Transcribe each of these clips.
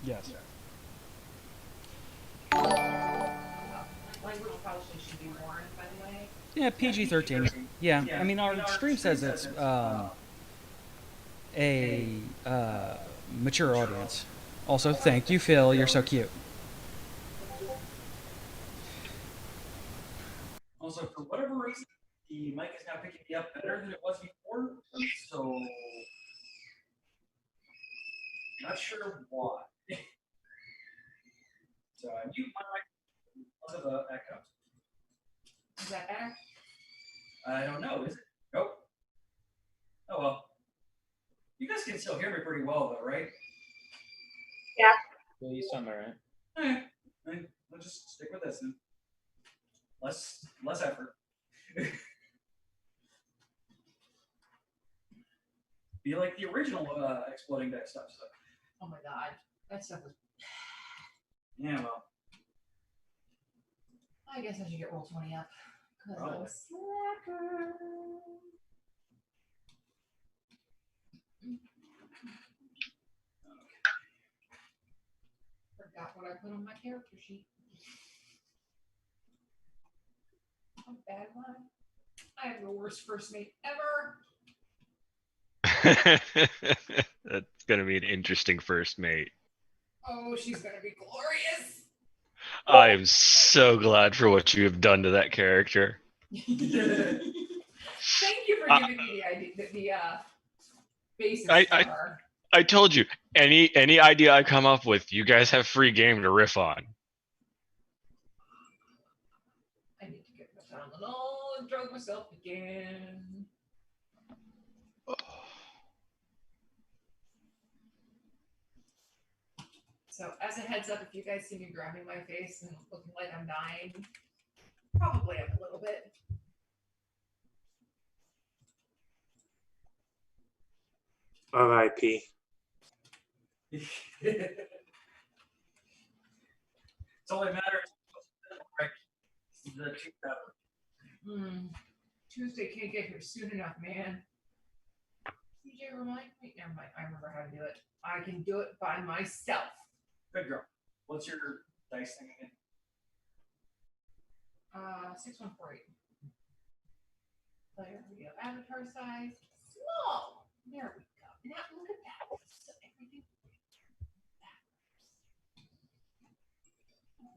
Yes. Language probably should be warned, by the way. Yeah, PG-13. Yeah, I mean our stream says it's a mature audience. Also, thank you, Phil. You're so cute. Also, for whatever reason, the mic is now picking me up better than it was before. So, not sure why. So I mute my mic because of the echo. Is that better? I don't know. Is it? Nope. Oh well. You guys can still hear me pretty well, though, right? Yeah. Well, you sound all right. I'll just stick with this then. Less effort. Be like the original exploding deck stuff. So. Oh my god, that stuff was. Yeah, well. I guess I should get roll 20 up. Cause I'm Probably. a slacker. Forgot what I put on my character sheet. How bad am I? I have the worst first mate ever. That's gonna be an interesting first mate. Oh, she's gonna be glorious. I am so glad for what you have done to that character. Thank you for giving me the idea, the basis for her. I told you, any idea I come up with, you guys have free game to riff on. I need to get my Tylenol and drug myself again. So as a heads up, if you guys see me grabbing my face and looking like I'm dying, probably am a little bit. R.I.P. It's only a matter of the 2000. Tuesday can't get here soon enough, man. CJ, remind me. Never mind. I remember how to do it. I can do it by myself. Good girl. What's your dice thing again? 6148. Player video avatar size small. There we go. Now look at that. So everything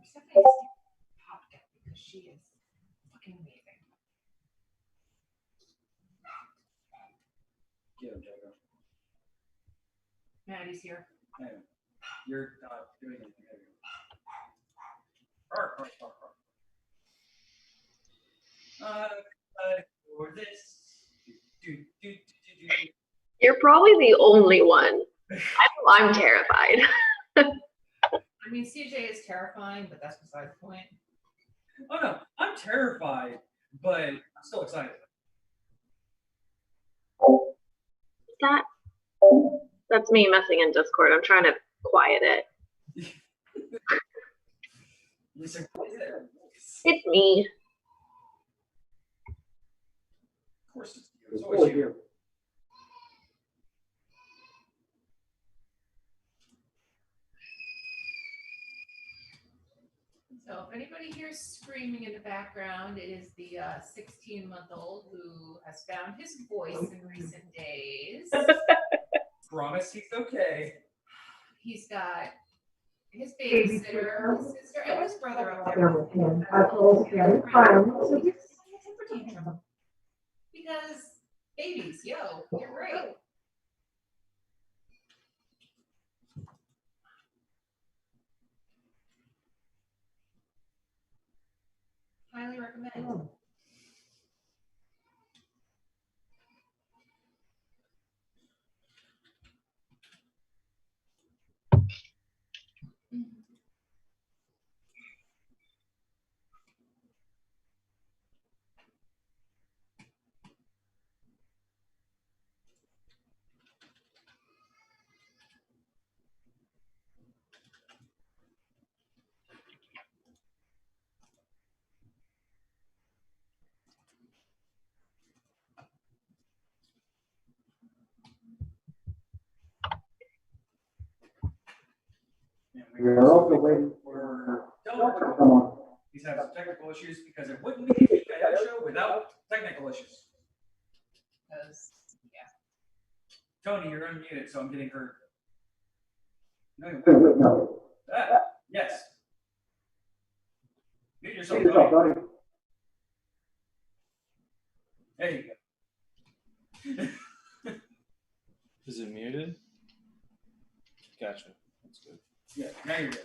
Stephanie popped up because she is fucking amazing. Get him, Jacob. Maddie's here. Hey, you're not doing anything. There you go. Arr. For this. You're probably the only one. I'm terrified. I mean, CJ is terrifying, but that's beside the point. Oh no, I'm terrified, but I'm still excited. That's me messing in Discord. I'm trying to quiet it. It's me. Of course it's you. It's always you. So if anybody hears screaming in the background, it is the 16-month-old who has found his voice in recent days. Promise he's okay. He's got his babysitter, his sister, and his brother up there with him. Because babies, yo, you're great. Highly recommend. And We're also waiting for Dylan. to come on. He's having some technical issues because it wouldn't be a GIS show without technical issues. Because, yeah. Tony, you're unmuted, so I'm getting heard. No, Wait, wait, no. yes. Mute yourself, Take yourself, Tony. Tony. There you go. Is it muted? Gotcha. That's good. Yeah, now you're good.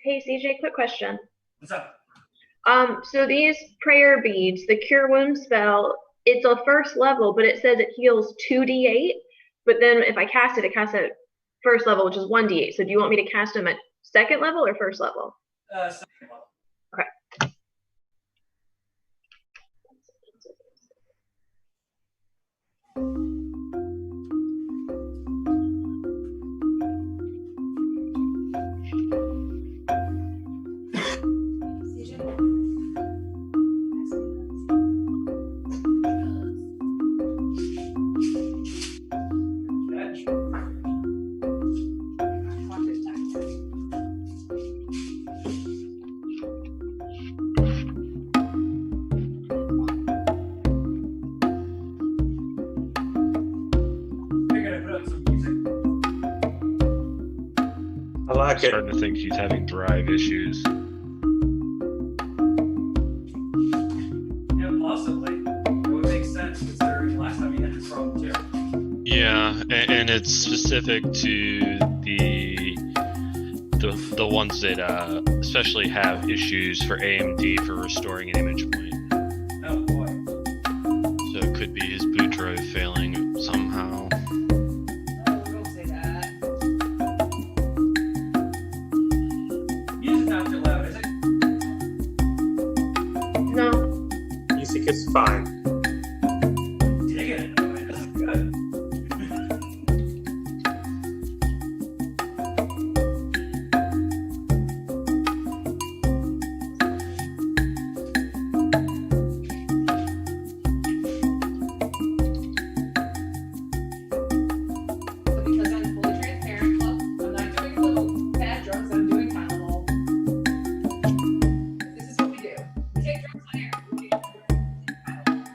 Hey CJ, quick question. What's up? So these prayer beads, the cure wound spell, it's a first level, but it says it heals 2d8. But then if I cast it, it casts at first level, which is 1d8. So do you want me to cast them at second level or first level? Second level. Catch. We're gonna put up some music. I like it. Starting to think he's having drive issues. Yeah, possibly. It would make sense considering last time he had this problem too. Yeah, and it's specific to the ones that especially have issues for AMD for restoring an image point. Oh boy. So it could be his boot drive failing somehow. Oh, don't say that. Music's not too loud, is it? No. Music is fine. Digging it though, man. This is good. So because I'm fully transparent, look, I'm not doing little bad drugs, I'm doing Tylenol. This is what we do. We take drugs on air. We take drugs on Tylenol.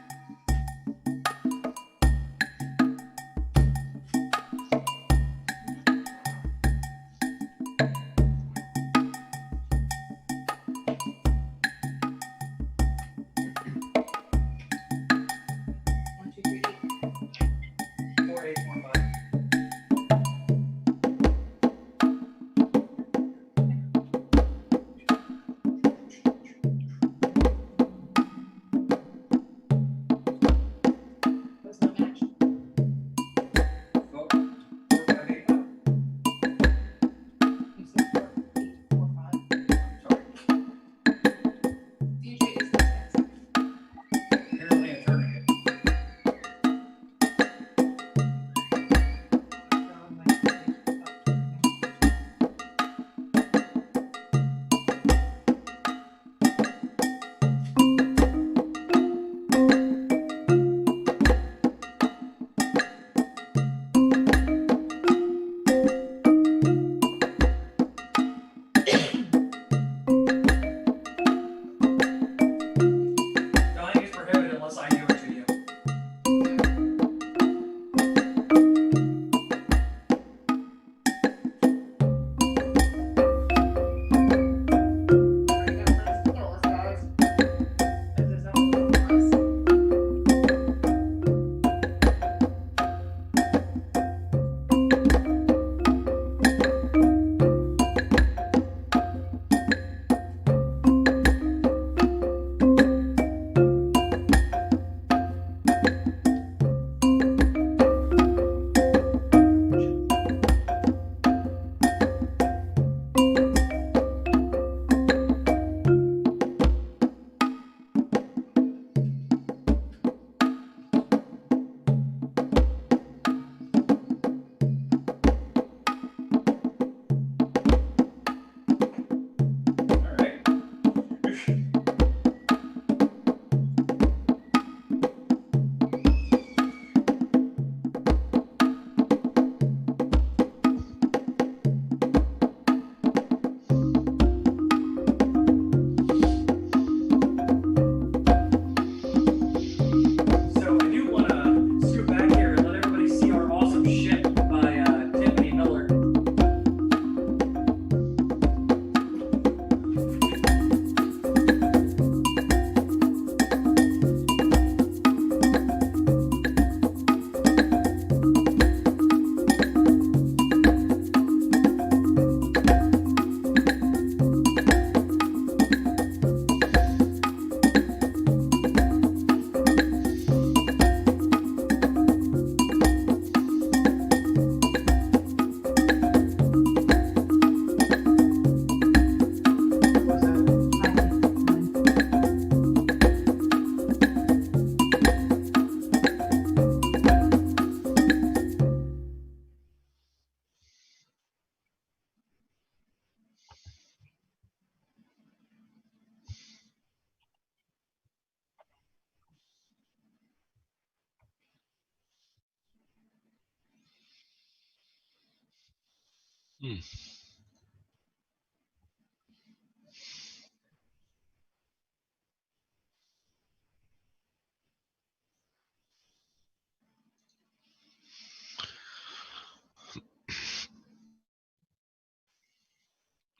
Hmm.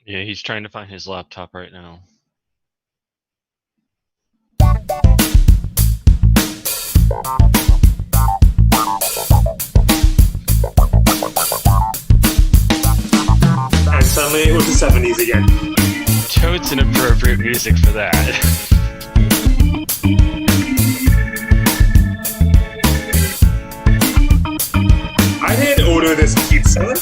Yeah, he's trying to find his laptop right now. And suddenly it was the 70s again. Toad's inappropriate music for that. I didn't order this pizza.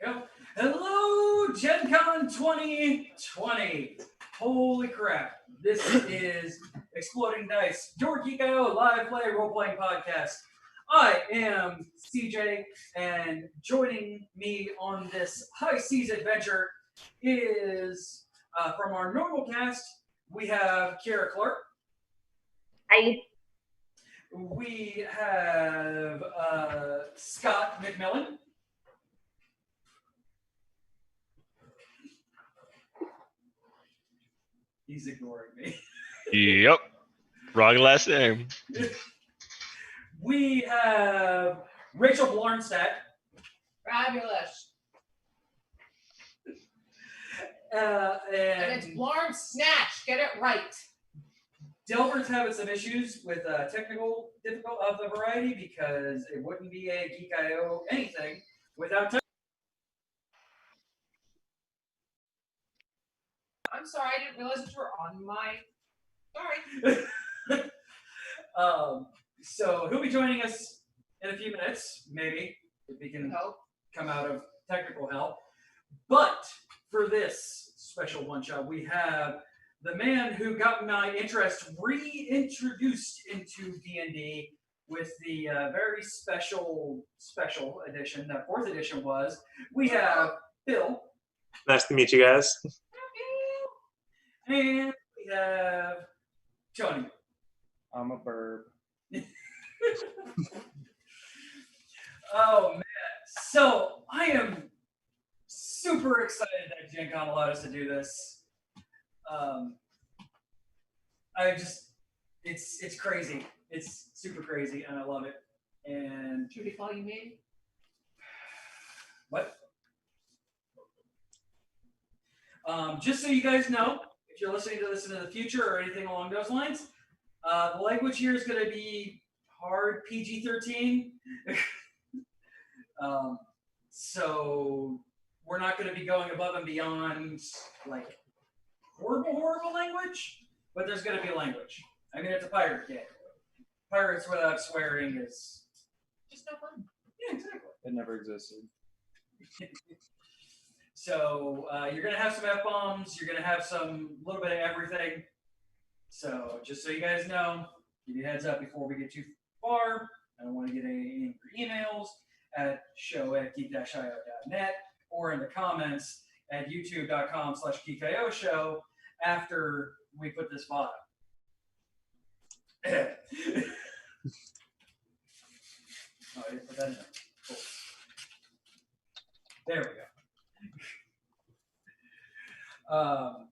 Go. Hello, Gen Con 2020. Holy crap. This is Exploding Dice, your Geek.io live play role-playing podcast. I am CJ, and joining me on this high seas adventure is, from our normal cast, we have Kiera Clark. We have Scott McMillan. He's ignoring me. Yep. Wrong last name. We have Rachel Blarnstadt. Fabulous. And it's And Blarn Snatch. Get it right. Delbert's having some issues with technical difficult of the variety because it wouldn't be a Geek.io anything without I'm sorry, I didn't realize that you were on my. Sorry. So he'll be joining us in a few minutes, maybe, if he can Help. come out of technical help. But for this special one-shot, we have the man who got my interest reintroduced into D&D with the very special edition, that 4th edition was. We have Bill. Nice to meet you guys. And we have Tony. I'm a burb. Oh man. So I am super excited that Gen Con allowed us to do this. It's crazy. It's super crazy and I love it. And Trudy call you maybe? What? Just so you guys know, if you're listening to this in the future or anything along those lines, the language here is going to be hard PG-13. So we're not going to be going above and beyond like horrible language, but there's going to be language. I mean, it's a pirate game. Pirates without swearing is Just no fun. yeah, exactly. It never existed. So you're gonna have some F-bombs. You're gonna have some little bit of everything. So just so you guys know, give you a heads up before we get too far. I don't want to get any emails at show@geek-io.net or in the comments at youtube.com/geekio show after we put this VOD up. Oh, I didn't put that in there. Cool. There we go. All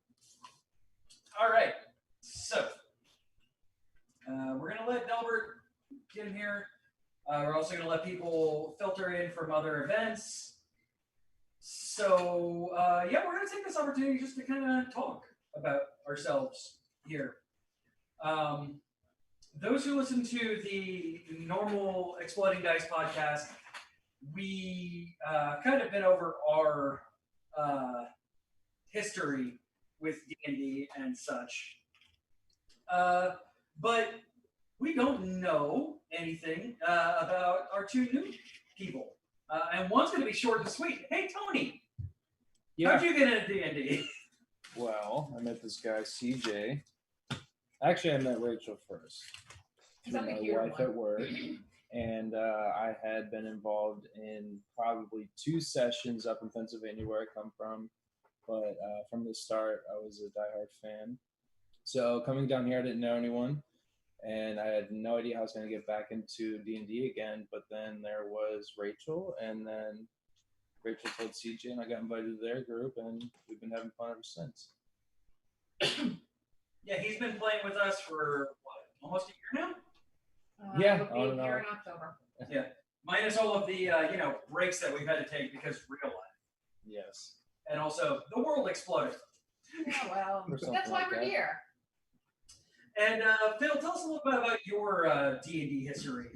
right. So we're gonna let Delbert get in here. We're also gonna let people filter in from other events. So yeah, we're gonna take this opportunity just to kind of talk about ourselves here. Those who listen to the normal Exploding Dice podcast, we kind of been over our history with D&D and such. But we don't know anything about our two new people. And one's going to be short and sweet. Hey, Tony, how'd you get into D&D? Well, I met this guy, CJ. Actually, I met Rachel first. Is that Through the my hero wife one? at work. And I had been involved in probably 2 sessions up in Pennsylvania where I come from. But from the start, I was a diehard fan. So coming down here, I didn't know anyone. And I had no idea how I was going to get back into D&D again. But then there was Rachel. And then Rachel told CJ, and I got invited to their group. And we've been having fun ever since. Yeah, he's been playing with us for, what, almost a year now? Yeah, It'll be on and here off. in October. Minus all of the, breaks that we've had to take because real life. Yes. And also, the world exploded. Yeah, well, Or something that's why like we're that. here. And Phil, tell us a little bit about your D&D history.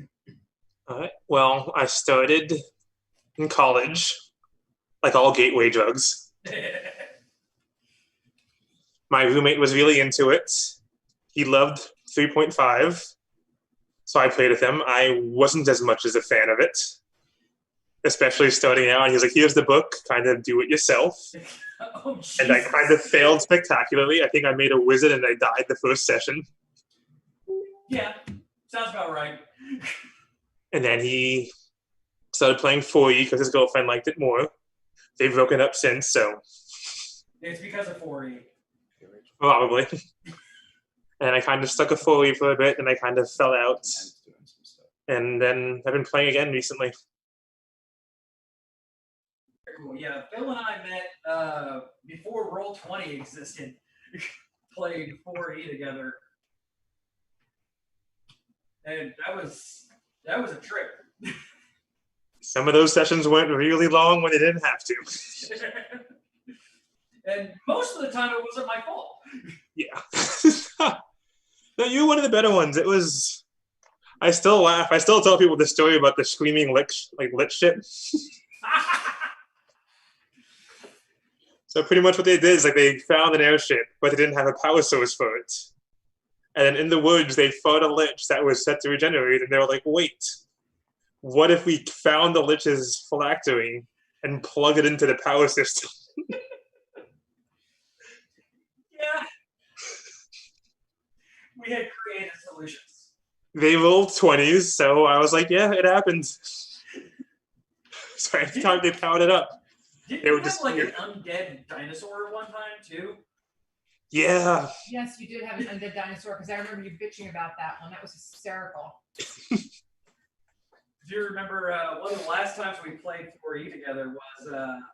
All right. Well, I started in college, like all gateway drugs. My roommate was really into it. He loved 3.5, so I played with him. I wasn't as much as a fan of it, especially starting out. He's like, here's the book, kind of do it yourself. Oh, And I Jesus. kind of failed spectacularly. I think I made a wizard and I died the first session. Yeah, sounds about right. And then he started playing 4E because his girlfriend liked it more. They've broken up since, so It's because of 4E. probably. And I kind of stuck a 4E for a bit, and I kind of fell out. Doing some stuff. And then I've been playing again recently. Very cool. Yeah, Phil and I met before Roll20 existed. Played 4E together. And that was a trip. Some of those sessions went really long when they didn't have to. And most of the time it wasn't my fault. Yeah. No, you were one of the better ones. It was. I still laugh. I still tell people the story about the screaming lich ship. So pretty much what they did is like they found an airship, but they didn't have a power source for it. And then in the woods, they fought a lich that was set to regenerate, and they were like, wait, what if we found the lich's phylactery and plug it into the power system? Yeah. We had creative solutions. They rolled 20s, so I was like, yeah, it happened. So every time they powered it up. Didn't They you were have just like an weird. undead dinosaur one time too? Yeah. Yes, you did have an undead dinosaur because I remember you bitching about that one. That was hysterical. Do you remember one of the last times we played 4E together was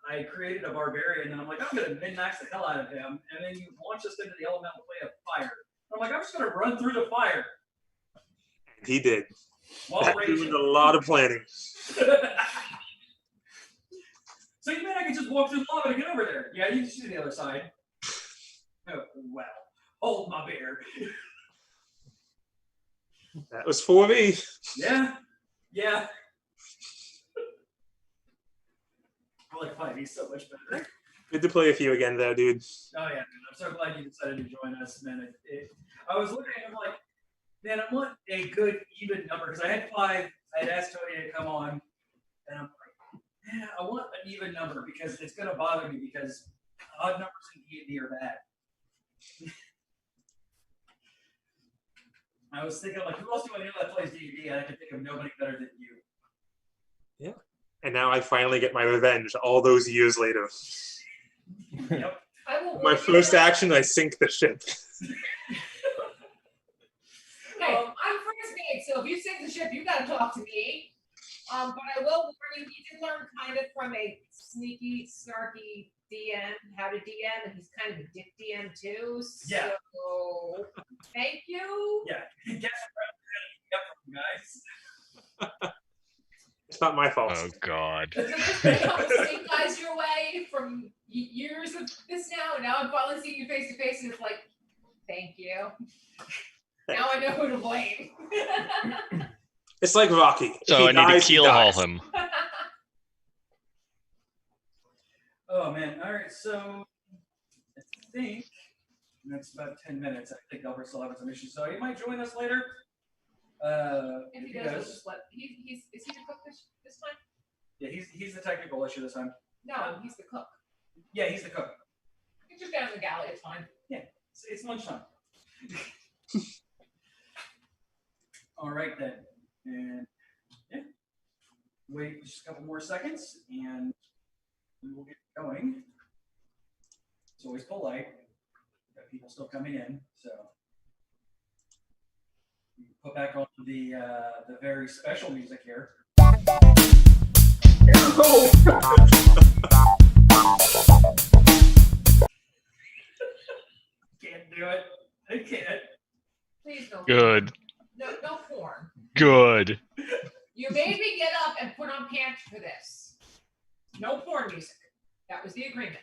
I created a barbarian and I'm like, I'm going to min-max the hell out of him. And then you launch us into the elemental plane of fire. I'm like, I'm just going to run through the fire. He did. While That raging. was a lot of planning. So you mean I can just walk through the lava to get over there? Yeah, you can see the other side. Oh, well, hold my beer. That was for me. Yeah, yeah. I like 5e so much better. Good to play with you again, though, dude. Oh yeah, man. I'm so glad you decided to join us, man. I was looking at it like, man, I want a good even number because I had 5. I had asked Tony to come on, and I'm like, man, I want an even number because it's gonna bother me because odd numbers in D&D are bad. I was thinking like, who else do I know that plays D&D? And I can think of nobody better than you. And now I finally get my revenge all those years later. Yep. I will My warn you first that- action, I sink the ship. Hey, I'm first mate, so if you sink the ship, you gotta talk to me. But I will warn you, he did learn kind of from a sneaky, snarky DM how to DM, and he's kind of a dick DM too. So Yeah. thank you. Yeah. Guess what? Guys. It's not my fault. Oh God. So there's been a couple snake guys your way from years of this now, and now I'm finally seeing you face to face, and it's like, thank you. Now I know who to blame. It's like Rocky. If So he I need dies, to he keel haul dies. him. Oh man. All right. So I think that's about 10 minutes. I think Albert still has some issues, so he might join us later. If he does, we'll just let is he the cook this time? Yeah, he's the technical issue this time. No, he's the cook. Yeah, he's the cook. You can just get on the galley, it's fine. It's lunchtime. All right then, and yeah, wait just a couple more seconds, and we will get going. It's always polite. We've got people still coming in, so we put back on the very special music here. Can't do it. I can't. Please no. Good. No porn. Good. You made me get up and put on pants for this. No porn music. That was the agreement.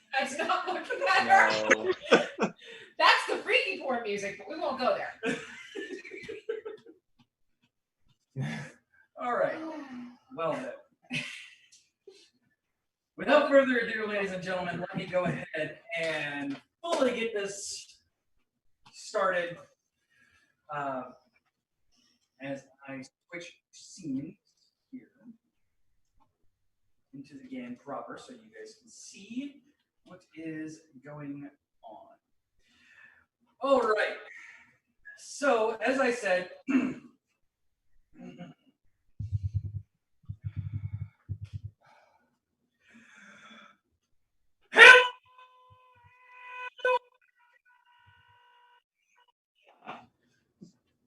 That's not looking better. No. That's the freaky porn music, but we won't go there. All right. Well then. Without further ado, ladies and gentlemen, let me go ahead and fully get this started. As I switch scenes here into the game proper, so you guys can see what is going on. All right. So, as I said.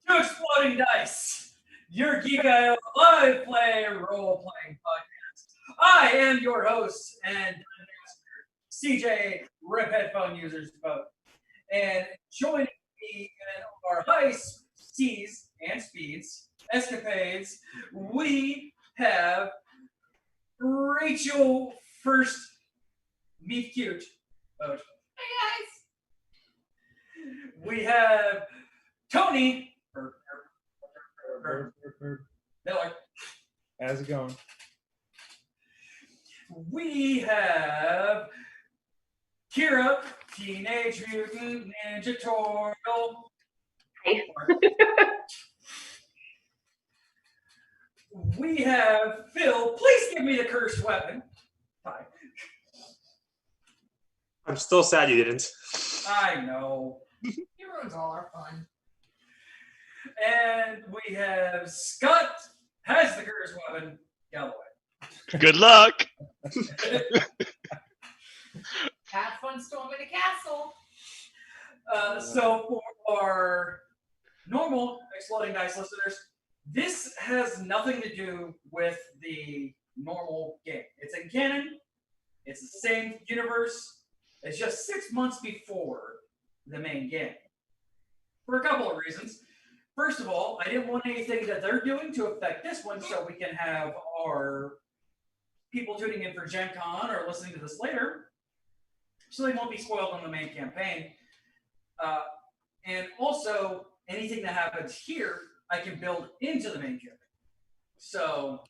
To Exploding Dice, your Geek IO live play role playing podcast. I am your host and CJ Rip Headphone Users both. And joining me in our high seas and speeds escapades, we have Rachel First Meet Cute. Boat. Hey We have Tony. Miller. How's it going? We have Kira, Teenage Mutant Ninja Turtle. Hi. We have Phil. Please give me the cursed weapon. Hi. I'm still sad you didn't. I know. guys. He ruins all our fun. And we have Scott has the cursed weapon. Galloway. Good luck. Have fun storming the castle. So for our normal Exploding Dice listeners, this has nothing to do with the normal game. It's in canon. It's the same universe. It's just 6 months before the main game. For a couple of reasons. first of all, I didn't want anything that they're doing to affect this one, so we can have our people tuning in for Gen Con or listening to this later, so they won't be spoiled on the main campaign. And also, anything that happens here, I can build into the main campaign. So,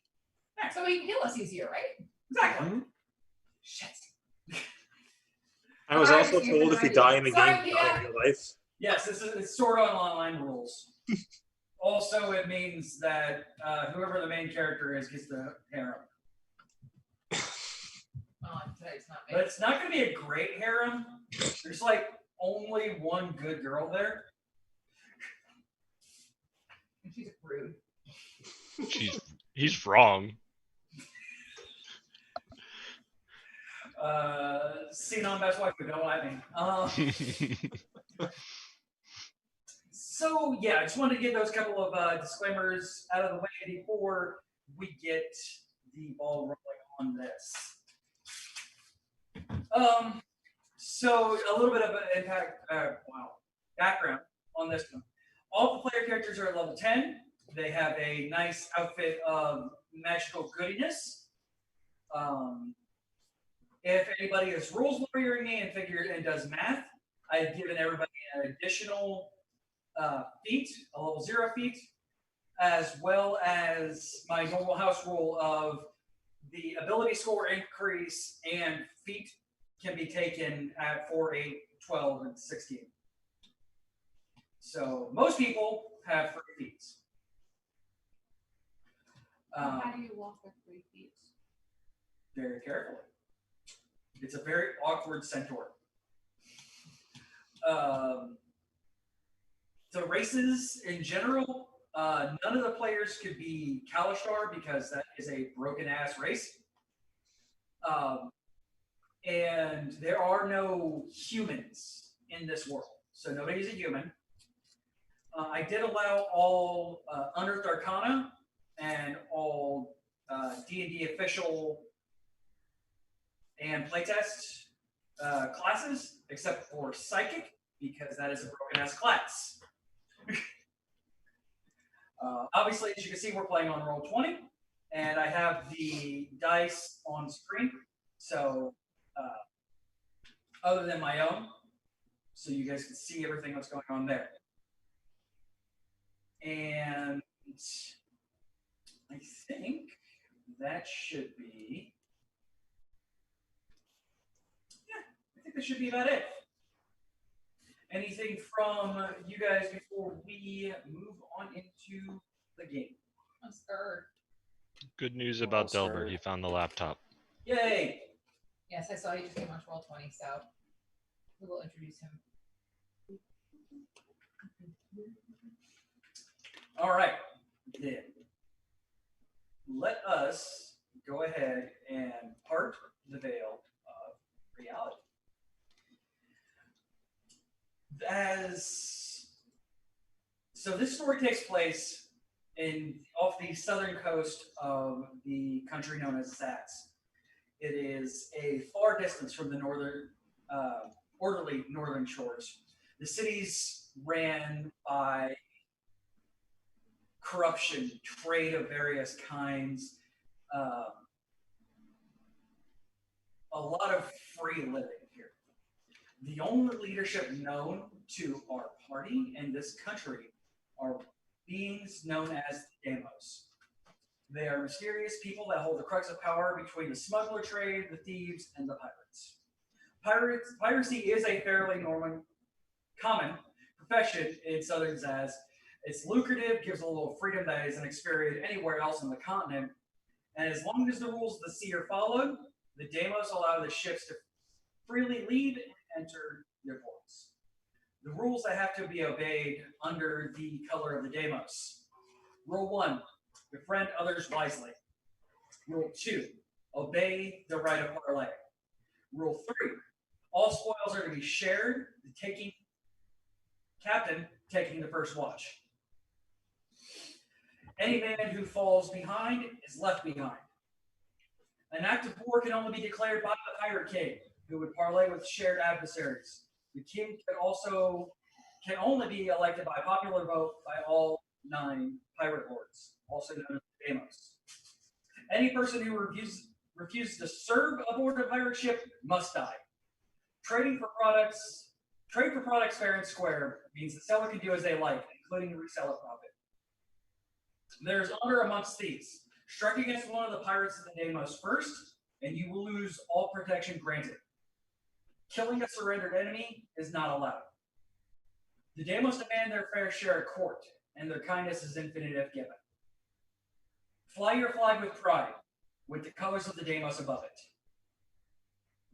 So he can heal us easier, right? exactly. Shit. I was Sorry, also Stephen, told if you I- die in the Sorry, game, you die in Pia. real life. Yes, it's sort of online rules. Also, it means that whoever the main character is gets the harem. Oh, today's not But me. it's not going to be a great harem. There's like only one good girl there. And she's rude. He's wrong. Seen on Best Wife, but don't let me. So yeah, I just wanted to get those couple of disclaimers out of the way before we get the ball rolling on this. So a little bit of an background on this one. All the player characters are at level 10. They have a nice outfit of magical goodiness. If anybody is rules warrioring me and does math, I've given everybody an additional feat, a level 0 feat, as well as my normal house rule of the ability score increase and feat can be taken at 4, 8, 12, and 16. So most people have 3 feats. How do you walk with 3 feet? Very carefully. It's a very awkward centaur. The races in general, none of the players could be Kalashtar because that is a broken ass race. And there are no humans in this world, so nobody's a human. I did allow all Unearthed Arcana and all D&D official and playtest classes, except for Psychic, because that is a broken ass class. Obviously, as you can see, we're playing on Roll20, and I have the dice on screen. So, other than my own, so you guys can see everything that's going on there. And I think that should be, I think that should be about it. Anything from you guys before we move on into the game? I'm scared. Good news about Well, Delbert. sir. He found the laptop. Yay! Yes, I saw you just came on Roll20, so we will introduce him. All right, then. Let us go ahead and part the veil of reality. So this story takes place off the southern coast of the country known as Zaz. It is a far distance from the orderly northern shores. The city's ran by corruption, trade of various kinds, a lot of free living here. The only leadership known to our party and this country are beings known as the Demos. They are mysterious people that hold the crux of power between the smuggler trade, the thieves, and the pirates. Piracy is a fairly common profession in southern Zaz. It's lucrative, gives a little freedom that isn't experienced anywhere else on the continent. And as long as the rules of the sea are followed, the Demos allow the ships to freely leave and enter their ports. The rules that have to be obeyed under the color of the Demos. Rule 1, befriend others wisely. Rule 2, obey the right of parlay. Rule 3, all spoils are to be shared, the captain taking the first watch. Any man who falls behind is left behind. An act of war can only be declared by the pirate king, who would parlay with shared adversaries. The king can only be elected by popular vote by all 9 pirate lords, also known as Deimos. Any person who refuses to serve aboard a pirate ship must die. Trade for products fair and square means the seller can do as they like, including the reseller profit. There's honor amongst thieves. Strike against one of the pirates of the Deimos first, and you will lose all protection granted. Killing a surrendered enemy is not allowed. The Deimos demand their fair share at court, and their kindness is infinite if given. Fly your flag with pride, with the colors of the Deimos above it.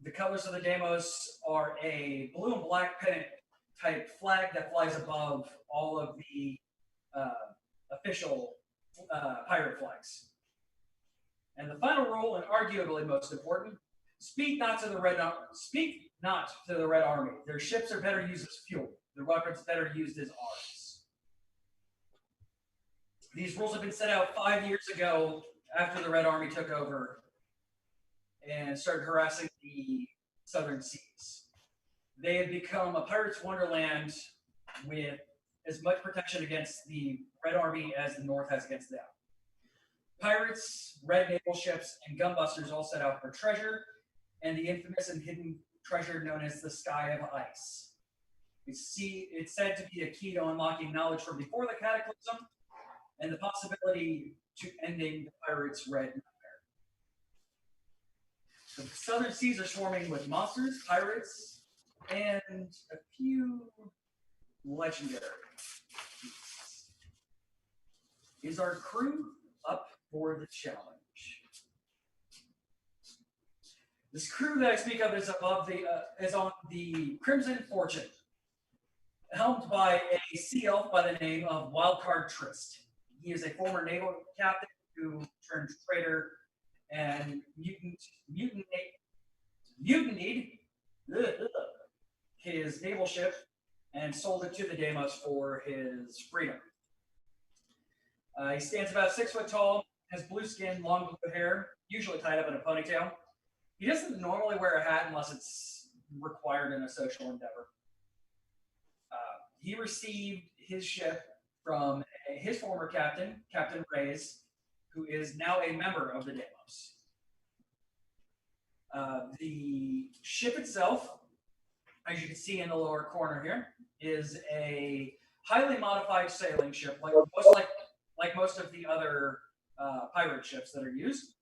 The colors of the Deimos are a blue and black pennant type flag that flies above all of the official pirate flags. And the final rule, and arguably most important, speak not to the Red Army. Their ships are better used as fuel. Their weapons better used as arms. These rules have been set out 5 years ago after the Red Army took over and started harassing the southern seas. They have become a pirate's wonderland with as much protection against the Red Army as the North has against them. Pirates, red naval ships, and gunbusters all set out for treasure, and the infamous and hidden treasure known as the Sky of Ice. It's said to be a key to unlocking knowledge from before the Cataclysm, and the possibility to ending the pirates' red nightmare. The southern seas are swarming with monsters, pirates, and a few legendary beasts. Is our crew up for the challenge? This crew that I speak of is is on the Crimson Fortune, helmed by a sea elf by the name of Wildcard Trist. He is a former naval captain who turned traitor and mutinied his naval ship and sold it to the Deimos for his freedom. He stands about 6 foot tall, has blue skin, long blue hair, usually tied up in a ponytail. He doesn't normally wear a hat unless it's required in a social endeavor. He received his ship from his former captain, Captain Reyes, who is now a member of the Deimos. The ship itself, as you can see in the lower corner here, is a highly modified sailing ship, like most of the other pirate ships that are used.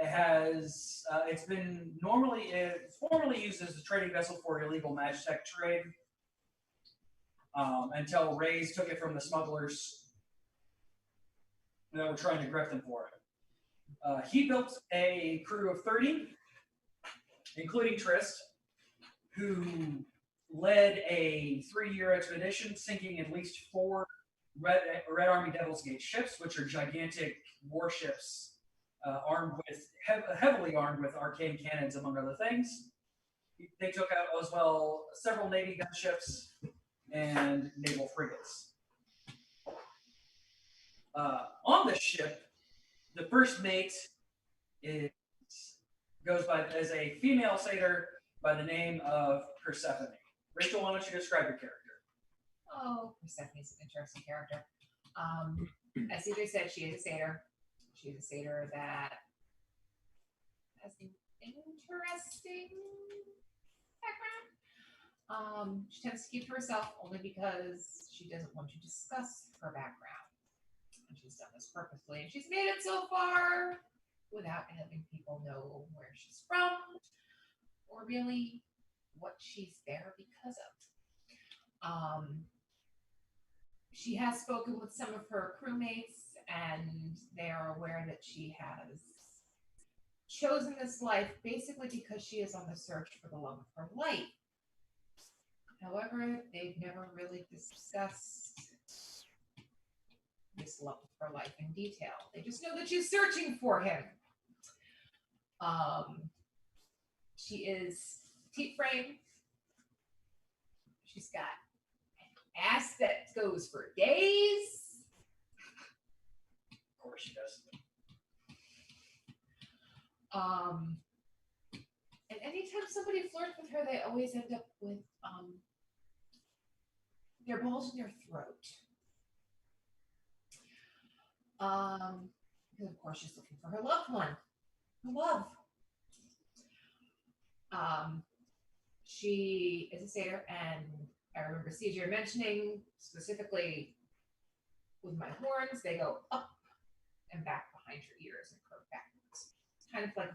It's been formerly used as a trading vessel for illegal magtech trade until Reyes took it from the smugglers that were trying to grift them for it. He built a crew of 30, including Trist, who led a 3-year expedition, sinking at least 4 Red Army Devil's Gate ships, which are gigantic warships heavily armed with arcane cannons, among other things. They took out as well several Navy gunships and naval frigates. On this ship, the first mate goes by as a female satyr by the name of Persephone. Rachel, why don't you describe your character? Oh, Persephone's an interesting character. As Cedric said, she is a satyr. She's a satyr that has an interesting background. She tends to keep to herself only because she doesn't want to discuss her background. And she's done this purposefully. And she's made it so far without having people know where she's from or really what she's there because of. She has spoken with some of her crewmates, and they are aware that she has chosen this life basically because she is on the search for the love of her life. However, they've never really discussed this love of her life in detail. They just know that she's searching for him. She is teeth frame. She's got ass that goes for days. Of course she does. And anytime somebody flirts with her, they always end up with their balls in their throat. Because of course she's looking for her loved one, her love. She is a satyr, and I remember CJ mentioning specifically with my horns, they go up and back behind your ears and curve backwards. It's kind of like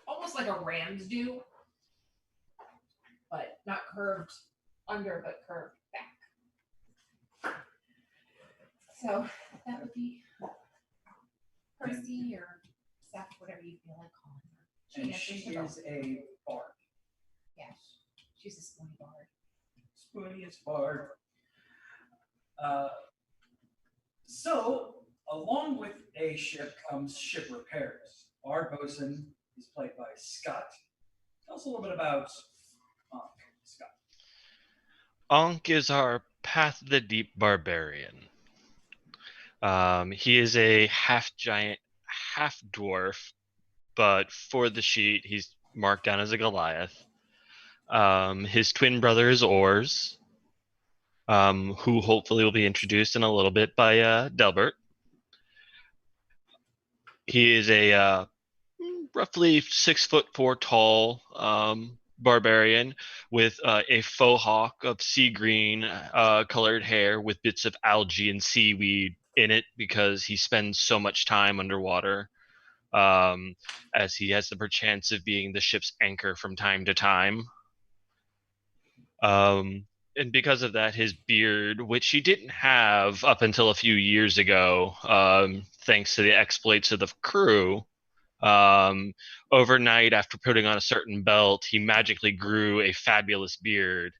almost like a ram's do, but not curved under, but curved back. So that would be Percy or Seth, whatever you feel like calling her. And answers she the is phone. a bard. Yeah, she's a spoony bard. Spooniest bard. So, along with a ship comes ship repairs. Our bosun is played by Scott. Tell us a little bit about Scott. Ankh is our Path of the Deep barbarian. He is a half giant, half dwarf, but for the sheet, he's marked down as a Goliath. His twin brother is Ors, who hopefully will be introduced in a little bit by Delbert. He is a roughly 6'4" tall barbarian with a faux hawk of sea green colored hair with bits of algae and seaweed in it because he spends so much time underwater, as he has the perchance of being the ship's anchor from time to time. And because of that, his beard, which he didn't have up until a few years ago, thanks to the exploits of the crew, overnight after putting on a certain belt, he magically grew a fabulous beard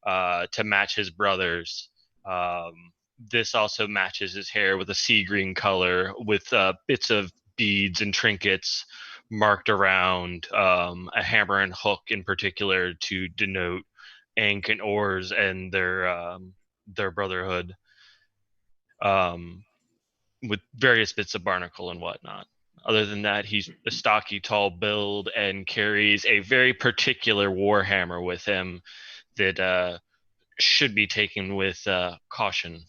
to match his brother's. This also matches his hair with a sea green color with bits of beads and trinkets marked around, a hammer and hook in particular to denote Ankh and Ors and their brotherhood, with various bits of barnacle and whatnot. Other than that, he's a stocky, tall build and carries a very particular warhammer with him that should be taken with caution.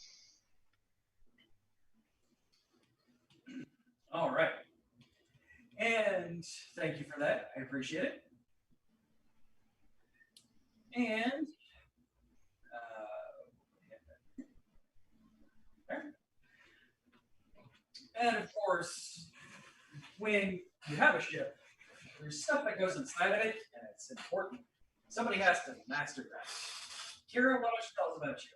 All right. And thank you for that. I appreciate it. And and of course, when you have a ship, there's stuff that goes inside of it, and it's important. Somebody has to master that. Kira, what else tell us about you?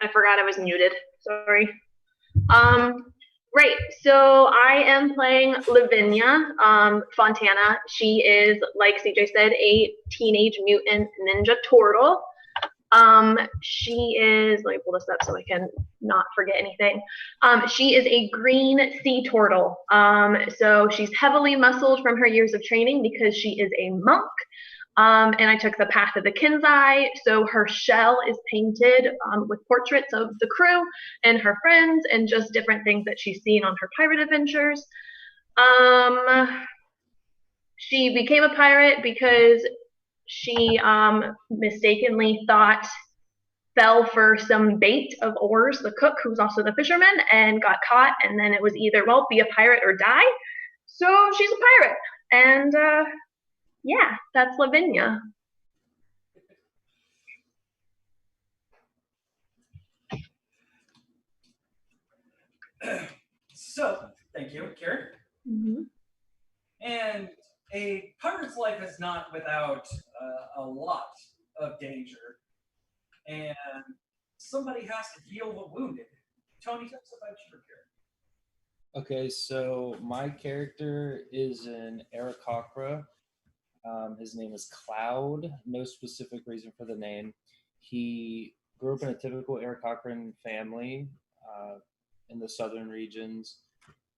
I forgot I was muted. Sorry. Right. So I am playing Lavinia Fontana. She is, like CJ said, a teenage mutant ninja turtle. She is, let me pull this up so I can not forget anything. She is a green sea turtle. So she's heavily muscled from her years of training because she is a monk. And I took the path of the Kinzai, so her shell is painted with portraits of the crew and her friends and just different things that she's seen on her pirate adventures. She became a pirate because she mistakenly fell for some bait of Ors, the cook, who's also the fisherman, and got caught, and then it was either, well, be a pirate or die. So she's a pirate, and yeah, that's Lavinia. So, thank you, Karen. Mm-hmm. And a pirate's life is not without a lot of danger. And somebody has to heal the wounded. Tony, tell us about your character. Okay, so my character is an Aarakocra. His name is Cloud. No specific reason for the name. He grew up in a typical Aarakocran family in the southern regions.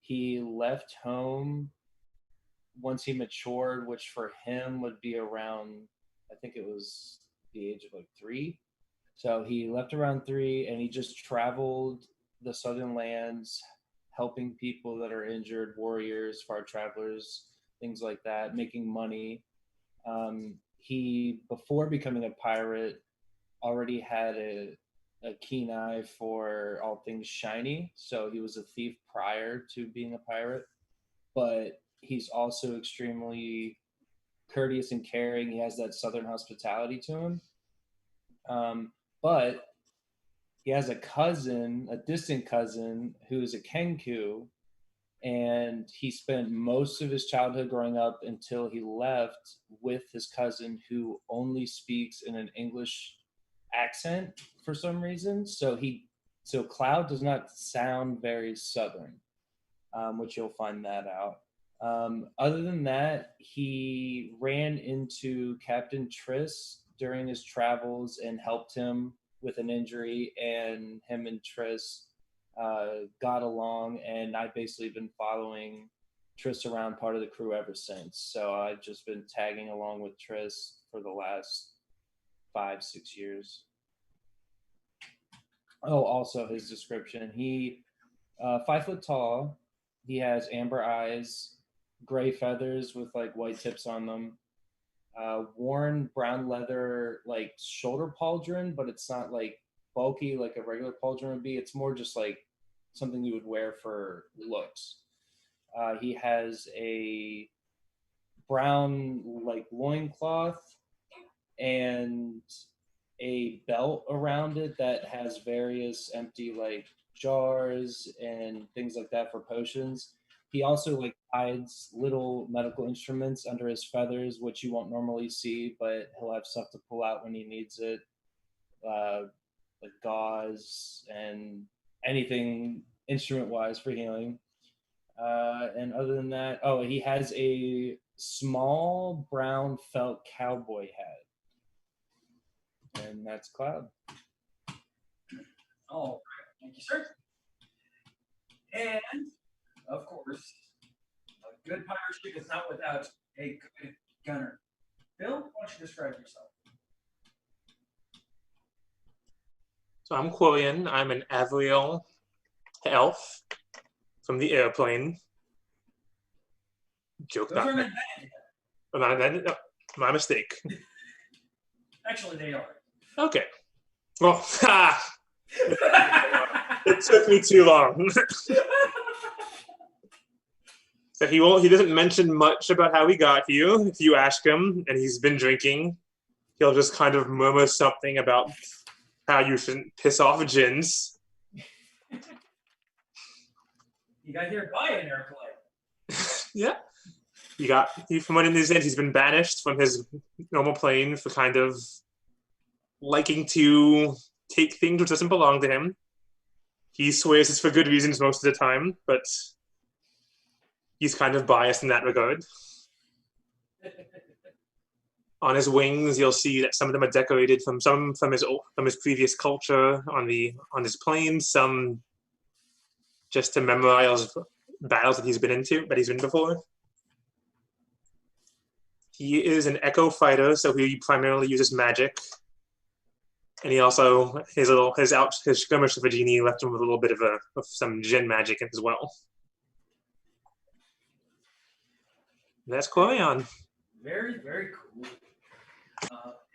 He left home once he matured, which for him would be around, I think it was the age of like 3. So he left around 3 and he just traveled the southern lands, helping people that are injured, warriors, far travelers, things like that, making money. He, before becoming a pirate, already had a keen eye for all things shiny. So he was a thief prior to being a pirate. But he's also extremely courteous and caring. He has that southern hospitality to him. But he has a cousin, a distant cousin, who's a Kenku, and he spent most of his childhood growing up until he left with his cousin, who only speaks in an English accent for some reason. So Cloud does not sound very southern, which you'll find that out. Other than that, he ran into Captain Triss during his travels and helped him with an injury, and him and Triss got along, and I've basically been following Triss around part of the crew ever since. So I've just been tagging along with Triss for the last 5-6 years. Oh, also his description. He 5 foot tall. He has amber eyes, gray feathers with like white tips on them. Worn brown leather like shoulder pauldron, but it's not like bulky like a regular pauldron would be. It's more just like something you would wear for looks. He has a brown like loincloth and a belt around it that has various empty like jars and things like that for potions. He also like hides little medical instruments under his feathers, which you won't normally see, but he'll have stuff to pull out when he needs it. Like gauze and anything instrument-wise for healing. And other than that, he has a small brown felt cowboy hat. And that's Cloud. All right, thank you, sir. And, of course, a good pirate ship is not without a good gunner. Bill, why don't you describe yourself? So I'm Quillian. I'm an Avriel elf from the airplane. Joke Those not. aren't invented yet. Not invented. No, my mistake. Actually, they are. Okay. Well, it took me too long. So he doesn't mention much about how he got here. If you ask him and he's been drinking, he'll just kind of murmur something about how you shouldn't piss off Jins. You got here by an airplane. Yeah. From what it is, he's been banished from his normal plane for kind of liking to take things which doesn't belong to him. He swears it's for good reasons most of the time, but he's kind of biased in that regard. On his wings, you'll see that some of them are decorated from his previous culture on his plane, some just to memorize battles that he's been before. He is an echo fighter, so he primarily uses magic. And he also his skirmish with Vagini left him with a little bit of some Jin magic as well. And that's Quillian. Very, very cool.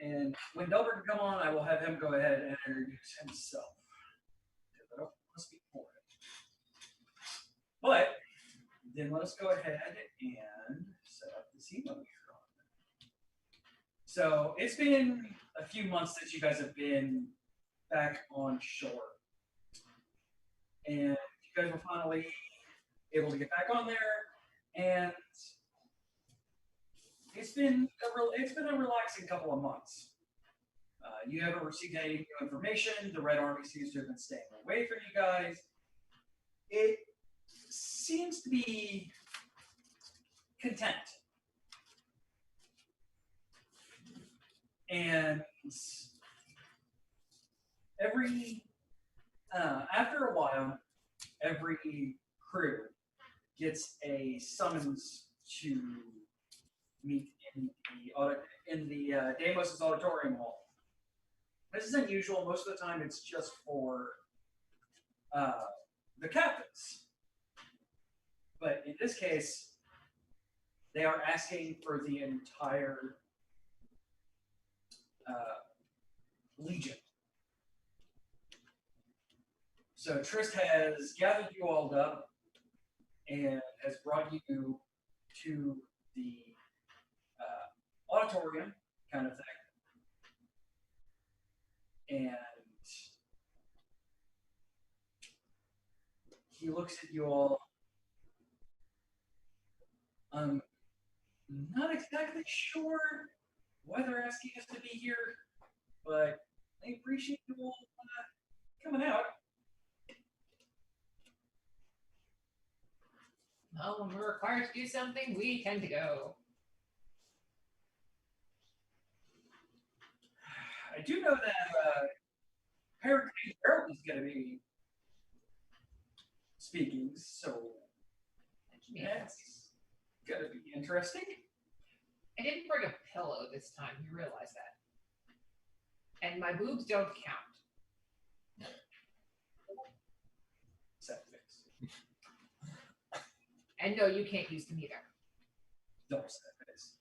And when Delbert can come on, I will have him go ahead and introduce himself. Because I don't want to speak for him. But then let us go ahead and set up the emo here. So it's been a few months since you guys have been back on shore. And you guys were finally able to get back on there. And it's been a relaxing couple of months. You haven't received any new information. The Red Army seems to have been staying away from you guys. It seems to be content. And after a while, every crew gets a summons to meet in the Deimos' auditorium hall. This is unusual. Most of the time, it's just for the captains. But in this case, They are asking for the entire legion. So Trist has gathered you all up and has brought you to the auditorium kind of thing. And he looks at you all. I'm not exactly sure why they're asking us to be here, but I appreciate you all coming out. Well, when we're required to do something, we tend to go. I do know that Hurricane Harold is going to be speaking, so That should be that's interesting. going to be interesting. I didn't bring a pillow this time. You realize that. And my boobs don't count. Sad face. And no, you can't use them either. Don't sad face.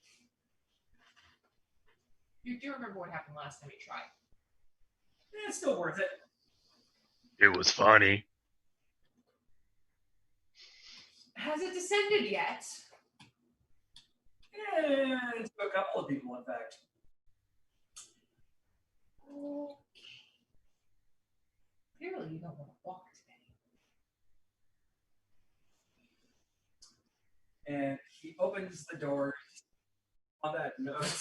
You do remember what happened last time you tried. It's still worth it. It was funny. Has it descended yet? And to a couple of people, in fact. Clearly, you don't want to walk today. And he opens the door. On that note,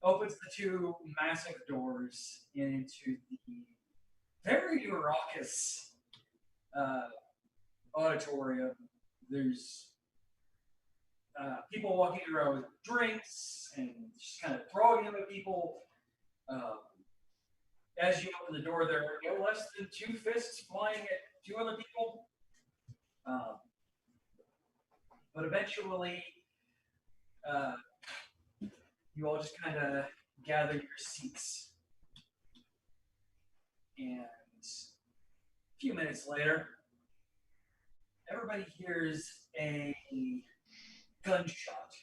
opens the two massive doors into the very raucous auditorium. There's people walking around with drinks and just kind of throwing them at people. As you open the door, there are no less than 2 fists flying at 2 other people. But eventually, you all just kind of gather your seats. And a few minutes later, everybody hears a gunshot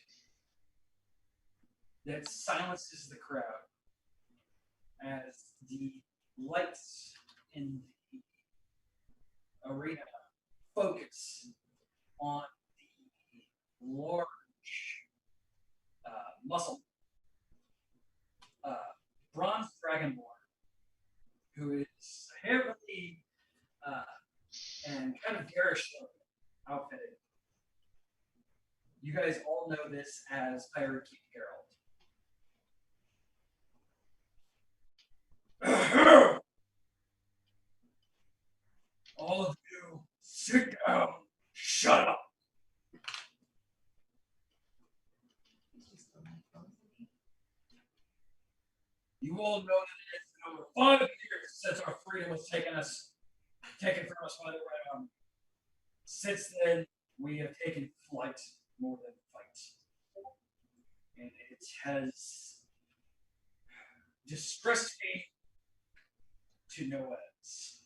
that silences the crowd as the lights in the arena focus on the large muscle bronze dragonborn, who is heavily and kind of garish outfitted. You guys all know this as Pirate King Geralt. All of you, sit down. Shut up. You all know that it's been over 5 years since our freedom was taken from us by the Red Army. Since then, we have taken flight more than fight. And it has distressed me to no ends.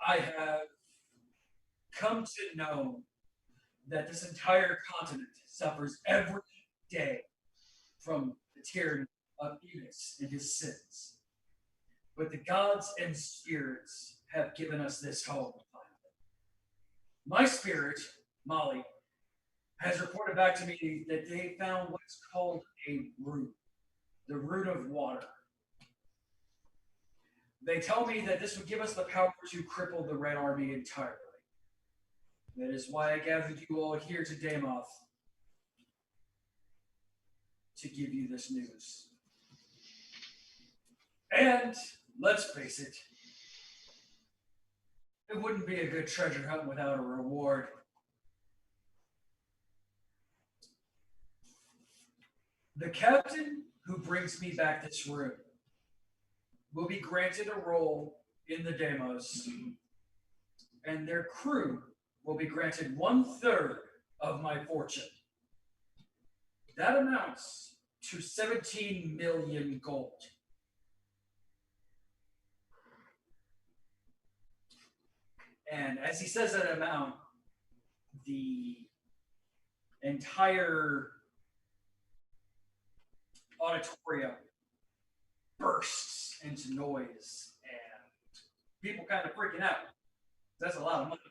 I have come to know that this entire continent suffers every day from the tyranny of Enos and his sins. But the gods and spirits have given us this home. My spirit, Molly, has reported back to me that they found what's called a root, the root of water. They tell me that this would give us the power to cripple the Red Army entirely. That is why I gathered you all here to Damoth to give you this news. And let's face it, it wouldn't be a good treasure hunt without a reward. The captain who brings me back this room will be granted a role in the Deimos, and their crew will be granted 1/3 of my fortune. That amounts to 17 million gold. And as he says that amount, the entire auditorium bursts into noise and people kind of freaking out. That's a lot of money.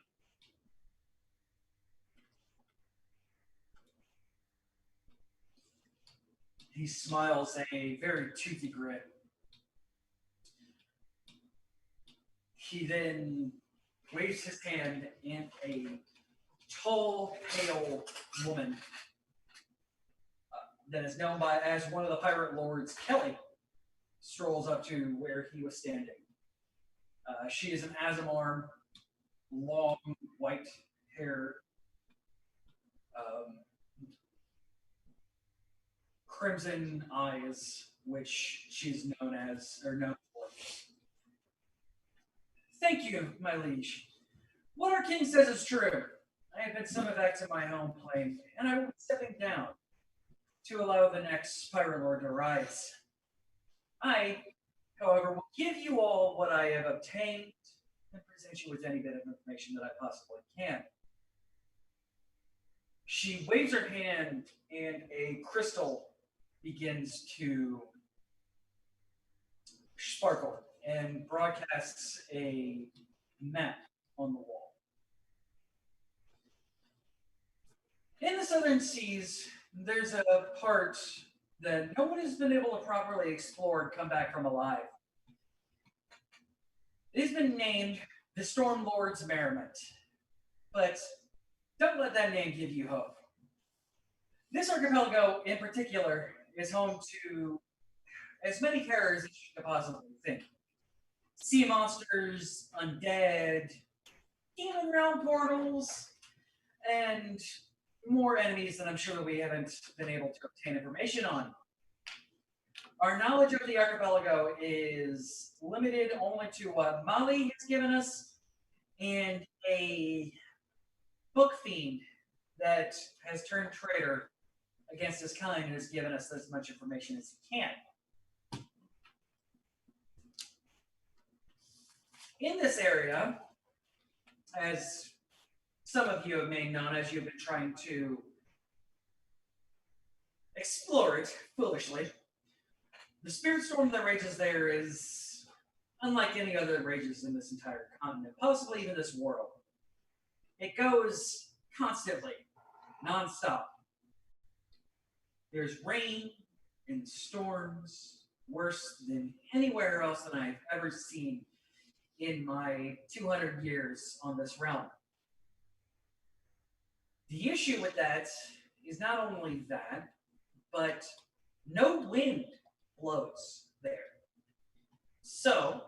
He smiles a very toothy grin. He then waves his hand, and a tall, pale woman that is known as one of the pirate lords, Kelly, strolls up to where he was standing. She is an Azamar, long white hair, crimson eyes, which she's known for. Thank you, my liege. What our king says is true. I have been summoned back to my home plane, and I will be stepping down to allow the next pirate lord to rise. I, however, will give you all what I have obtained and present you with any bit of information that I possibly can. She waves her hand, and a crystal begins to sparkle and broadcasts a map on the wall. In the Southern Seas, there's a part that no one has been able to properly explore and come back from alive. It has been named the Storm Lord's Merriment, but don't let that name give you hope. This archipelago in particular is home to as many terrors as you could possibly think. Sea monsters, undead, demon realm portals, and more enemies that I'm sure that we haven't been able to obtain information on. Our knowledge of the archipelago is limited only to what Mali has given us and a book fiend that has turned traitor against his kind and has given us as much information as he can. In this area, as some of you have made known as you've been trying to explore it foolishly, the spirit storm that rages there is unlike any other that rages in this entire continent, possibly even this world. It goes constantly, nonstop. There's rain and storms worse than anywhere else that I've ever seen in my 200 years on this realm. The issue with that is not only that, but no wind blows there. So,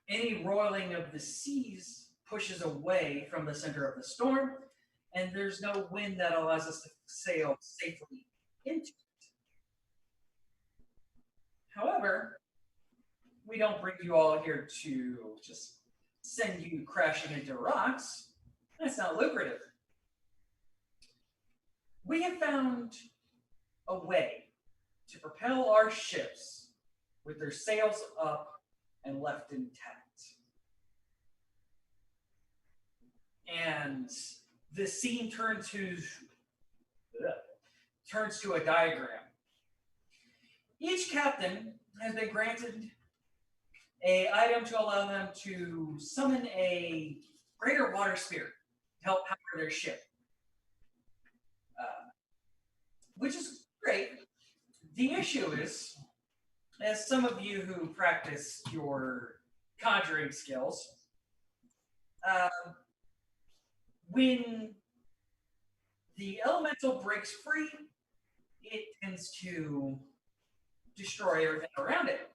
any roiling of the seas pushes away from the center of the storm, and there's no wind that allows us to sail safely into it. However, we don't bring you all here to just send you crashing into rocks. That's not lucrative. We have found a way to propel our ships with their sails up and left intact. And the scene turns to a diagram. Each captain has been granted an item to allow them to summon a greater water spirit to help power their ship. Which is great. The issue is, as some of you who practice your conjuring skills, when the elemental breaks free, it tends to destroy everything around it.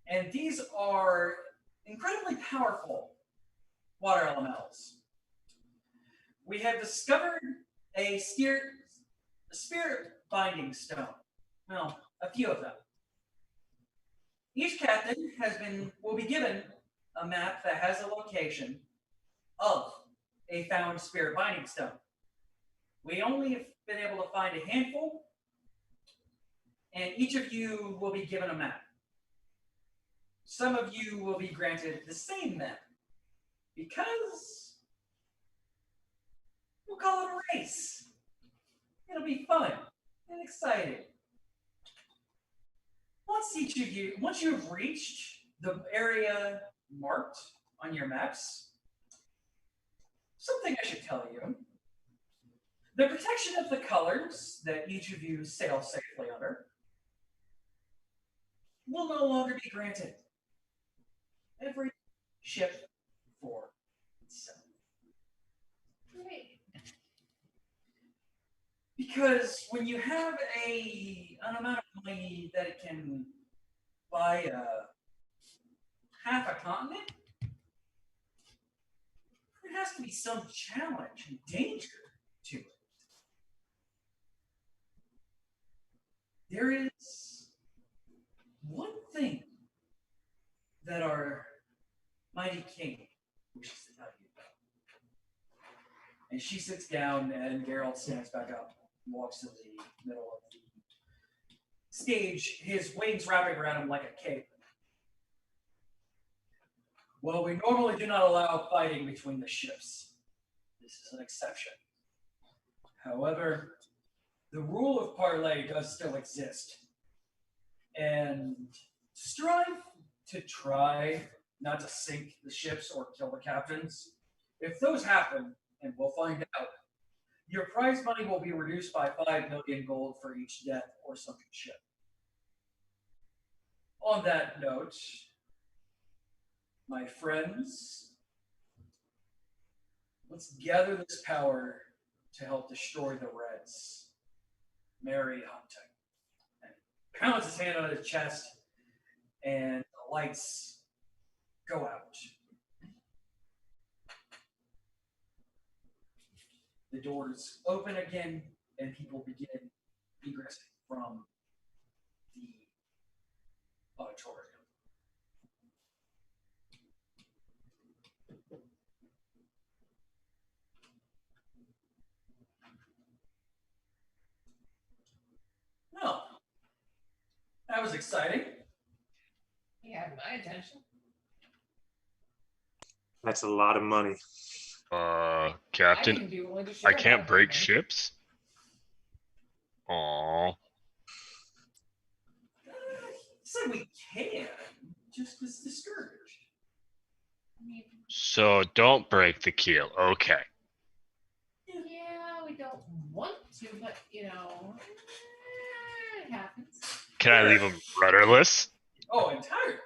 And these are incredibly powerful water elementals. We have discovered a spirit binding stone. Well, a few of them. Each captain will be given a map that has a location of a found spirit binding stone. We only have been able to find a handful, and each of you will be given a map. Some of you will be granted the same map, because we'll call it a race. It'll be fun and exciting. Once you've reached the area marked on your maps, something I should tell you. The protection of the colors that each of you sail safely under will no longer be granted. Every ship for itself. Great. Because when you have an amount of money that it can buy half a continent, there has to be some challenge and danger to it. There is one thing that our mighty king wishes to tell you about. And she sits down, and Geralt stands back up and walks to the middle of the stage, his wings wrapping around him like a cape. Well, we normally do not allow fighting between the ships. This is an exception. However, the rule of parley does still exist. And strive to try not to sink the ships or kill the captains. If those happen, and we'll find out, your prize money will be reduced by 5 million gold for each death or sunken ship. On that note, my friends, let's gather this power to help destroy the Reds. Merry hunting. And he pounds his hand on his chest, and the lights go out. The doors open again, and people begin egressing from the auditorium. Well, that was exciting. You had my attention. That's a lot of money. I Captain, didn't do only the I ship can't out break there. ships. Aww. So we can, just was discouraged. I mean, So don't break the keel. Okay. yeah, we don't want to, but it happens. Can I leave them rudderless? Oh, entirely.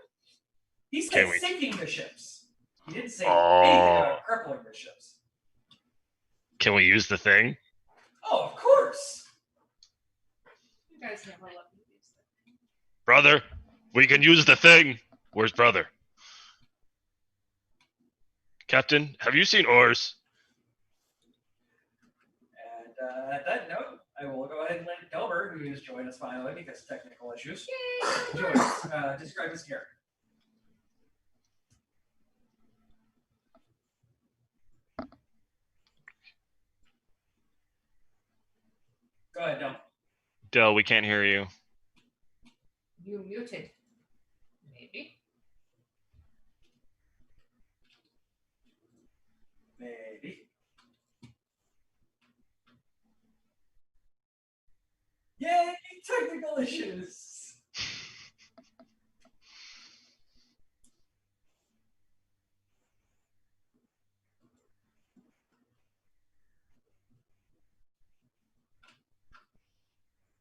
He said Can we- sinking the ships. He didn't say Oh. anything about crippling the ships. Can we use the thing? Oh, of course. You guys never let me use that. Brother, we can use the thing. Where's brother? Captain, have you seen oars? And at that note, I will go ahead and let Delbert, who has joined us finally because of technical issues, join us. Describe his character. Go ahead, Del. Del, we can't hear you. You muted. Maybe. Maybe. Yay, technical issues.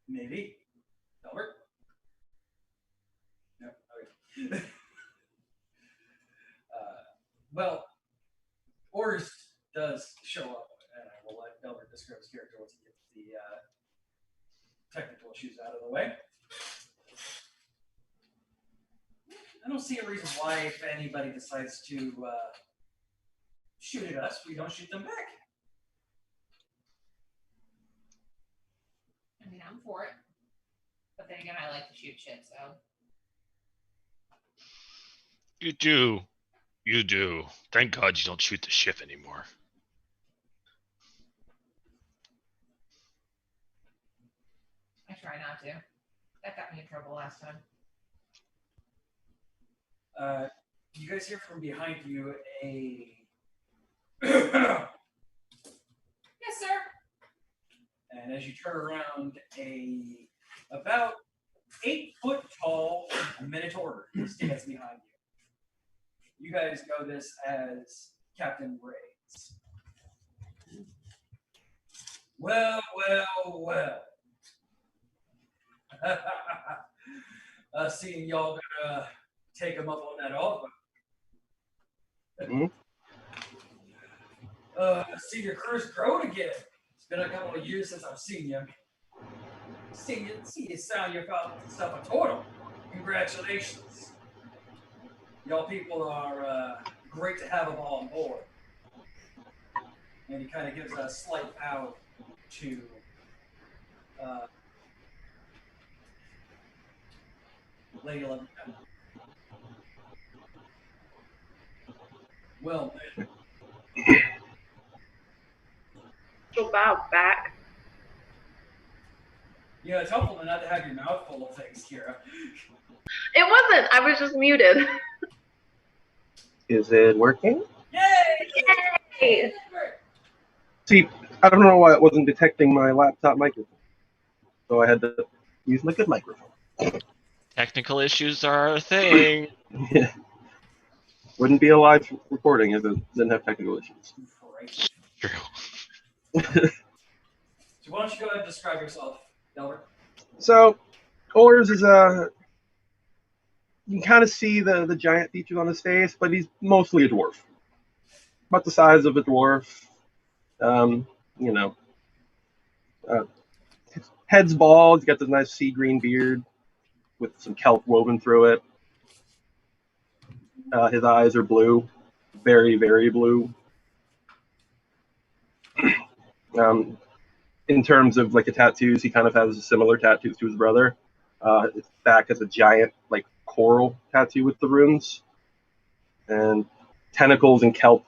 Maybe. Delbert? No. Okay. Well, Ors does show up, and I will let Delbert describe his character once he gets the technical issues out of the way. I don't see a reason why, if anybody decides to shoot at us, we don't shoot them back. I mean, I'm for it. But then again, I like to shoot shit, so. You do. You do. Thank God you don't shoot the ship anymore. I try not to. That got me in trouble last time. You guys hear from behind you a And Yes, sir. as you turn around, about 8 foot tall Minotaur stands behind you. You guys know this as Captain Raids. Well, well, well. Seeing y'all gonna take him up on that offer. Mhm. See your crew's grown again. It's been a couple of years since I've seen you. See you sound yourself a turtle. Congratulations. Y'all people are great to have them all on board. And he kind of gives a slight bow to Lady Eleven. Well, man. She'll bow back. Yeah, it's helpful not to have your mouth full of things, Kira. It wasn't. I was just muted. Is it working? Yay! Hey. See, I don't know why it wasn't detecting my laptop microphone. So I had to use my good microphone. Technical issues are a thing. Yeah. Wouldn't be a live recording if it didn't have technical issues. Great. True. So why don't you go ahead and describe yourself, Delbert? So, Oars is you can kind of see the giant features on his face, but he's mostly a dwarf. About the size of a dwarf. You know. His head's bald. He's got this nice sea green beard with some kelp woven through it. His eyes are blue. Very, very blue. In terms of like the tattoos, he kind of has a similar tattoos to his brother. His back has a giant like coral tattoo with the runes, and tentacles and kelp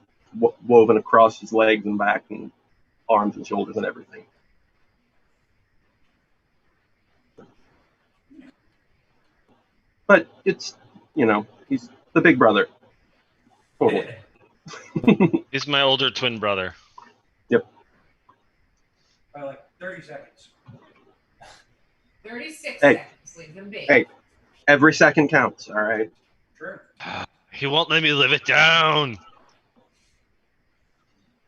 woven across his legs and back and arms and shoulders and everything. But it's, you know, he's the big brother. Totally. He's my older twin brother. By like 30 seconds. 36 Hey. seconds. Leave them be. Hey. Every second counts, all right? Sure. He won't let me live it down.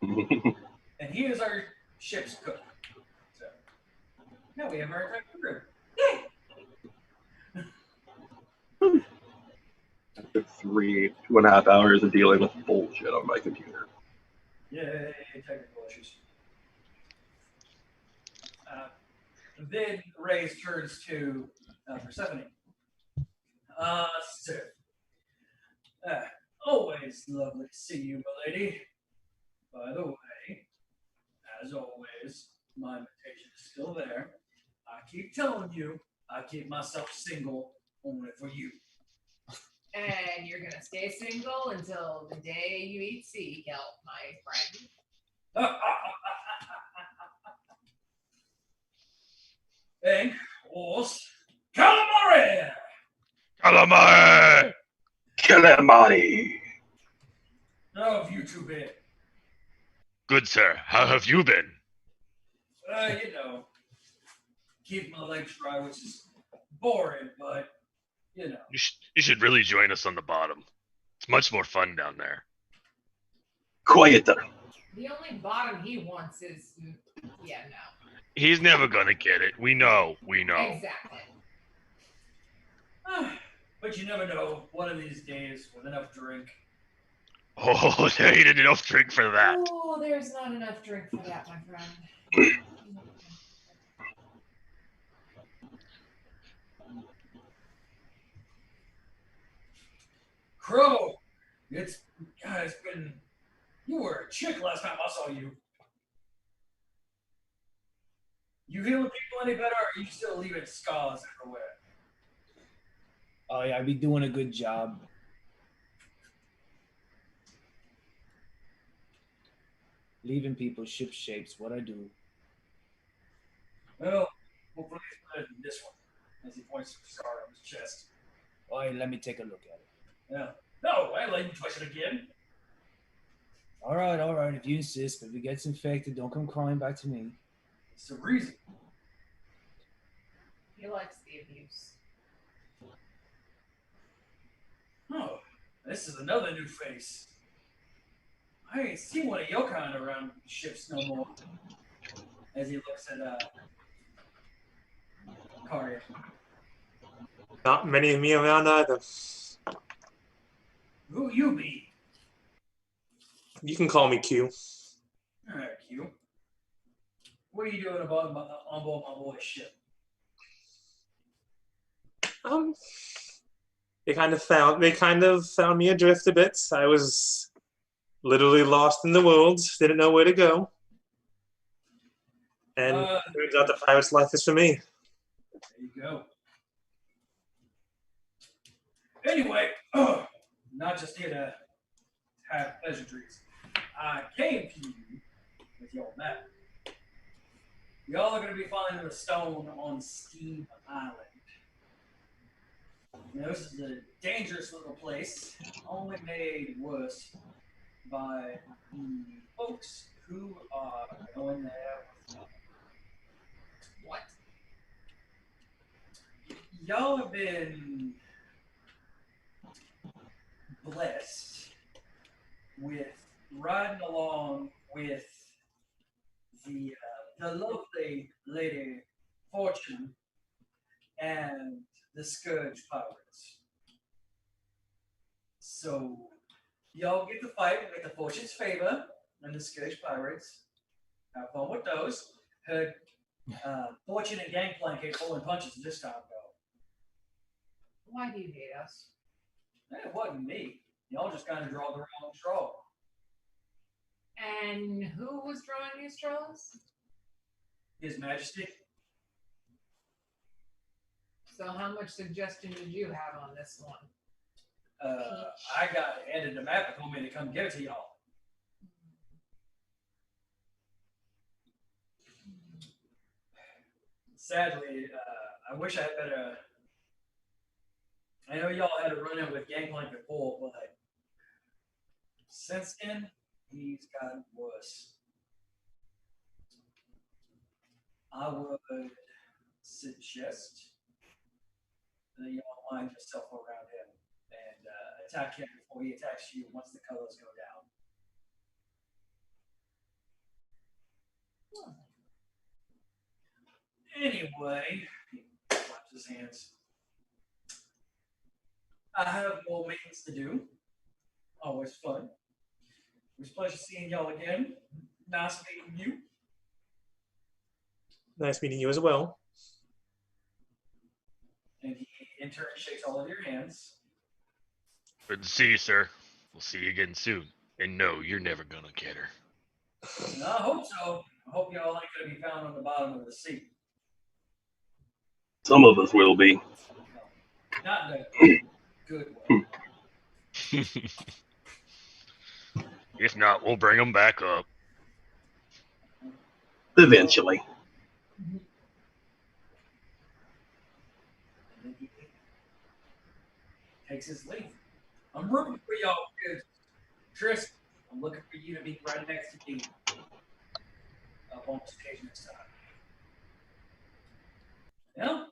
And he is our ship's cook. So now we have our entire crew. After 2.5 hours of dealing with bullshit on my computer. Yay, technical issues. Then Reyes turns to Persephone. So, always lovely to see you, my lady. By the way, as always, my invitation is still there. I keep telling you, I keep myself single only for you. And you're gonna stay single until the day you eat sea kelp, my friend. And os calamari! Calamari! Calamari! How have you two been? Good sir, how have you been? You know, keep my legs dry, which is boring, but you know. You should really join us on the bottom. It's much more fun down there. Quieter. The only bottom he wants is, yeah, no. He's never gonna get it. We know. Exactly. But you never know. One of these days, with enough drink. Oh, there ain't enough drink for that. Oh, there's not enough drink for that, my friend. Crow, it's been. You were a chick last time I saw you. You healing people any better, or are you still leaving scars everywhere? Oh yeah, I be doing a good job. Leaving people ship shapes, what I do. Well, hopefully it's better than this one. As he points to the scar on his chest. Oh, let me take a look at it. Yeah. No, I let you touch it again. All right. If you insist, but if it gets infected, don't come crawling back to me. It's the reason. He likes the abuse. Oh, this is another new face. I ain't seen one of your kind around ships no more. As he looks at Karya. Not many of me around either. Who you be? You can call me Q. Alright, Q. What are you doing on board my boy's ship? They kind of found me adrift a bit. I was literally lost in the world, didn't know where to go. And turns out the pirate's life is for me. There you go. Anyway, not just here to have pleasantries. I came to you with your map. Y'all are going to be finding a stone on Steam Island. Now, this is a dangerous little place, only made worse by the folks who are going there with y'all. What? Y'all have been blessed with riding along with the lovely Lady Fortune and the Scourge Pirates. So y'all get to fight with the Fortune's favor and the Scourge Pirates. Have fun with those. Heard Fortune and Gangplank ain't pulling punches this time, though. Why do you hate us? It wasn't me. Y'all just kind of draw the wrong straw. And who was drawing these straws? His Majesty. So how much suggestion did you have on this one? I got handed the map and told me to come give it to y'all. Sadly, I wish I had better. I know y'all had a run-in with Gangplank before, but since then, he's gotten worse. I would suggest that y'all line yourself around him and attack him before he attacks you once the colors go down. Anyway, he claps his hands. I have more meetings to do. Always fun. It was a pleasure seeing y'all again. Nice meeting you. Nice meeting you as well. And he in turn shakes all of your hands. Good to see you, sir. We'll see you again soon. And no, you're never gonna get her. And I hope so. I hope y'all ain't gonna be found on the bottom of the sea. Some of us will be. Not in a good way. If not, we'll bring them back up. Eventually. And then he takes his leave. I'm rooting for y'all, kids. Tris, I'm looking for you to be right next to me up on this occasion this time. Yeah?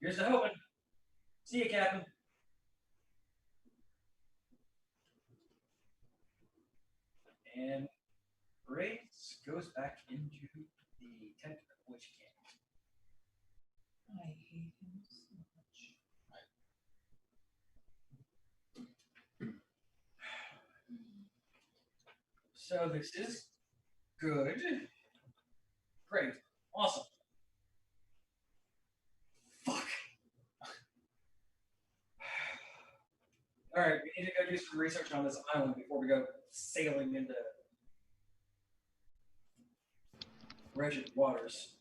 Here's the hoping. See you, Captain. And Grace goes back into the tent of Witch King. I hate him so much. So this is good. Great. Awesome. Fuck. All right, we need to go do some research on this island before we go sailing into wretched waters.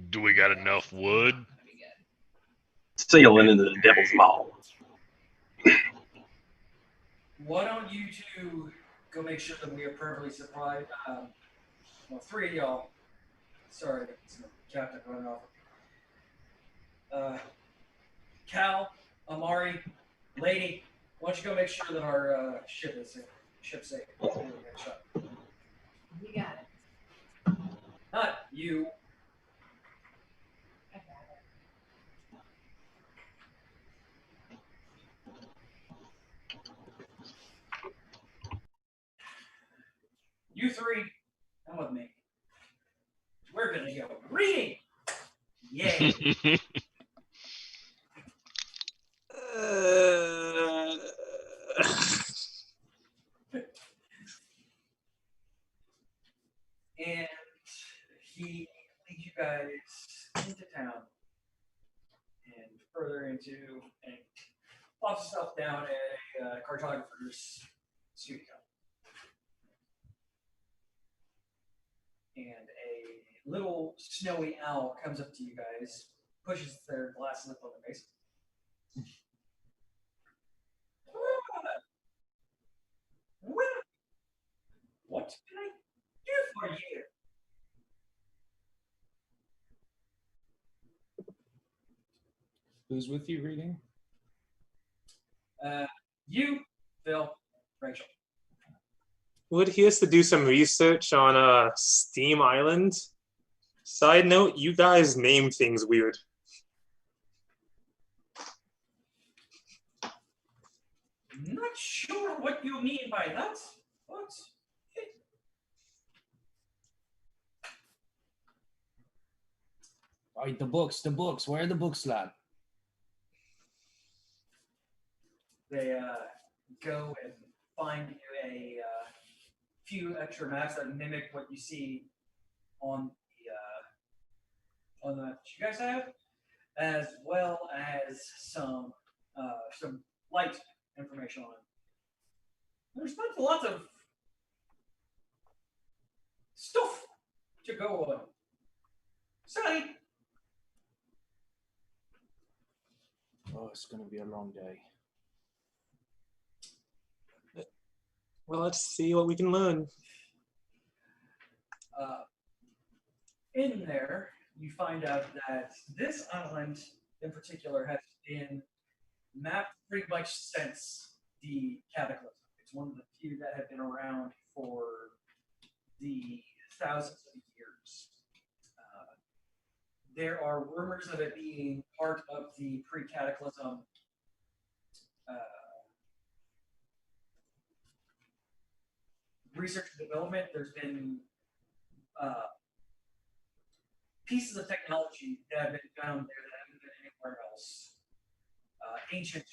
Do we got enough wood? Sailing into the Devil's Maw. Why don't you two go make sure that we are perfectly supplied? Well, three of y'all. Sorry, it's the captain running off. Cal, Amari, Lady, why don't you go make sure that our ship is ship safe. Before we get shut. You got it. Not you. I got it. You three, come with me. We're gonna go reading. Yay! And he leads you guys into town and further into and plops himself down at a cartographer's studio. And a little snowy owl comes up to you guys, pushes their glass lip on their face. Well, what can I do for you? Who's with you reading? You, Phil, Rachel. Would he has to do some research on Steam Island? Side note, you guys name things weird. Not sure what you mean by that, but All right, the books. Where are the books, lad? they go and find you a few extra maps that mimic what you see on the map that you guys have, as well as some light information on it. There's not lots of stuff to go on. Sorry. Oh, it's gonna be a long day. Well, let's see what we can learn. In there, you find out that this island in particular has been mapped pretty much since the Cataclysm. It's one of the few that have been around for the thousands of years. There are rumors of it being part of the pre-Cataclysm research and development. There's been pieces of technology that have been found there that haven't been anywhere else. Ancient,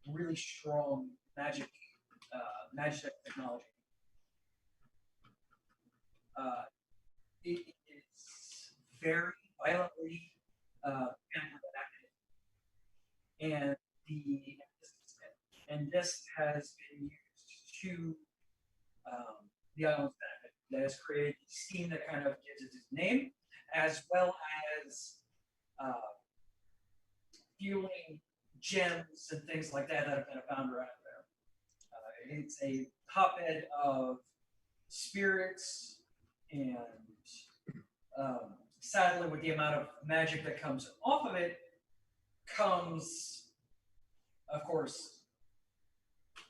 really strong magic technology. It is very violently active, and this has been used to the island's benefit. That has created steam that kind of gives it its name, as well as fueling gems and things like that have been found around there. It's a hotbed of spirits, and sadly, with the amount of magic that comes off of it, comes, of course,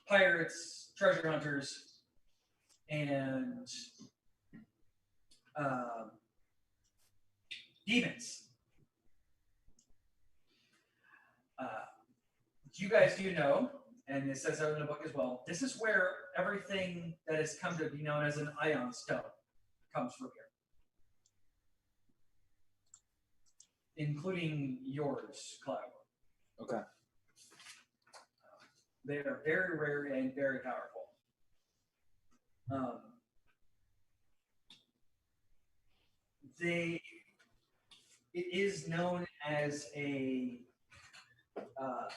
pirates, treasure hunters, and demons. You guys do know, and it says so in the book as well, this is where everything that has come to be known as an ion stone comes from here, including yours, Cloud. Okay. They are very rare and very powerful. It is known as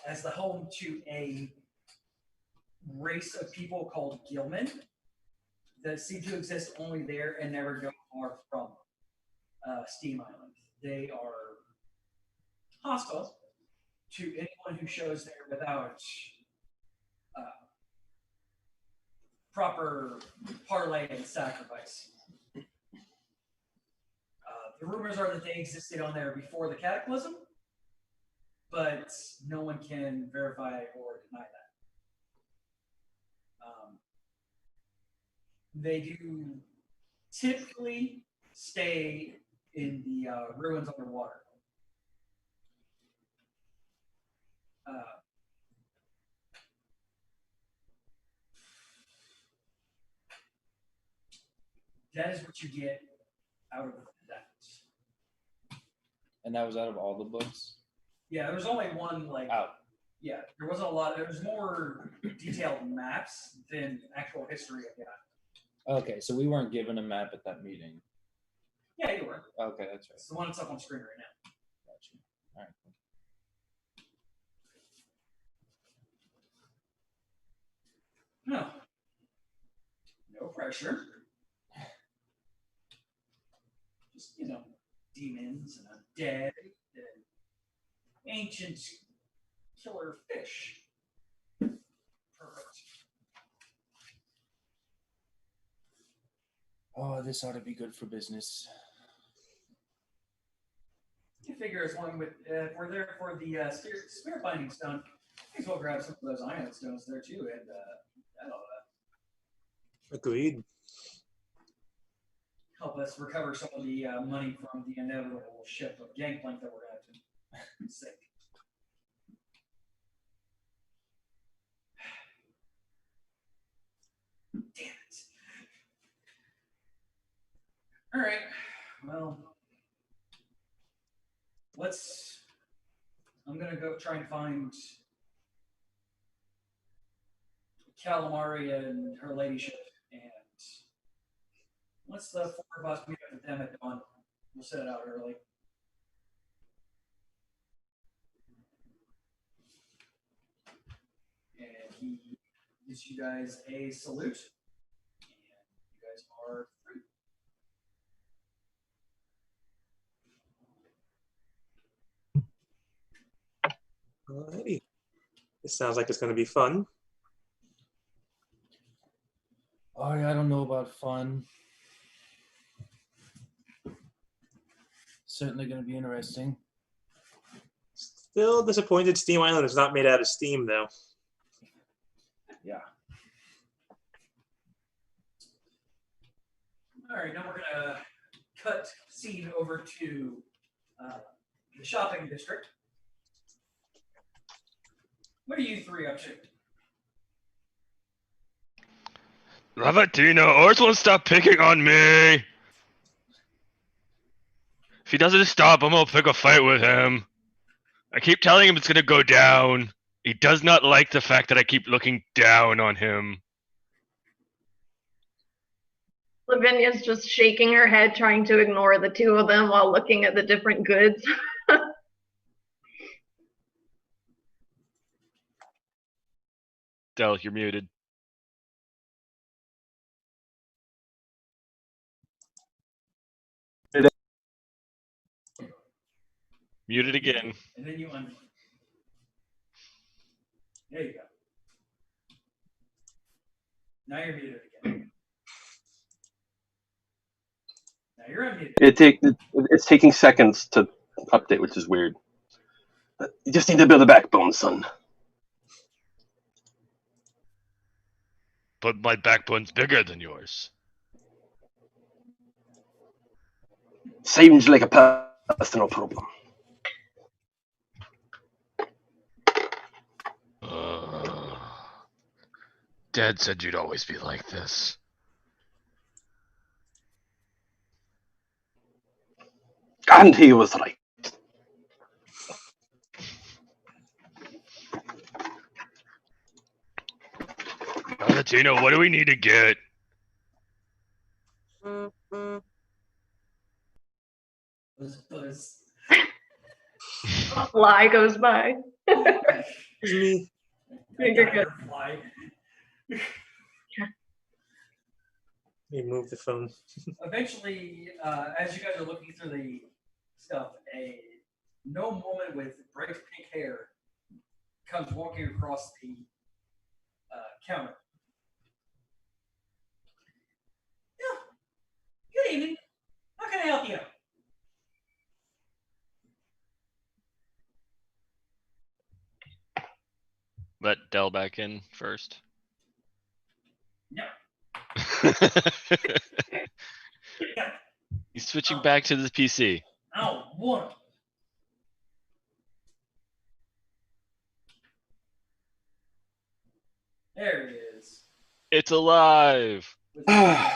as the home to a race of people called Gilman that seem to exist only there and never go far from Steam Island. They are hostile to anyone who shows there without proper parlay and sacrifice. The rumors are that they existed on there before the Cataclysm, but no one can verify or deny that. They do typically stay in the ruins underwater. That is what you get out of that. And that was out of all the books. Yeah, there's only one Out. Yeah, there wasn't a lot. There was more detailed maps than actual history of that. Okay, so we weren't given a map at that meeting. Yeah, you were. Okay, that's right. It's the one that's up on screen right now. Gotcha. All right. No. No pressure. Just, demons and undead and ancient killer fish. Perfect. Oh, this ought to be good for business. You figure as long with if we're there for the spirit binding stone, I think we'll grab some of those ion stones there too, and that'll Agreed. help us recover some of the money from the inevitable ship of Gangplank that we're going to have to sink. Damn it. All right. Well, I'm going to go try and find Calamari and her ladyship, and once the four of us meet up with them at dawn, we'll set it out early. And he gives you guys a salute, and you guys are free. Alrighty. This sounds like it's going to be fun. Oh, yeah, I don't know about fun. Certainly going to be interesting. Still disappointed Steam Island is not made out of steam, though. Yeah. All right, now we're going to cut scene over to the shopping district. What are you three up to? Lavatino, Ors won't stop picking on me. If he doesn't stop, I'm gonna pick a fight with him. I keep telling him it's gonna go down. He does not like the fact that I keep looking down on him. Lavinia's just shaking her head, trying to ignore the two of them while looking at the different goods. Del, you're muted. Muted again. And then you unmute. There you go. Now you're muted again. Now you're unmuted. It's taking seconds to update, which is weird. But you just need to build a backbone, son. But my backbone's bigger than yours. Seems like a personal problem. Dad said you'd always be like this. And he was right. Valentino, what do we need to get? Buzz. A fly goes by. It's me. You're good. Fly. Let me move the phone. Eventually, as you guys are looking through the stuff, a gnome woman with bright pink hair comes walking across the counter. Yeah. Good evening. How can I help you? Let Del back in first. No. He's switching back to the PC. I don't want him. There he is. It's alive. With his nails.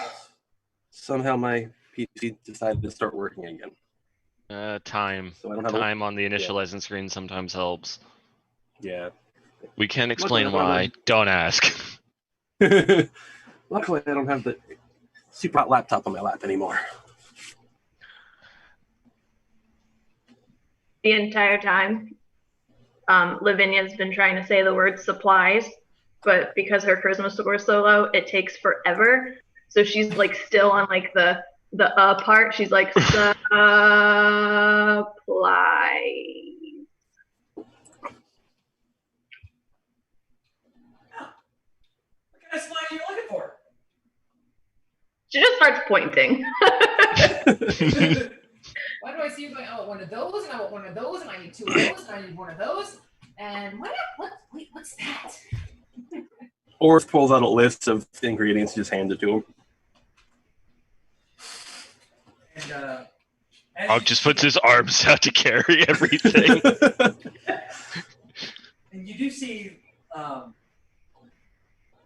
Somehow my PC decided to start working again. Time. So I don't have Time on the initializing screen sometimes helps. Yeah. We can't explain Luckily, I why. don't Don't ask. Luckily, I don't have the super hot laptop on my lap anymore. The entire time, Lavinia's been trying to say the word supplies, but because her charisma score is so low, it takes forever. So she's like still on like the part. She's like supplies. What kind of slime are you looking for? She just starts pointing. Why do I see you going, oh, one of those, and I want one of those, and I need two of those, and I need one of those, and what's that? Or pulls out a list of ingredients, just hands it to him. And as Hog you just see puts it- his arms out to carry everything. And you do see,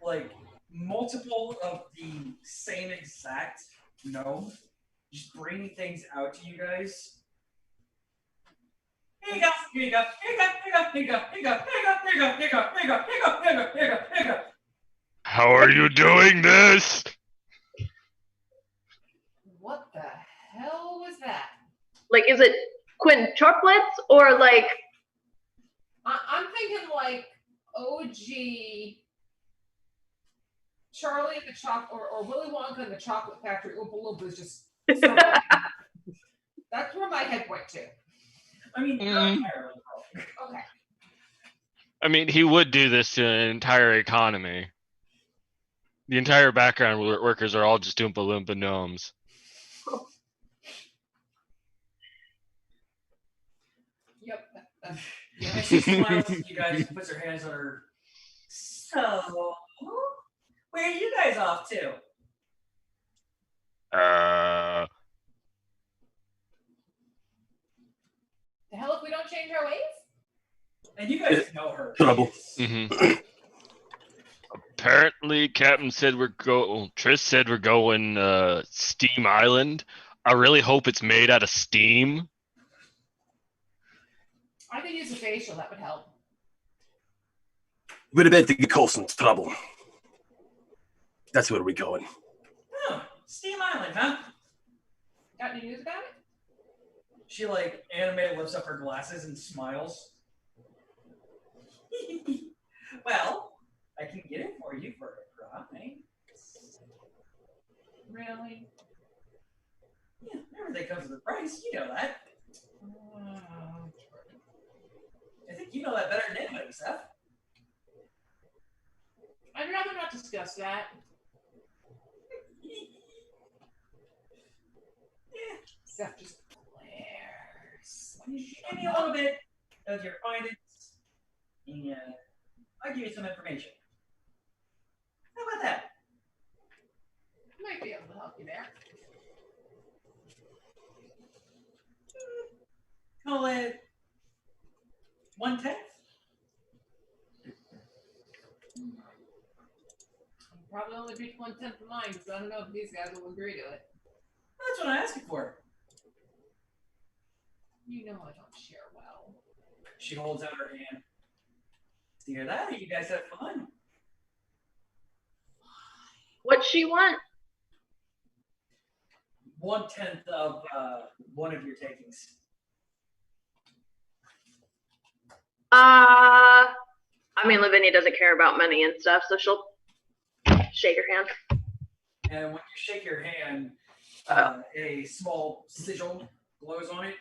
like, multiple of the same exact gnome just bringing things out to you guys. Here you go, here you go, here you go, here you go, here you go, here you go, here you go, here you go, here you go, here you go, here you go, here you go, here you go. How are you doing this? What the hell was that? Like, is it quintuplets or like? I'm thinking like OG Charlie and the Chocolate, or Willy Wonka and the Chocolate Factory. Oompa Loompas just. That's where my head went to. I mean, you're not entirely wrong. Okay. I mean, he would do this to an entire economy. The entire background workers are all just Oompa Loompa gnomes. Yep. And she smiles at you guys and puts her hands on her. So, where are you guys off to? The hell if we don't change our ways? And you guys know her. Trouble. Mhm. Apparently, Captain said Triss said we're going Steam Island. I really hope it's made out of steam. I could use a facial, that would help. We're about to get close in trouble. That's where we're going. Oh, Steam Island, huh? Got any news about it? She like animated lifts up her glasses and smiles. Well, I can get it for you for a price. Really? Yeah, everything comes with a price. You know that. I think you know that better than anybody, Seth. I'd rather not discuss that. Yeah, Seth just glares. give me a little bit of your findings, and I'll give you some information. How about that? Might be able to help you there. Call it 1/10. I'll probably only reach 1/10 of mine, so I don't know if these guys will agree to it. That's what I'm asking for. You know I don't share well. She holds out her hand. It's either that or you guys have fun. What's she want? 1/10 of one of your takings. I mean, Lavinia doesn't care about money and stuff, so she'll shake her hand. And when you shake your hand, a small sigil glows on it.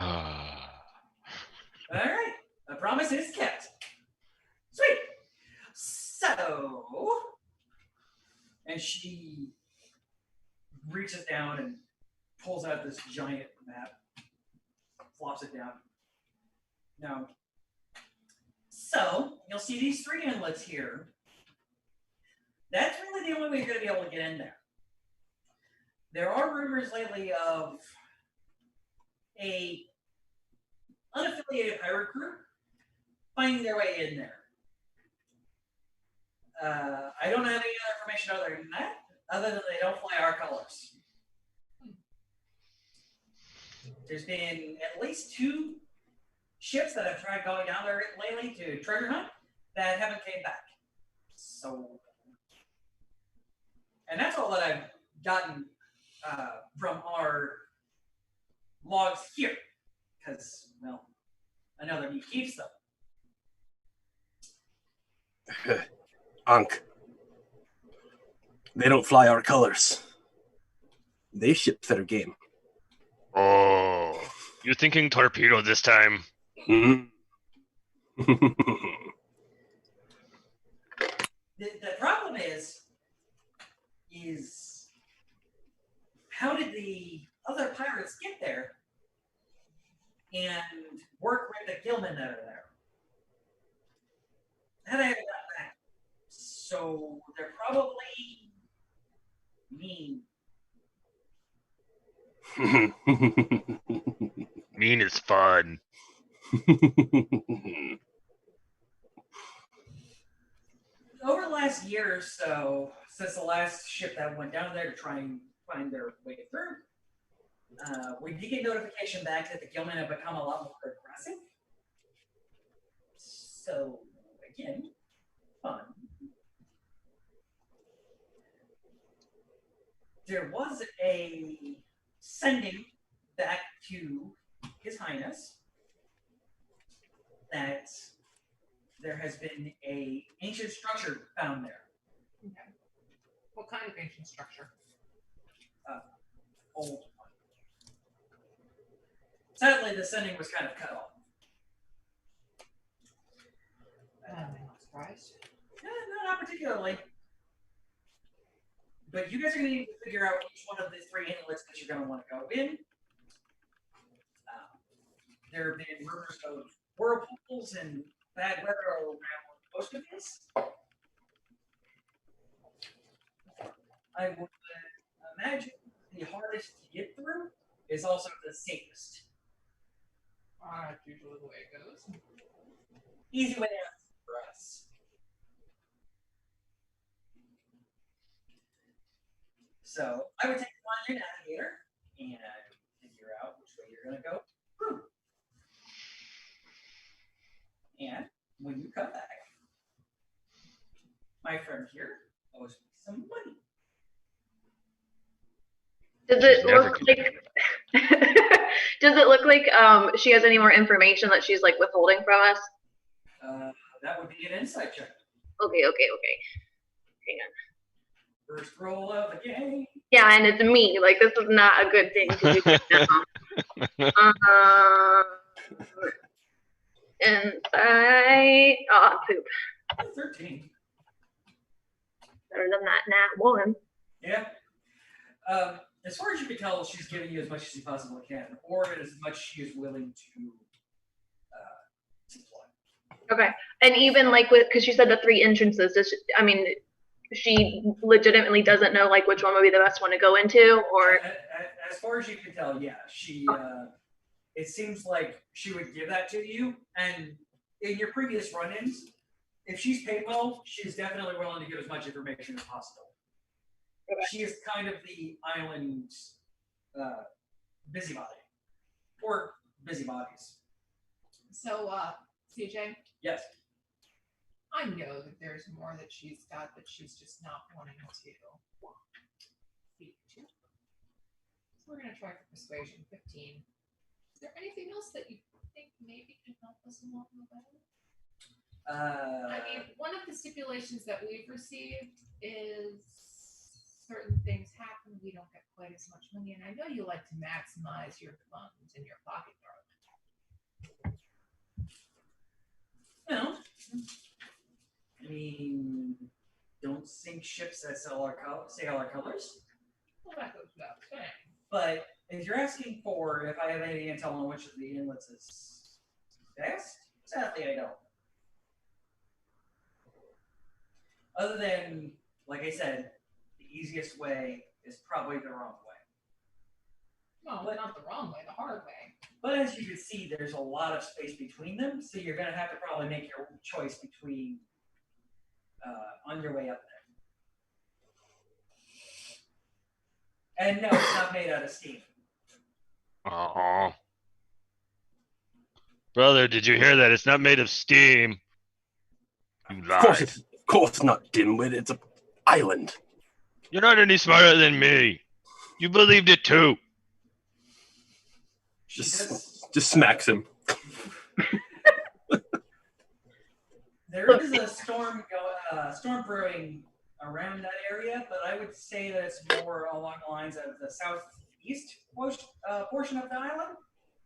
All right, the promise is kept. Sweet. So, and she reaches down and pulls out this giant map, flops it down. Now, so you'll see these three inlets here. That's really the only way you're going to be able to get in there. There are rumors lately of a unaffiliated pirate group finding their way in there. I don't have any other information other than that, other than they don't fly our colors. There's been at least 2 ships that have tried going down there lately to treasure hunt that haven't came back. So, and that's all that I've gotten from our logs here, because, well, another he keeps them. Ankh. They don't fly our colors. They ship their game. Oh, you're thinking torpedo this time. Hmm. The problem is how did the other pirates get there and work with the gillmen that are there? How they haven't got back. So they're probably mean. Mean is fun. Over the last year or so, since the last ship that went down there to try and find their way through, we did get notification back that the gillmen have become a lot more aggressive. So, again, fun. There was a sending back to His Highness that there has been a ancient structure found there. Okay. What kind of ancient structure? Old one. Sadly, the sending was kind of cut off. I'm not surprised. No, not particularly. But you guys are going to need to figure out which one of the 3 inlets that you're going to want to go in. There have been rumors of whirlpools and bad weather around most of this. I would imagine the hardest to get through is also the safest. That's usually the way it goes. Easy way out for us. So I would take on your navigator and figure out which way you're going to go through. And when you come back, my friend here owes me some money. Does it She's never look like does it look like she has any more information that she's like withholding from us? That would be an insight check. Okay. Hang on. First roll of the game. Yeah, and it's me. Like, this is not a good thing to do now. Insight. Oh, poop. 13. Better than that nat 1. Yeah. As far as you can tell, she's giving you as much as she possibly can, or as much she is willing to supply. Okay. And even like because she said the 3 entrances, she legitimately doesn't know like which one would be the best one to go into, or As far as you can tell, yeah. She it seems like she would give that to you, and in your previous run-ins, if she's paid well, she's definitely willing to give as much information as possible. Okay. She is kind of the island busybody, or busybodies. So, CJ, Yes. I know that there's more that she's got that she's just not wanting to speak to. So we're going to try for persuasion 15. Is there anything else that you think maybe can help us a lot better? I mean, one of the stipulations that we've received is certain things happen, we don't get quite as much money, and I know you like to maximize your funds in your pocket, darling. No. I mean, don't sink ships that sail our colors. Well, that goes without saying. But if you're asking for if I have any intel on which of the inlets is best, sadly I don't. Other than, like I said, easiest way is probably the wrong way. No, not the wrong way, the hard way. But as you can see, there's a lot of space between them, so you're going to have to probably make your choice between on your way up there. And no, it's not made out of steam. Oh. Brother, did you hear that? It's not made of steam. You lied. Of course not, dimwit. It's an island. You're not any smarter than me. You believed it too. Just smacks him. There is a storm brewing around that area, but I would say that it's more along the lines of the southeast portion of the island.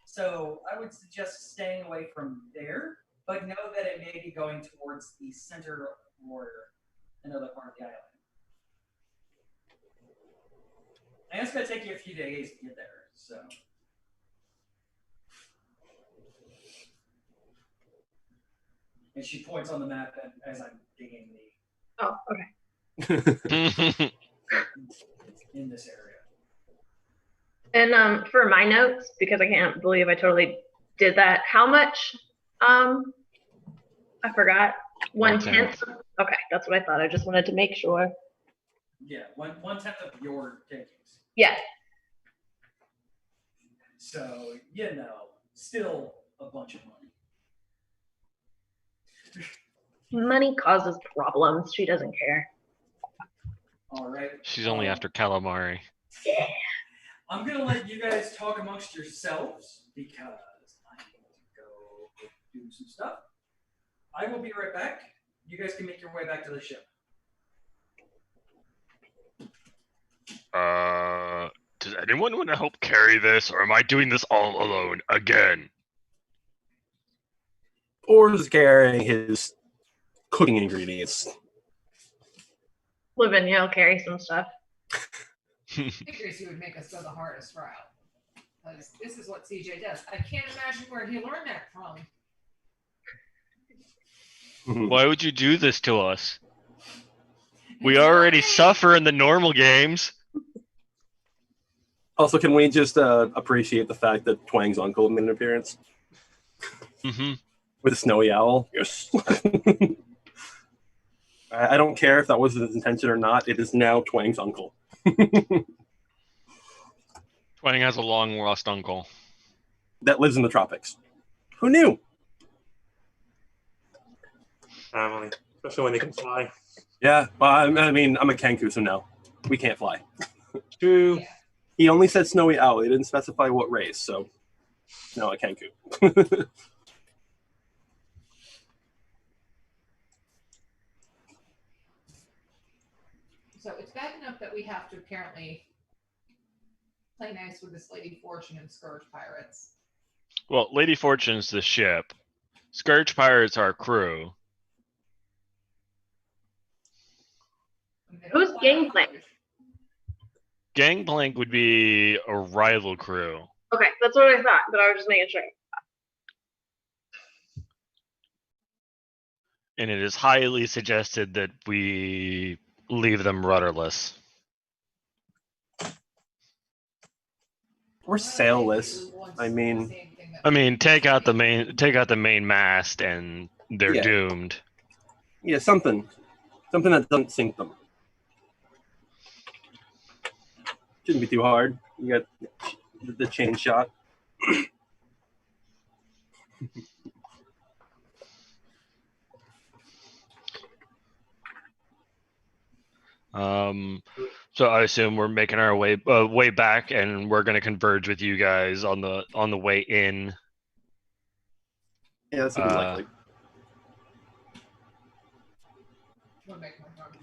So I would suggest staying away from there, but know that it may be going towards the center or another part of the island. And it's going to take you a few days to get there, so. And she points on the map as I'm digging Oh, okay. in this area. And for my notes, because I can't believe I totally did that. How much? I forgot. 1/10. Okay, that's what I thought. I just wanted to make sure. Yeah, 1/10 of your takings. Yeah. So, still a bunch of money. Money causes problems. She doesn't care. All right. She's only after calamari. Yeah. I'm going to let you guys talk amongst yourselves because I need to go do some stuff. I will be right back. You guys can make your way back to the ship. Does anyone want to help carry this, or am I doing this all alone again? Or is carrying his cooking ingredients. Lavinia will carry some stuff. Figures he would make us go the hardest route. Because this is what CJ does. I can't imagine where he learned that from. Why would you do this to us? We It's already not me. suffer in the normal games. Also, can we just appreciate the fact that Twang's uncle made an appearance Mm-hmm. with a snowy owl? Yes. I don't care if that was his intention or not. It is now Twang's uncle. Twang has a long lost uncle. That lives in the tropics. Who knew? Family, especially when they can fly. Yeah, well, I mean, I'm a Kenku, so no. We can't fly. True. Yeah. He only said snowy owl. He didn't specify what race, so no, a Kenku. So it's bad enough that we have to apparently play nice with this Lady Fortune and Scourge Pirates. Well, Lady Fortune's the ship. Scourge Pirates are crew. I mean, they don't Who's fly Gangplank? colors. Gangplank would be a rival crew. Okay, that's what I thought, but I was just making sure. And it is highly suggested that we leave them rudderless. We're sailless. I mean, Take out the main mast and they're Yeah. doomed. yeah, something that doesn't sink them. Shouldn't be too hard. You got the chain shot. So I assume we're making our way back, and we're going to converge with you guys on the way in. Yeah, that's a good likely. We'll make more fun.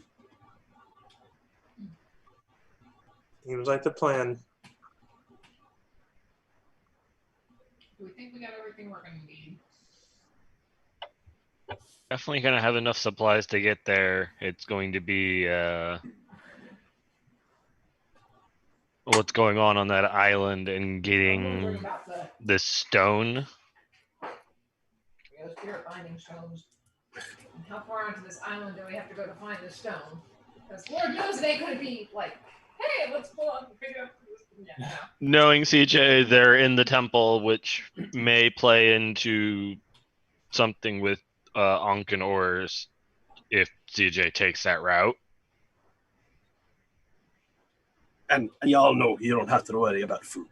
Seems like the plan. Do we think we got everything we're going to need? Definitely going to have enough supplies to get there. It's going to be what's going on that island and I'm wondering getting about the this stone. spirit binding stones. And how far onto this island do we have to go to find the stone? Because Lord knows they could be like, hey, let's pull up and figure out. Yeah, no. Knowing CJ, they're in the temple, which may play into something with Ankh and Ors if CJ takes that route. And y'all know you don't have to worry about food.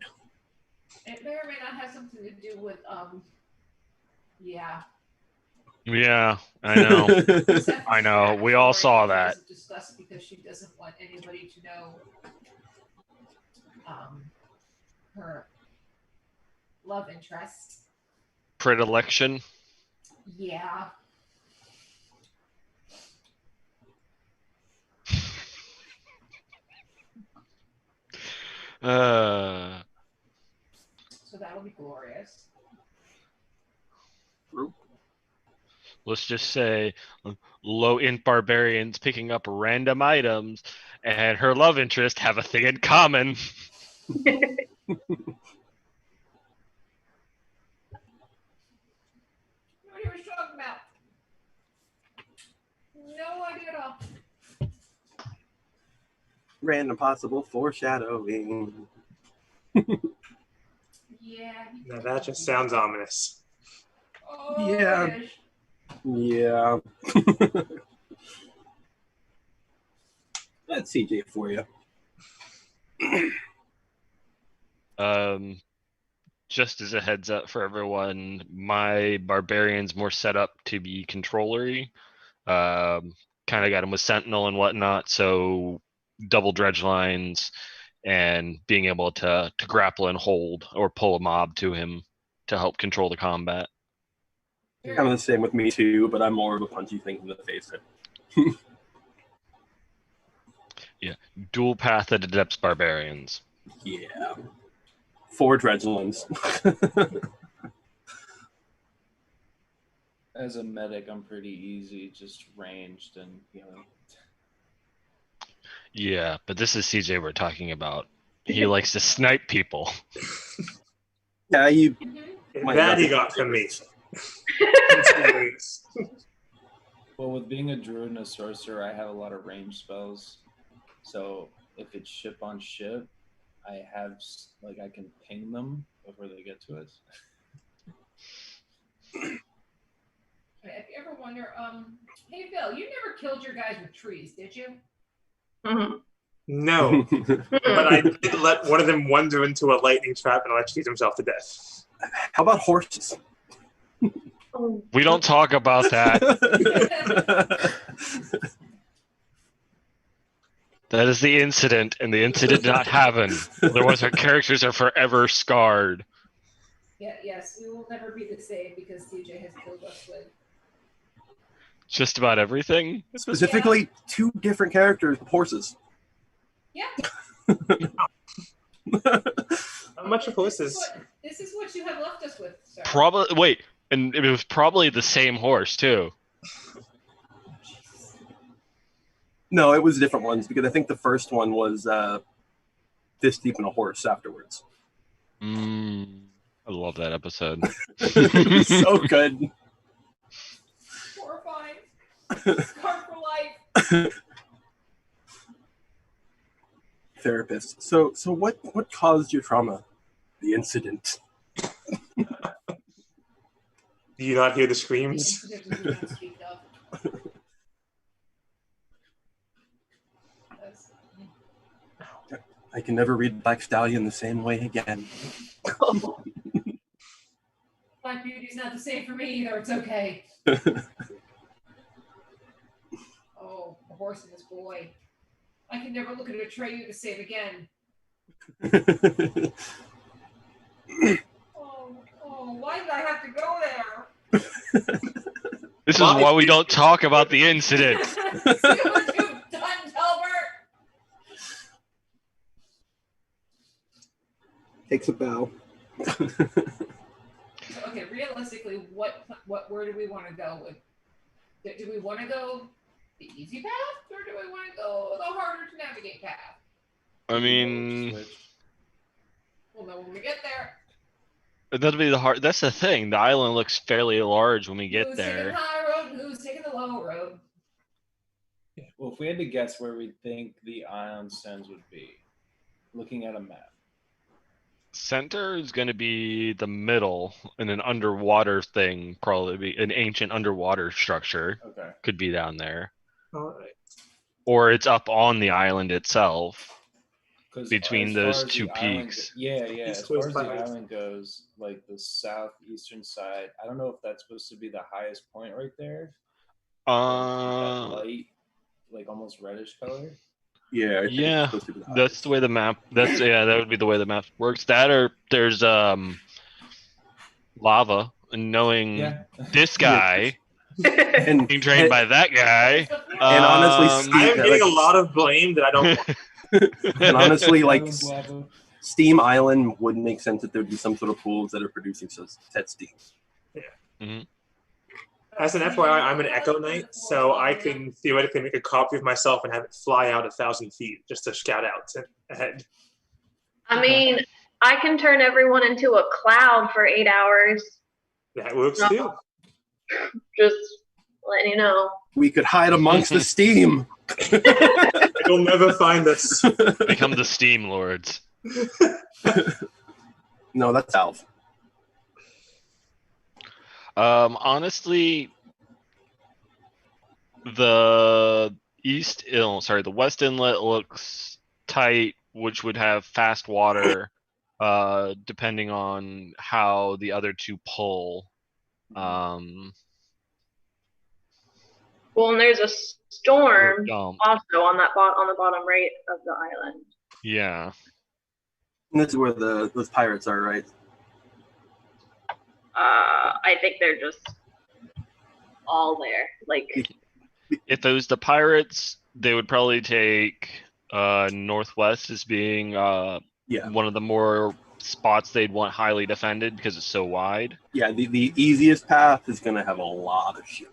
It may or may not have something to do with yeah. Yeah, I know. Except I know. for We all Victoria, saw she that. doesn't discuss because she doesn't want anybody to know her love interest. Predilection. Yeah. Uh, So that would be glorious. let's just say low int barbarians picking up random items and her love interest have a thing in common. What are you talking about? No idea at all. Random possible foreshadowing. Yeah. Now that just sounds ominous. Oh, Yeah. gosh. Yeah. That's CJ for you. Just as a heads up for everyone, my barbarian's more set up to be controllery. Kind of got him with sentinel and whatnot, so double dredge lines and being able to grapple and hold or pull a mob to him to help control the combat. Kind of the same with me too, but I'm more of a punchy thing in the face. Dual path at adepts barbarians. Yeah. 4 dredgelins. As a medic, I'm pretty easy, just ranged and healing. Yeah, but this is CJ we're talking about. He likes to snipe people. Yeah, you. Mhm. That he got from me. Well, with being a druid and a sorcerer, I have a lot of range spells. So if it's ship on ship, I have like I can ping them before they get to us. If you ever wonder, hey Phil, you never killed your guys with trees, did you? Mhm. No, but I did let one of them wander into a lightning trap and electrocute himself to death. How about horses? Oh, We don't talk about that. That is the incident, and the incident did not happen. Otherwise, our characters are forever scarred. Yeah, yes, we will never be the same because CJ has killed us with. Just about everything. Specifically, 2 different characters with horses. Yeah. How much of horses? This is what you have left us with, sir. Probably wait, and it was probably the same horse too. No, it was different ones because I think the first one was this deep in a horse afterwards. I love that episode. It was so good. Horrifying. Scarred for life. Therapist. So what caused your trauma? The incident. Do you not hear the screams? Incident we do not speak of. That's- I can never read Black Stallion the same way again. Black Beauty's not the same for me either. It's okay. Oh, the horse and this boy. I can never look at Atreyu the same again. Oh, why did I have to go there? This is why we don't talk about the incident. See what you've done, Talbert? Takes a bow. Okay, realistically, where do we want to go with? Do we want to go the easy path, or do we want to go the harder to navigate path? I mean, Switch. We'll know when we get there. that'll be the hard. That's the thing. The island looks fairly large when we get Who's taking there. the high road and who's taking the low road? Well, if we had to guess where we think the ion sands would be, looking at a map. Center is going to be the middle, and an underwater thing probably be an ancient underwater structure Okay. could be down there, All right. or it's up on the island itself. 'Cause Between as those far as two the island peaks. yeah. East As far Coast as the Clouds. island goes, like the southeastern side, I don't know if that's supposed to be the highest point right there. That light, like almost reddish color. Yeah, I think Yeah, it's supposed to be the that's highest. the way the map. That's that would be the way the map works. That or there's lava, and knowing Yeah. this guy And being trained by that guy. And honestly, um, Steve- I am getting like- a lot of blame that I don't want. and honestly, like Island lava. Steam Island would make sense if there'd be some sort of pools that are producing said steam. As an FYI, I'm an Echo Knight, so I can theoretically make a copy of myself and have it fly out 1,000 feet just to scout out ahead. I mean, I can turn everyone into a cloud for 8 hours. That works too. Just letting you know. We could hide amongst the steam. You'll never find us. become the Steam Lords. No, that's Alf. Honestly, the the west inlet looks tight, which would have fast water, depending on how the other two pull. Well, and there's a storm Dump. also on the bottom right of the island. Yeah. And this is where those pirates are, right? I think they're just all there. Like, If it was the pirates, they would probably take northwest as being Yeah. one of the more spots they'd want highly defended because it's so wide. Yeah, the easiest path is going to have a lot of shit.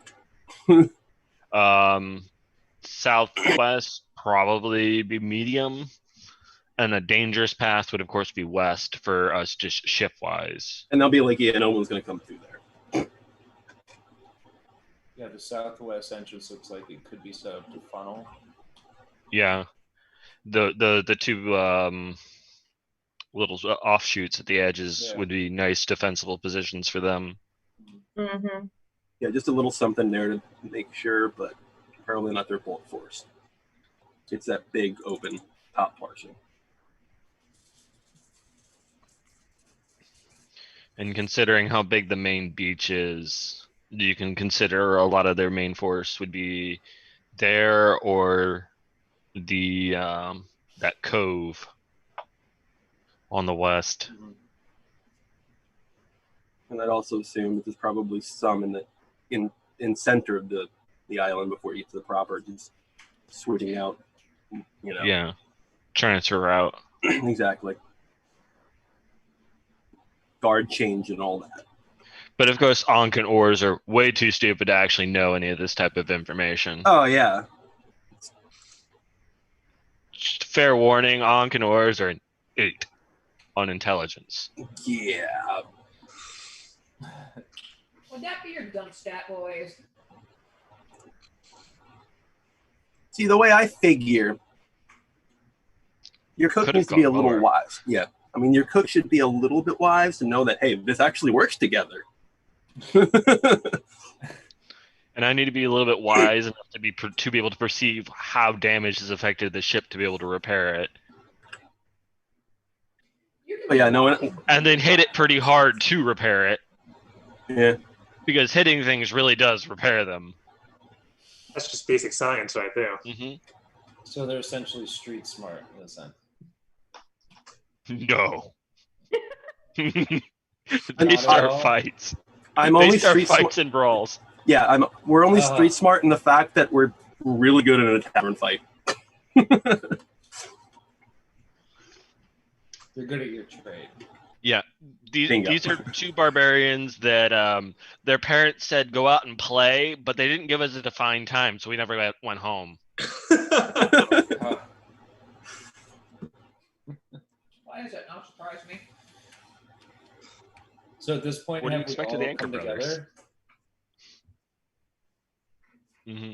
Southwest probably be medium, and a dangerous path would of course be west for us just ship wise. And they'll be like, yeah, no one's going to come through there. Yeah, the southwest entrance looks like it could be set up to funnel. Yeah, the two little offshoots at the edges Yeah. would be nice defensible positions for them. mm-hmm. Yeah, just a little something there to make sure, but probably not their bulk force. It's that big open top portion. And considering how big the main beach is, you can consider a lot of their main force would be there or the that cove on the west. And I'd also assume that there's probably some in center of the island before you get to the proper, just switching out, you know. Yeah, transfer out. Exactly. Guard change and all that. But of course, Ankh and Oars are way too stupid to actually know any of this type of information. Oh yeah. Just fair warning, Ankh and Oars are an 8 on intelligence. Yeah. Would that be your dumb stat, boys? See, the way I figure, your cook Could've needs to be a gone little lower. wise. Yeah. I mean, your cook should be a little bit wise to know that, hey, this actually works together. And I need to be a little bit wise enough to be able to perceive how damage has affected the ship to be able to repair it, You can But yeah, no, and then hit it pretty hard to repair it, yeah. because hitting things really does repair them. That's just basic science right there. Hmm. So they're essentially street smart in a sense. No. They Not at start all. fights. I'm They only start street smart. fights and brawls. Yeah, we're only Uh-huh. street smart in the fact that we're really good in a tavern fight. You're good at your trade. Yeah, Bingo. these are two barbarians that their parents said go out and play, but they didn't give us a defined time, so we never went home. Huh. Why does that not surprise me? So at this point, What do you have we expect of all the Anchor come Brothers? together? Hmm.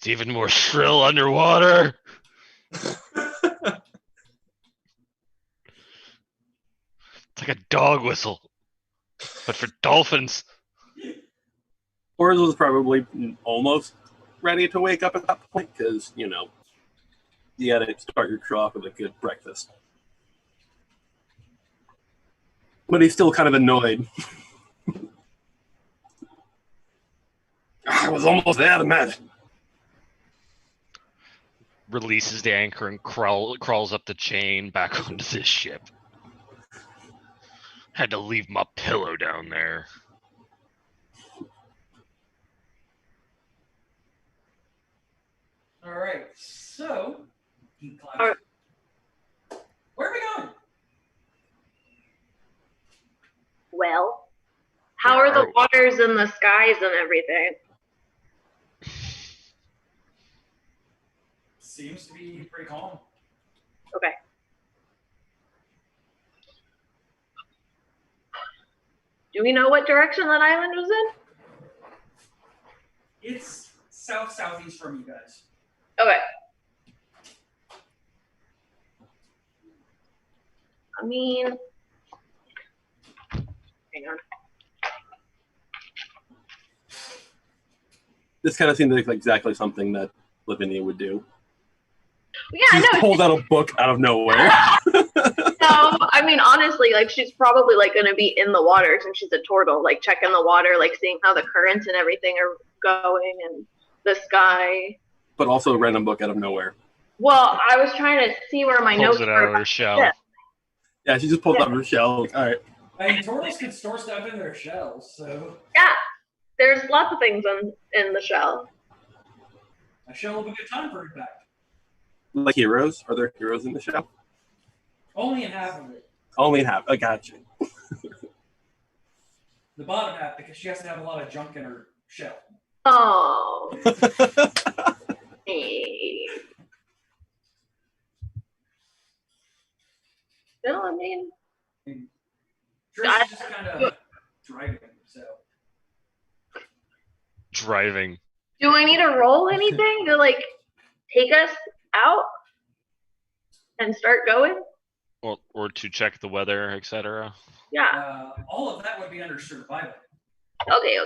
It's even more shrill underwater. It's like a dog whistle, but for dolphins. Forrest was probably almost ready to wake up at that point because, you know, you got to start your crew off with a good breakfast. But he's still kind of annoyed. I was almost there, the man. Releases the anchor and crawls up the chain back onto this ship. Had to leave my pillow down there. All right, so he climbs. All right. Where are we going? Well, how are the waters and the skies and everything? Seems to be pretty calm. Okay. Do we know what direction that island was in? It's southeast from you guys. Okay. I mean, hang on. This kind of seemed like exactly something that Lavinia would do. Yeah, She I just know. pulled out a book out of nowhere. No, I mean, honestly, like, she's probably, like, going to be in the water since she's a turtle, like, checking the water, like, seeing how the currents and everything are going and the sky. But also a random book out of nowhere. Well, I was trying to see where my Pulls notes it out of were. her shell. Yeah. Yeah, she just pulled out her shell. All right. I mean, turtles can store stuff in their shells, so Yeah, there's lots of things in the shell. a shell will be a good time for impact. Like heroes? Are there heroes in the show? Only in half of it. Only half. I got you. The bottom half, because she has to have a lot of junk in her shell. Oh. Hey. No, I mean, Trish is just kind of driving, so. Driving. do I need to roll anything to, like, take us out and start going? Or to check the weather, etc. Yeah. All of that would be under survival. Okay.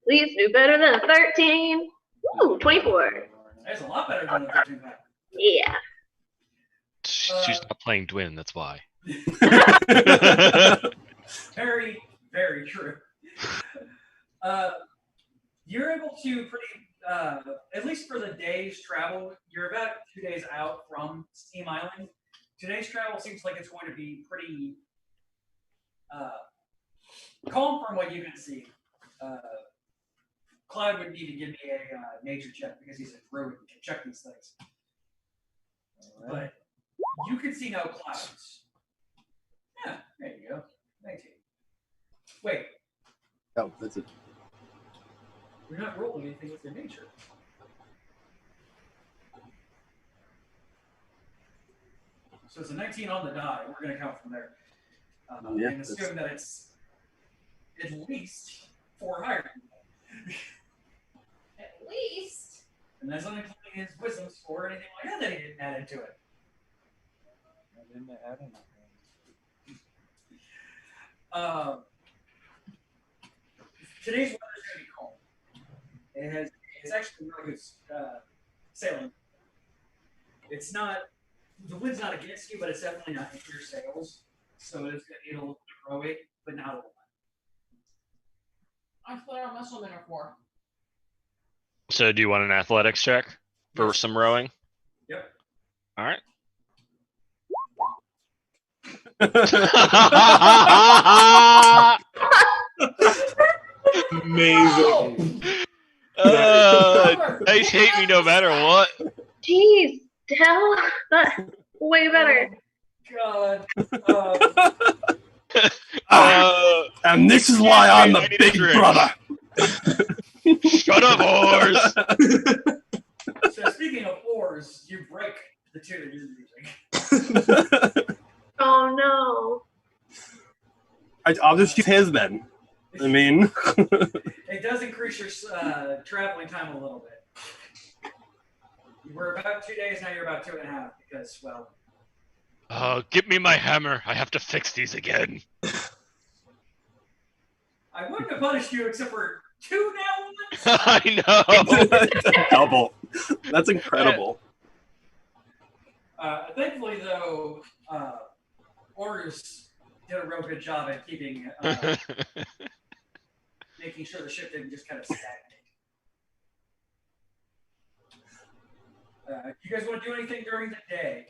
Please do better than a 13. Ooh, 24. That's a lot better than the 13 pack. Yeah. She's not playing Dwin, that's why. Very, very true. You're able to at least for the day's travel, you're about 2 days out from Steam Island. Today's travel seems like it's going to be pretty calm from what you can see. Clyde would need to give me a nature check because he's a druid and can check these things. But you can see no clouds. Yeah, there you go. 19. Wait, Oh, that's it. you're not rolling anything with your nature. So it's a 19 on the die. We're going to count from there. Yeah, And assume that it's at least 4 higher. At least. And that's not including his wisdom score or anything like that that he didn't add into it. I didn't add anything. Today's weather is going to be calm. It's actually really good sailing. It's not, the wind's not against you, but it's definitely not into your sails. So it's going to need a little bit of rowing, but not a lot. I flare on muscle men are 4. So do you want an athletics check for Yes. some rowing? Yep. All right. Amazing. Dice hate me no matter what. Jeez, Dell. That's way better. God. And this is why I'm I the need a big drink. brother. Shut up, whores. So speaking of oars, you break the 2 that you're using. Oh no. I'll just use his then. I mean, It does increase your traveling time a little bit. You were about 2 days, now you're about 2.5 because, well, Give me my hammer. I have to fix these again. I wouldn't have punished you except for 2 now ones. I know. Double. That's incredible. Thankfully, though, Orders did a real good job at keeping, making sure the ship didn't just kind of stagnate. You guys want to do anything during the day?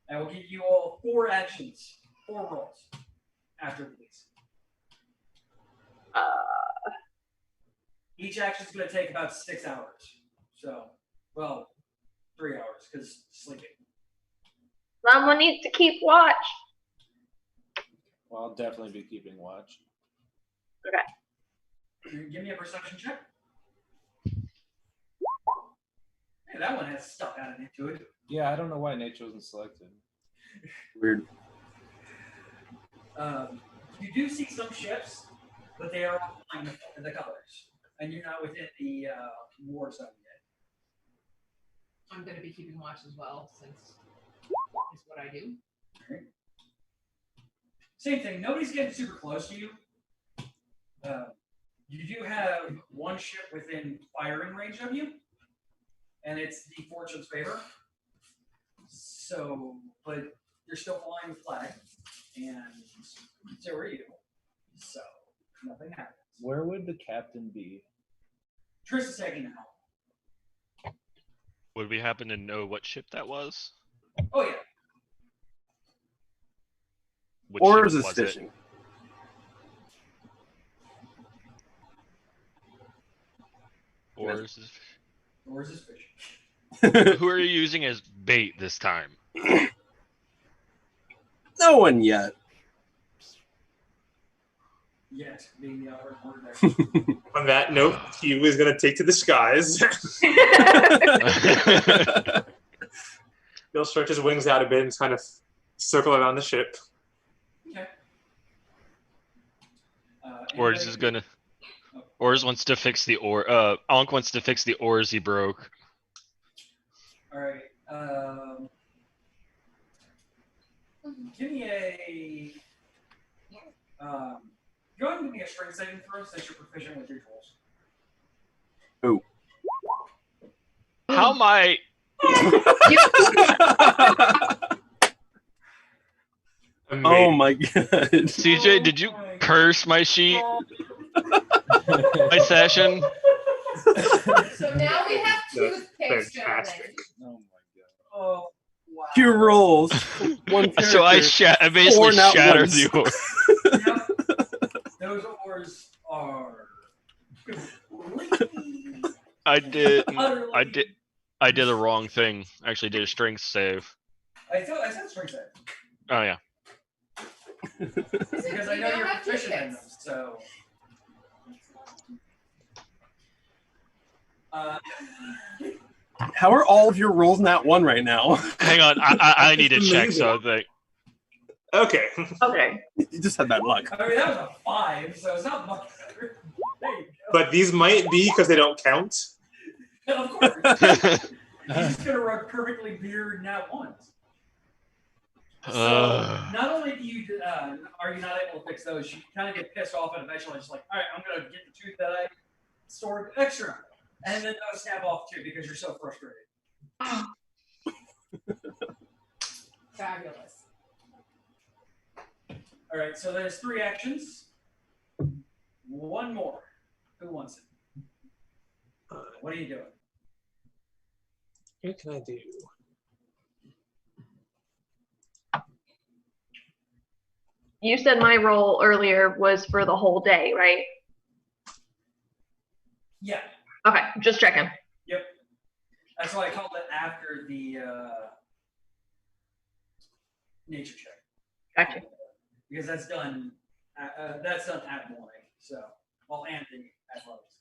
I will give you all 4 actions, 4 rolls after these. Each action is going to take about 6 hours. So, well, 3 hours because sleeping. Someone needs to keep watch. Well, I'll definitely be keeping watch. Give me a perception check. Hey, that one has stuff added into it. Yeah, I don't know why nature wasn't selected. Weird. You do see some ships, but they are all flying the colors, and you're not within the war zone yet. I'm going to be keeping watch as well, since it's what I do. Right. Same thing. Nobody's getting super close to you. You do have one ship within firing range of you, and it's the Fortune's favor. So, but you're still flying the flag, and so are you. So, nothing happens. Where would the captain be? Triss is taking the helm. Would we happen to know what ship that was? Oh, yeah. Which Oars ship is was it? fishing. Oars is Oars is fishing. Who are you using as bait this time? No one yet. Yes, being the awkward word there. On that note, he was going to take to the skies. He'll stretch his wings out a bit and kind of circle around the ship. Okay. Oars is gonna. Oars wants to fix the oar. Ankh wants to fix the oars he broke. All right. Give me a. Go ahead and give me a strength saving throw since you're proficient with your tools. How am I? Oh my god. CJ, did you curse my sheet? My session? So now we have toothpicks, gentlemen. Fantastic. Oh my Oh, wow. Two rolls. One So I basically Four not shattered once. the oar. Yep. Those oars are. completely, I did utterly- the wrong thing. I actually did a strength save. I said strength save Oh yeah. because I You know don't you're have proficient in them. toothpicks. So. How are all of your rolls not one right now? Hang on, I need to check Amazing. something. Okay. Okay. You just had bad luck. I mean, that was a 5, so it's not much better. There you go. But these might be because they don't count. Of course. He's just gonna run perfectly beard not once. So not only do you are you not able to fix those, you kind of get pissed off and eventually just like, all right, I'm gonna get the tooth that I stored extra, and then those snap off too because you're so frustrated. Fabulous. All right, so there's 3 actions. One more. Who wants it? What are you doing? What can I do? You said my role earlier was for the whole day, right? Yeah. Okay, just checking. Yep. That's why I called it after the nature check. Gotcha. Because that's done. That's done at morning. So, well, and the athletics.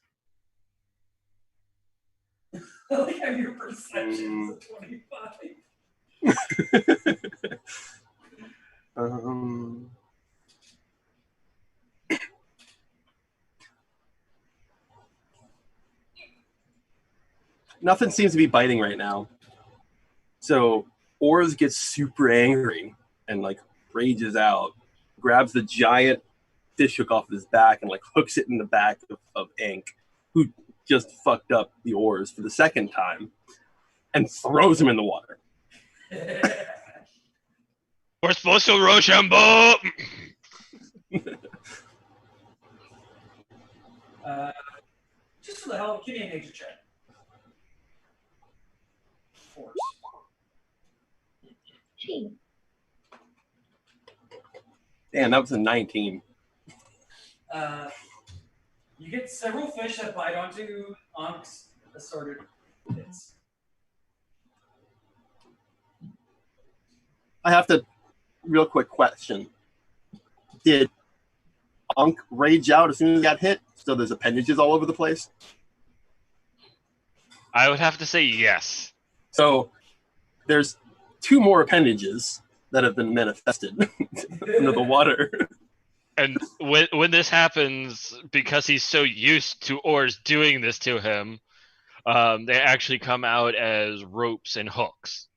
I like how your perception is a 25. nothing seems to be biting right now. So Oars gets super angry and like rages out, grabs the giant fish hook off his back and like hooks it in the back of Ink, who just fucked up the Oars for the second time, and throws him in the water. We're supposed to Rochambeau. Just for the hell of it, give me a nature check. Force. Gee. Damn, that was a 19. You get several fish that bite onto Ank's assorted bits. I have to, real quick question. Did Unk rage out as soon as he got hit? So there's appendages all over the place? I would have to say yes. So there's 2 more appendages that have been manifested into the water. And when this happens, because he's so used to Oars doing this to him, they actually come out as ropes and hooks.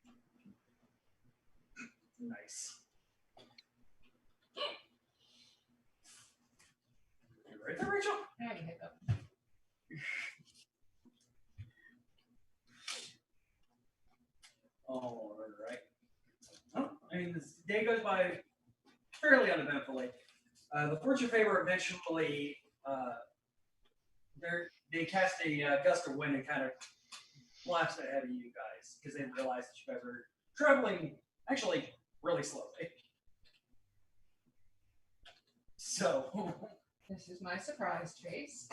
Nice. You right there, Rachel? I had a hiccup. All right. Well, I mean, this day goes by fairly uneventfully. The Fortune Favor eventually, they cast a gust of wind and kind of blast ahead of you guys because they realize that you guys are traveling actually really slowly. So, This is my surprise chase.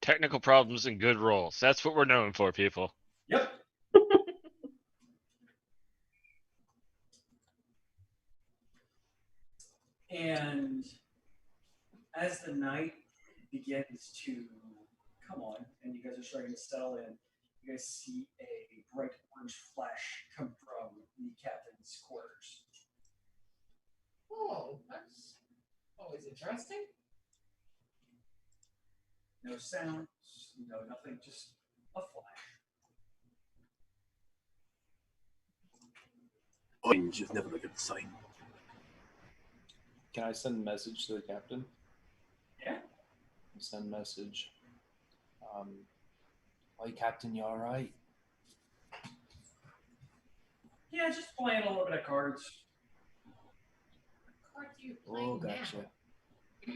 Technical problems and good rolls. That's what we're known for, people. yep. And as the night begins to come on, and you guys are starting to settle in, you guys see a bright orange flash come from the captain's quarters. Oh, that's always interesting. No sounds, no nothing, just a flash. Orange is never a good sight. Can I send a message to the captain? Yeah. Send message. Hey, Captain, you all right? Yeah, just playing a little bit of cards. What are you playing Oh, gotcha. now?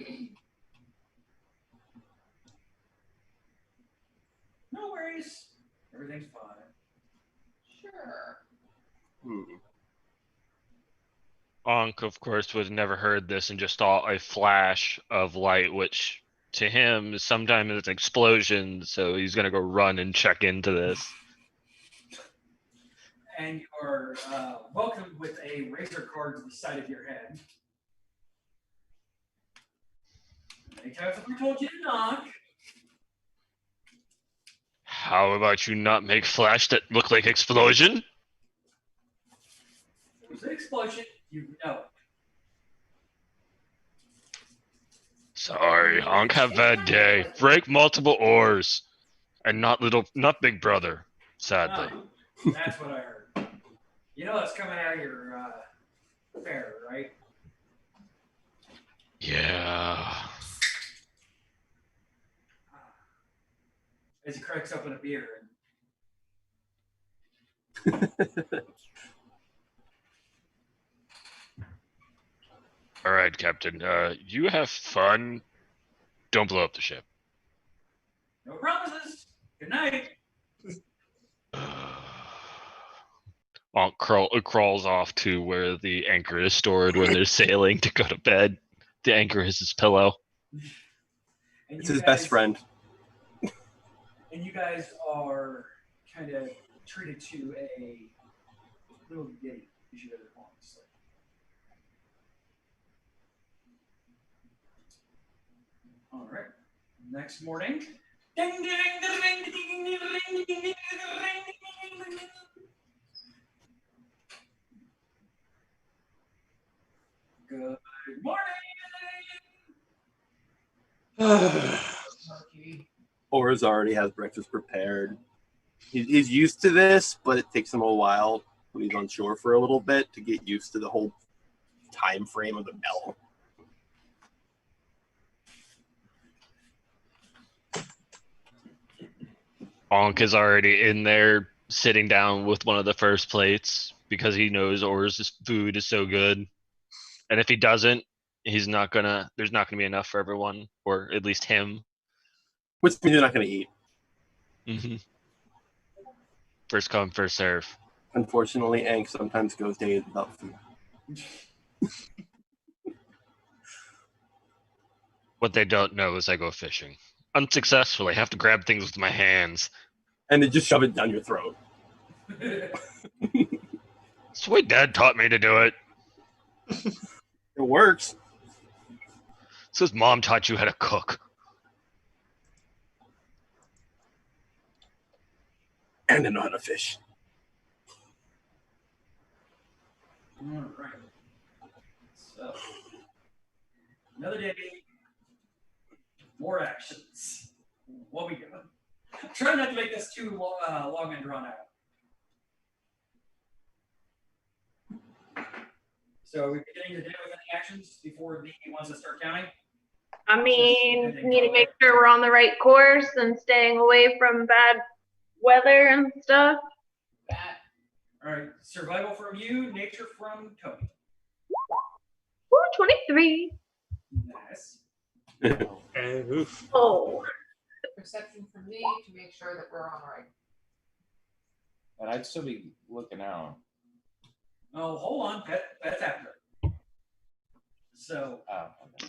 No worries. Everything's fine. Sure. Ankh, of course, would have never heard this and just saw a flash of light, which to him sometimes it's an explosion, so he's gonna go run and check into this. And you're welcomed with a razor card to the side of your head. Many times have we told you to knock? How about you not make flash that look like explosion? If it was an explosion, you know. Sorry, Ankh, have bad day. Break multiple oars. And not big brother, sadly. That's what I heard. You know that's coming out of your fare, right? Yeah. As he cracks open a beer. All right, Captain. You have fun. Don't blow up the ship. No promises. Good night. Ankh crawls off to where the anchor is stored when they're sailing to go to bed. The anchor is his pillow. And It's you his guys- best friend. And you guys are kind of treated to a little giddy as you guys are falling asleep. All right. Next morning. Ding, ding, ding, ding, ding, ding, ding, ding, ding, ding, ding. Good morning. Murky. Oars already has breakfast prepared. He's used to this, but it takes him a while when he's on shore for a little bit to get used to the whole time frame of the bell. Onk is already in there sitting down with one of the first plates because he knows Or's food is so good. And if he doesn't, there's not gonna be enough for everyone, or at least him. Which means you're not going to eat. Mm-hmm. First come, first serve. Unfortunately, Ankh sometimes goes days without food. What they don't know is I go fishing. Unsuccessfully, I have to grab things with my hands. And then just shove it down your throat. That's the way Dad taught me to do it. It works. So his mom taught you how to cook. And I know how to fish. All right. So, another day, more actions. What we doing? Try not to make this too long and drawn out. So, are we beginning the day with any actions before he wants to start counting? I mean, we need to make sure we're on the right course and staying away from bad weather and stuff. That. All right. Survival from you, nature from Tony. Ooh, 23. Nice. And oof. Oh. Perception from me to make sure that we're on the right. And I'd still be looking out. Oh, hold on. That's after. So, Oh, okay.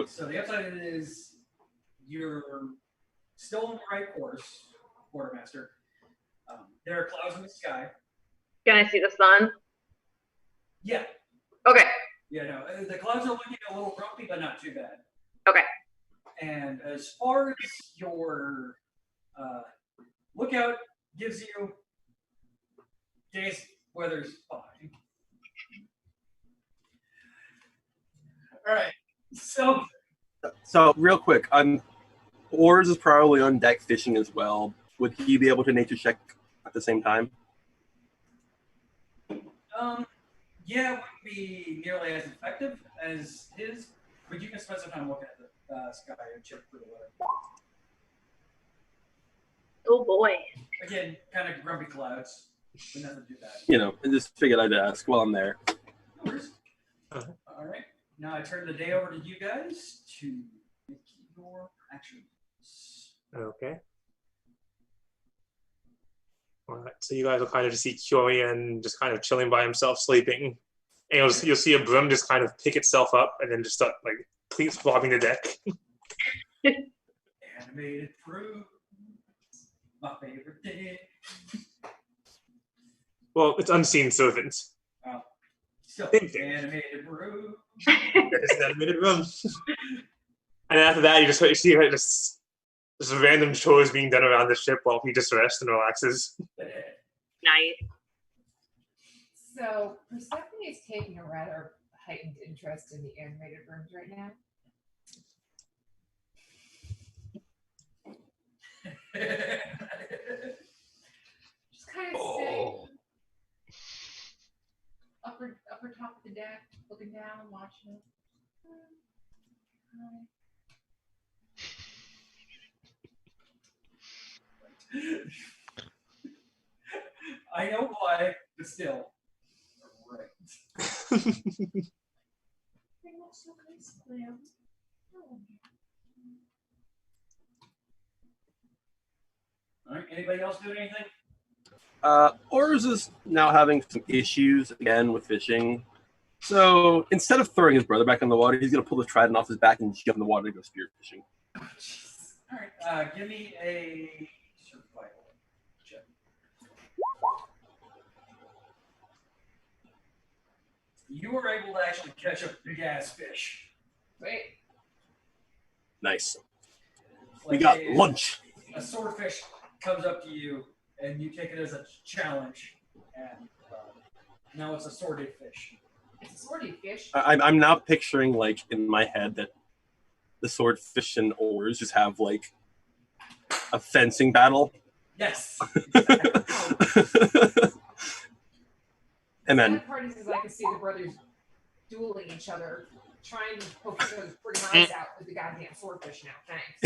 so the upside of it is you're still on the right course, quartermaster. There are clouds in the sky. Can I see the sun? Yeah, Okay. yeah, no, the clouds are looking a little grumpy, but not too bad. Okay. And as far as your lookout gives you, day's weather's fine. All right, So real quick, Oars is probably on deck fishing as well. Would he be able to nature check at the same time? yeah, it wouldn't be nearly as effective as his, but you can spend some time looking at the sky and check for the weather. Oh boy. Again, kind of grumpy clouds, but nothing too bad. You know, I just figured I'd ask while I'm there. No worries. All right, now I turn the day over to you guys to make your actions. Okay. All right. So you guys will kind of just see Kyorian just kind of chilling by himself, sleeping. And you'll see a broom just kind of pick itself up and then just start like please flopping the deck. Animated fruit, my favorite thing. Well, it's unseen servant. Oh, still Same thing. animated fruit. It's an animated room. And after that, you see her just random chores being done around the ship while he just rests and relaxes. Nice. So Persephone is taking a rather heightened interest in the animated rooms right now. Just kind of sitting upper top of the deck, looking down, watching it. I know why, but still. Right. They look so nice, Clem. Oh. All right. Anybody else doing anything? Oars is now having some issues again with fishing. So instead of throwing his brother back in the water, he's going to pull the trident off his back and jump in the water to go spear fishing. Oh, all right. Give me a survival check. You were able to actually catch a big ass fish. Wait. Nice. Like We got lunch. A swordfish comes up to you, and you take it as a challenge, and now it's a sworded fish. It's a swordy fish. I'm now picturing like in my head that the swordfish and oars just have like a fencing battle. Yes. And The then sad part is I can see the brothers dueling each other, trying to poke each other's freaking eyes out with the goddamn swordfish now. Thanks.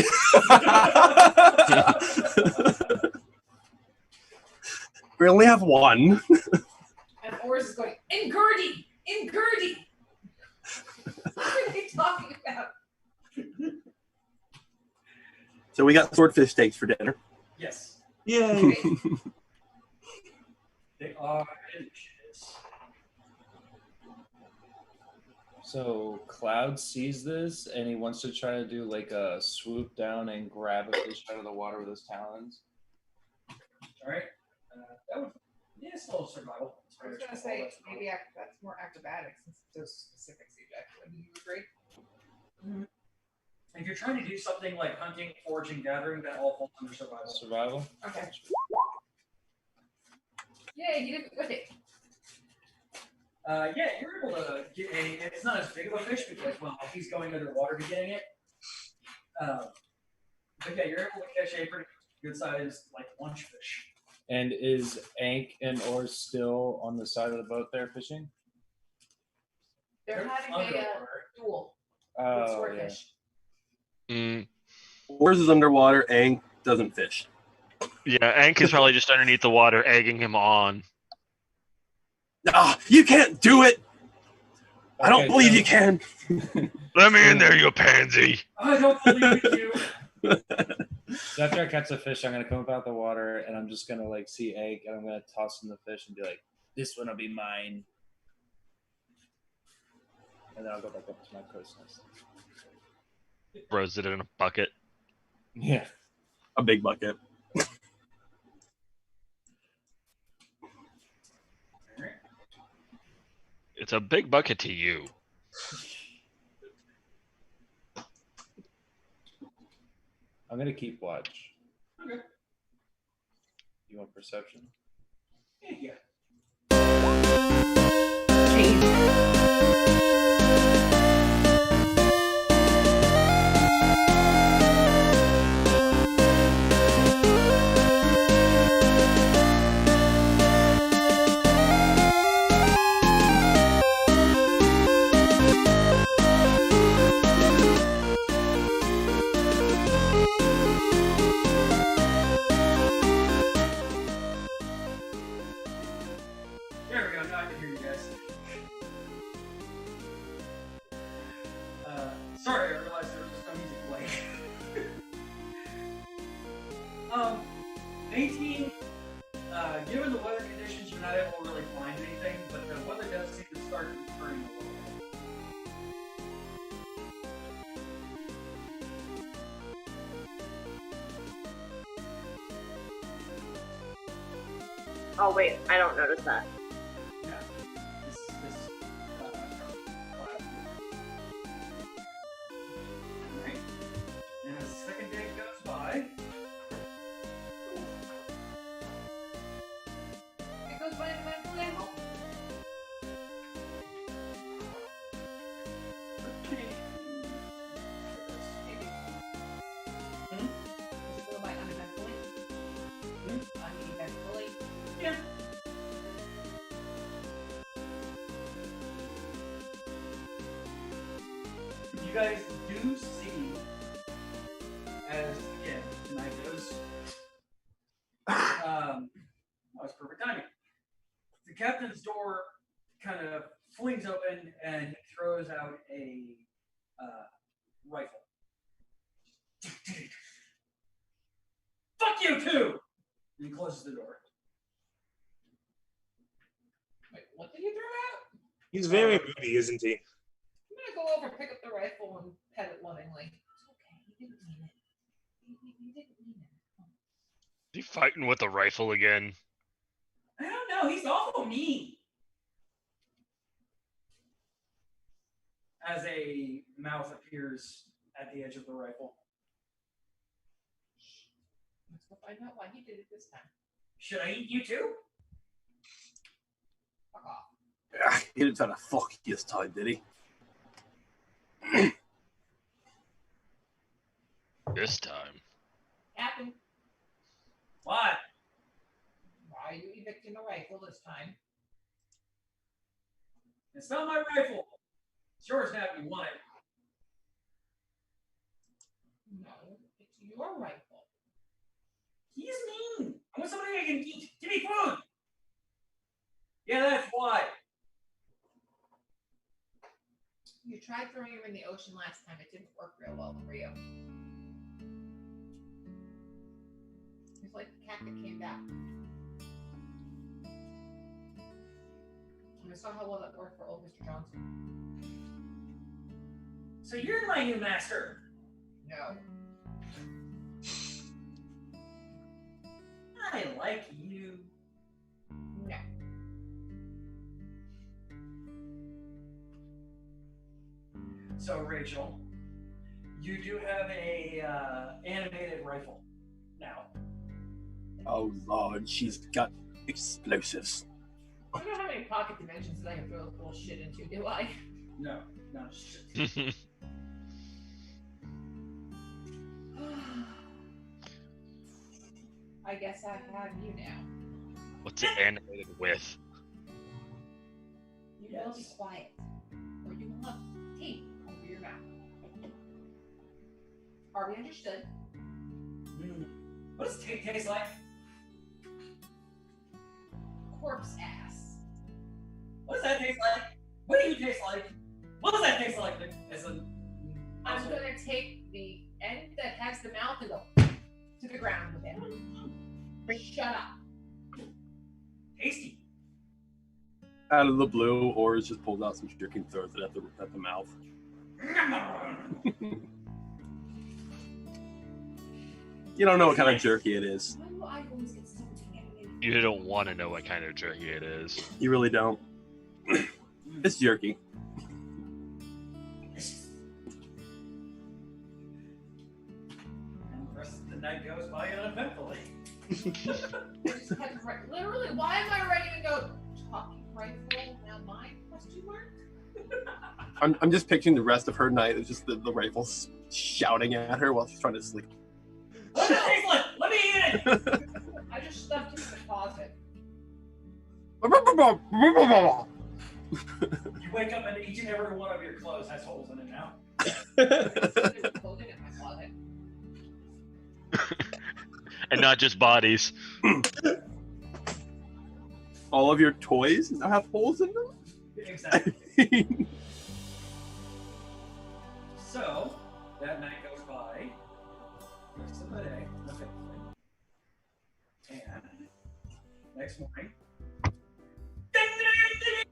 we only have one. And Oris is going, Ingurdi! Ingurdi! What are they talking about? So we got swordfish steaks for dinner. Yes. Yay! They are delicious. So Cloud sees this and he wants to try to do like a swoop down and grab a fish out of the water with his talons. All right. That would, yeah, it's a little survival. I was going to say, maybe that's more acrobatics since it's so specific, CJ. Wouldn't you agree? If you're trying to do something like hunting, foraging, gathering, that all falls under survival. Survival? Okay. Yeah, you did with it. Yeah, you're able to get a. It's not as big of a fish because, well, he's going underwater to getting it. But yeah, you're able to catch a pretty good sized like lunch fish. And is Ank and Oars still on the side of the boat there fishing? They're having a underwater. duel with Oh, yeah. swordfish. Oars is underwater. Aang doesn't fish. Yeah, Ank is probably just underneath the water, egging him on. Ah, you can't do it. I don't Okay, believe so- you can. Let me in there, you pansy. I don't believe you. So after I catch the fish, I'm gonna come up out the water and I'm just gonna like see Ank and I'm gonna toss him the fish and be like, "This one will be mine." And then I'll go back up to my crow's nest. Throws it in a bucket. Yeah. A big bucket. It's a big bucket to you. I'm gonna keep watch. Okay. You want perception? Yeah. There we go. Now I can hear you guys. Sorry, I realized there was no music playing. 18. Given the weather conditions, you're not able to really find anything, but the weather does seem to start turning a little bit. Oh wait, I don't notice that. Yeah. This Alright. And as the second day goes by, It goes by the mental level. Maybe. Hmm? Does it go by uneventfully? Uneventfully? yeah. You guys do see, as again, the night goes. That was perfect timing. The captain's door kind of flings open and he throws out a rifle. Fuck you too! And he closes the door. Wait, what did you throw out? He's very moody, isn't he? I'm gonna go over, pick up the rifle, and pet it lovingly. It's okay. He didn't mean it. He didn't mean it. Is he fighting with a rifle again? I don't know, he's awful mean. As a mouth appears at the edge of the rifle. Let's go find out why he did it this time. Should I eat you too? Fuck off. He didn't try to fuck you this time, did he? This time. Captain, What? why are you evicting a rifle this time? It's not my rifle. It's yours now if you want it. No, it's your rifle. He's mean. I want somebody I can eat. Give me food. Yeah, that's why. You tried throwing him in the ocean last time. It didn't work real well for you. It's like the cat that came back. And I saw how well that worked for old Mr. Johnson. So you're my new master. No. I like you. No. So Rachel, you do have a animated rifle now. Oh Lord, she's got explosives. I don't have any pocket dimensions that I can throw this little shit into, do I? No, not shit. I guess I have you now. What's it animated with? You will be quiet, or you will have tape over your mouth. Are we understood? What does tape taste like? Corpse ass. What does that taste like? What do you taste like? What does that taste like? As a I'm gonna take the end that has the mouth and go to the ground with it. Shut up. tasty. Out of the blue, Oars just pulls out some jerky and throws it at the mouth. You don't know what kind of jerky it is. Why do I always get something animated? You don't want to know what kind of jerky it is. You really don't. It's jerky. And the rest of the night goes by uneventfully. I just had to write, literally, why am I writing and go, talking rifle, now mine, question mark? I'm just picturing the rest of her night. It's just the rifle shouting at her while she's trying to sleep. What does it taste like? Let me eat it! I just stuffed it in the closet. You wake up and each and every one of your clothes has holes in it now. There's clothing in my closet. And not just bodies. All of your toys now have holes in them? Exactly. So, that night goes by. Rest of the day, effectively. And next morning. Ding, ding, ding.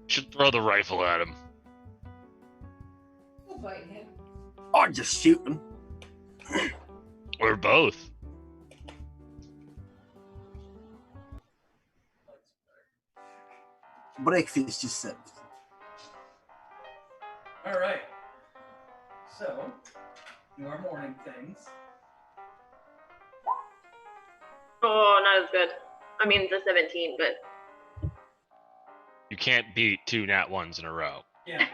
Should throw the rifle at him. We'll bite him. Or just shoot them. Or both. Breakfast is served. All right. So, your morning things. Oh, not as good. I mean, the 17, but You can't beat 2 nat 1s in a row. Yeah.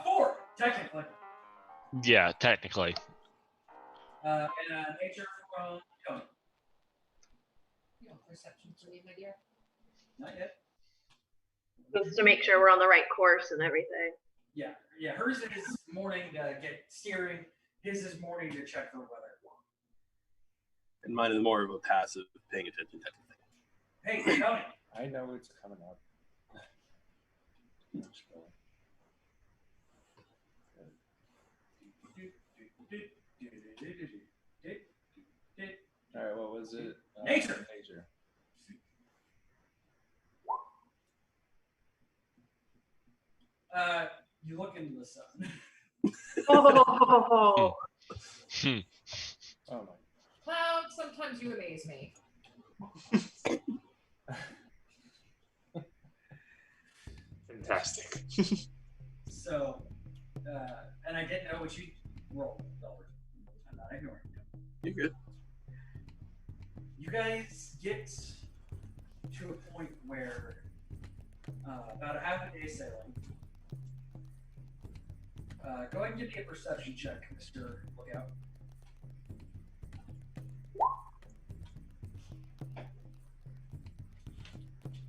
4, technically. Yeah, technically. And nature from Tony. You know, perception for me, my dear. Not yet. just to make sure we're on the right course and everything. Yeah. Yeah. Hers is morning to get steering. His is morning to check for weather. And mine is more of a passive, paying attention type of thing. Hey, Tony. I know it's coming up. All right, what was it? Nature. Nature. You look into the sun. Oh, Hmm. Oh my. Cloud, sometimes you amaze me. Fantastic. So, and I didn't know what you rolled, Delbert. I'm not ignoring you. You're good. You guys get to a point where about a half a day sailing. Go ahead and give me a perception check, Mr. Lookout.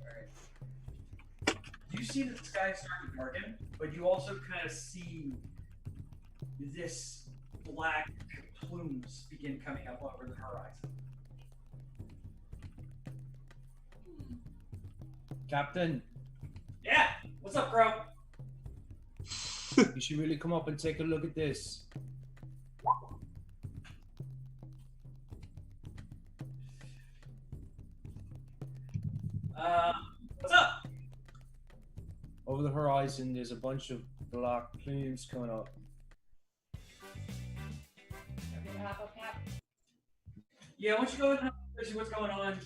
Alright. You see that the sky is starting to darken, but you also kind of see this black plumes begin coming up over the horizon. Captain, Yeah! What's up, bro? you should really come up and take a look at this. What's up? Over the horizon, there's a bunch of black plumes coming up. Everything hop up, Cap? Yeah, why don't you go ahead and see what's going on?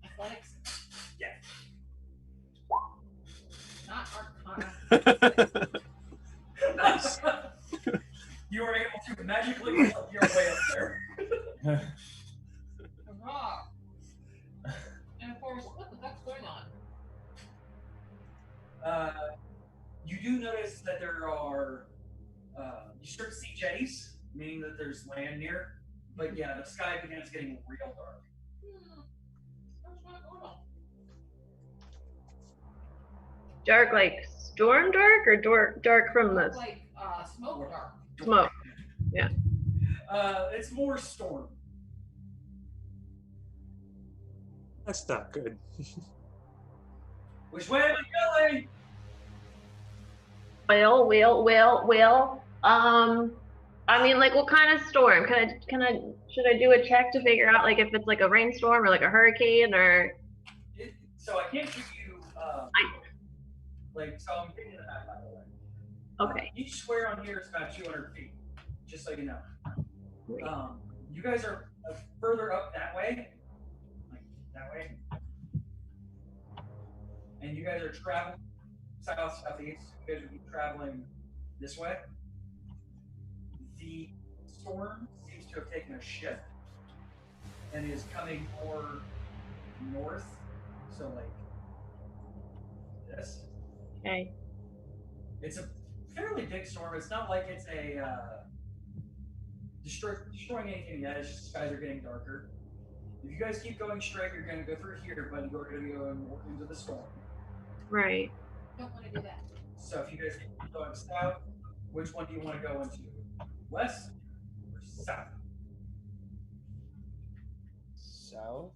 Athletics? Yeah. Not Arcana. Nice. You were able to magically work your way up there. Hurrah! And of course, what the fuck's going on? You do notice that there are, you start to see jetties, meaning that there's land near. But yeah, the sky begins getting real dark. What's going on? Dark like storm dark or dark from the Like smoke dark. smoke? It's more storm. That's not good. Which way am I going? Well. I mean, like, what kind of storm? Should I do a check to figure out, like, if it's like a rainstorm or like a hurricane or? So I can't give you, so I'm giving you the map, by the way. Okay. Each square on here is about 200 feet, just so you know. You guys are further up that way, like that way. And you guys are traveling southeast. You guys would be traveling this way. The storm seems to have taken a shift and is coming more north. So like this. Okay. It's a fairly big storm. It's not like it's a destroying anything yet. It's just the skies are getting darker. If you guys keep going straight, you're going to go through here, but you're going to be going more into the storm. Right. Don't want to do that. So if you guys keep going south, which one do you want to go into? West or south? South?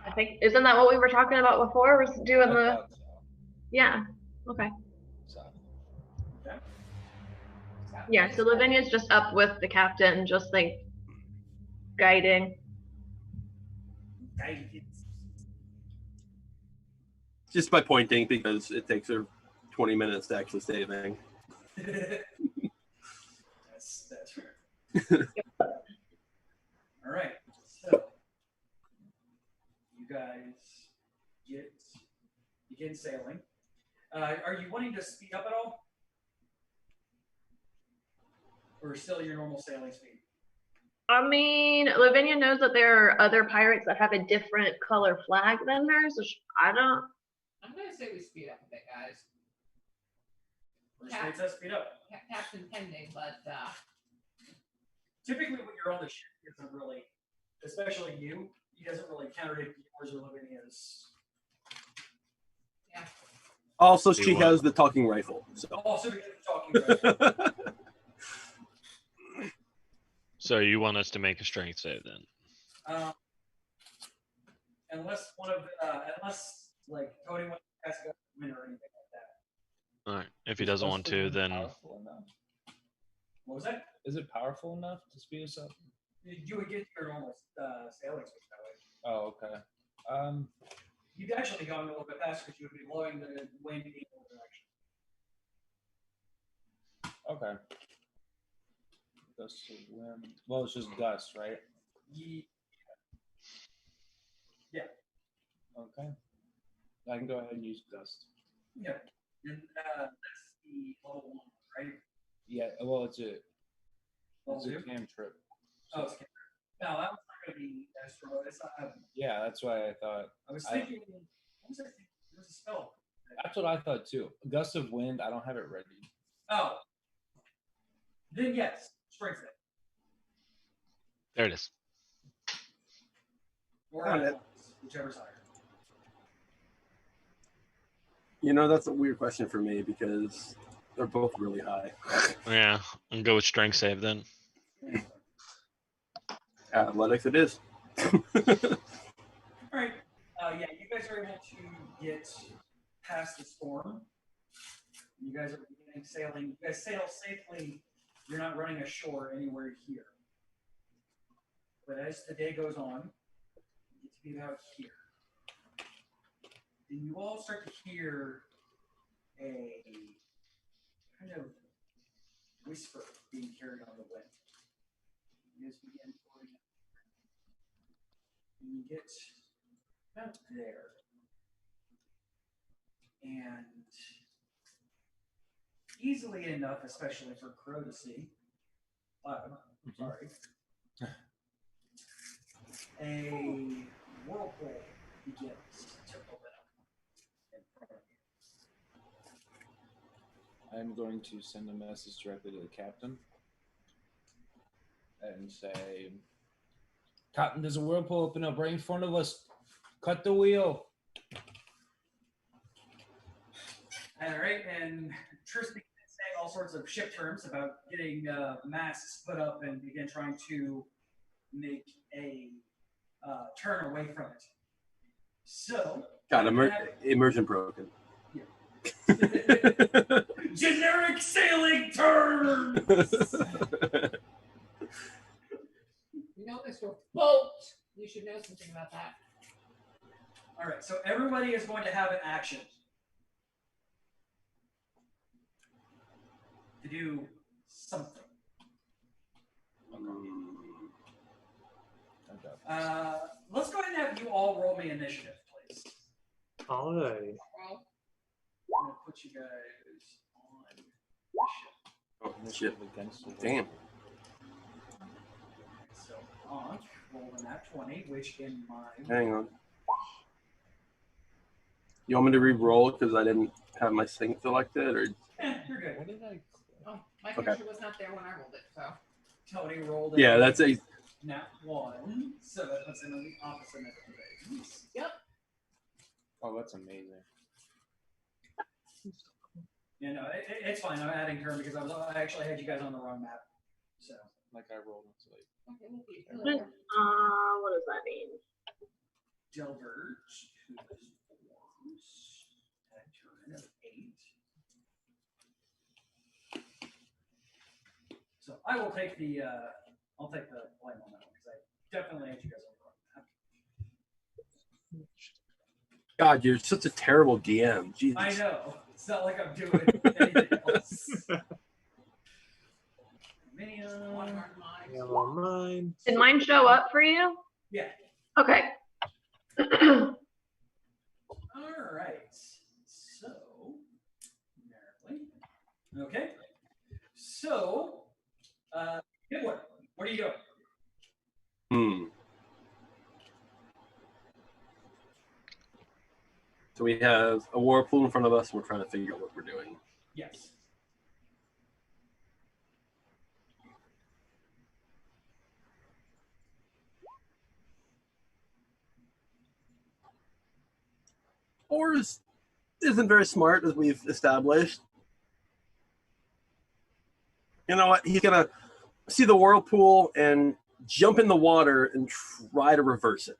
I think isn't that what we were talking about before? Was doing I the thought so. yeah. Okay. South. Okay. Yeah. So Lavinia's just up with the captain, just like guiding. Just by pointing because it takes her 20 minutes to actually say anything. That's fair. All right. So you guys begin sailing. Are you wanting to speed up at all? Or still your normal sailing speed? I mean, Lavinia knows that there are other pirates that have a different color flag than hers. So I'm gonna say we speed up a bit, guys. First rate says speed up. Captain pending, but Typically when you're on the ship, he doesn't really, especially you, he doesn't really contradict yours or Lavinia's. yeah. Also, Do you she want- has the talking rifle. So. Also because we're talking about So you want us to make a strength save then? unless like Tony wants to cast a win or anything like that. All right. If he doesn't want to, then Powerful enough? What was that? Is it powerful enough to speed us up? You would get your normal sailing speed that way. Oh, okay. You'd actually be going a little bit faster because you would be blowing the wind in the direction. Okay. Gust of wind. Well, it's just gust, right? Yeah. Okay. I can go ahead and use gust. Yeah. And that's the level 1, right? Yeah. Well, it's a It's Level a 2? cantrip. Oh, it's no, that was not going to be extra. It's not, Yeah, that's why I thought. I was thinking, what was I thinking? There was a spell. That's what I thought too. Gust of wind. I don't have it ready. Oh. Then yes, strength save. There it is. Or Got it. athletics, whichever's higher. You know, that's a weird question for me because they're both really high. Yeah, and go with strength save then. Athletics it is. All right. Yeah, you guys are able to get past the storm. You guys are beginning sailing. You guys sail safely. You're not running ashore anywhere here. But as the day goes on, you get to be about here. And you all start to hear a kind of whisper being carried on the wind. You guys begin floating up. And you get about there. And easily enough, especially for Crow to see, sorry, a whirlpool begins to open up in front of you. I'm going to send a message directly to the captain and say, Captain, there's a whirlpool open up right in front of us. Cut the wheel. All right, and Tristan is saying all sorts of ship terms about getting masts put up and begin trying to make a turn away from it. So, Got immersion broken. generic sailing terms. You know this for boat. You should know something about that. All right, so everybody is going to have an action to do something. Let's go ahead and have you all roll me initiative, please. All right. Well, I'm gonna put you guys on the ship. Oh, shit. Against the Damn. So on roll a nat 20, which in my Hang on. You want me to re-roll because I didn't have my thing selected, or you're good. What did I? oh, my Okay. character was not there when I rolled it, so. Tony rolled yeah, that's a nat 1, so that puts him on the opposite end of the base. Yep. Oh, that's amazing. Yeah, no, it's fine. I'm adding turn because I actually had you guys on the wrong map. So Like I rolled into like. Okay, we'll be. What does that mean? Delverge, who is 4, at a turn of 8. So I will take the I'll take the blame on that one because I definitely had you guys on the wrong map. God. You're such a terrible DM. Jesus. I know. It's not like I'm doing anything else. One of our minds. Yeah, well, mine. Did mine show up for you? Yeah. Okay. All right. So, okay. So, good one. What are you doing? So we have a whirlpool in front of us, and we're trying to figure out what we're doing. Yes. Oars isn't very smart, as we've established. You know what? He's gonna see the whirlpool and jump in the water and try to reverse it.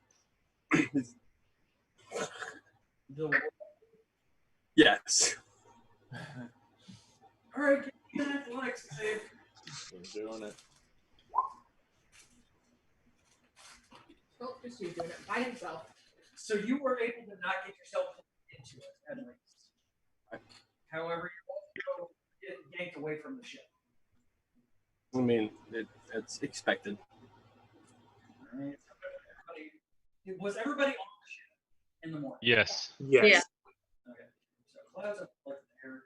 Yes. All right. Give me an athletics save. We're doing it. Oh, just you doing it by himself. So you were able to not get yourself into it, at least. However, you also get yanked away from the ship. I mean, it's expected. All right. Was everybody on the ship in the morning? Yes. Yes. Yeah. Okay. So Cloud's up there.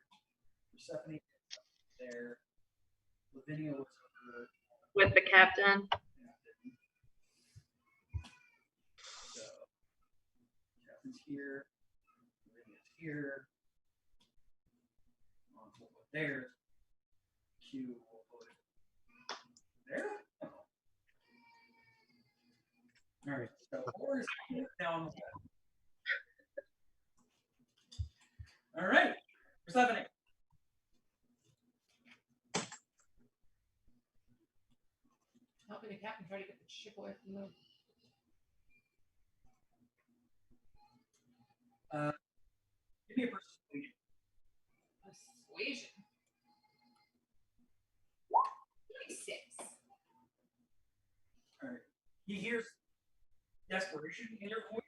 Persephone up there. Lavinia was over with the captain. So, captain's here. Lydia's here. On we'll put there. Q will put there. Oh. All right. So Ors is now on the left. All right. What's happening? Helping the captain try to get the ship away from them. Give me a persuasion. Persuasion. 26. All right. He hears desperation in your voice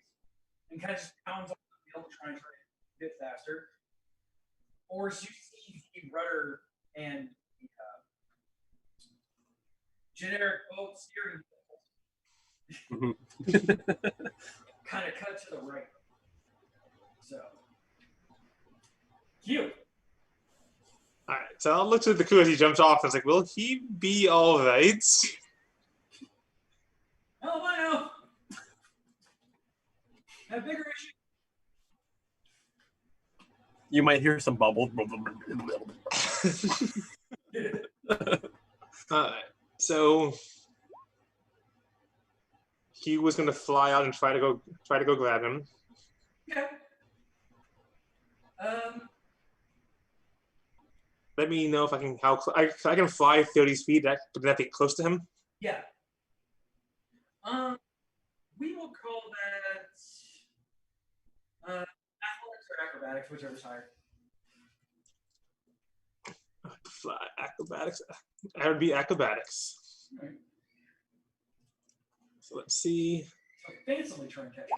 and kind of just pounds on the wheel to try and try a bit faster. Or as you see the rudder and the generic boat steering wheel kind of cut to the right. So, Q. All right, so I'll look to the crew as he jumps off. I was like, will he be all right? Oh, I know. Have bigger issue. You might hear some bubbles. So he was gonna fly out and try to go grab him. Okay. Let me know if I can I can fly 30 feet. Would that be close to him? Yeah. We will call that athletics or acrobatics, whichever's higher. Fly acrobatics. That would be acrobatics. All right. So let's see. So fancily try and catch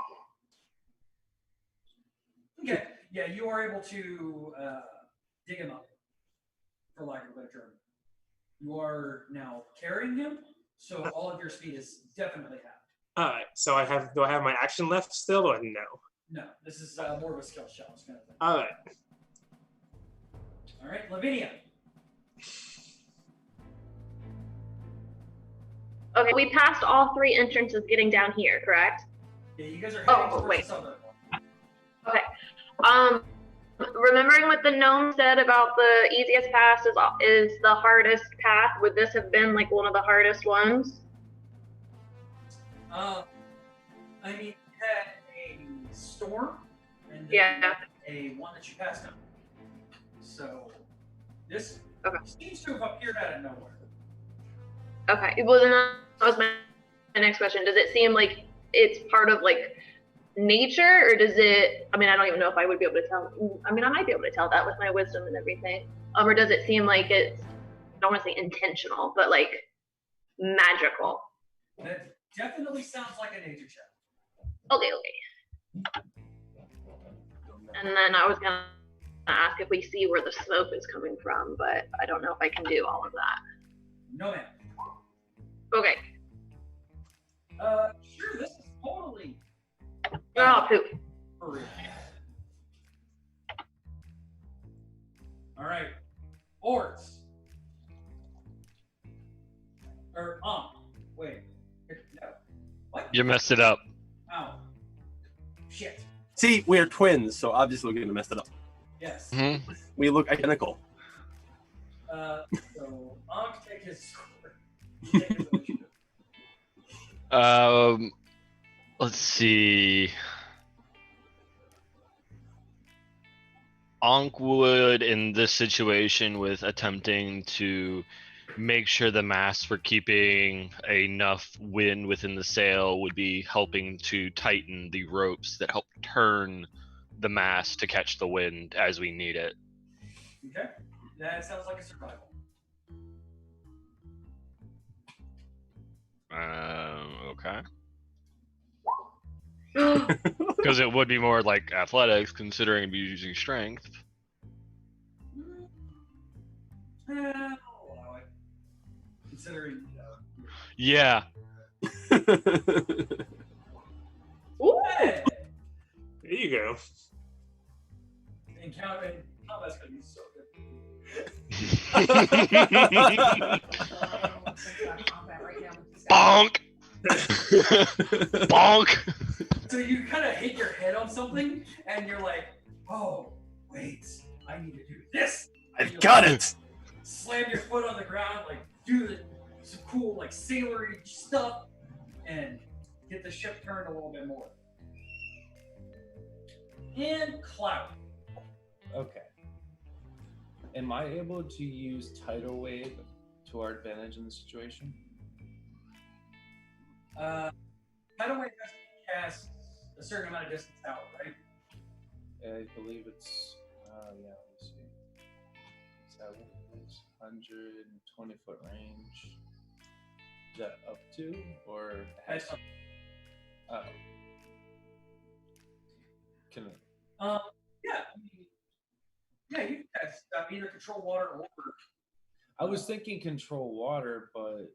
him. Okay. Yeah, you are able to dig him up, for lack of a better term. You are now carrying him, so all of your speed is definitely halved. All right. So do I have my action left still or no? No, this is more of a skill shot kind of thing. All right. All right, Lavinia. Okay, we passed all 3 entrances getting down here, correct? Yeah, you guys are heading towards wait. the southern one. Okay. Remembering what the gnome said about the easiest path is the hardest path, would this have been like one of the hardest ones? I mean, you had a storm and then Yeah. a one that you passed on. So this Okay. seems to have appeared out of nowhere. Okay, well then that was my next question. Does it seem like it's part of like nature, or does it, I mean, I don't even know if I would be able to tell. I mean, I might be able to tell that with my wisdom and everything. Or does it seem like it's, I don't want to say intentional, but like magical? That definitely sounds like a nature check. Okay. And then I was gonna ask if we see where the smoke is coming from, but I don't know if I can do all of that. No, ma'am. Okay. Sure, this is totally Oh, poop. for real. All right. Orts. Or, wait. No. What? You messed it up. Oh. Shit. See, we are twins, so obviously we're gonna mess it up. Yes. Mhm. We look identical. So, take his score. Take his initiative. Let's see. Ankh would, in this situation, with attempting to make sure the masts were keeping enough wind within the sail, would be helping to tighten the ropes that help turn the mast to catch the wind as we need it. Okay. That sounds like a survival. Okay. Because it would be more like athletics, considering it'd be using strength. I'll allow it. Considering, Yeah. Ooh. hey, There you go. encounter combat's gonna be so good. bonk, bonk. So you kind of hit your head on something, and you're like, "Oh, wait, I need to do this." I've got it. Slam your foot on the ground, like do some cool like sailory stuff, and get the ship turned a little bit more. And Cloud. Okay. Am I able to use tidal wave to our advantage in this situation? Tidal wave has to cast a certain amount of distance out, right? I believe it's yeah, let's see. Is that what it is? 120 foot range. Is that up to or has That's- oh. Can Yeah. I mean, yeah, you can cast either control water or. I was thinking control water, but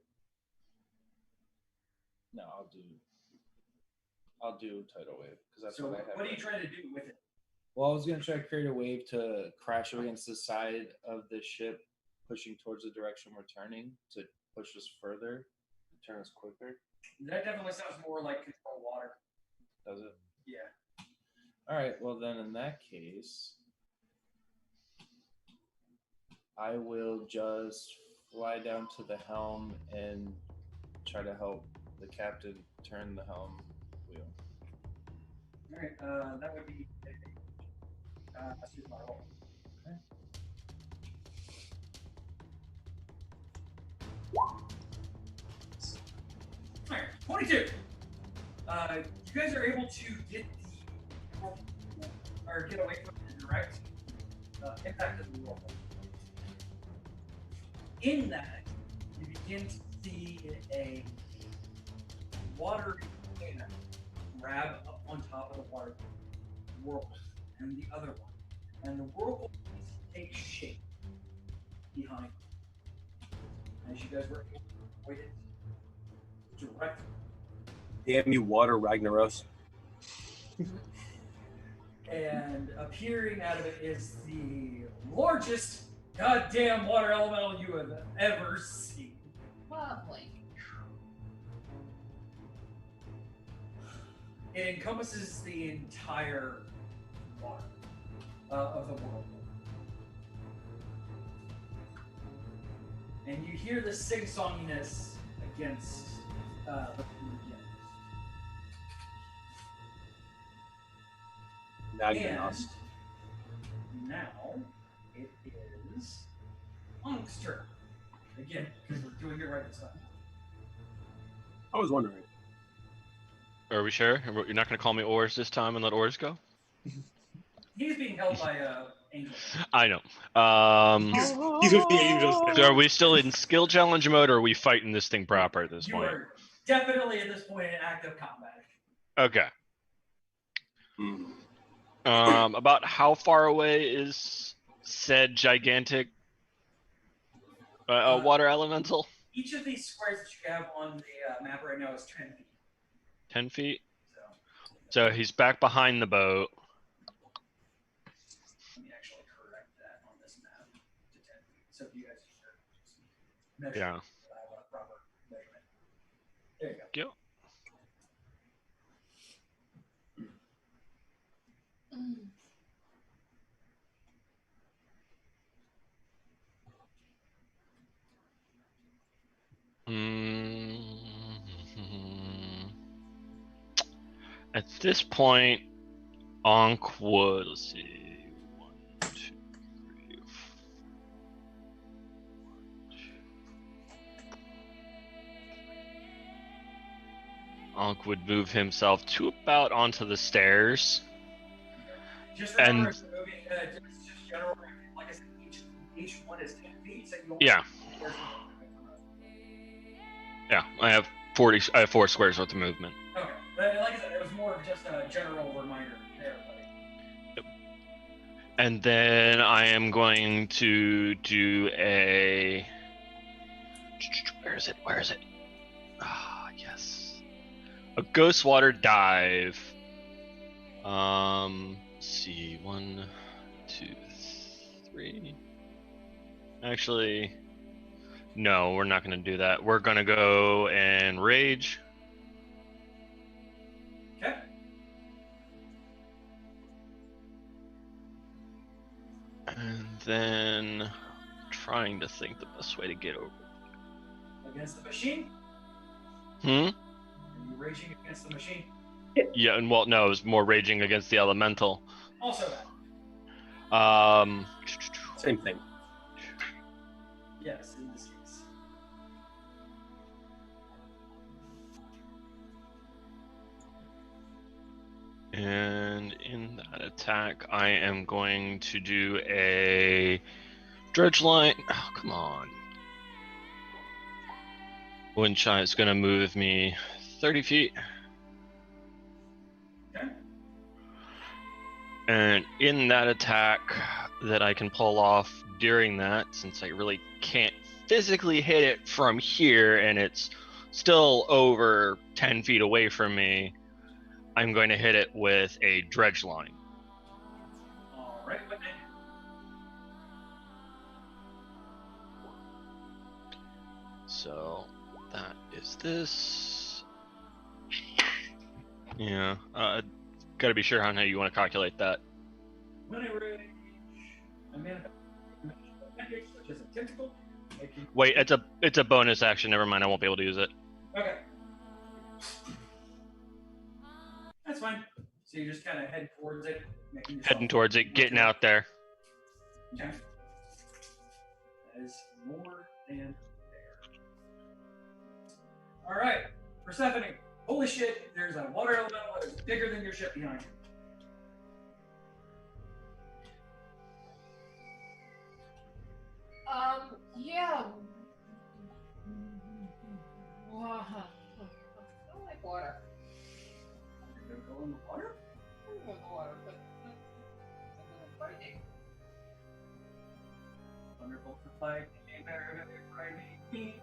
no, I'll do tidal wave because that's So what I have. what are you right trying to do with it? Well, I was gonna try to create a wave to crash up against the side of the ship, pushing towards the direction we're turning to push us further, to turn us quicker. That definitely sounds more like control water. Does it? Yeah. All right. Well, then in that case, I will just fly down to the helm and try to help the captain turn the helm wheel. All right. That would be. Let's do my roll. Okay. All right. 22. You guys are able to get get away from the direct impact of the whirlpool. In that, you begin to see a water container grab up on top of the water whirlpool and the other one, and the whirlpool takes shape behind you. As you guys were able to avoid it directly. Damn you, water Ragnaros. And appearing out of it is the largest goddamn water elemental you have ever seen. Lovely. It encompasses the entire water of the world. And you hear the sing-songiness against the Magnanos. And now it is Monk's turn. Again, because we're doing it right this time. I was wondering. Are we sure? You're not going to call me Oars this time and let Oars go? He's being held by Angel. I know. He's with the angels. So are we still in skill challenge mode, or are we fighting this thing proper at this You point? are definitely at this point in active combat. Okay. Hmm. About how far away is said gigantic water elemental? Each of these squares that you have on the map right now is 10 feet. 10 feet? So So he's back behind the boat. let me actually correct that on this map to 10 feet. So if you guys just measure, Yeah. have a proper measurement. There you go. Go. At this point, Ankh-Wood, let's see. 1, 2, 3, 4. Ankh would move himself to about onto the stairs. Just remember, And- it's moving, just general, like I said, each one is 10 feet. So you won't Yeah. Yeah, I have 4 squares worth of movement. Okay. Like I said, it was more of just a general reminder there. But And then I am going to do a. Where is it? Where is it? Ah, yes. A ghost water dive. Let's see. 1, 2, 3. Actually, No, we're not going to do that. We're going to go and rage. Okay. And then trying to think the best way to get over. Against the machine? Hmm? Are you raging against the machine? Yeah, and well, no, it was more raging against the elemental. Also that. Same thing. Yes, in this case. And in that attack, I am going to do a dredge line. Oh, come on. Wind chime is going to move me 30 feet. Okay. And in that attack that I can pull off during that, since I really can't physically hit it from here and it's still over 10 feet away from me, I'm going to hit it with a dredge line. All right, with it. So that is this. Yeah, gotta be sure on how you want to calculate that. When I rage, I manifest such as a tentacle. Wait, it's a bonus action. Never mind, I won't be able to use it. Okay. That's fine. So you just kind of head towards it, making yourself Heading towards it, getting out there. Okay. That is more than fair. All right, Persephone. Holy shit! There's a water elemental that is bigger than your ship behind you. Yeah. Wow. I don't like water. You're gonna go in the water? I don't like water, but it's a little frightening. Wonderful for flag. Friday.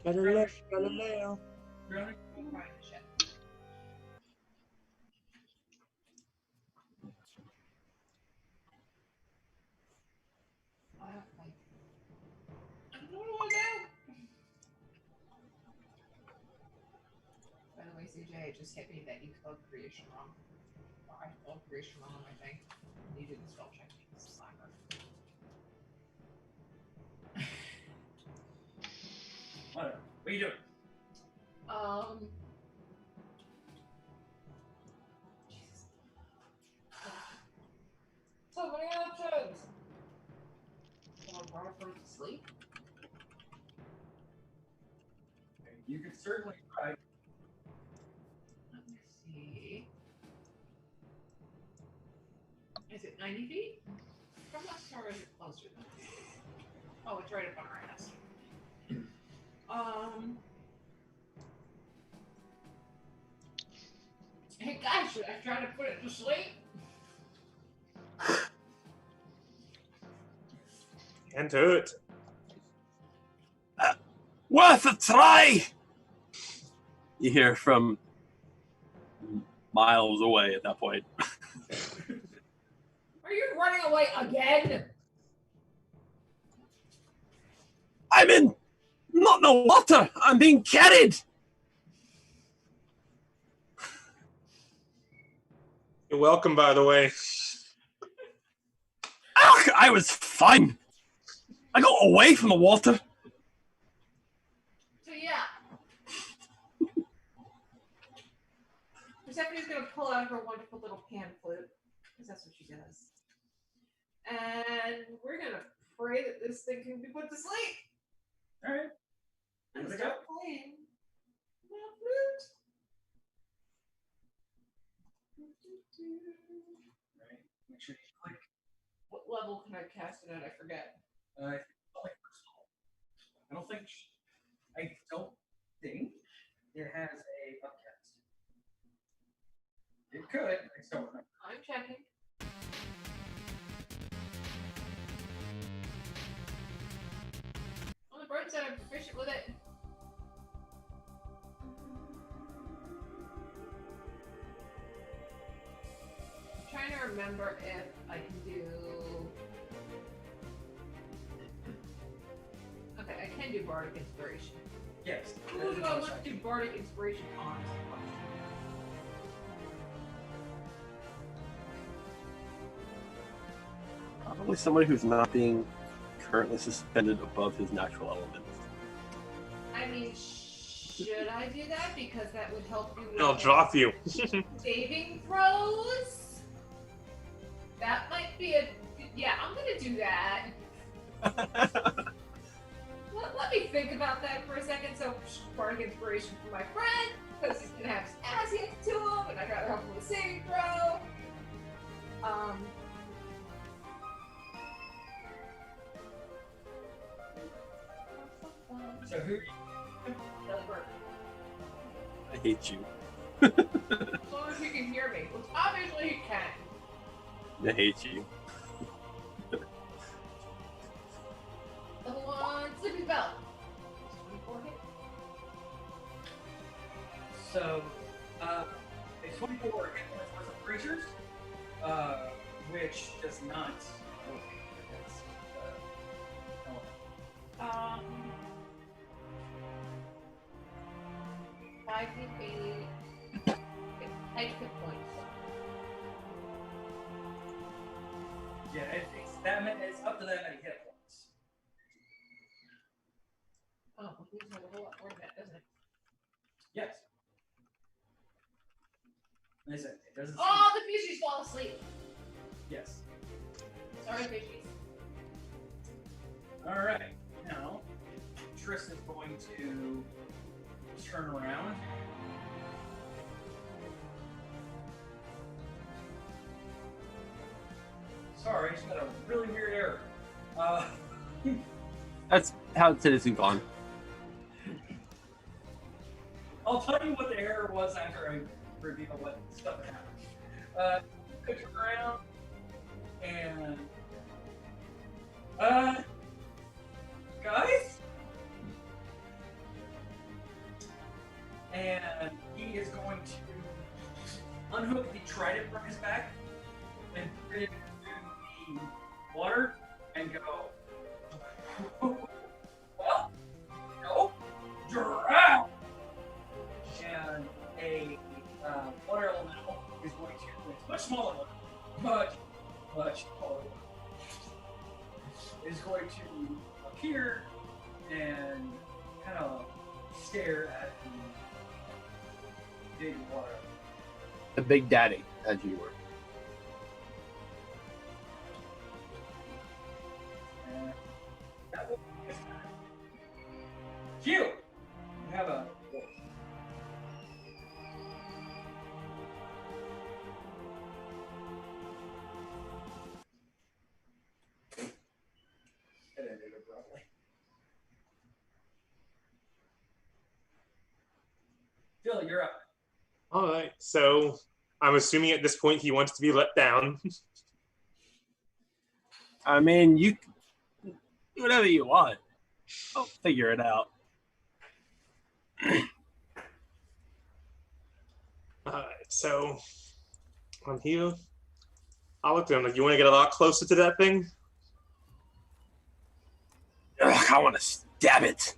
Galileo, Galileo. Really? Right, the ship. What do I do? By the way, CJ, it just hit me that you spelled creation wrong. Or I spelled creation wrong on my thing. You didn't spell check me. Slimer. Whatever. What are you doing? Jesus. So many options. Someone brought her to sleep. You could certainly try. Let me see. Is it 90 feet? How much far is it closer than this? Oh, it's right up on our ass. Hey guys, should I try to put it to sleep? Can't hurt. Worth a try! You hear from miles away at that point. Are you running away again? I'm in not the water. I'm being carried. You're welcome, by the way. Ugh, I was fine. I got away from the water. So yeah. Persephone's gonna pull out her wonderful little pan flute, because that's what she does. And we're gonna pray that this thing can be put to sleep. All right. And Here we start playing my flute. Right. Make sure you click. What level can I cast it at? I forget. Only first level. I don't think it has a upcast. It could. I just don't remember. I'm checking. On the bright side, I'm proficient with it. I'm trying to remember if I can do. Okay, I can do Bardic Inspiration. Yes. Who do I want to do Bardic Inspiration on? Probably somebody who's not being currently suspended above his natural element. I mean, should I do that? Because that would help you with I'll drop you. saving throws? That might be a... Yeah, I'm gonna do that. Let me think about that for a second. So, Bardic Inspiration for my friend, because he's gonna have his ass handed to him, and I'd rather help him with a saving throw. So who? Gilbert. I hate you. As long as he can hear me, which obviously he can. I hate you. Level 1, Sleeping Bell. 24 hit. So, a 24 hit points worth of creatures, which does not work against element. 5 8 hit points. Yeah, it's up to that many hit points. Oh, well, he's a whole lot more than that, doesn't it? Yes. Listen, it doesn't. Oh, the fishies fall asleep. Yes. Sorry, fishies. All right. Now, Tristan's going to turn around. Sorry, I just got a really weird error. That's how Citizen gone. I'll tell you what the error was after I reveal what stuff happened. Could turn around and guys, and he is going to unhook the trident from his back and put it into the water and go. Well, no, drown. And a water elemental is going to, it's much smaller one, much smaller one, is going to appear and kind of stare at the big water. The Big Daddy, as you were. And that will be his time. Q! You have a It ended abruptly. Phil, you're up. All right. So I'm assuming at this point he wants to be let down. I mean, you do whatever you want. I'll figure it out. All right. So I'm here. I'll look at him like, you want to get a lot closer to that thing? Ugh, I want to stab it.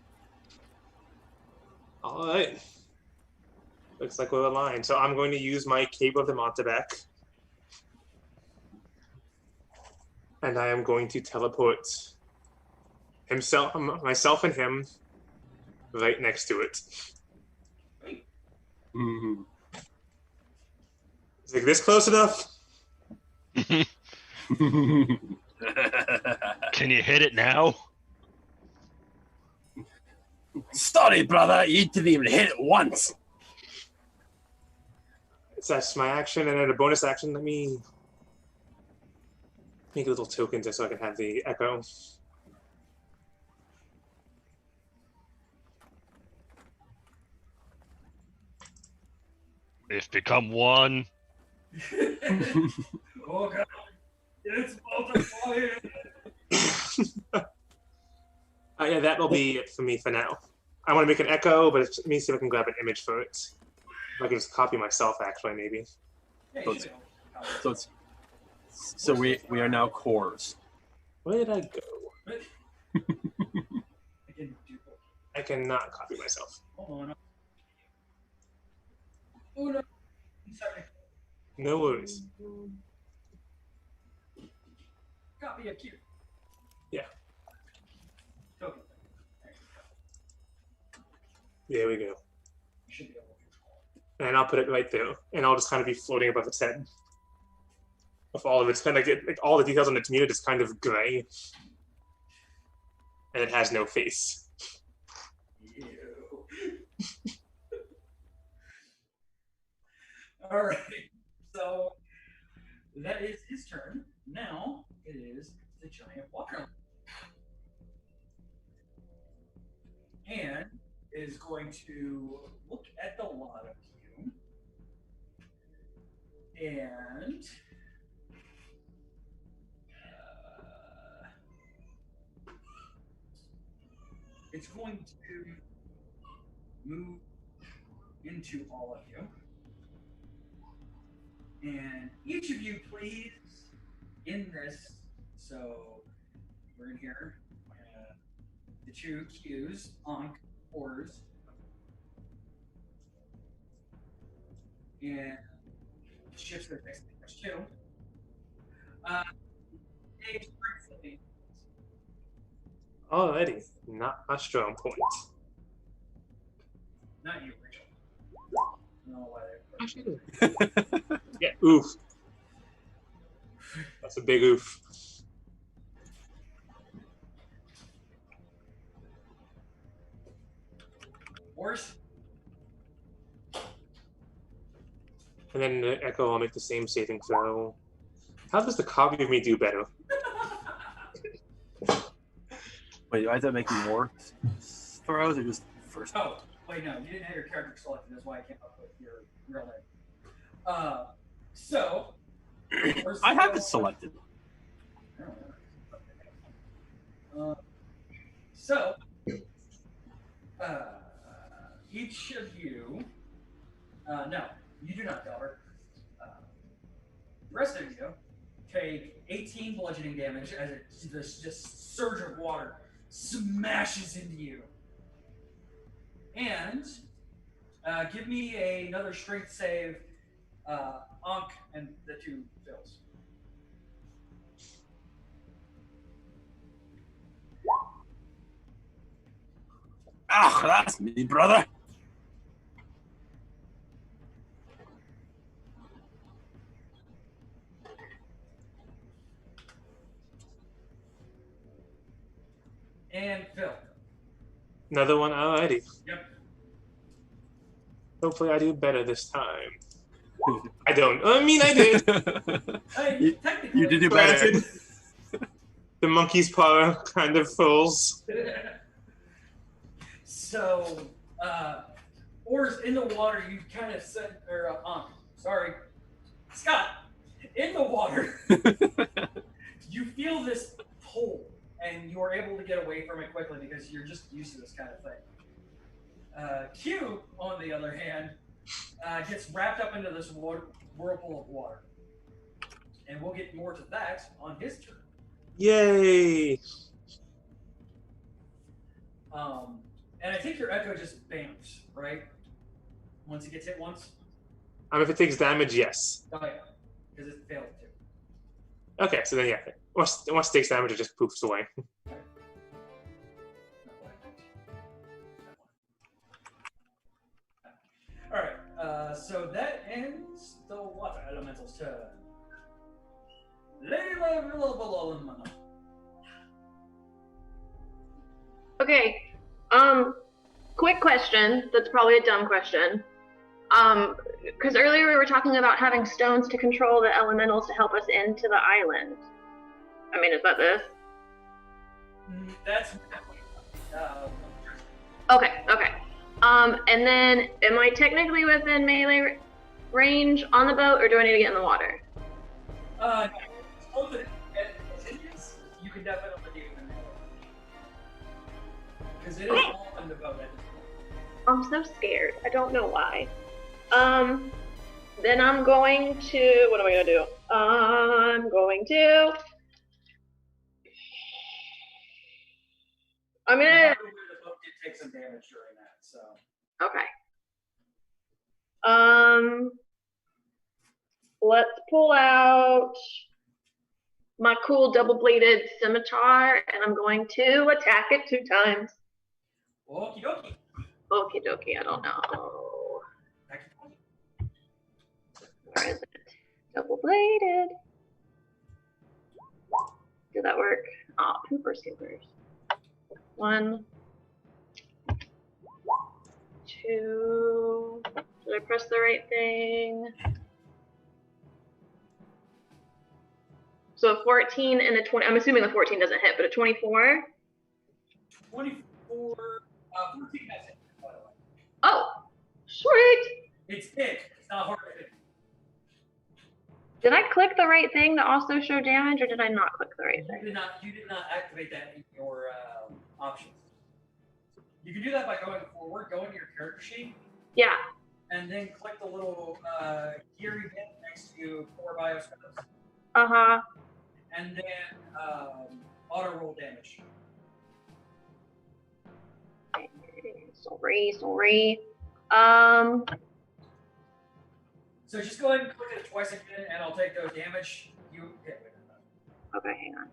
All right. Looks like we're aligned. So I'm going to use my Cape of the Montebec. And I am going to teleport myself and him right next to it. Mm-hmm. Is like this close enough? Can you hit it now? Sorry, brother. You didn't even hit it once. So that's my action, and then a bonus action. Let me make a little token just so I can have the echo. It's become one. Oh god, it's multiplying. Yeah, that will be it for me for now. I want to make an echo, but let me see if I can grab an image for it. If I can just copy myself, actually, maybe. Yeah, So you it's- So we are now cores. Where did I go? I didn't do I cannot copy myself. Hold on. Oh no. Sorry. No worries. Copy of Q. Yeah. Okay. There we go. You should be able to. And I'll put it right there, and I'll just kind of be floating above its head. With all of its kind of like all the details on its unit is kind of gray, and it has no face. Ew. All right. So that is his turn. Now it is the giant water. And is going to look at the lot of you. And it's going to move into all of you. And each of you, please, in this, so we're in here, the two Qs, Ankh, Ors, and shifts their next two. A strength saving. Alrighty, not a strong point. Not you, Rachel. I don't know why they Yeah, oof. That's a big oof. Worse. And then the Echo will make the same saving throw. How does the copy of me do better? Wait, do I have to make more throws or just first? Oh, wait, no, you didn't have your character selected. That's why I came up with your real name. So. I have it selected. So, each of you, no, you do not, Delbert. The rest of you take 18 bludgeoning damage as this just surge of water smashes into you. And give me another strength save, Ankh and the two Phils. Ah, that's me, brother. And Phil. Another one, alrighty. Yep. Hopefully I do better this time. I don't. I mean, I did. Hey, technically, You did do better. The monkey's paw kind of falls. So, Ors, in the water, you kind of said, or sorry, Scott, in the water, you feel this pull, and you are able to get away from it quickly because you're just used to this kind of thing. Q, on the other hand, gets wrapped up into this whirlpool of water. And we'll get more to that on his turn. Yay! And I think your Echo just bamps, right? Once it gets hit once? If it takes damage, yes. Oh, yeah. Because it failed to. Okay, so then yeah. Once it takes damage, it just poofs away. Alright, so that ends the water elemental's turn. Okay. Quick question. That's probably a dumb question. Because earlier we were talking about having stones to control the elementals to help us into the island. I mean, is that this? That's Okay. And then, am I technically within melee range on the boat, or do I need to get in the water? You can definitely do it in the because it is all in the boat. I'm so scared. I don't know why. Then I'm going to. What am I gonna do? I'm gonna. take some damage during that. So Okay. Let's pull out my cool double-bladed scimitar, and I'm going to attack it 2 times. okie dokie. Okie dokie, I don't know. Where is it? Double-bladed. Did that work? Oh, pooper scoopers. 1, 2. Did I press the right thing? So a 14 and a 20. I'm assuming the 14 doesn't hit, but a 24. 24. 14 has hit, by the way. Oh, sweet. It's hit. It's not hard to hit. Did I click the right thing to also show damage, or did I not click the right You thing? did not activate that in your options. You can do that by going forward, go into your character sheet, Yeah. and then click the little gear event next to core bioscopes, Uh-huh. and then auto roll damage. Sorry. So just go ahead and click it twice again, and I'll take those damage. Okay, hang on.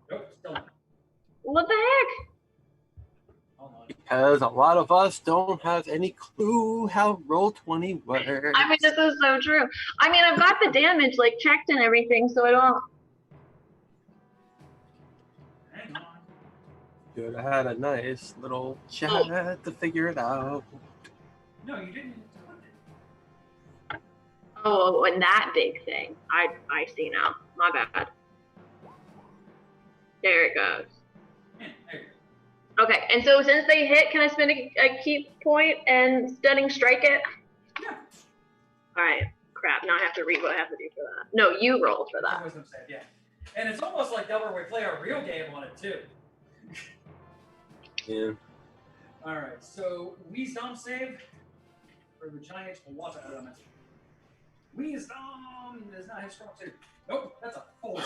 Nope, still not. What the heck? Hold on. Because a lot of us don't have any clue how Roll20 works. I mean, this is so true. I mean, I've got the damage like checked and everything, so I don't. Hang on. Should have had a nice little chat to figure it out. No, you didn't click it. Oh, and that big thing. I see now. My bad. There it goes. Yeah, there you go. Okay, and so since they hit, can I spend a keep point and stunning strike it? Yeah. All right. Crap. Now I have to read what I have to do for that. No, you roll for that. Wisdom save, yeah. And it's almost like that where we play our real game on it too. Yeah. All right, so Wisdom save for the giant water element. Wisdom is not his strong suit. Nope, that's a 4.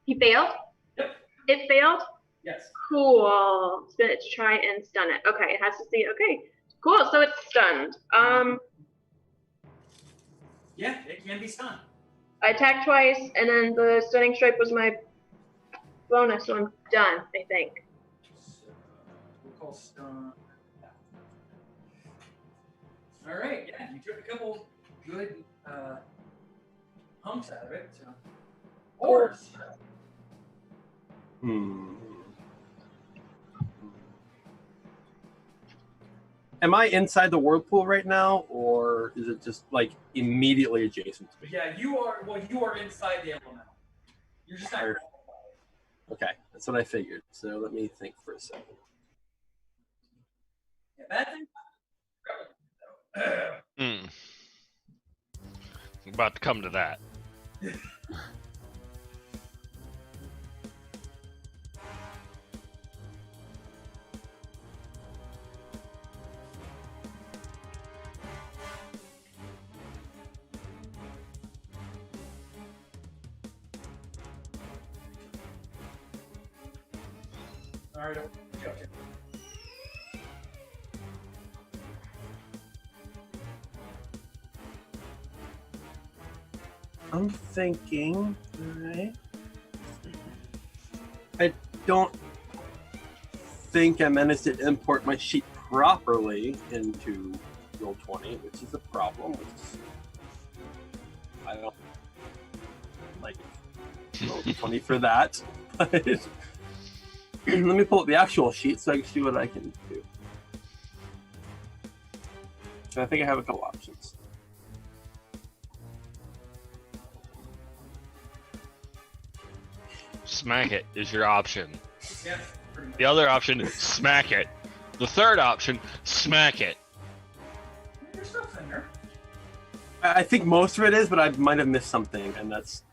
He failed? Yep. It failed? Yes. Cool. Spin it to try and stun it. Okay, it has to see. Okay, cool. So it's stunned. Yeah, it can be stunned. I attacked twice, and then the stunning strike was my bonus, so I'm done, I think. So we'll call stun. All right, yeah, you took a couple good hunks out of it. So. Oars. Am I inside the whirlpool right now, or is it just like immediately adjacent to me? Yeah, you are. Well, you are inside the elemental. You're just not. Okay, that's what I figured. So let me think for a second. Yeah, bad thing. I'm about to come to that. All right, go. I'm thinking, alright. I don't think I managed to import my sheet properly into Roll20, which is a problem. I don't like Roll20 for that. But let me pull up the actual sheet so I can see what I can do. So I think I have a couple options. Smack it is your option. Yeah, pretty much. The other option is smack it. The third option, smack it. There's stuff in there. I think most of it is, but I might have missed something, and that's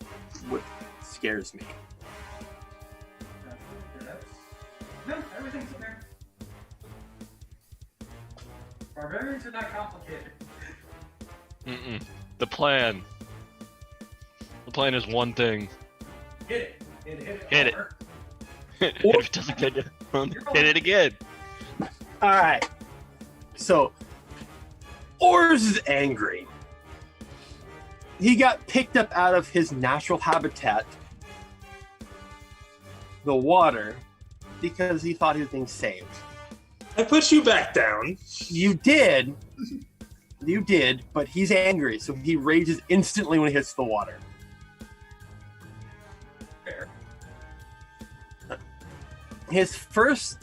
what scares me. No, everything's in there. Barbarians are not complicated. The plan. The plan is one thing. Get it. Hit Hit it. Homer. If it doesn't hit it, hit it again. All right. So, Ors is angry. He got picked up out of his natural habitat, the water, because he thought he was being saved. I put you back down. You did, but he's angry, so he rages instantly when he hits the water. Fair. His first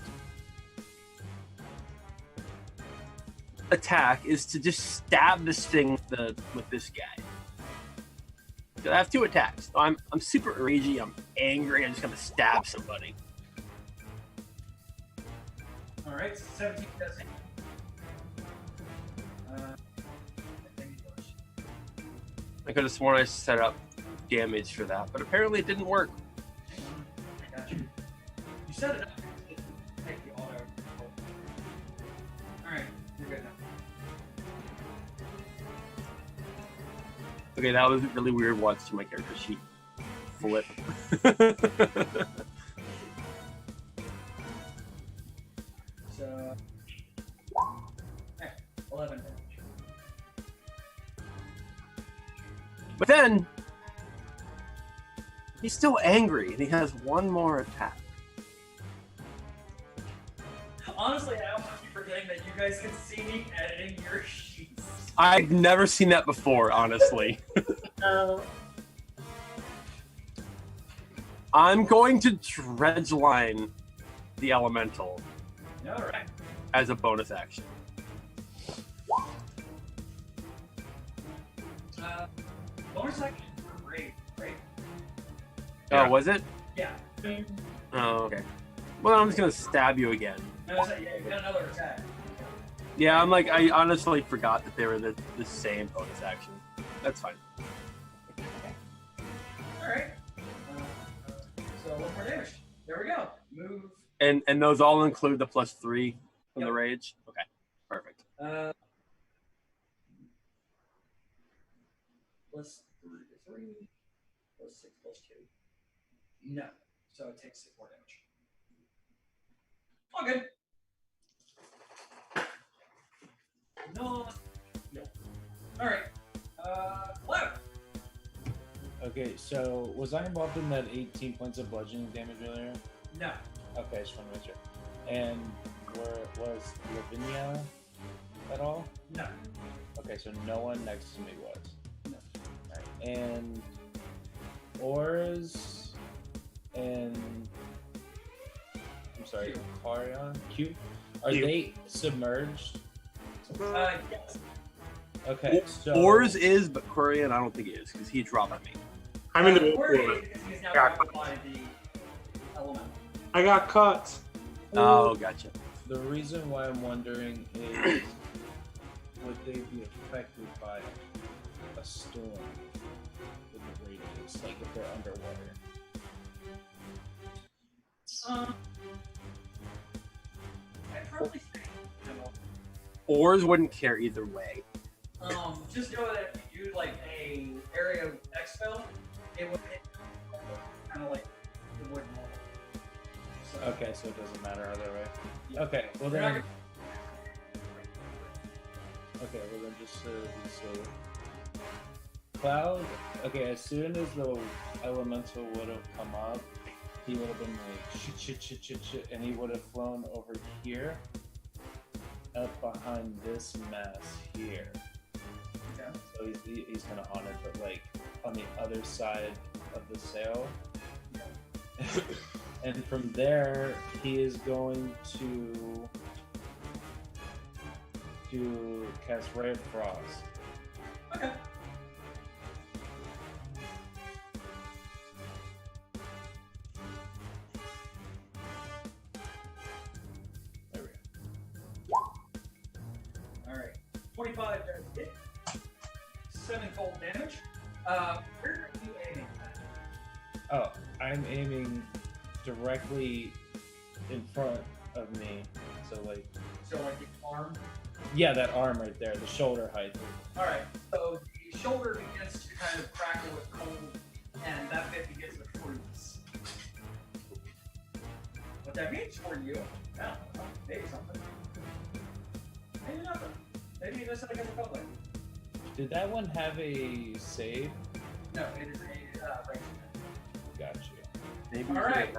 attack is to just stab this thing with this guy. So I have 2 attacks. So I'm super ragey. I'm angry. I'm just gonna stab somebody. All right, 17 does hit. I think it does. I could have sworn I set up damage for that, but apparently it didn't work. Hang on, I got you. You set it up. Take the auto. All right, you're good now. Okay, that was really weird watching my character sheet flip. So, 11 damage. But then he's still angry, and he has 1 more attack. Honestly, I don't want to keep forgetting that you guys can see me editing your sheets. I've never seen that before, honestly. I'm going to Dredgeline the Elemental All right. as a bonus action. Bonus action for raid, right? Oh, was it? Yeah. Oh, okay. Well, I'm just going to stab you again. No, yeah, you got another attack. Yeah, I honestly forgot that they were the same bonus action. That's fine. All right. So 1 more damage. There we go. Move. And those all include the +3 from the Yep. rage? Okay, perfect. +3 +6 +2. No. So it takes 6 more damage. All good. No. All right. Cloud. Okay, so was I involved in that 18 points of bludgeoning damage earlier? No. Okay, just want to make sure. And was Lavinia at all? No. Okay, so no one next to me was. No. Alright, and Ors and I'm sorry, Q. Carion? Q? Are Q. they submerged? Yes. Okay, so Ors is, but Quarian I don't think it is, because he dropped me. I'm in the Where water. is because he's now Yeah. covered by the element. I got caught. Oh, gotcha. the reason why I'm wondering is would they be affected by a storm with the radius, like if they're underwater? I'd probably say no. Ors wouldn't care either way. Just know that if you do like a area of exfil, it would hit kind of like it would normal. So, Okay, so it doesn't matter either way. Okay, well you're not then. gonna- Okay, well then just so Cloud. Okay, as soon as the elemental would have come up, he would have been like shit, and he would have flown over here, up behind this mass here. Okay. So he's kind of on it, but like on the other side of the sail. And from there, he is going to cast Ray of Frost. Okay. There we go. All right. 25 does hit. 7 cold damage. Where are you aiming at? Oh, I'm aiming directly in front of me. So like, So like the arm. yeah, that arm right there, the shoulder height. All right. So the shoulder begins to kind of crackle with cold, and that bit begins to freeze. What that means for you, I don't know, maybe something. Maybe nothing. Maybe you just like a public. Did that one have a save? No, it is a range. Got you. Maybe All right.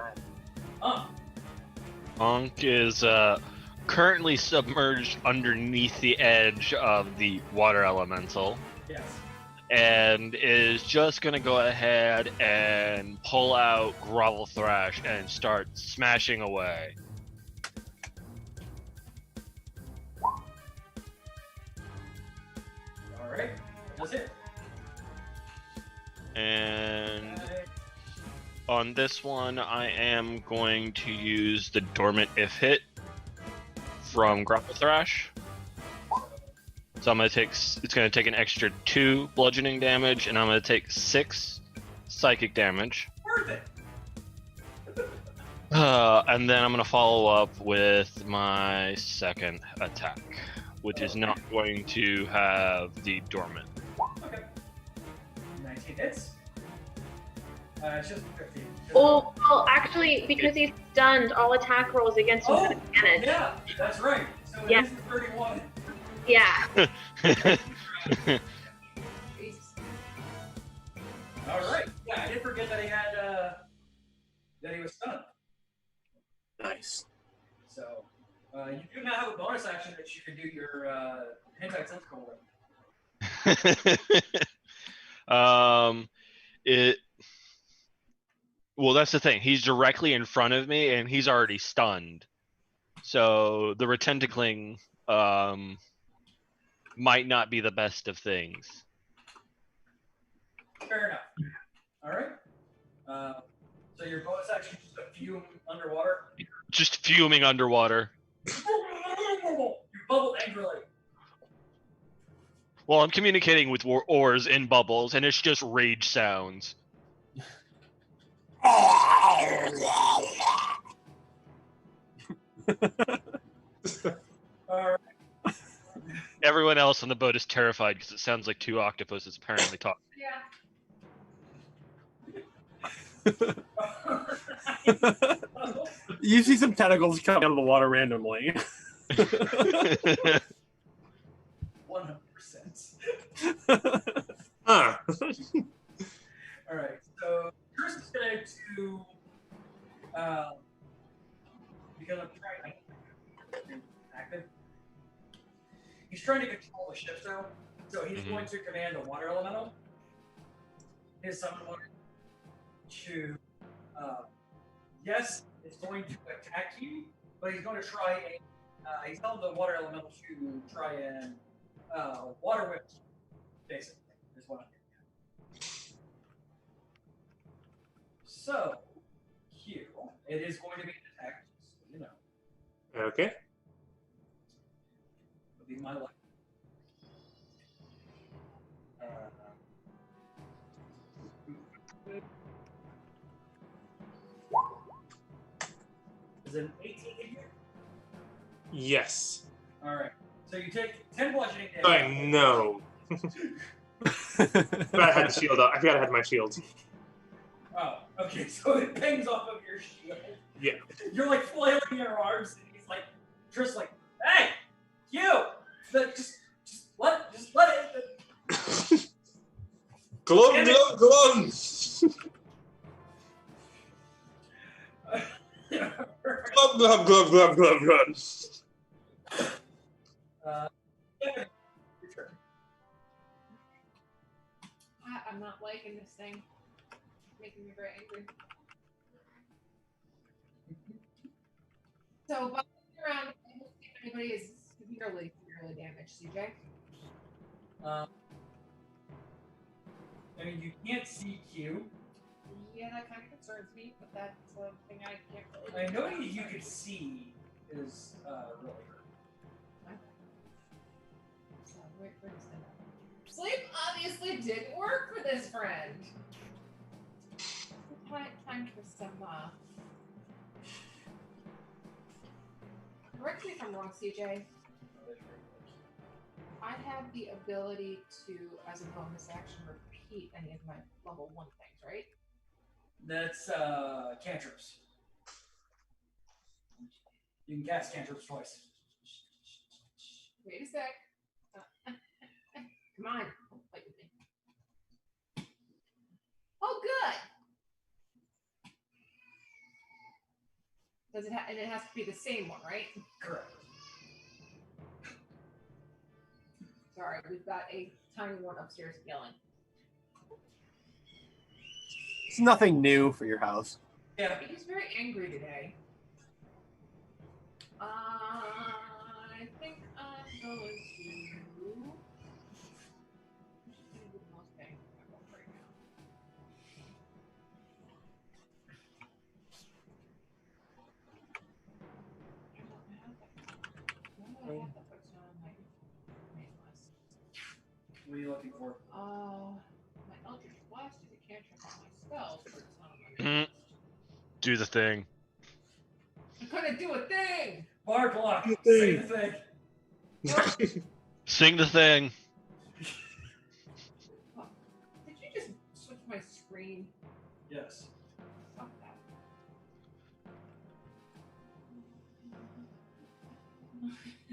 Ankh is currently submerged underneath the edge of the water elemental Yes. and is just going to go ahead and pull out Grovel Thrash and start smashing away. Alright. That's it. And on this one, I am going to use the Dormant If Hit from Grapple Thrash. So I'm going to take, it's going to take an extra 2 bludgeoning damage, and I'm going to take 6 psychic damage. Worth it. And then I'm going to follow up with my second attack, which is not going to have the Dormant. Okay. 19 hits. It's just 15. Oh, well, actually, because he's stunned, all attack rolls against him have advantage. Yeah, that's right. So it Yeah. is the 31. Yeah. Jesus. Alright. Yeah, I did forget that he had, that he was stunned. Nice. So, you do now have a bonus action that you can do your, Hentai Tentacle with. Well, that's the thing. He's directly in front of me, and he's already stunned. So the retentacling might not be the best of things. Fair enough. Alright. So your bonus action is to fume underwater. Just fuming underwater. You bubble angrily. Well, I'm communicating with oars in bubbles, and it's just rage sounds. Alright. Everyone else on the boat is terrified because it sounds like 2 octopuses apparently talking. Yeah. You see some tentacles coming out of the water randomly. 100%. Huh. Alright, so Chris is going to because I'm trying to active. He's trying to control the ship now, so he's going to command the water elemental. His summon water to yes, it's going to attack you, but he's going to try and he's telling the water elemental to try and water whip you, basically, is what I'm getting at. So, here, it is going to be an attack, just so you know. Okay. It'll be my luck. Is it an 18 hit here? Yes. Alright. So you take 10 bludgeoning damage. I know. But I had the shield up. I forgot I had my shield. Oh, okay, so it pings off of your shield. Yeah. You're like flailing your arms, and he's like, Triss like, hey, you! Just let it. Glove, glove, glove! Glove, glove, glove, glove, glove, glove. Yeah, your turn. I'm not liking this thing. It's making me very angry. So, while I'm around, I don't think anybody is severely damaged, CJ. I mean, you can't see Q. Yeah, that kind of concerns me, but that's a thing I can't really. I know you could see is really hurt. So, where's the sleep obviously didn't work for this friend. Time for some, correct me if I'm wrong, CJ. I have the ability to, as a bonus action, repeat any of my level 1 things, right? That's cantrips. You can cast cantrips twice. Wait a sec. Come on. Don't fight with me. Oh, good. Does it and it has to be the same one, right? Correct. Sorry, we've got a tiny one upstairs yelling. It's nothing new for your house. Yeah. He's very angry today. I think I'm going to do the most bang for my buck right now. I don't have that puts on my main list. What are you looking for? My Eldritch Blast is a cantrip on my spells, but it's not on my Mm. main list. Do the thing. I couldn't do a thing! Barklock. The Say thing. the thing. Sing the thing. Did you just switch my screen? Yes. Fuck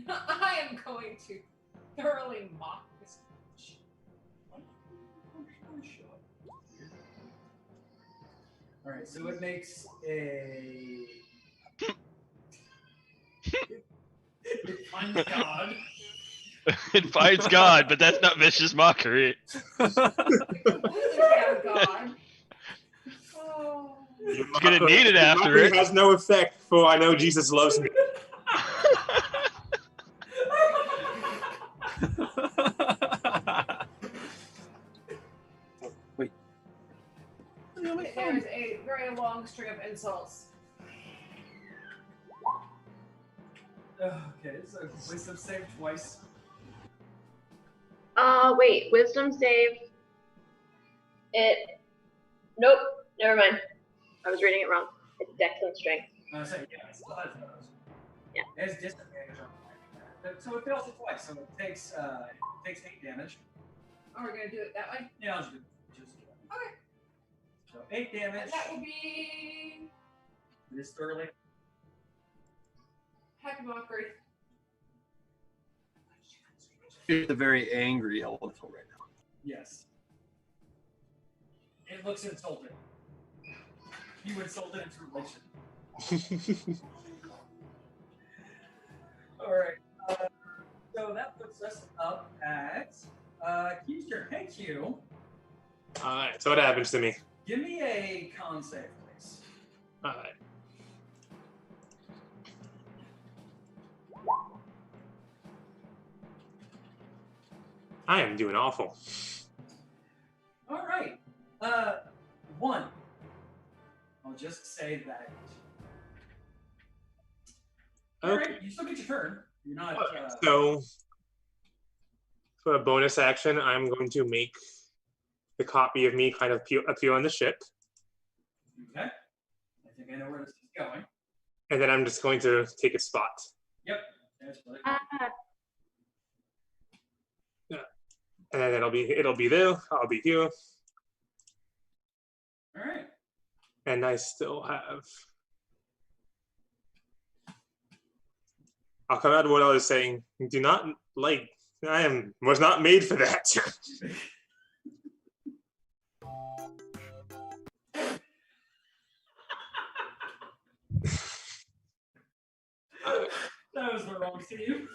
that. I am going to thoroughly mock this bitch. Alright, so it makes a. It finds God. It finds God, but that's not vicious mockery. Completely down God. Oh. You're gonna need it after Mockery it. has no effect, for I know Jesus loves me. Wait. There is a very long string of insults. Okay, so wisdom save twice. Wait, wisdom save. Nope, never mind. I was reading it wrong. It's dex and strength. So yeah, it still has those. Yeah. It has disadvantage on that. So it fails it twice, so it takes 8 damage. Oh, we're gonna do it that way? Yeah, I'll just do it. Okay. So 8 damage. That will be This thoroughly. happy mockery. It's a very angry elemental right now. Yes. It looks insulted. You insulted its relation. Alright. So that puts us up at Q's turn. Hey Q, Alright, so what happens to me? give me a con save, please. Alright. I am doing awful. Alright. 1. I'll just say that. Okay. Alright, you still get your turn. You're not. So, for a bonus action, I'm going to make the copy of me kind of appear on the ship. Okay. I think I know where this is going. And then I'm just going to take a spot. Yep. That's what it And then it'll be there, I'll be here, Alright. and I still have. I'll come out of what I was saying. Do not was not made for that. That was the wrong Steve.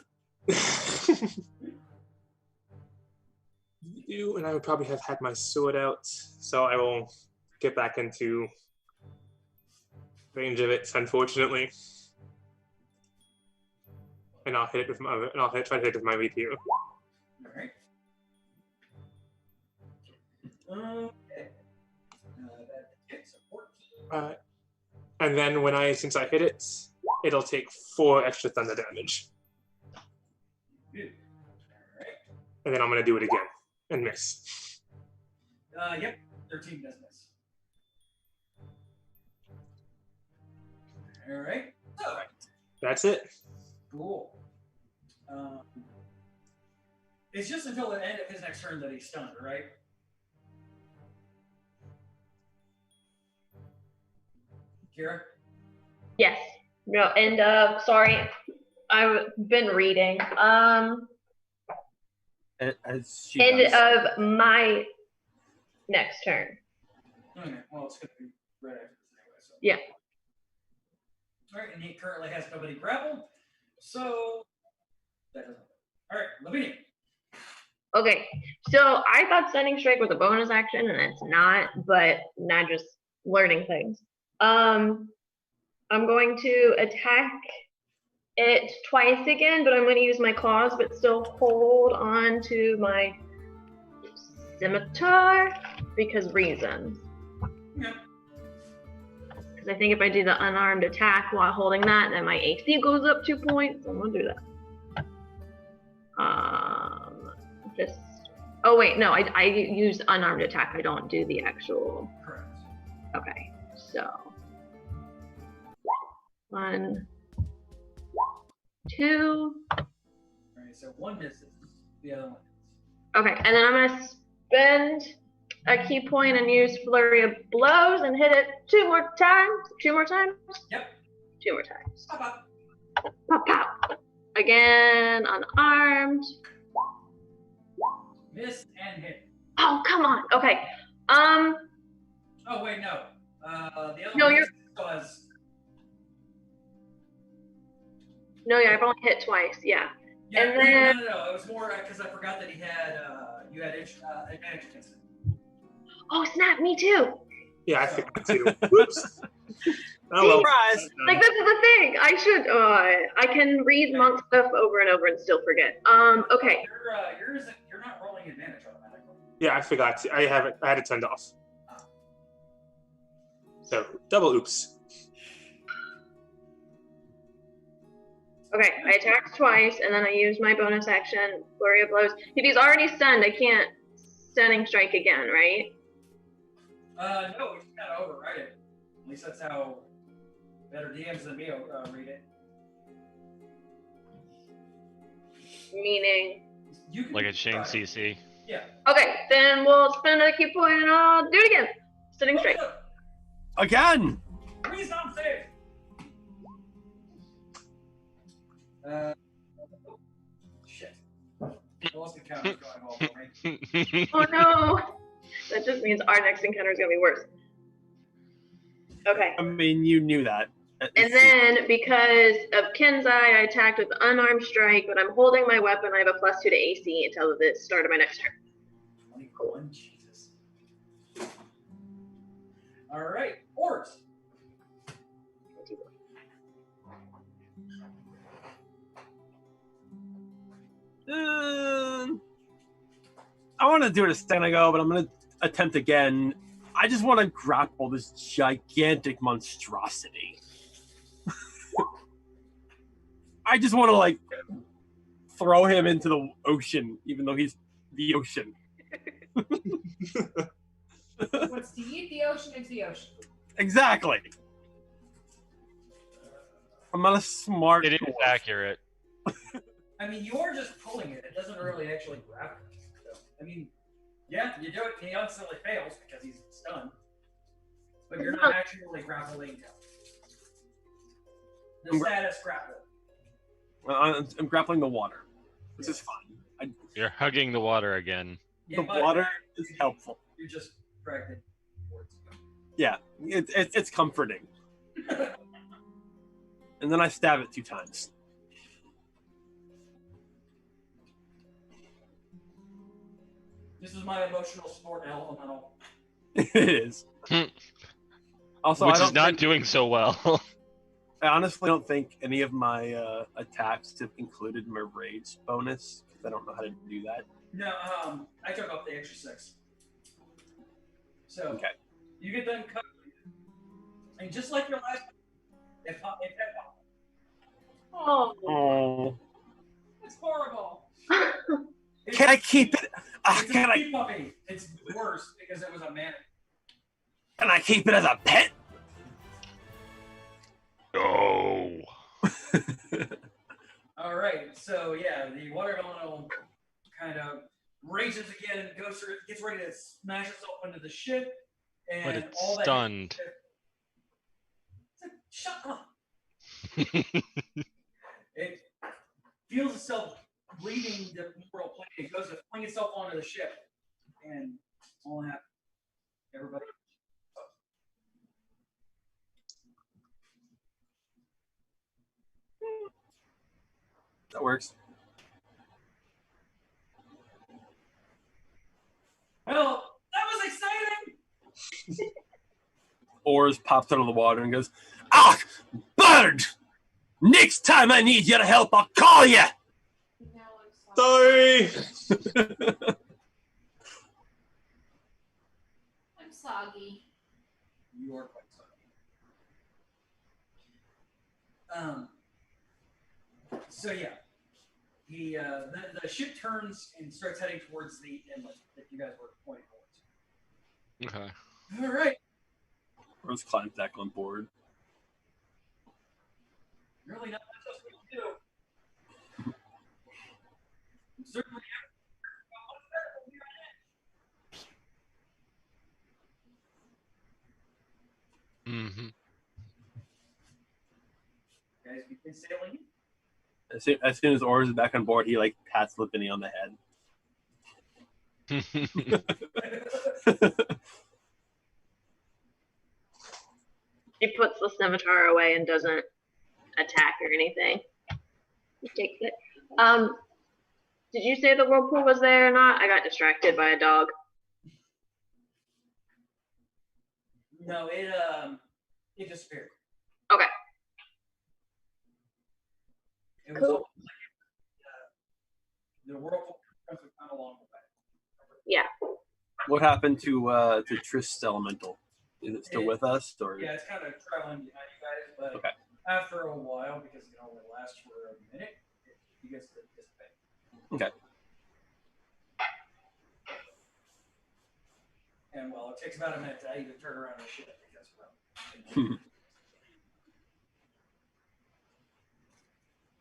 You and I would probably have had my sword out, so I will get back into range of it, unfortunately. And I'll hit it with my try to hit it with my rapier. Alright. Okay. That hits a 14. And then since I hit it, it'll take 4 extra thunder damage. Good. Alright. And then I'm gonna do it again and miss. Yep. 13 does miss. Alright. So, That's it. cool. It's just until the end of his next turn that he's stunned, right? Kira? Yes. No, end of. Sorry, I've been reading. As she End does. of my next turn. Okay, well, it's going to be right after this anyway. So. Yeah. All right, and he currently has nobody grappled, so that doesn't. All right, Lavinia. Okay, so I thought Stunning Strike was a bonus action, and it's not, but not just learning things. I'm going to attack it twice again, but I'm going to use my claws, but still hold on to my scimitar because reasons. Yeah. Because I think if I do the unarmed attack while holding that, then my AC goes up 2 points. I'm going to do that. This. Oh wait, no, I use unarmed attack. I don't do the actual. Correct. Okay, so 1, 2. All right, so one misses, the other one hits. Okay, and then I'm gonna spend a key point and use Flurry of Blows and hit it 2 more times. 2 more times? Yep. 2 more times. Pop, pop. Pop, pop. Again, unarmed. Miss and hit. Oh, come on. Okay. Oh wait, no. The other No, one you're- still has. No, yeah, I've only hit twice. Yeah. Yeah, And then- no. It was more because I forgot that he had you had advantage against it. Oh, snap, me too. Yeah, I forgot to. Whoops. Oh, well. Surprise! Like, this is the thing. I should, I can read monk stuff over and over and still forget. Okay. You're not rolling advantage automatically. Yeah, I forgot to. I had it turned off. So, double oops. Okay, I attacked twice, and then I use my bonus action, Flurry of Blows. If he's already stunned, I can't Stunning Strike again, right? No, we just gotta override it. At least that's how better DMs than me read it. Meaning? You can Like a chain try. CC. Yeah. Okay, then we'll spend a key point and I'll do it again. Stunning Strike. Again! Wisdom save. Shit. I lost the count. It's going all for me. Oh no! That just means our next encounter is gonna be worse. Okay. I mean, you knew that. And then, because of Kenzai, I attacked with unarmed strike, but I'm holding my weapon. I have a +2 to AC until the start of my next turn. 21, Jesus. All right, Ort. I want to do it a second ago, but I'm going to attempt again. I just want to grapple this gigantic monstrosity. I just want to, like, throw him into the ocean, even though he's the ocean. What's to eat the ocean is the ocean. Exactly. I'm not a smart It is dwarf. accurate. I mean, you're just pulling it. It doesn't really actually grab it. So, I mean, yeah, you do it, and he instantly fails because he's stunned. But you're not actually grappling him. The status grapple. I'm grappling the water, which is fine. You're hugging the water again. Yeah, The but water is helpful. You just dragged it towards you. Yeah, it's comforting. And then I stab it 2 times. This is my emotional support elemental. It is. Also, Which I don't is not think- doing so well. I honestly don't think any of my attacks have included my rage bonus because I don't know how to do that. No, I took off the extra 6. So Okay. you get them cut, and just like your last, it pop. Oh. Oh, It's horrible. can I keep it? It's Can a I? pea puppy. It's worse because it was a man. Can I keep it as a pet? No. All right, so yeah, the water elemental kind of rages again and goes through. Gets ready to smash itself into the ship, and But it's all that. stunned. Shut up. It feels itself leaving the mortal plane. It goes to fling itself onto the ship, and all happens. Everybody. That works. Well, that was exciting. Oars pops out of the water and goes, "Ah, bird! Next time I need your help, I'll call you." Now I'm Sorry. I'm soggy. You are quite sorry. So yeah, the ship turns and starts heading towards the inlet that you guys were pointing towards. Okay. All right. Oars climbs back on board. Really not much else we can do. Certainly. Mm-hmm. Guys, begin sailing. As soon as Oars is back on board, he like pats Lippany on the head. She puts the scimitar away and doesn't attack or anything. He takes it. Did you say the whirlpool was there or not? I got distracted by a dog. No, it disappeared. Okay. It was Cool. almost like the whirlpool was kind of long way. Yeah. What happened to Trist's elemental? Is it still with us, or? Yeah, it's kind of traveling behind you guys, but Okay. after a while, because it can only last for a minute, you guys dissipate. Okay. And well, it takes about a minute to even turn around the ship because well.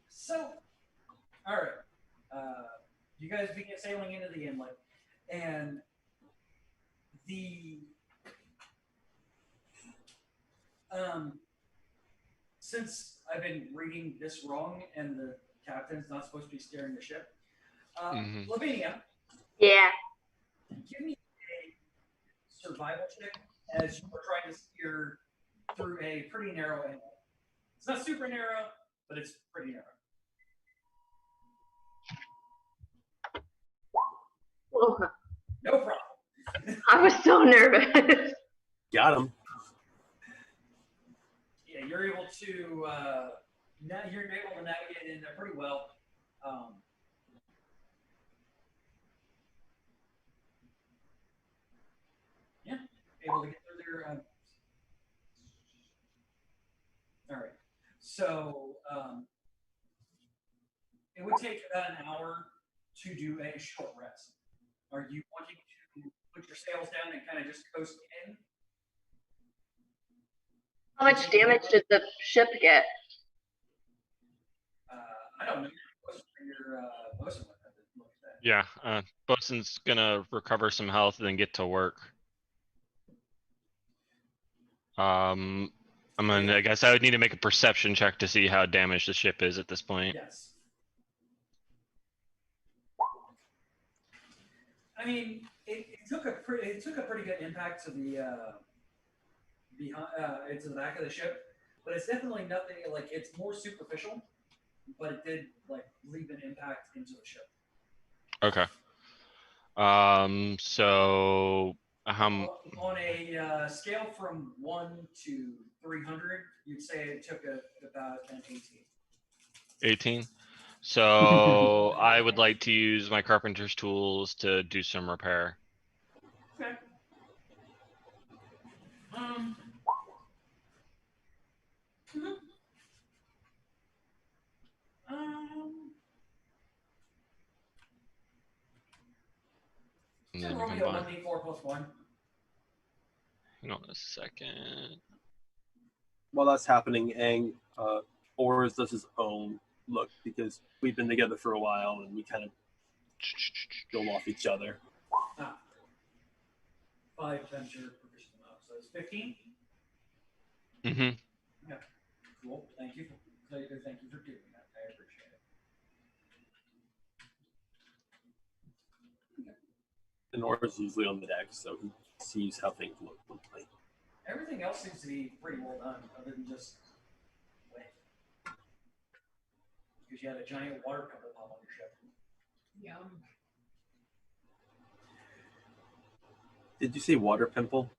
So, all right, you guys begin sailing into the inlet, and the since I've been reading this wrong and the captain's not supposed to be steering the ship, Lavinia, Yeah. give me a survival check as you are trying to steer through a pretty narrow inlet. It's not super narrow, but it's pretty narrow. Oh, No problem. I was so nervous. Got him. Yeah, you're able to navigate in there pretty well. Yeah, able to get through there. All right, so it would take about an hour to do a short rest. Are you wanting to put your sails down and kind of just coast in? How much damage did the ship get? I don't know. Your bosun would have to look at that. Yeah, Bosun's gonna recover some health and then get to work. I guess I would need to make a perception check to see how damaged the ship is at this point. Yes. I mean, it took a pretty good impact to the into the back of the ship, but it's definitely nothing like it's more superficial, but it did like leave an impact into the ship. Okay. So on a scale from 1 to 300, you'd say it took about an 18. 18. So I would like to use my carpenter's tools to do some repair. Okay. And So then roll me a combine. 1d4 plus 1. Hang on a second. While that's happening, Aang, Oars does his own look because we've been together for a while and we kind of go off each other. 5 times your proficiency, so it's 15. Mm-hmm. Yeah. Cool. Thank you. thank you for doing that. I appreciate it. And Nora's usually on the deck, so he sees how things look. Everything else seems to be pretty well done, other than just wet. Because you had a giant water pimple pop on your ship. Yum. Did you say water pimple?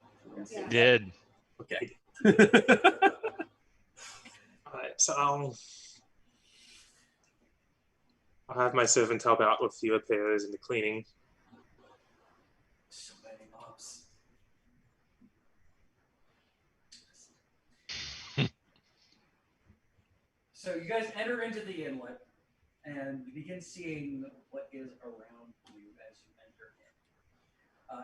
Yeah. Did. Okay. Alright, so I'll have my servant help out with the repairs and the cleaning. So many mops. So you guys enter into the inlet and you begin seeing what is around you as you enter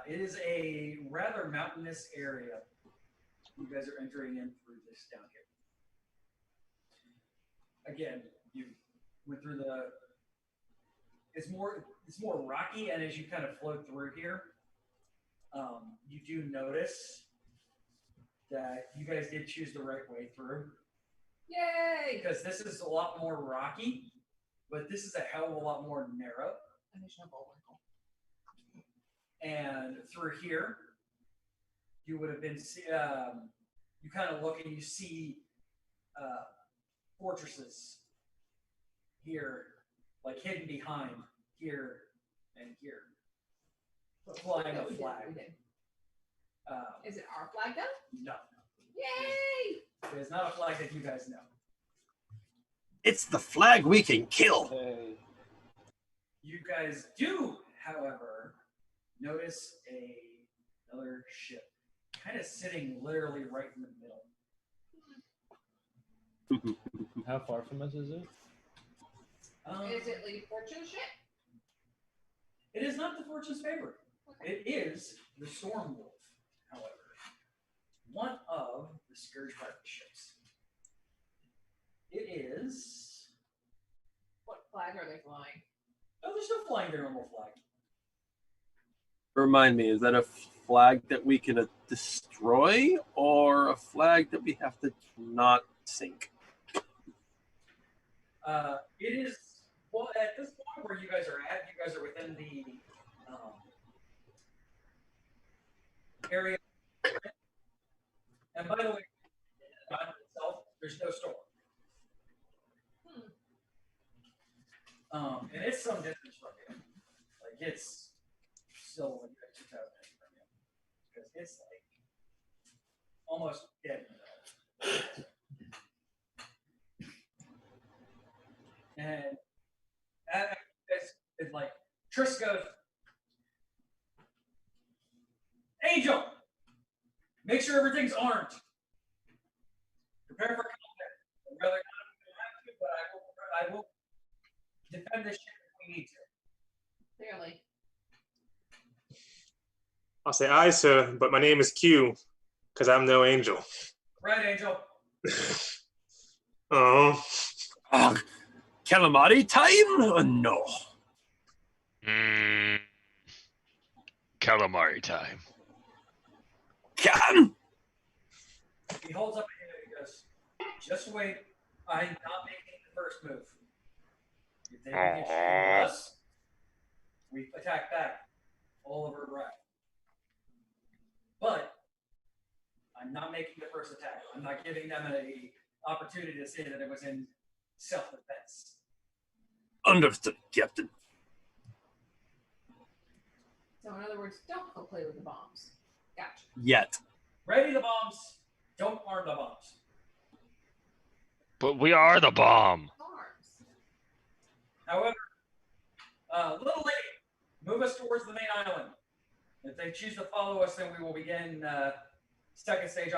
in. It is a rather mountainous area. You guys are entering in through this down here. Again, you went through the. It's more rocky, and as you kind of flow through here, you do notice that you guys did choose the right way through. Yay! Because this is a lot more rocky, but this is a hell of a lot more narrow. Additional Bullwinkle. And through here, you would have been, you kind of look and you see fortresses here, like hidden behind here and here, flying a We did, flag. we did. Is it our flag though? No, Yay! it's not a flag that you guys know. It's the flag we can kill. Hey, You guys do, however, notice another ship, kind of sitting literally right in the middle. how far from us is it? Is it Lady Fortune's ship? It is not the Fortune's favorite. Okay. It is the Storm Wolf, however, one of the Scourge Pirate ships. It is. What flag are they flying? Oh, they're still flying their normal flag. Remind me, is that a flag that we can destroy or a flag that we have to not sink? It is. Well, at this point where you guys are at, you guys are within the area. And by the way, on itself, there's no storm. And it's some distance from you. Like it's still like 2,000 from you. Because it's like almost dead in the middle. And it's like Triss goes, Angel, make sure everything's armed. Prepare for combat. I'd rather not have to, but I will defend this ship if we need to. Clearly. I'll say aye, sir, but my name is Q, because I'm no angel. Right, Angel. Oh. Calamari time or no? Calamari time. Can. He holds up a hand and he goes, just wait. I'm not making the first move. If they begin shooting us, we attack back. All over right. But I'm not making the first attack. I'm not giving them an opportunity to say that it was in self-defense. Understood, Captain. So in other words, don't go play with the bombs. Gotcha. Yet. Ready the bombs. Don't arm the bombs. But we are the bomb. Arms. However, little lady, move us towards the main island. If they choose to follow us, then we will begin second stage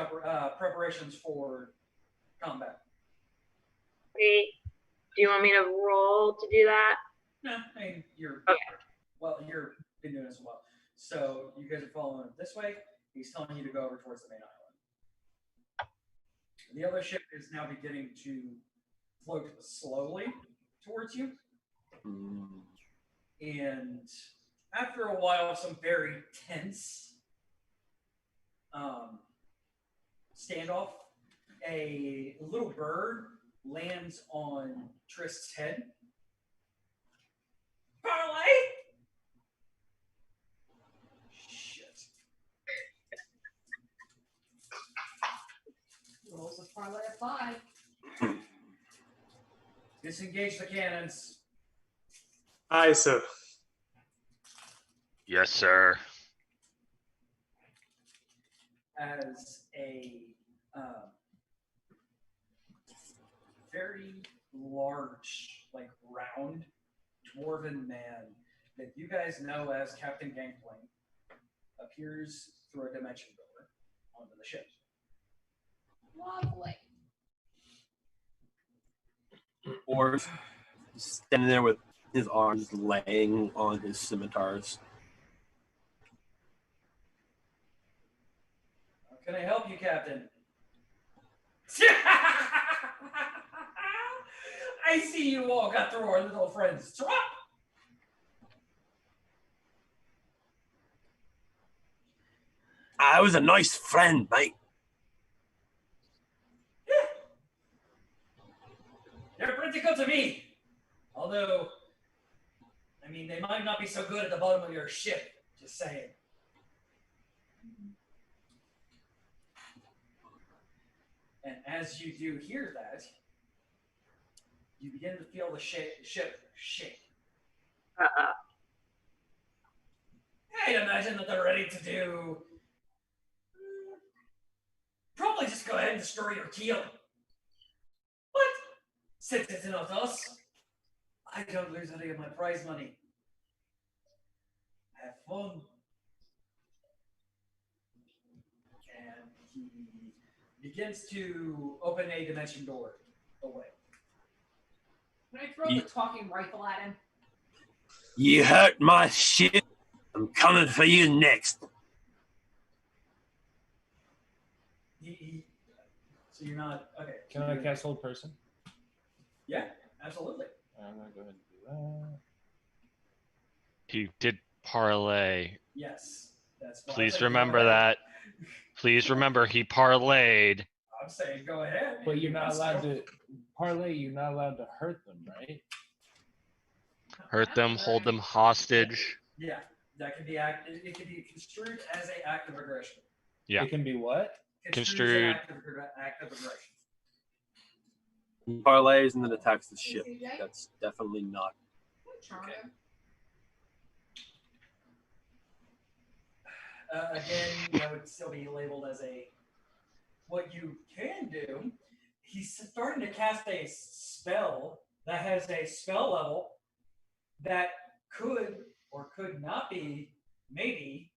preparations for combat. Okay. Do you want me to roll to do that? No, I mean, you're Okay. well. You're been doing this a while, so you guys are following this way. He's telling you to go over towards the main island. The other ship is now beginning to float slowly towards you, and after a while of some very tense standoff, a little bird lands on Trist's head. Parlay! Shit. Rolls a parlay of 5. Disengage the cannons. Aye, sir. Yes, sir. As a very large, like round, dwarven man that you guys know as Captain Gangplank appears through a dimension door onto the ship. Lovely. Or standing there with his arms laying on his scimitars. How can I help you, Captain? I see you all got through our little friend's trap. I was a nice friend, mate. They're pretty good to me. Although, I mean, they might not be so good at the bottom of your ship. Just saying. And as you do hear that, you begin to feel the ship shake. Uh-oh. I'd imagine that they're ready to do. Probably just go ahead and destroy your keel. But since it's not us, I don't lose any of my prize money. Have fun. And he begins to open a dimension door away. Can I throw the talking rifle at him? You hurt my shit. I'm coming for you next. So you're not okay. Can I cast Hold Person? Yeah, absolutely. I'm gonna go ahead and do that. He did parlay. Yes, that's. Why I Please said go remember ahead. that. Please remember he parlayed. I'm saying go ahead. But you're You not must allowed go. to parlay. You're not allowed to hurt them, right? Hurt them, hold them hostage. Yeah, that can be it can be construed as an act of aggression. Yeah. It can be what? Construed. As an act of aggression. Parlays and then attacks the ship. That's definitely not. Okay. Again, that would still be labeled as a. What you can do, he's starting to cast a spell that has a spell level that could or could not be maybe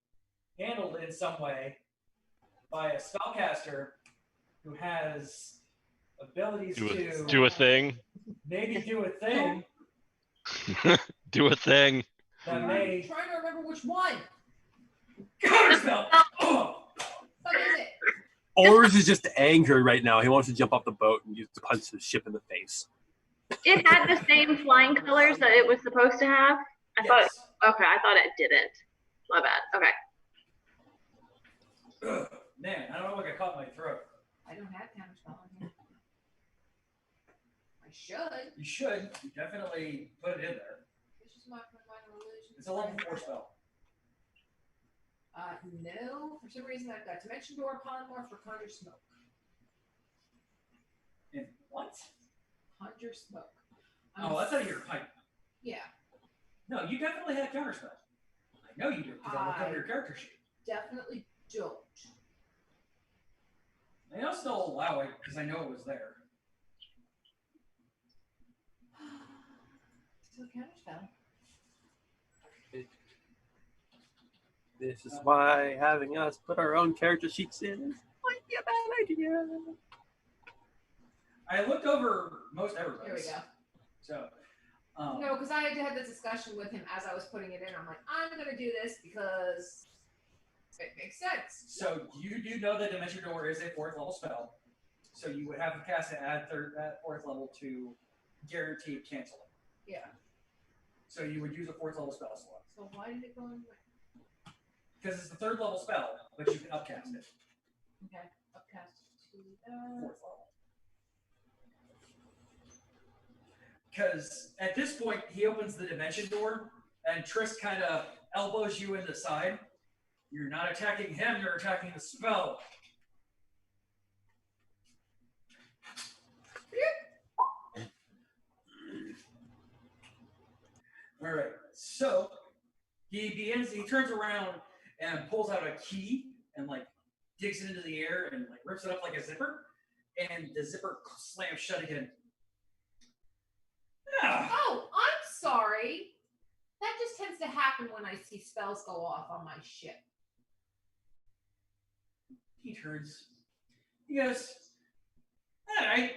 handled in some way by a spellcaster who has abilities to Do a thing. maybe do a thing Do a thing. that I'm may trying to remember which one. counterspell. Oh, What is it? Oars is just angry right now. He wants to jump off the boat and use to punch the ship in the face. It had the same flying colors that it was supposed to have. I thought. yes. Okay, I thought it didn't. My bad. Okay. Ugh, man, I don't know what got caught in my throat. I don't have counterspell in here. I should. You should. You definitely put it in there. This is my minor illusion. It's a level 4 spell. No. For some reason, I've got Dimension Door, Polymorph, or Conjure Smoke. And what? Conjure Smoke. Oh, that's out of your pipe. Yeah. No, you definitely had counterspell. I know you do because I looked over your character sheet. Definitely don't. And I'll still allow it because I know it was there. Still counterspell. This is why having us put our own character sheets in might be a bad idea. I looked over most Here we everybody's. go. So, No, because I had to have the discussion with him as I was putting it in. I'm like, I'm going to do this because it makes sense. so you do know that Dimension Door is a 4th level spell. So you would have to cast it at 4th level to guarantee cancel it. Yeah. So you would use a 4th level spell slot. So why did it go in? Because it's the 3rd level spell, but you can upcast it. Okay. Upcast to 4th level. Because at this point, he opens the dimension door, and Triss kind of elbows you in the side. You're not attacking him, you're attacking the spell. All right, so he turns around and pulls out a key and like digs it into the air and like rips it up like a zipper, and the zipper slams shut again. Ah. Oh, I'm sorry. That just tends to happen when I see spells go off on my ship. He turns. He goes, all right.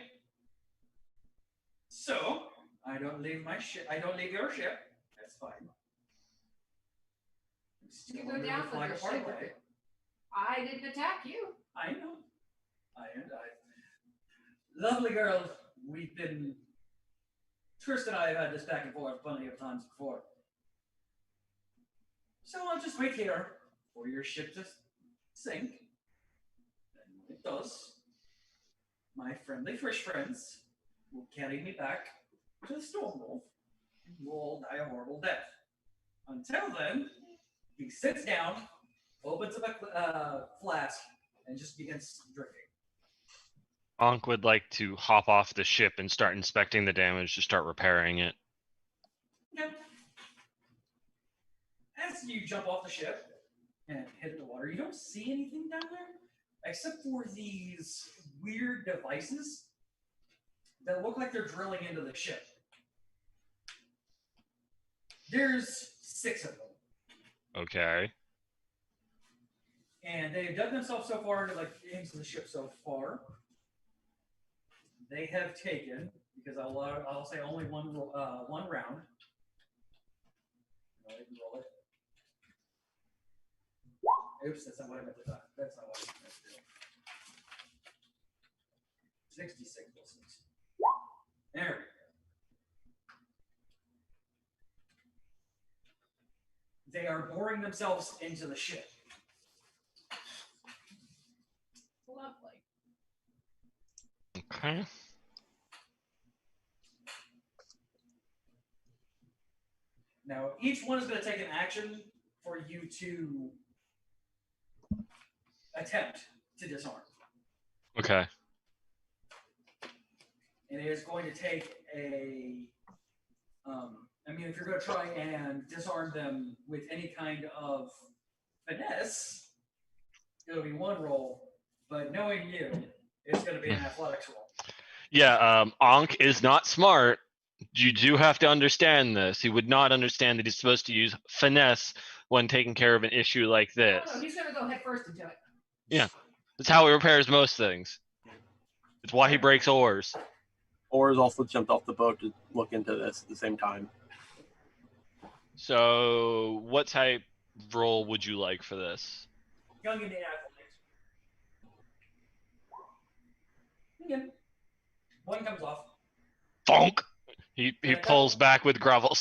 So I don't leave my ship. I don't leave your ship. That's fine. You go down with your ship. I didn't attack you. I know. Lovely girl. Triss and I have had this back and forth plenty of times before. So I'll just wait here for your ship to sink. And when it does, my friendly fish friends will carry me back to the Stormwolf and we'll all die a horrible death. Until then, he sits down, opens up a flask, and just begins drinking. Ankh would like to hop off the ship and start inspecting the damage to start repairing it. Yep. As you jump off the ship and hit the water, you don't see anything down there except for these weird devices that look like they're drilling into the ship. There's 6 of them. Okay. And they've dug themselves so far into the ship so far. They have taken, because I'll say only one round. Roll it. Oops, that's not what I meant to do. That's not what I meant to do. 66 plus 6. There we go. They are boring themselves into the ship. Lovely. Okay. Now, each one is going to take an action for you to attempt to disarm. Okay. And it is going to take a... if you're going to try and disarm them with any kind of finesse, it'll be 1 roll. But knowing you, it's going to be an athletics roll. Yeah, Ankh is not smart. You do have to understand this. He would not understand that he's supposed to use finesse when taking care of an issue like this. Oh, no, he's going to go head first into it. Yeah, that's how he repairs most things. It's why he breaks oars. Oars also jumped off the boat to look into this at the same time. So, what type roll would you like for this? Young and athletics. Again. 1 comes off. Bonk! He pulls back with gravel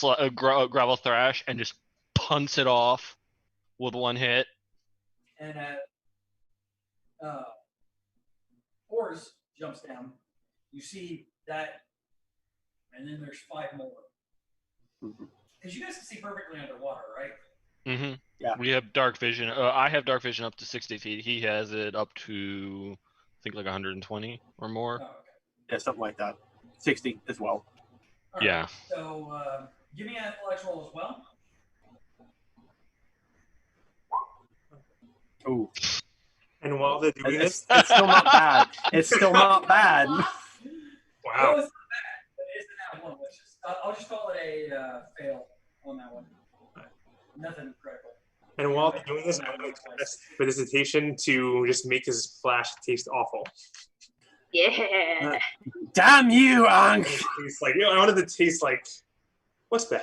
thrash and just punts it off with 1 hit. And Oars jumps down. You see that, and then there's 5 more. Because you guys can see perfectly underwater, right? Mm-hmm. Yeah. We have dark vision. I have dark vision up to 60 feet. He has it up to, I think, like 120 or more. Oh, okay. Yeah, something like that. 60 as well. All Yeah. Right. So give me an athletics roll as well. Ooh. And while they're doing It's, this, it's still not bad. It's still not bad. No, wow. it's not bad, but it isn't that one. I'll just call it a fail on that one. Nothing critical. And while they're doing this, I'm going to cast Prestidigitation to just make his flash taste awful. Yeah. Damn you, Ankh! It's like, I wanted to taste like, what's bad?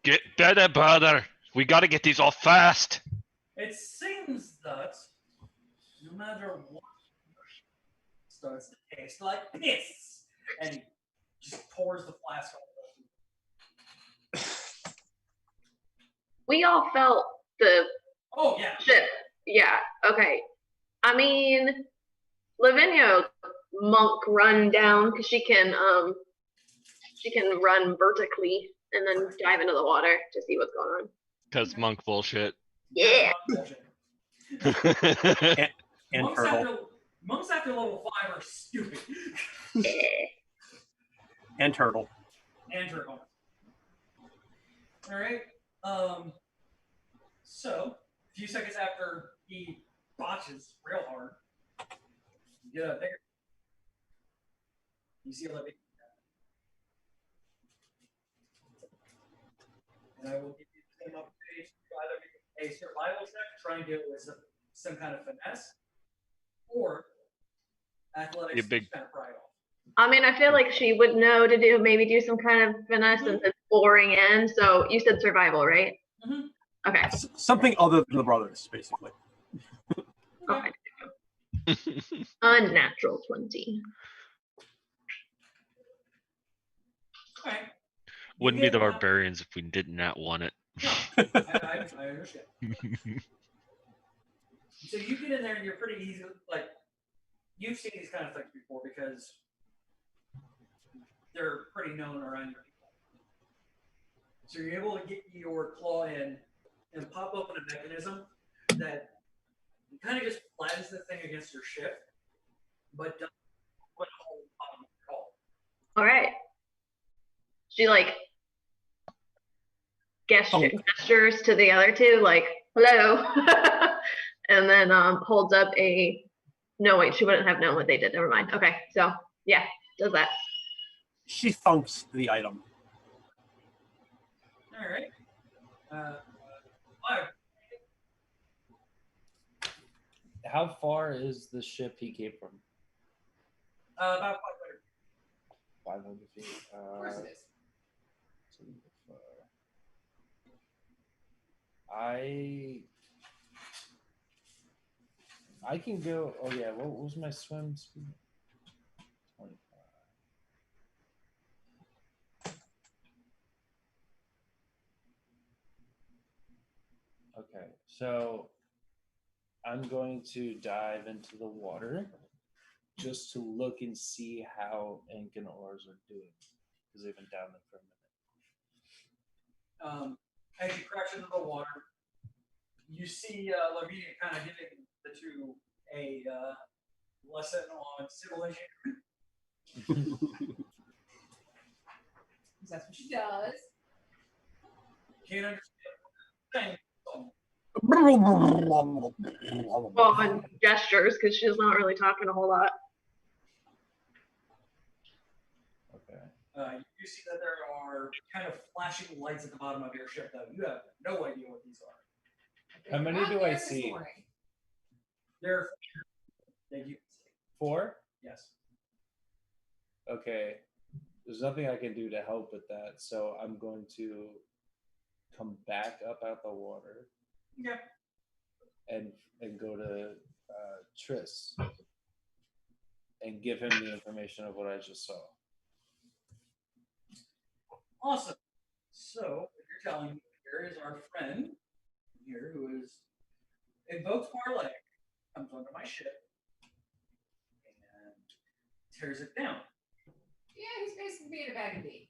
Get better, brother. We gotta get these off fast. It seems that no matter what, starts to taste like piss, and he just pours the flask on. We all felt the Oh yeah. ship. Yeah. Okay. I mean, Lavinia monk run down because she can she can run vertically and then dive into the water to see what's going on. Because monk bullshit. Yeah. And monks, turtle. monks after level 5 are stupid. Yeah. And turtle. And turtle. All right. So a few seconds after he botches real hard, you get a bigger. You see a little bit. And I will give you the same opportunity to either make a survival check, try and do it with some kind of finesse, or athletics You big- kind of pry it off. I mean, I feel like she would know to do some kind of finesse since it's boring in. So you said survival, right? Mhm. Okay. Something other than the brothers, basically. Okay. Unnatural 20. Okay. Wouldn't be get the about- barbarians if we did not want it. No, I understand. So you get in there and you're pretty easy. Like you've seen these kind of things before because they're pretty known around your people. So you're able to get your claw in and pop open a mechanism that kind of just flattens the thing against your ship, but doesn't put a hole on it at all. All right. She like gestures to the other two, like hello, and then holds up a. No, wait, she wouldn't have known what they did. Never mind. Okay, so yeah, does that. She thunks the item. All right. Five. How far is the ship he came from? About 500 feet. Of course it is. I can go. Oh yeah, what was my swim speed? 25. Okay, so I'm going to dive into the water just to look and see how Ink and Oars are doing because they've been down there for a minute. As you crash into the water, you see Lavinia kind of giving the two a lesson on civil engineering. That's what she does. Can't understand. Well, and gestures because she's not really talking a whole lot. Okay. You see that there are kind of flashing lights at the bottom of your ship, though. You have no idea what these are. How many Not do there I this see? morning. They're that you can see. 4? Yes. Okay. There's nothing I can do to help with that, so I'm going to come back up out the water Okay. and go to Triss and give him the information of what I just saw. Awesome. So, what you're telling me here is our friend here who is invokes Parlay, comes onto my ship, and tears it down. Yeah, he's basically being a bag of meat.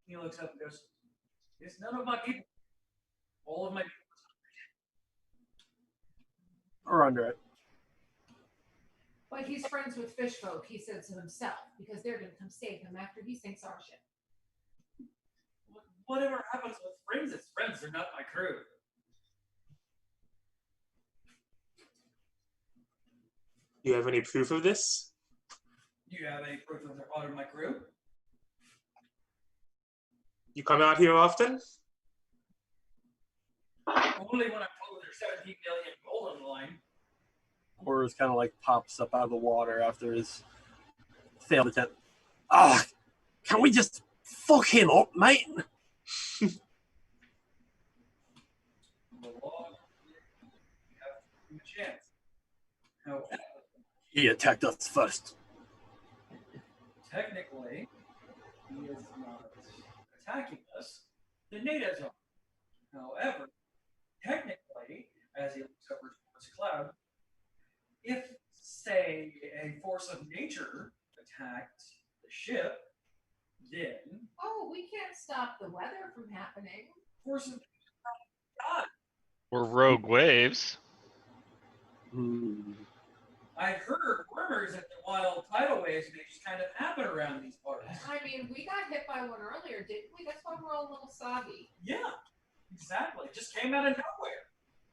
He looks up and goes, "It's none of my people. All of my people." Or under it. But he's friends with fish folk, he said to himself, because they're going to come save him after he sinks our ship. Whatever happens with friends, it's friends. They're not my crew. Do you have any proof of this? Do you have any proof that they're part of my crew? You come out here often? Only when I'm told there's 17 million gold on the line. Or is kind of like pops up out of the water after his failed attempt. Ah, can we just fuck him up, mate? The law, you have to give him a chance. However, He attacked us first. technically, he is not attacking us. The natives are. However, technically, as he looks over towards Cloud, if, say, a force of nature attacked the ship, did. Oh, we can't stop the weather from happening. Forces of God. Or rogue waves. Hmm. I heard rumors that the wild tidal waves may just kind of happen around these parts. I mean, we got hit by one earlier, didn't we? That's why we're all a little soggy. Yeah, exactly. Just came out of nowhere.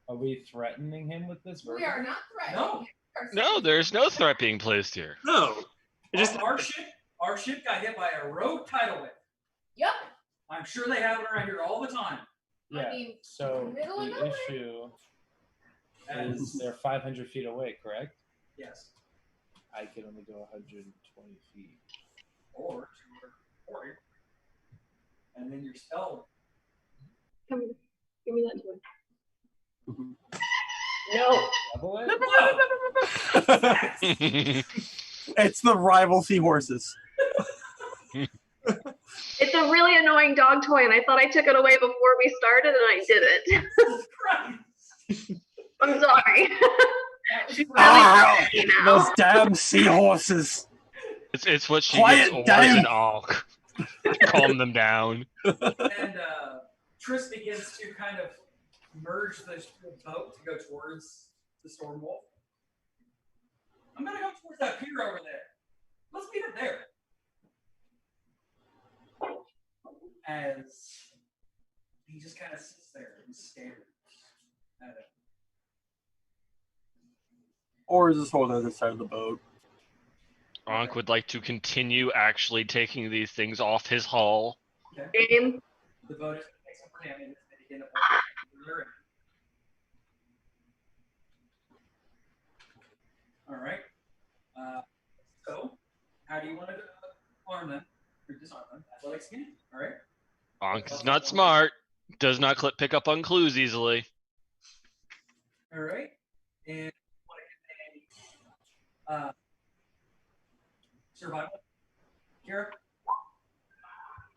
Are we threatening him with this? We are not threatening. No. him. We are No, simply- there's no threat being placed here. No. It just Our ship got hit by a rogue tidal wave. Yep. I'm sure they have it around here all the time. Yeah. I mean, So middle of the nowhere. issue And is they're 500 feet away, correct? yes, I can only go 120 feet. or 240. And then your spell. Come here. Give me that toy. No. Double it? It's the rival seahorses. It's a really annoying dog toy, and I thought I took it away before we started, and I didn't. Christ. I'm sorry. She's really Ah, crazy now. those damn seahorses. It's what she Quiet gets Oars down. and all. Calm them down. And Triss begins to kind of merge the boat to go towards the storm wolf. I'm gonna go towards that pier over there. Let's meet it there. As he just kind of sits there and stares at it. Or is this whole other side of the boat? Ankh would like to continue actually taking these things off his hull. Okay. Game. The boat is makes up for damage. They begin to they're in. All right. So, how do you want to arm them or disarm them? Athletics again. All right. Ankh is not smart. Does not pick up on clues easily. All right. And what I can survival. Kira.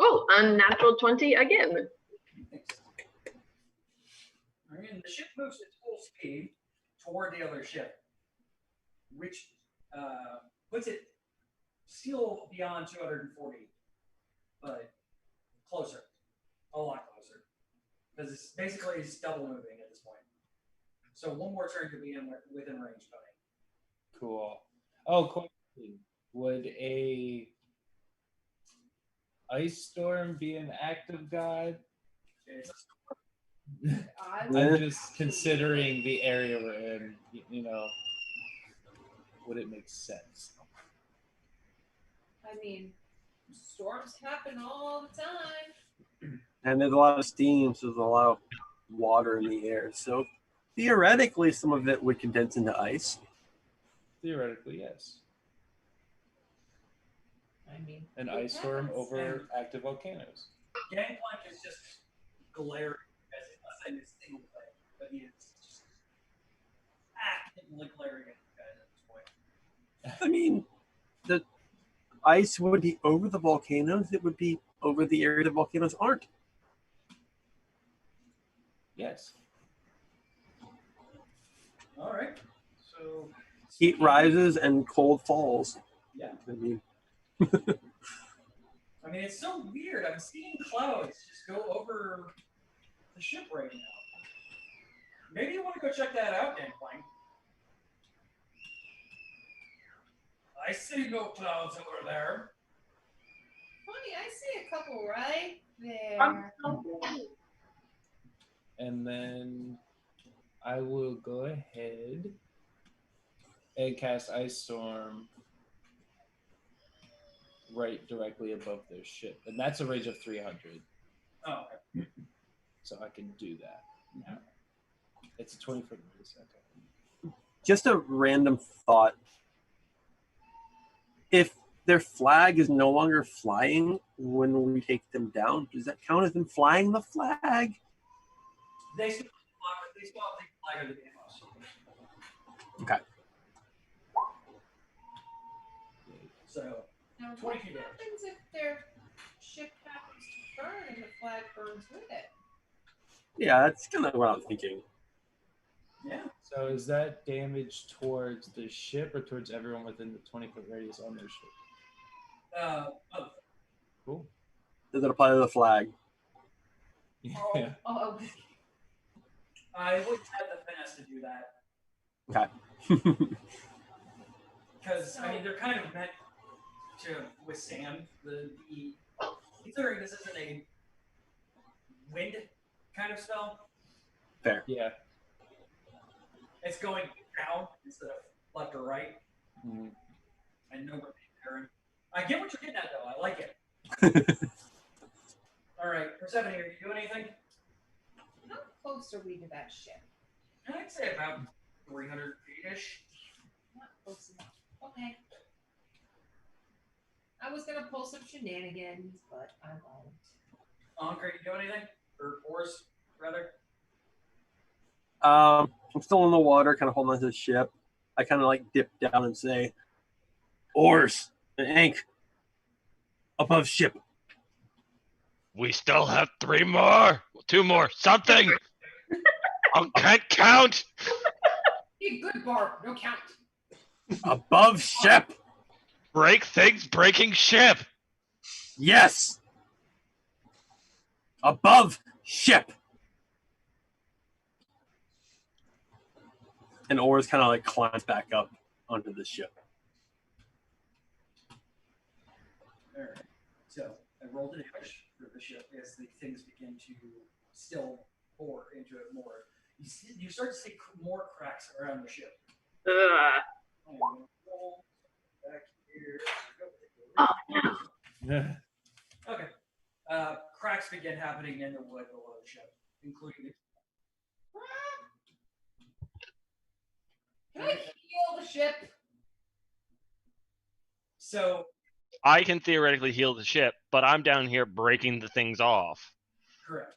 Oh, unnatural 20 again. Thanks. All right. And the ship moves at full speed toward the other ship, which puts it still beyond 240, but closer, a lot closer, because it's basically double moving at this point. So one more turn could be within range, Tony. Cool. Oh, question. Would a ice storm be an act of God? It's I'm just considering the area we're in. You know, would it make sense? I mean, storms happen all the time. And there's a lot of steam, so there's a lot of water in the air. So theoretically, some of it would condense into ice. Theoretically, yes. I mean, An it ice storm happens. over active volcanoes. Gangplank is just glaring as if I say this single thing, but he is just actively glaring at you guys at this point. I mean, the ice would be over the volcanoes. It would be over the area the volcanoes aren't. Yes. All right. So Heat rises and cold falls. Yeah. I mean, I mean, it's so weird. I'm seeing clouds just go over the ship right now. Maybe you want to go check that out, Gangplank. I see no clouds over there. Funny, I see a couple right there. And then I will go ahead and cast Ice Storm right directly above their ship. And that's a range of 300. Oh, okay. So I can do that. It's a 20-foot radius. Okay. just a random thought. If their flag is no longer flying when we take them down, does that count as them flying the flag? They still have the flag of the Demos. Okay. So, Now, what 22 damage. happens if their ship happens to burn and the flag burns with it? Yeah, that's kind of what I'm thinking. Yeah. So is that damage towards the ship or towards everyone within the 20-foot radius on their ship? Both. Cool. Does it apply to the flag? Yeah. Oh, I would have the finesse to do that. Okay. Because, I mean, they're kind of meant to withstand the considering this isn't a wind kind of spell, Fair. Yeah. it's going down instead of left or right, Mhm. and no repairing. I get what you're getting at, though. I like it. All right, Persephone, are you doing anything? how close are we to that ship? I'd say about 300 feet-ish. Not close enough. Okay. I was gonna pull some shenanigans, but I won't. Ankh, are you doing anything? Or Oars, rather? I'm still in the water, kind of holding onto the ship. I kind of like dip down and say, "Oars and Ank, above ship." We still have 3 more, 2 more, something. I can't count. Be good, Barb. No count. Above ship. Break things, breaking ship. Yes. Above ship. And Oars kind of like climbs back up onto the ship. All right. So I rolled an damage for the ship as the things begin to still pour into it more. You start to see more cracks around the ship. Ugh. Roll back here. Oh, no. Yeah. Okay. Cracks begin happening in the wood below the ship, including Can I heal the ship? So I can theoretically heal the ship, but I'm down here breaking the things off. correct.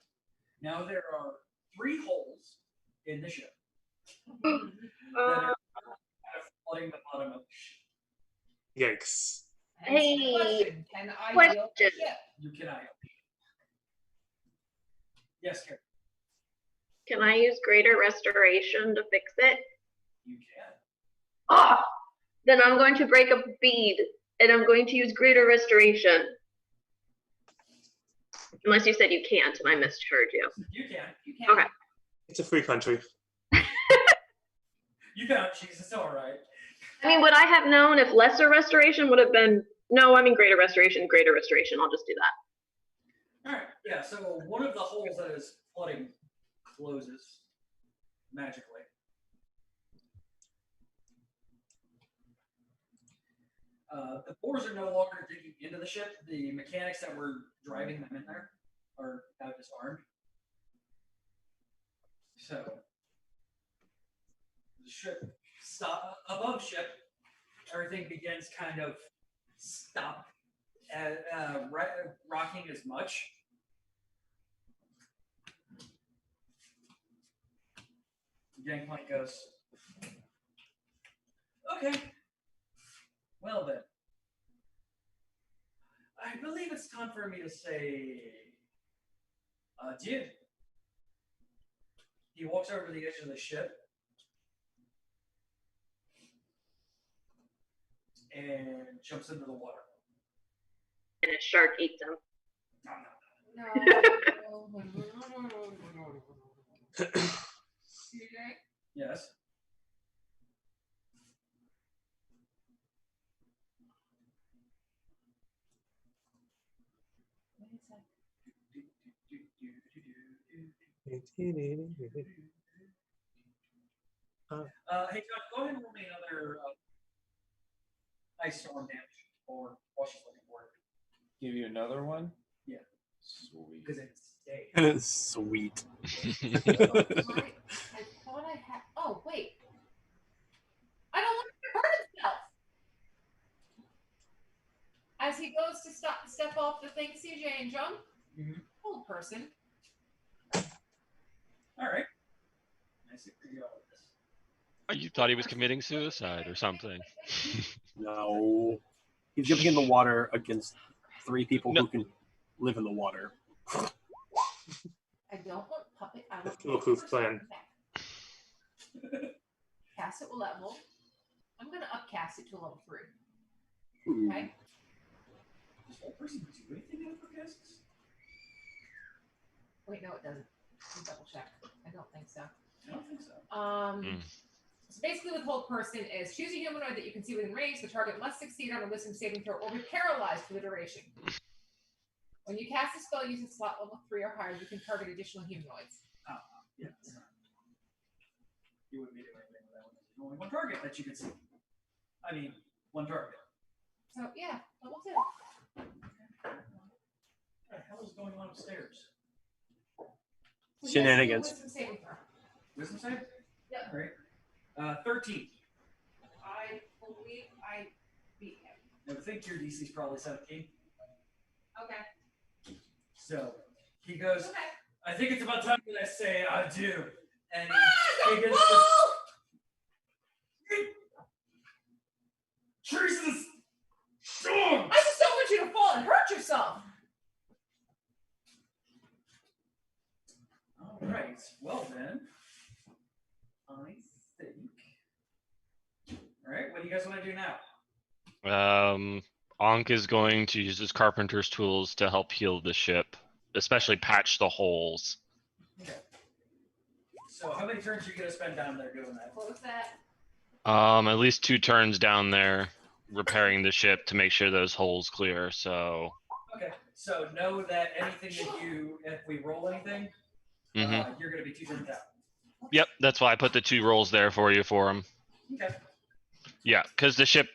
Now there are 3 holes in the ship that are kind of flooding the bottom of the ship. Yikes. Hence my Hey, question. Can I heal the question. ship? You cannot. Yes, Karen. Can I use greater restoration to fix it? You can. Ah, then I'm going to break a bead and I'm going to use greater restoration. Unless you said you can't and I misheard you. You can. You can. Okay. It's a free country. You found cheese. It's all right. I mean, would I have known if lesser restoration would have been? No, I mean greater restoration, greater restoration. I'll just do that. All right. Yeah. So one of the holes that is flooding closes magically. The oars are no longer digging into the ship. The mechanics that were driving them in there are now disarmed. So the ship above ship, everything begins kind of stop rocking as much. Gangplank goes, okay, well then. I believe it's time for me to say adieu. He walks over to the edge of the ship and jumps into the water. And a shark eats him. CJ? Yes. Hey, John, go ahead and roll me another ice storm damage or what she's looking for. Give you another one? Yeah. Sweet. Because it's day. Sweet. I thought I had. Oh, wait. I don't want to hurt himself. As he goes to step off the thing, CJ and jump. Mhm. Old person. All right. I see where you're going with this. You thought he was committing suicide or something. No. He's jumping in the water against 3 people No. who can live in the water. I don't want puppet. I want Foolproof plan. Cast it will level. I'm gonna upcast it to level 3. Ooh. Okay. This whole person would do anything out of casts? Wait, no, it doesn't. Let me double check. I don't think so. I don't think so. So basically, withhold person is choose a humanoid that you can see within range. The target must succeed on a wisdom saving throw or be paralyzed for the duration. When you cast a spell using slot level 3 or higher, you can target additional humanoids. Yeah. You wouldn't be doing anything with that one. There's only one target that you can see. I mean, one target. So yeah, level 2. What the hell is going on upstairs? So Shenanigans. Wisdom saving throw. Wisdom save? Yep. All right. 13. I believe I beat him. I would think your DC is probably 17. Okay. So he goes, Okay. I think it's about time that I say adieu. And he Ah, gets whoa! Jesus! Dog! I just don't want you to fall and hurt yourself. All right. Well then, I think. All right. What do you guys want to do now? Ankh is going to use his carpenter's tools to help heal the ship, especially patch the holes. Okay. So how many turns are you gonna spend down there doing that? What was that? At least 2 turns down there repairing the ship to make sure those holes clear. So Okay. So know that anything that you, if we roll anything, you're gonna be 2 turns out. yep, that's why I put the 2 rolls there for you for him. Okay. Yeah, because the ship,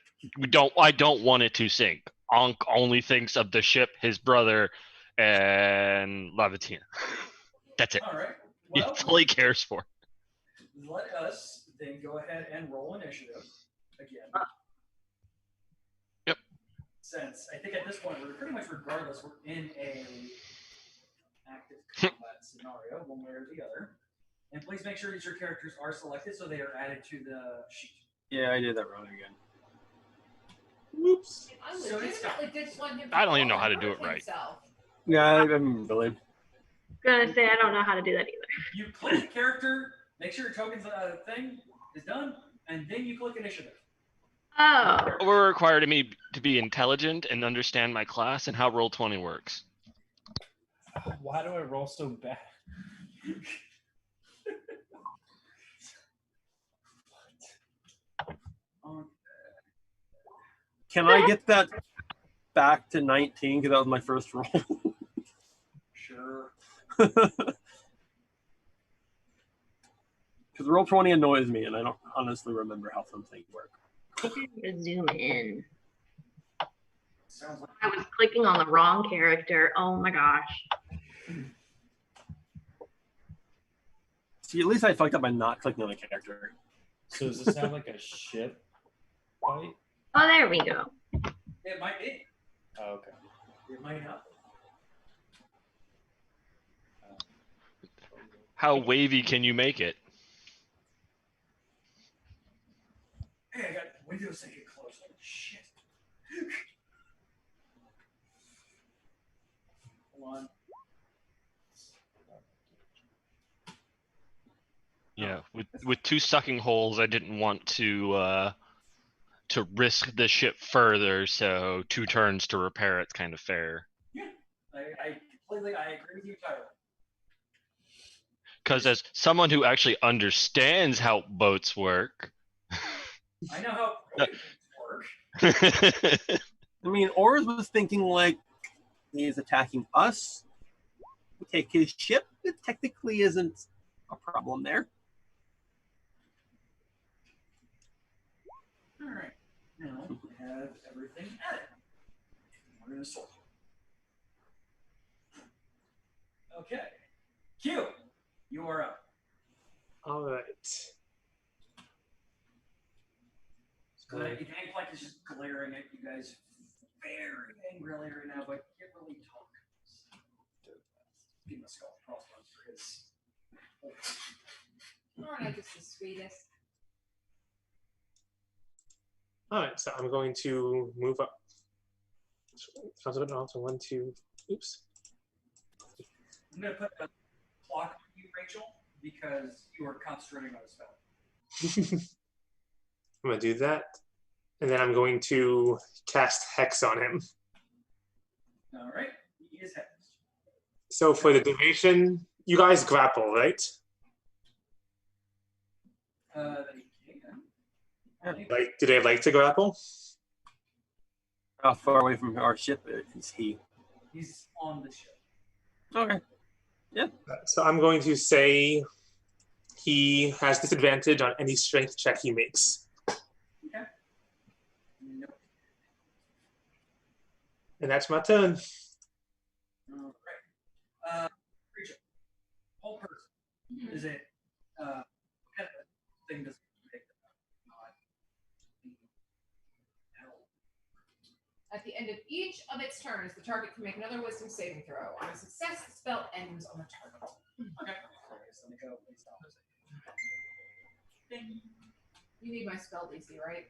I don't want it to sink. Ankh only thinks of the ship, his brother, and Lavatina. That's it. All right. Well, That's all he cares for. let us then go ahead and roll initiative again. Yep. Since I think at this point we're pretty much regardless, we're in a active combat scenario, one way or the other. And please make sure that your characters are selected so they are added to the sheet. Yeah, I did that wrong again. Whoops. I So it's legitimately didn't want him to I don't even know fall how to and do hurt it right. himself. Yeah, I'm really. Gonna say I don't know how to do that either. You click character, make sure your tokens thing is done, and then you click initiative. Oh, We're required me to be intelligent and understand my class and how Roll20 works. Why do I roll so bad? Can I get that back to 19? Because that was my first roll. Sure. Because Roll20 annoys me, and I don't honestly remember how some things work. zoom in. Sounds like I was clicking on the wrong character. Oh my gosh. See, at least I fucked up by not clicking on a character. So does this sound like a ship fight? Oh, there we go. it might be. Oh, okay. It might not. How wavy can you make it? Hey, I got windows that get closed. Holy shit. Hold on. Yeah, with 2 sucking holes, I didn't want to risk the ship further, so 2 turns to repair it's kind of fair. Yeah, I completely, I agree with you entirely. Because as someone who actually understands how boats work, I know how things work. I mean, Oars was thinking like he's attacking us. We take his ship. It technically isn't a problem there. All right, now we have everything added. We're gonna sort. Okay, Q, you are up. All right. The gangplank is just glaring at you guys very angrily right now, but can't really talk. Give him a skull crossbones for his. Aren't I just the sweetest? All right, so I'm going to move up. So 1, 2. Oops. I'm gonna put a clock on you, Rachel, because you are concentrating on a spell. I'm gonna do that, and then I'm going to cast Hex on him. All right, he is hexed. So for the duration, you guys grapple, right? They can. Like, do they like to grapple? How far away from our ship is he? He's on the ship. Okay. So I'm going to say he has disadvantage on any strength check he makes. Okay. Nope. And that's my turn. All right. Creature. Whole person. Is it what kind of thing does it pick up? At the end of each of its turns, the target can make another wisdom saving throw. On a success, the spell ends on the target. Okay. So let me go based on this. Ding. You need my spell DC, right?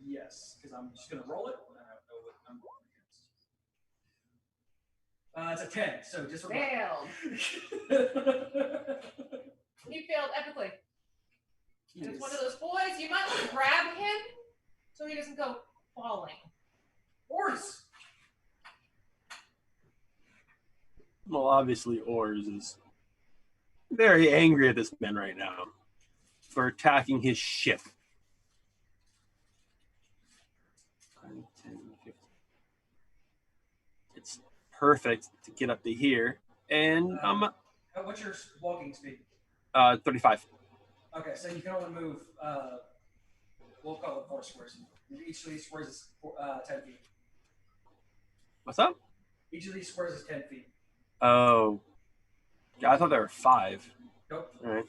Yes, because I'm just gonna roll it. I don't know what I'm rolling against. It's a 10, so just Failed. He failed epically. And it's one of those boys, you might want to grab him so he doesn't go falling. Horse. Well, obviously, Ors is very angry at this man right now for attacking his ship. 5, 10, 15. It's perfect to get up to here, and What's your walking speed? 35. Okay, so you can only move. We'll call it 4 squares. Each of these squares is 10 feet. What's up? Each of these squares is 10 feet. Oh, yeah, I thought there were 5. Nope. All right.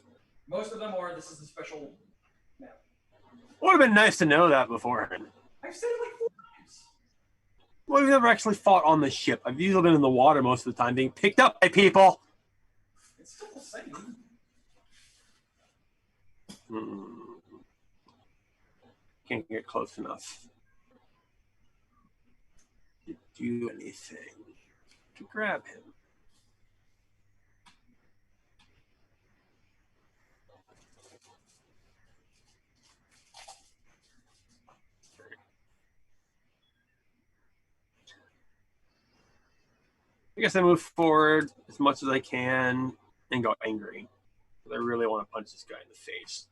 Most of them are. This is the special map. Would have been nice to know that beforehand. I've said it like 4 times. Well, we've never actually fought on the ship. I've usually been in the water most of the time, being picked up by people. It's still the same. Can't get close enough to do anything to grab him. I guess I move forward as much as I can and go angry. Because I really want to punch this guy in the face.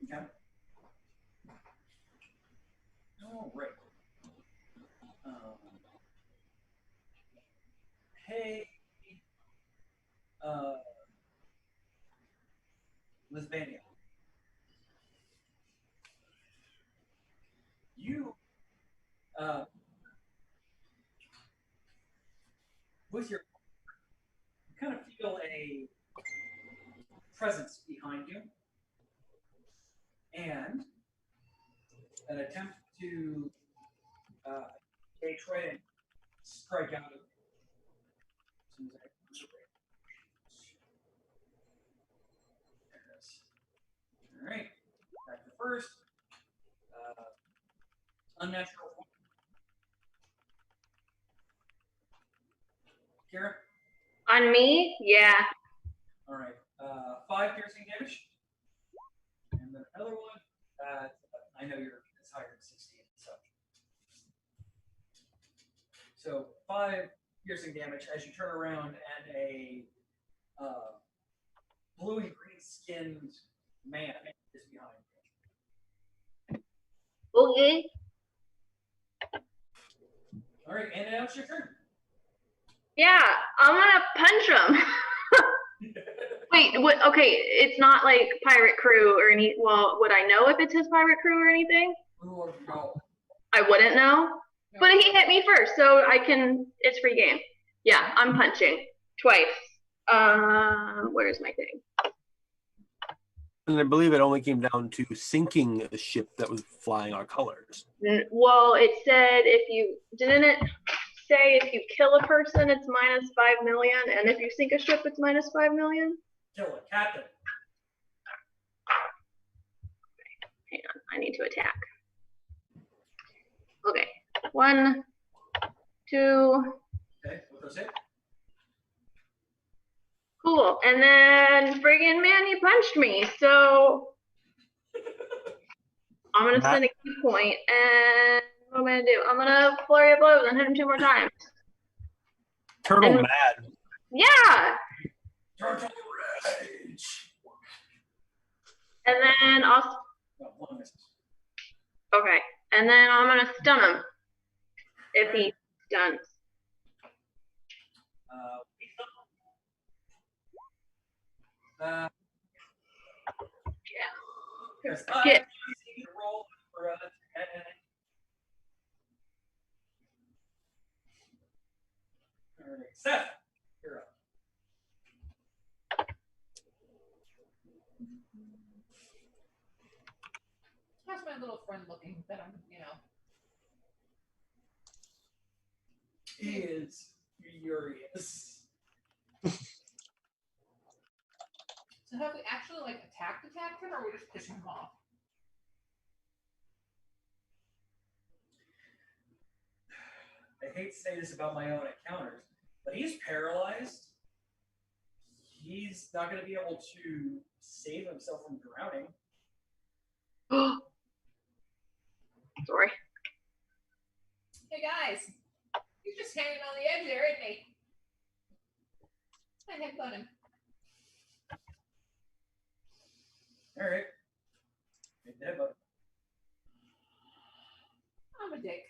Okay. All right. Hey, Lisbania. You, with your, you kind of feel a presence behind you, and an attempt to try and strike out of it. All right, back to first. Unnatural. Kira? On me? Yeah. All right. 5 piercing damage. And then another one. I know it's higher than 16. So 5 piercing damage as you turn around and a blue and green skinned man is behind you. Okay. All right, and now it's your turn. Yeah, I'm gonna punch him. Wait, what? Okay, it's not like pirate crew or any. Well, would I know if it's his pirate crew or anything? No. I wouldn't know. But he hit me first, so I can. It's free game. Yeah, I'm punching twice. Where's my thing? And I believe it only came down to sinking a ship that was flying our colors. Well, it said didn't it say if you kill a person, it's -5 million, and if you sink a ship, it's -5 million? Kill it, Captain. Hang on, I need to attack. Okay, 1, 2. Okay, what those hit? Cool, and then friggin' man, he punched me, so I'm gonna spend a key point, and what am I gonna do? I'm gonna flurry of blows and hit him 2 more times. Turtle And- mad. Yeah. Turtle Rage. And then I'll. No, one misses. Okay. And then I'm gonna stun him. If he stuns. Uh, yes, Get- roll for 10. All right, Seth, you're up. How's my little friend looking that I'm, He is furious. So have we actually like attacked him, or are we just pushing him off? I hate to say this about my own encounters, but he's paralyzed. He's not going to be able to save himself from drowning. Sorry. Hey guys, he's just hanging on the edge there, isn't he? I headbutt him. All right. Make the headbutt. I'm a dick.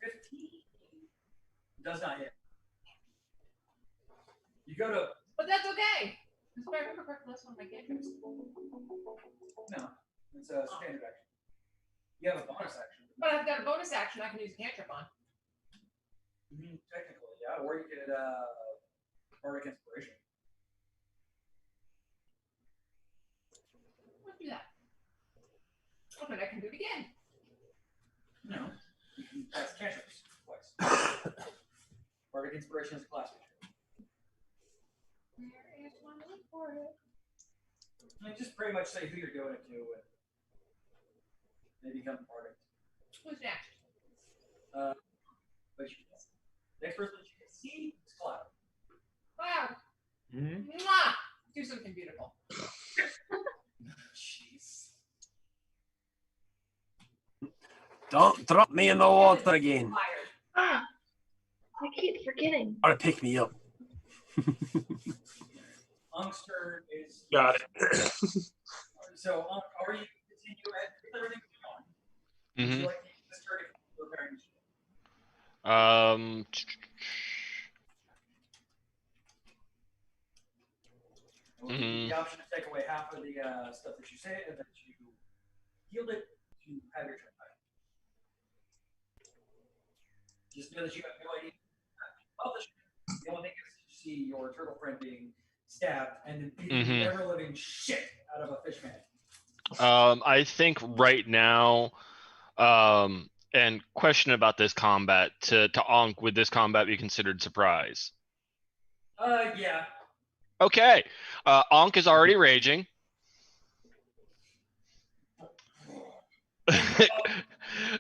15 does not hit. You go to But that's okay. If I remember correctly, that's one of my cantrips. no. It's a standard action. You have a bonus action. But I've got a bonus action I can use a cantrip on. Technically, yeah. Or you could Bardic Inspiration. Let's do that. Okay, I can do it again. No. That's cantrips twice. Bardic Inspiration is a class feature. There is one link for it. I just pretty much say who you're doing it to, and they become Bardic. Who's next? But next person that you can see is Cloud. Wow. Mhm. Mwah! Do something beautiful. Jeez. Don't drop me in the water again. Fired. Ah, I keep forgetting. Or pick me up. Unk's turn is. Got it. So, Unk, are you continue at everything going? Would Mhm. you like to use this turn to prepare initiative? We'll give you the option to take away half of the stuff that you say, and that you healed it to have your turn back. Just know that you have no idea about this. The only thing is you see your turtle friend being stabbed and then beating the ever living shit out of a fish man. I think right now, and question about this combat to Ankh, would this combat be considered surprise? Yeah. Okay. Ankh is already raging.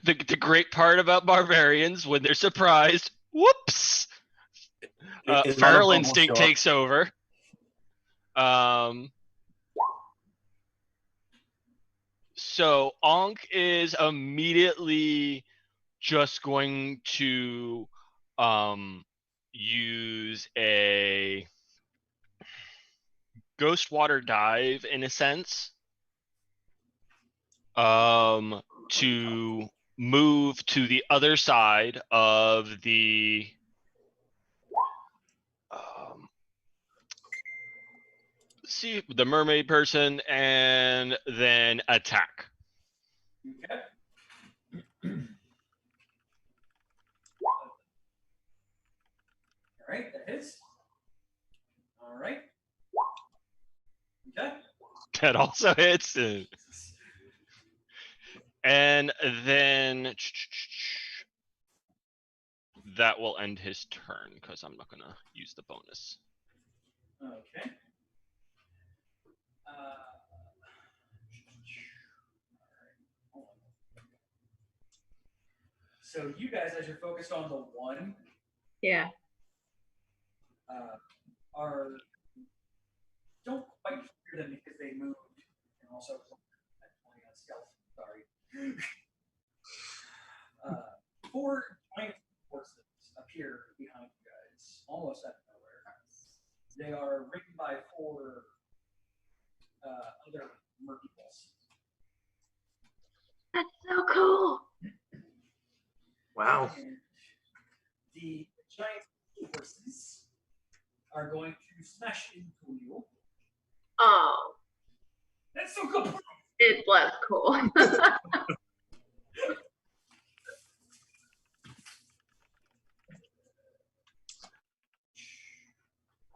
the great part about barbarians, when they're surprised, whoops, Is feral Anna instinct Bumble show up? takes over. So Ankh is immediately just going to use a ghost water dive in a sense to move to the other side of the see the mermaid person and then attack. Okay. All right, that hits. All right. Okay. That also hits. And then that will end his turn because I'm not going to use the bonus. Okay. So you guys, as you're focused on the one, Yeah. don't quite hear them because they moved, and also on stealth. Sorry. 4 points appear behind you guys, almost out of nowhere. They are ringed by 4 other murky balls. That's so cool. Wow. And the giant horses are going to smash into you. Oh, That's so cool. it's less cool.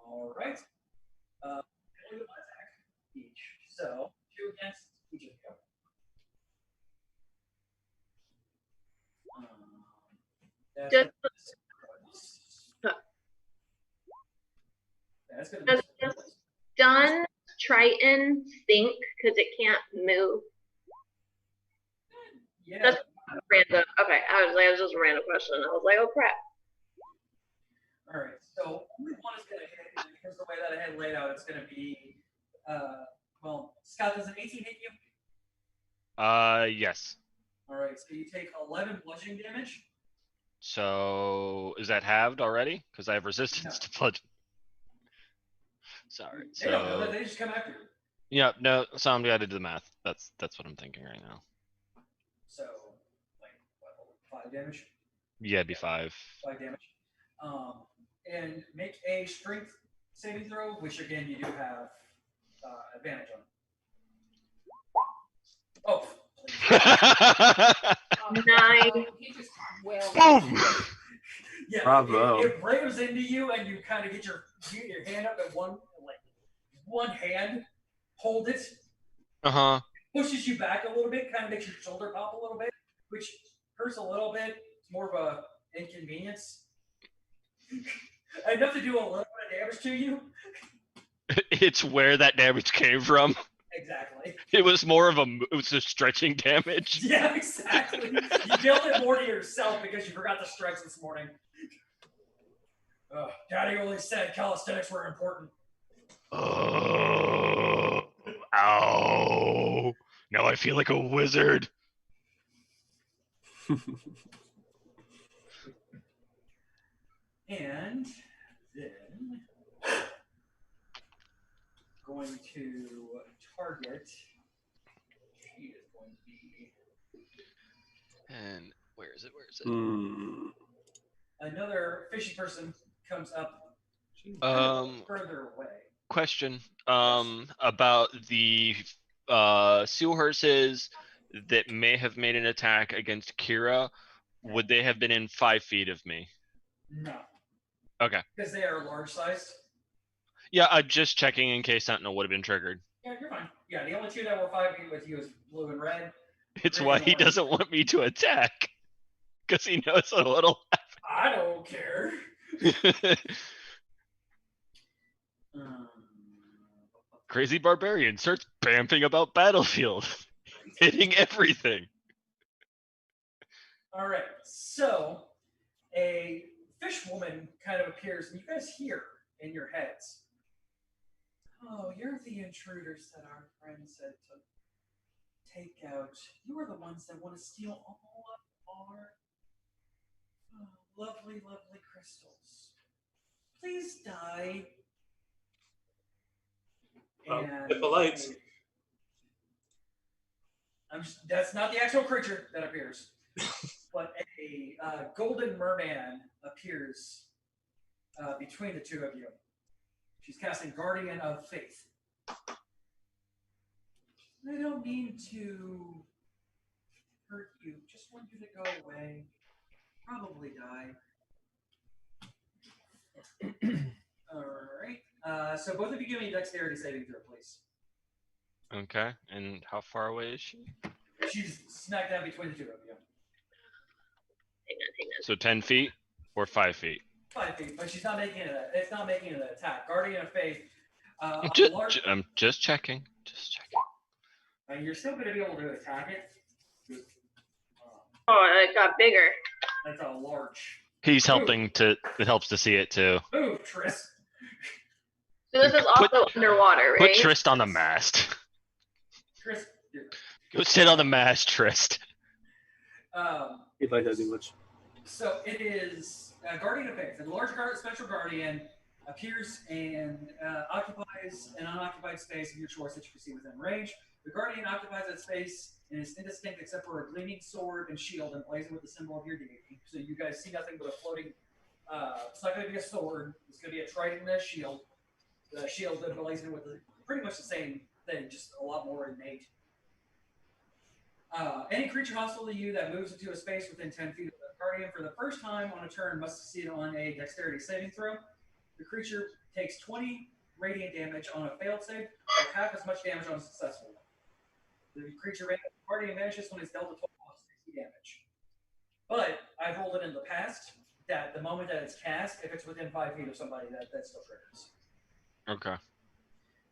All right. Only one attack each. So 2 against each of you. That's Just- that's gonna Does be the stun Triton sink because it can't move? yeah. That's random. Okay, I was just a random question. I was like, oh crap. All right. So only one is gonna hit, and because the way that I had laid out, it's gonna be well, Scott, does an 18 hit you? Yes. All right. So you take 11 bludgeoning damage. So is that halved already? Because I have resistance to bludgeon. Sorry. They don't know that. So They just come after you. yeah, no. So I'm gonna do the math. That's what I'm thinking right now. So like what, 5 damage. Yeah, it'd be 5. 5 damage. And make a strength saving throw, which again you do have advantage on. Oh. Nine. He just well. Boom! Yeah. Bravo. It rams into you, and you kind of get your hand up in one hand, hold it, Uh-huh. pushes you back a little bit, kind of makes your shoulder pop a little bit, which hurts a little bit. It's more of a inconvenience. Enough to do a little bit of damage to you. It's where that damage came from. Exactly. It was more of it was a stretching damage. Yeah, exactly. You dealt it more to yourself because you forgot to stretch this morning. Daddy only said calisthenics were important. Oh, ow. Now I feel like a wizard. And then going to target. She is going to be And where is it? Where is it? Hmm. another fishy person comes up further away. Question about the seal horses that may have made an attack against Kira. Would they have been in 5 feet of me? No, Okay. because they are large sized. Yeah, I'm just checking in case Sentinel would have been triggered. Yeah, you're fine. Yeah, the only 2 that were 5 feet with you is blue and red. It's Green why and he orange. doesn't want me to attack. Because he knows a little. I don't care. Crazy barbarian starts bamping about battlefield, hitting everything. All right, so a fish woman kind of appears, and you guys hear in your heads, "Oh, you're the intruders that our friend said to take out. You are the ones that want to steal all of our lovely, lovely crystals. Please die." If the lights. That's not the actual creature that appears, but a golden merman appears between the 2 of you. She's casting Guardian of Faith. I don't mean to hurt you. Just want you to go away. Probably die. All right. So both of you give me a dexterity saving throw, please. Okay, and how far away is she? She's smack down between the 2 of you. Hang on. So 10 feet or 5 feet? 5 feet, but she's not making it. It's not making it an attack. Guardian of Faith. I'm just checking. Just checking. You're still going to be able to attack it. Oh, it got bigger. That's a large. He's helping to. It helps to see it too. Move, Tris. So this is Put- also underwater, right? Put Trist on the mast. Tris. Go sit on the mast, Trist. He'd like that too much. So it is Guardian of Faith. The large special guardian appears and occupies an unoccupied space of your choice that you can see within range. The guardian occupies that space and is indistinct except for a gleaming sword and shield emblazoned with the symbol of your deity. So you guys see nothing but a floating. It's not going to be a sword. It's going to be a trident and a shield. The shield emblazoned with pretty much the same thing, just a lot more innate. Any creature hostile to you that moves into a space within 10 feet of the guardian for the first time on a turn must succeed on a dexterity saving throw. The creature takes 20 radiant damage on a failed save, or half as much damage on a successful one. The creature guardian vanishes when it's dealt a total of 60 damage. But I've rolled it in the past that the moment that it's cast, if it's within 5 feet of somebody, that still triggers. Okay.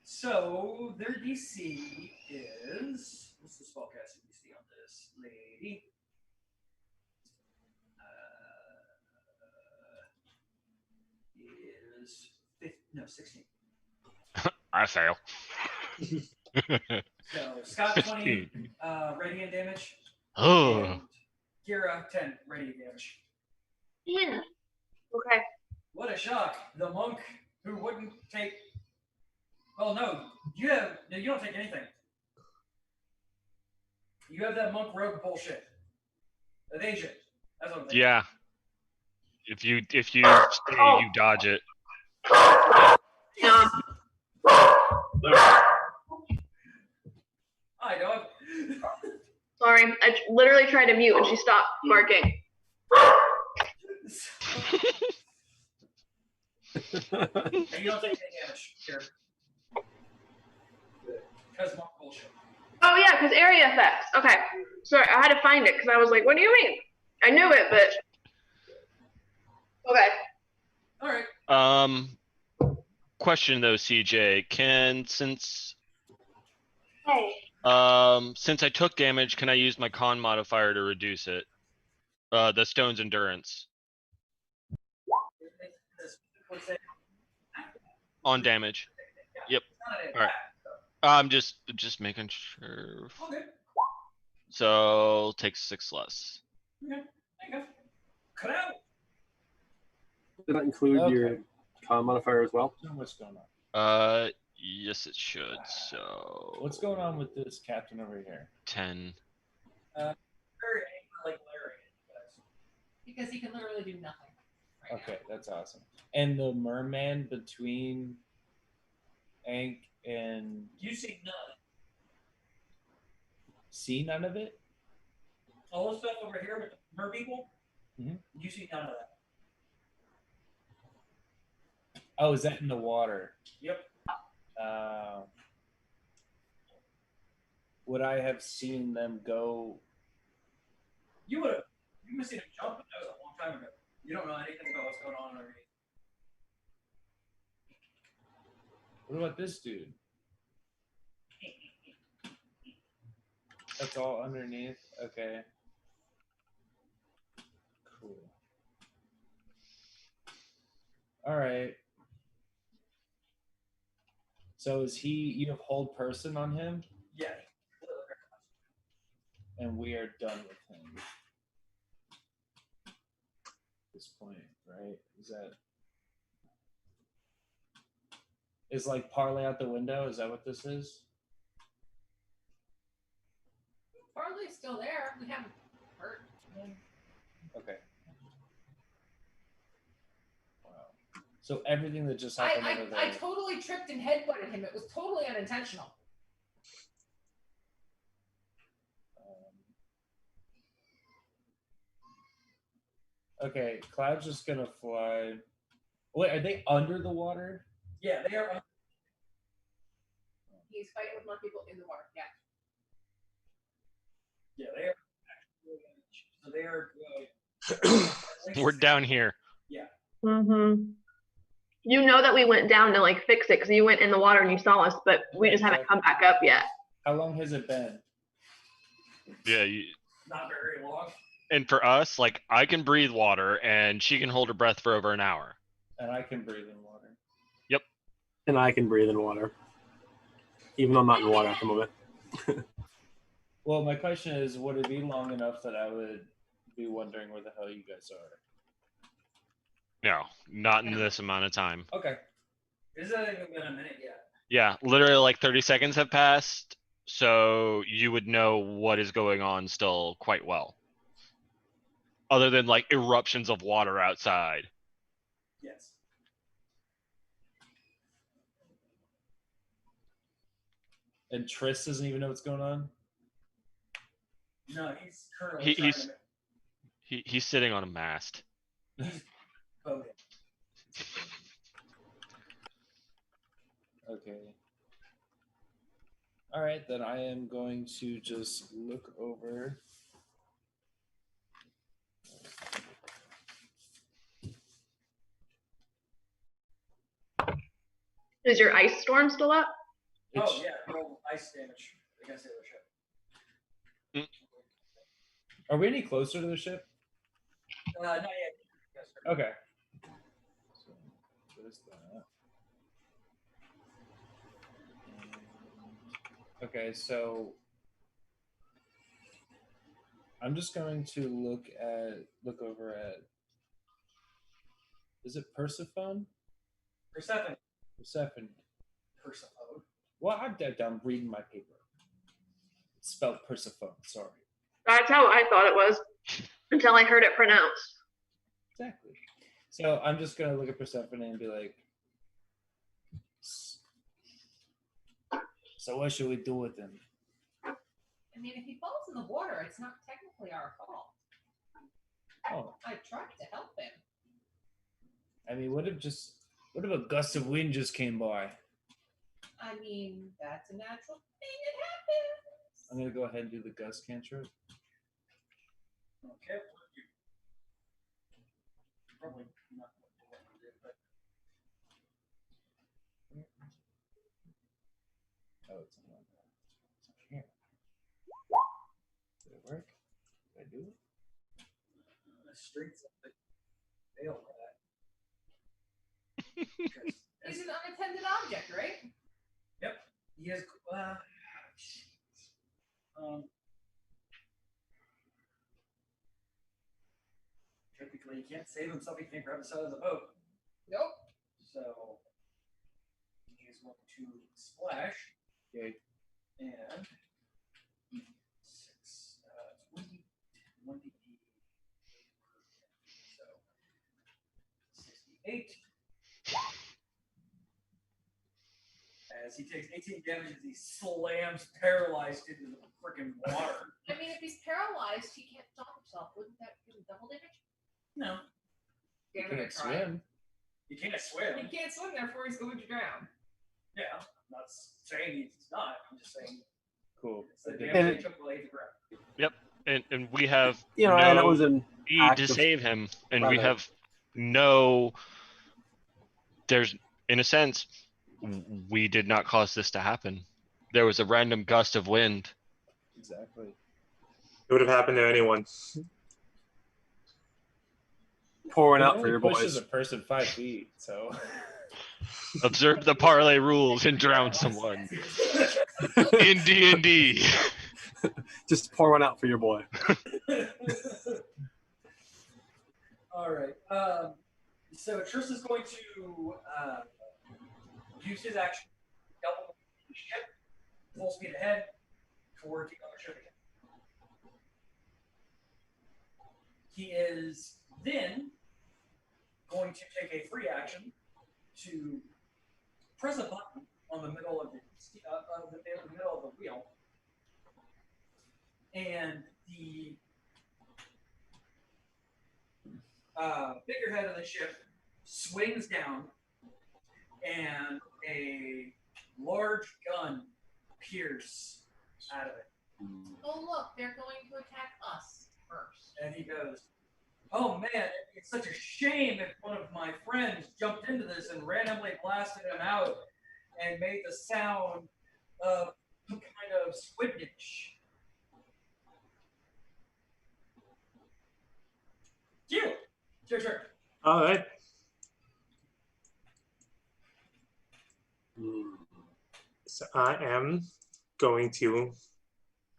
So their DC is, what's the spellcasting DC on this lady? Is 16. I fail. So Scott 20 radiant damage. Oh. And Kira 10 radiant damage. Yeah. Okay. What a shock! The monk who wouldn't take. Oh no, you don't take anything. You have that monk rogue bullshit. Evasion. That's what I'm thinking. Yeah. If you stay, you dodge it. Hi, dog. Sorry, I literally tried to mute and she stopped barking. And you don't take any damage here. Because monk bullshit. Oh yeah, because area effects. Okay. Sorry, I had to find it because I was like, what do you mean? I knew it, but okay. All right. Question though, CJ, since Hey. I took damage, can I use my con modifier to reduce it? The stone's endurance on damage. Yep. All right. I'm just making sure. Okay. So take 6 less. Okay. There you go. Cut out. Did that include your con modifier as well? What's going on? Yes, it should. So What's going on with this captain over here? 10. Very angry like Larry. Because he can literally do nothing. Right Okay, that's awesome. And the merman between Ank and You see none. see none of it? All the stuff over here with the mer people, Mhm. you see none of that. Oh, is that in the water? Yep. Would I have seen them go? You would have seen him jump, but that was a long time ago. You don't know anything about what's going on underneath. What about this dude? That's all underneath? Okay. Cool. All right. So is you have hold person on him, Yeah. and we are done with him. At this point, right? Is like parlay out the window? Is that what this is? Parley's still there. We haven't hurt him. Okay. Wow. So everything that just happened over there. I totally tripped and headbutted him. It was totally unintentional. Okay, Cloud's just gonna fly. Wait, are they under the water? Yeah, they are. He's fighting with more people in the water. Yeah. Yeah, they are. So they are. We're down here. Yeah. Mm-hmm. You know that we went down to like fix it because you went in the water and you saw us, but we just haven't come back up yet. How long has it been? Yeah. Not very long. And for us, like I can breathe water, and she can hold her breath for over an hour. And I can breathe in water. Yep. And I can breathe in water, even though I'm not in water at the moment. Well, my question is, would it be long enough that I would be wondering where the hell you guys are. No, not in this amount of time. Okay. This hasn't even been a minute yet. Yeah, literally like 30 seconds have passed, so you would know what is going on still quite well. Other than like eruptions of water outside. Yes. And Triss doesn't even know what's going on? No, he's currently trying to He's sitting on a mast. vote it. Okay. All right, then I am going to just look over. Is your ice storm still up? Oh yeah, roll ice damage against the other ship. Are we any closer to the ship? Not yet. Yes, sir. Okay. So there's that. Okay, so I'm just going to look over at. Is it Persephone? Persephone. Persephone. Persephone. Well, I'm reading my paper. It's spelled Persephone. Sorry. That's how I thought it was until I heard it pronounced. Exactly. So I'm just gonna look at Persephone and be like, so what should we do with him? I mean, if he falls in the water, it's not technically our fault. Oh, I tried to help him. I mean, what if a gust of wind just came by? I mean, that's a natural thing. It happens. I'm gonna go ahead and do the gust cantrip. Okay. Probably not what we did, but Oh, it's not that. It's not here. Did it work? Did I do it? the streets of the fail for that. He's an unattended object, right? Yep. He has. Typically, he can't save himself. He can't grab the side of the boat. Nope. So he is going to splash. Okay. And 6, 20, 20, so 68. As he takes 18 damage as he slams paralyzed into the freaking water. I mean, if he's paralyzed, he can't stop himself. Wouldn't that give him double damage? No. You Give it a can't try. swim. He can't swim. He can't swim, therefore he's going to drown. Yeah. I'm not saying he's not. I'm just saying Cool. it's the I did. damage he took while he hit the ground. And we have You know, and it no was an need act to of save him, and we trying to- have no. There's, in a sense, we did not cause this to happen. There was a random gust of wind. Exactly. It would have happened to anyone. pouring It out for only your pushes boys. a person 5 feet, so. Observe the parlay rules and drown someone. In D&D. Just pour one out for your boy. All right. So Triss is going to use his action, double the ship, full speed ahead, toward the other ship again. He is then going to take a free action to press a button on the middle of the middle of the wheel, and the figurehead of the ship swings down, and a large gun appears out of it. Oh, look, they're going to attack us first. And he goes, "Oh man, it's such a shame if one of my friends jumped into this and randomly blasted him out and made the sound of some kind of squid dish." You, it's your turn. All right. So I am going to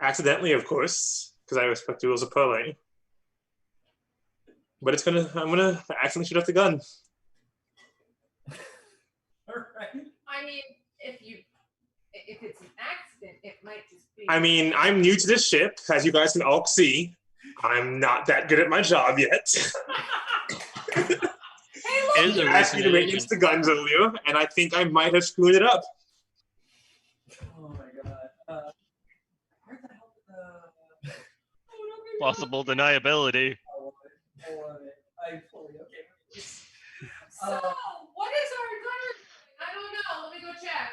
accidentally, of course, because I respect the rules of parlay, but I'm gonna accidentally shoot off the gun. All right. I mean, if it's an accident, it might just be. I mean, I'm new to this ship, as you guys can all see. I'm not that good at my job yet. Hey, look! Is You a asked me to recommendation. maintenance the guns earlier, and I think I might have screwed it up. Oh my god. Where the hell did Possible deniability. I love it. I love it. I fully okay. So, what is our gunner doing? I don't know. Let me go check.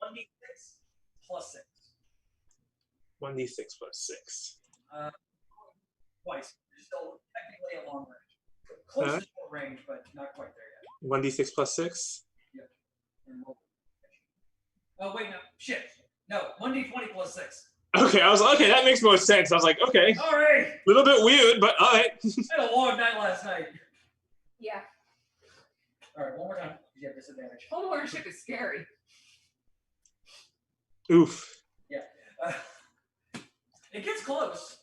1d6 plus 6. 1d6 plus 6. Twice. You're still technically at long range. Close to short range, but not quite there yet. 1d6 plus 6? And oh, wait, no. Shit. No, 1d20 plus 6. Okay, I was like, okay, that makes more sense. I was like, okay, All right. a little bit weird, but all right. I had a long night last night. Yeah. All right, one more time. You have disadvantage. Home ownership is scary. Oof. It gets close,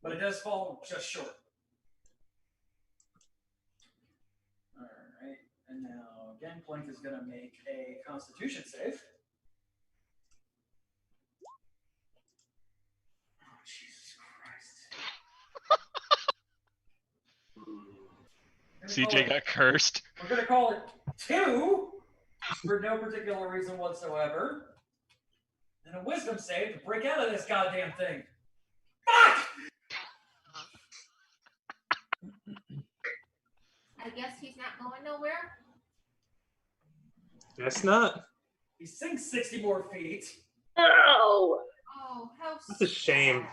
but it does fall just short. All right, and now again, Plink is going to make a Constitution save. Oh, Jesus Christ. CJ got cursed. We're going to call it 2 for no particular reason whatsoever. And a wisdom save to break out of this goddamn thing. Fuck! I guess he's not going nowhere. Guess not. He sinks 60 more feet. Oh, Oh, how That's a shame. sad.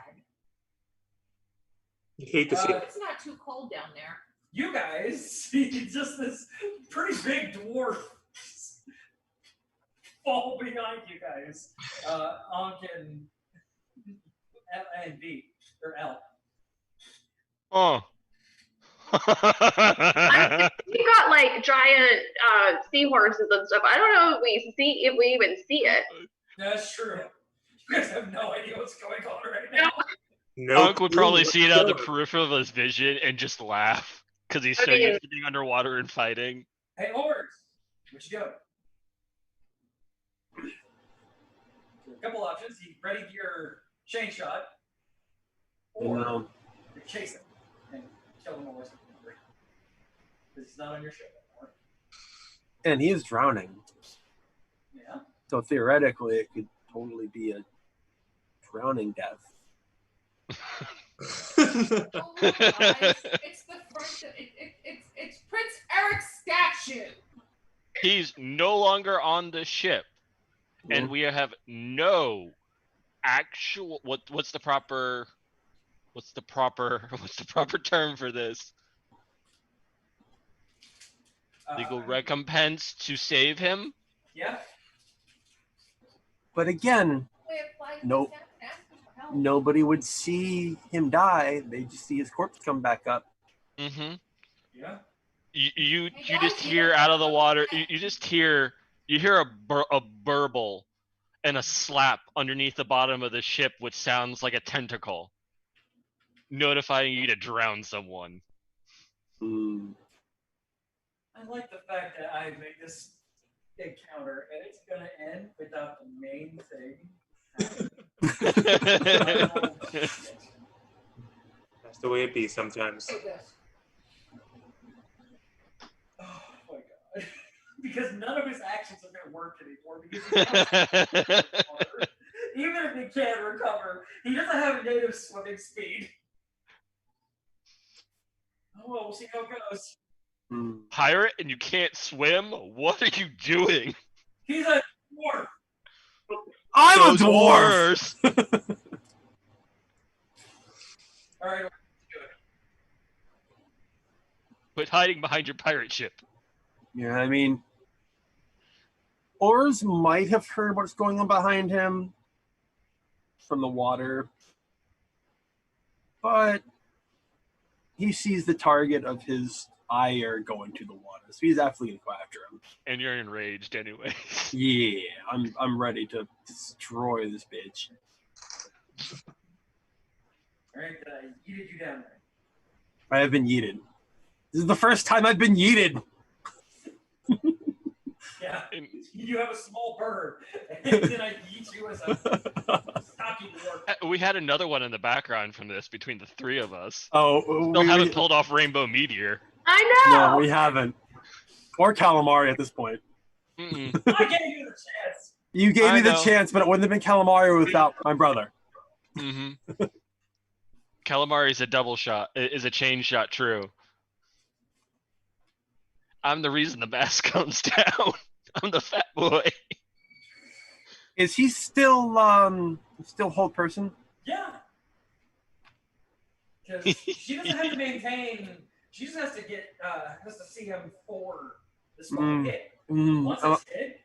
You hate to see it. It's not too cold down there. You guys see just this pretty big dwarf fall behind you guys. Ankh and B, or L. Oh. we've got like giant seahorses and stuff. I don't know if we even see it. That's true. You guys have no idea what's going on right now. No. Unk would probably see it out of the peripheral of his vision and just laugh because he's so used to being underwater and fighting. Hey, Ors, what you doing? A couple options. You ready for your chain shot, or No. you chase him and kill him almost because he's not on your ship anymore. And he is drowning. Yeah. So theoretically, it could totally be a drowning death. Oh, look, guys, it's the French. It's Prince Eric's statue. He's no longer on the ship, and we have no actual what's the proper term for this? Legal recompense to save him? Yeah. But again, We applied Nope. to ask him for help. nobody would see him die. They just see his corpse come back up. Mm-hmm. Yeah. You Hey, just guys, you hear know- out of the water. You just hear a burble and a slap underneath the bottom of the ship, which sounds like a tentacle, notifying you to drown someone. Mm. I like the fact that I made this encounter and it's gonna end without the main thing. That's the way it be sometimes. Take this. Oh my god. Because none of his actions are gonna work anymore because he's not water. Even if he can recover, he doesn't have native swimming speed. Oh well, we'll see how it goes. Mm. Pirate and you can't swim? What are you doing? He's a dwarf. I'm a Those dwarf. oars! Alright, Quit hiding behind your pirate ship. Yeah, I mean, Ors might have heard what's going on behind him from the water, but he sees the target of his ire going to the water, so he's absolutely gonna go after him. And you're enraged anyway. Yeah, I'm ready to destroy this bitch. All right, I yeeted you down there. I have been yeeted. This is the first time I've been yeeted. Yeah, you have a small bird, and then I yeet you as a stocking dwarf. We had another one in the background from this between the three of us. Oh, Still haven't pulled off Rainbow Meteor. I know. No, we haven't. Or calamari at this point. Mm-mm. I gave you the chance. You gave I me the know. chance, but it wouldn't have been calamari without my brother. Mm-hmm. Calamari is a double shot. Is a chain shot true. I'm the reason the mask comes down. I'm the fat boy. Is he still whole person? Yeah. Because she doesn't have to maintain. She just has to get has to see him for the small hit. Once it's hit,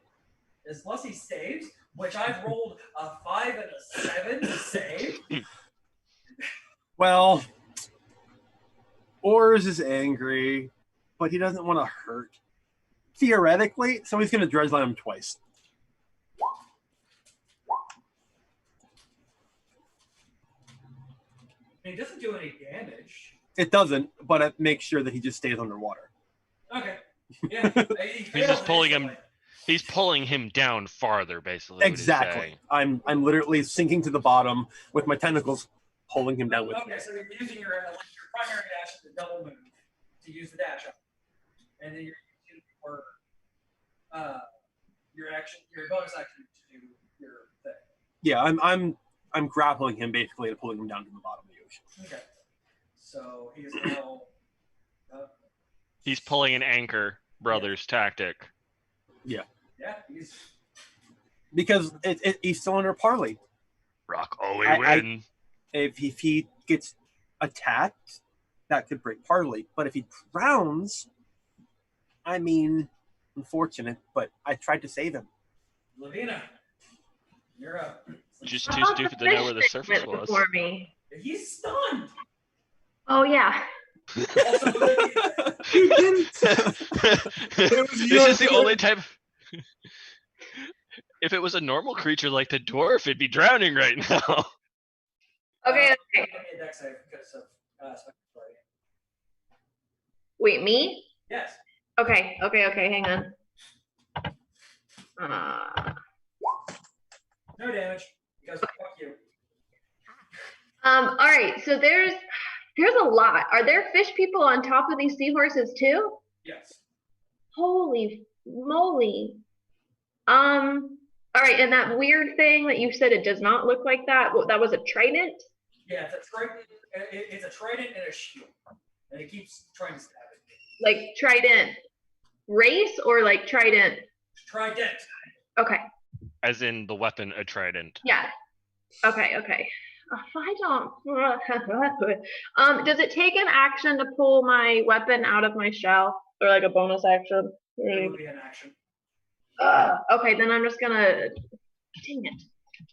unless he saves, which I've rolled a 5 and a 7 to save. Well, Ors is angry, but he doesn't want to hurt. Theoretically, so he's going to dredge line him twice. He doesn't do any damage. It doesn't, but it makes sure that he just stays underwater. Okay. Yeah. He's just pulling him. He's pulling him down farther, basically. what he's Exactly. saying. I'm literally sinking to the bottom with my tentacles, pulling him down with me. Okay, so you're using your primary dash to double move to use the dash up, and then you're using your action, your bonus action to do your thing. Yeah, I'm grappling him basically and pulling him down to the bottom of the ocean. Okay. So he is now. He's pulling an Anchor Brothers tactic. Yeah. Yeah, he's. Because he's still under parley. Rock always win. If he gets attacked, that could break parley. But if he drowns, I mean, unfortunate, but I tried to save him. Lavina, you're up. Just too stupid to know where the surface was. Before me. He's stunned. Oh yeah. Also, You didn't. This is the only type. If it was a normal creature like the dwarf, it'd be drowning right now. Okay. give me a dex save because of spectral guardian. Wait, me? Yes. Okay. Hang on. No damage because fuck you. All right. So there's a lot. Are there fish people on top of these seahorses too? Yes. Holy moly. All right, and that weird thing that you said it does not look like that. That was a trident? Yeah, it's a trident. It's a trident and a shield, and it keeps trying to stab it. Like trident race or like trident? Trident. Okay. As in the weapon, a trident. Yeah. Okay. If I don't, does it take an action to pull my weapon out of my shell, or like a bonus action? It would be an action. Okay, then I'm just gonna. Dang it!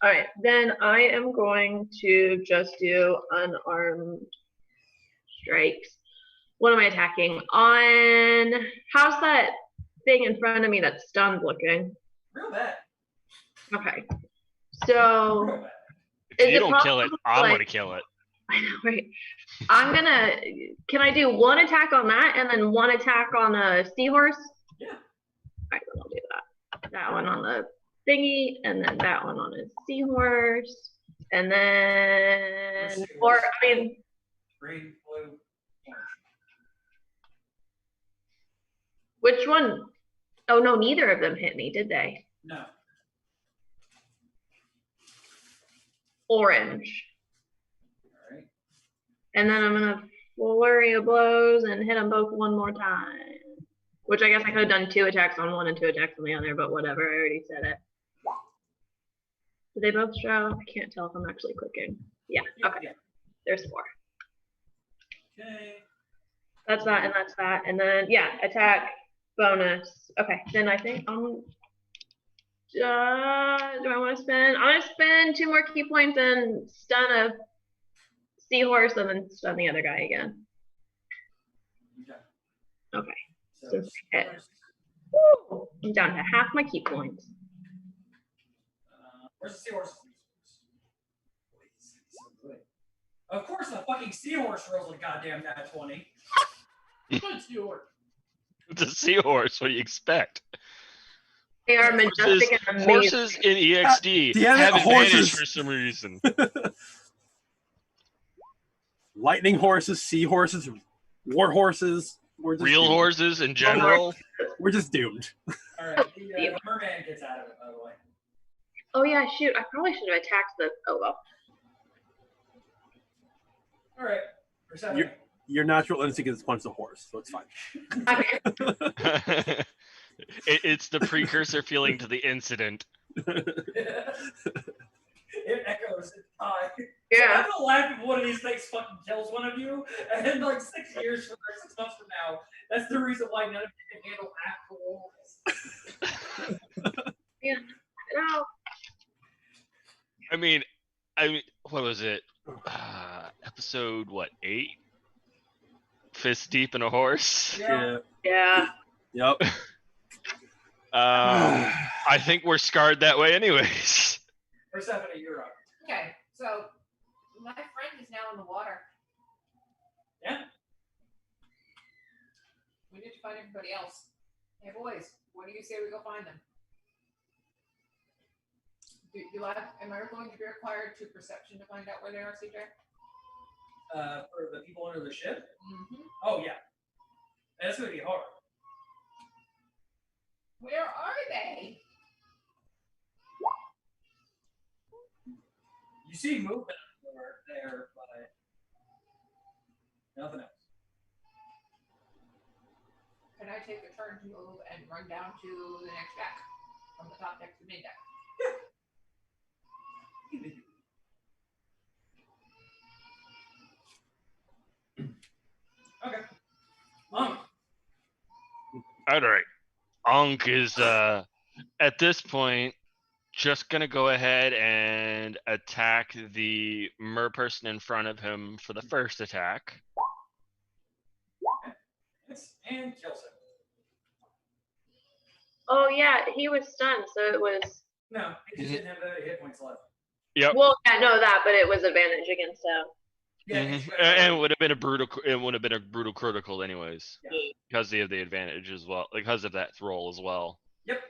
All right, then I am going to just do unarmed strikes. What am I attacking? On how's that thing in front of me that's stunned looking? Real bad. Okay, so. Real bad. If you don't kill it, I'm gonna kill it. I know, right? Can I do one attack on that and then one attack on a seahorse? Yeah. All right, then I'll do that. That one on the thingy, and then that one on a seahorse, and then, Green, blue, orange. which one? Oh no, neither of them hit me, did they? No. Orange. All right. And then I'm gonna flurry of blows and hit them both one more time. Which I guess I could have done 2 attacks on one and 2 attacks on the other, but whatever, I already said it. Did they both show? I can't tell if I'm actually clicking. Yeah, okay. Yeah. There's 4. Okay. That's that and that's that. And then, yeah, attack, bonus. Okay, then I think do I want to spend? I'm going to spend 2 more key points and stun a seahorse and then stun the other guy again. Okay. So, Woo! I'm down to half my key points. where's the seahorse? Please. Of course, the fucking seahorse rolls a goddamn nat 20. Good steward. It's a seahorse. What do you expect? They are Horses, majestic and amazing. horses in EXD damn it, have advantage horses. for some reason. Lightning horses, seahorses, war horses. We're just Real doomed. horses in general. We're just doomed. Alright, the merman gets out of it, by the way. Oh yeah, shoot! I probably should have attacked the. Oh well. Alright, Persephone. Your natural instinct is to punch the horse, so it's fine. Okay. It's the precursor feeling to the incident. It echoes in time. Yeah. I'm gonna laugh if one of these things fucking kills one of you, and then like 6 years from now, 6 months from now, that's the reason why none of you can handle actual wolves. Yeah. No. I mean, what was it? Episode 8? Fist deep in a horse. Yeah. Yeah. Yep. I think we're scarred that way, anyways. Persephone, you're up. Okay, so my friend is now in the water. Yeah. We need to find everybody else. Hey boys, when do you say we go find them? Am I going to be required to perception to find out where they are, CJ? For the people under the ship? Mm-hmm. Oh, yeah. That's gonna be hard. Where are they? You see movement there, but nothing else. Can I take a turn to move and run down to the next deck? From the top deck to the main deck? Okay. All right. Ankh is at this point just gonna go ahead and attack the mer person in front of him for the first attack. Yes, and kills him. Oh yeah, he was stunned, so it was. No, he just didn't have any hit points left. Yep. Well, yeah, no, that, but it was advantage against him. Yeah, Mhm. it's And it would have been a brutal. It would have been a brutal critical, anyways, Yeah. because they have the advantage as well, because of that roll as well. Yep.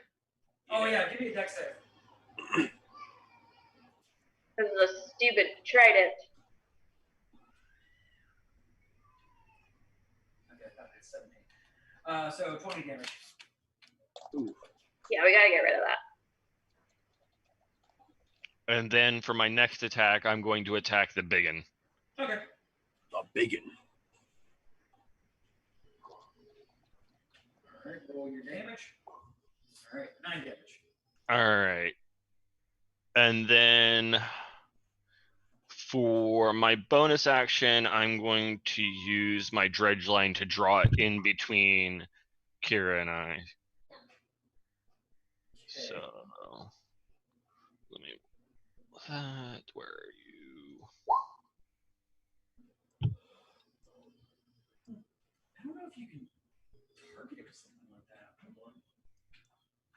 Oh yeah, give me a deck save. Because of the stupid trident. Okay, that's 17. So 20 damage. Yeah, we gotta get rid of that. And then for my next attack, I'm going to attack the biggin. Okay. The biggin. Alright, roll your damage. Alright, 9 damage. All right. And then for my bonus action, I'm going to use my dredge line to draw it in between Kira and I. So let me. Where are you? I don't know if you can target it or something like that. Hold on.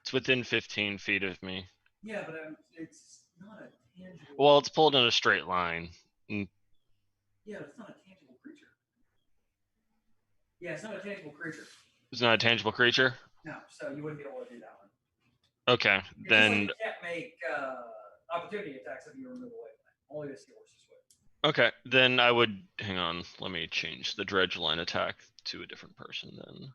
It's within 15 feet of me. Yeah, but it's not a tangible. Well, it's pulled in a straight line. Yeah, but it's not a tangible creature. Yeah, it's not a tangible creature. It's not a tangible creature. No, so you wouldn't be able to do that one. Okay, It's just then like you can't make opportunity attacks if you remove away. Only the seahorses would. okay, then I would hang on. Let me change the dredge line attack to a different person then.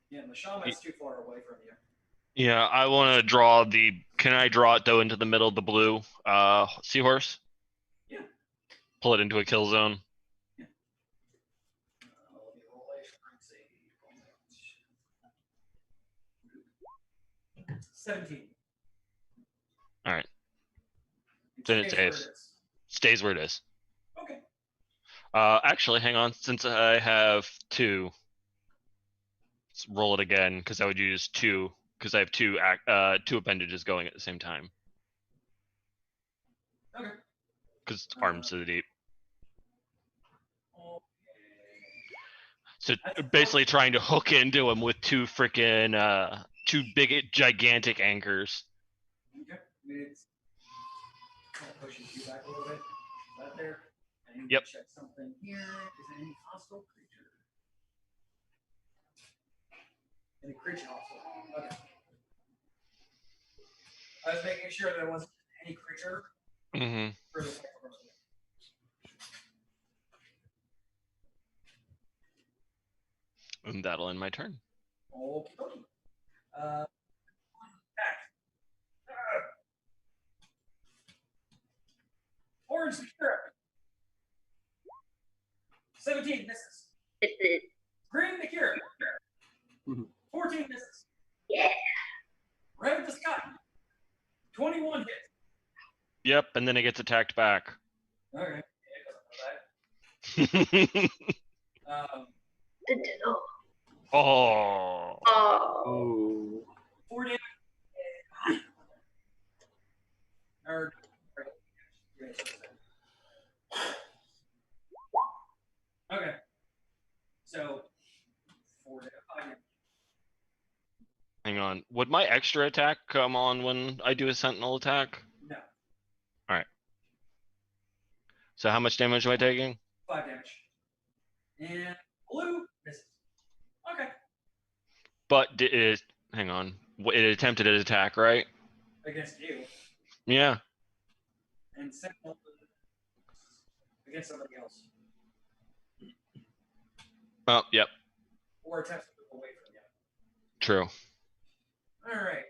Yeah, and the shaman's too far away from you. Yeah, I want to draw the. Can I draw it though into the middle of the blue seahorse? Yeah. Pull it into a kill zone. Let me roll a strength save. 17. All right. Then it saves. Stays where it is. Okay. Actually, hang on. Since I have 2, let's roll it again because I would use 2 because I have 2 appendages going at the same time. Okay. Because arms to the deep. Okay. So basically trying to hook into him with two freaking two big gigantic anchors. Okay. It's kind of pushes you back a little bit. Right there. I need Yep. to check something here. Is there any hostile creature? Any creature hostile? Okay. I was making sure there wasn't any creature Mm-hmm. for the second person. And that'll end my turn. Okay. Attack. Orange Secure. 17 misses. Green the cure. 14 misses. Yeah. Red the sky. 21 hits. Yep, and then it gets attacked back. Okay. Yeah, it doesn't know that. Oh. Oh. Oh. 4 damage. Or, okay. So, 4 damage. Hang on. Would my extra attack come on when I do a sentinel attack? No. So how much damage am I taking? 5 damage. And blue misses. Okay. But hang on. It attempted an attack, right? Against you. Yeah. And Sentinel against somebody else. Oh, yep. Or attempts to move away from you. True. Alright.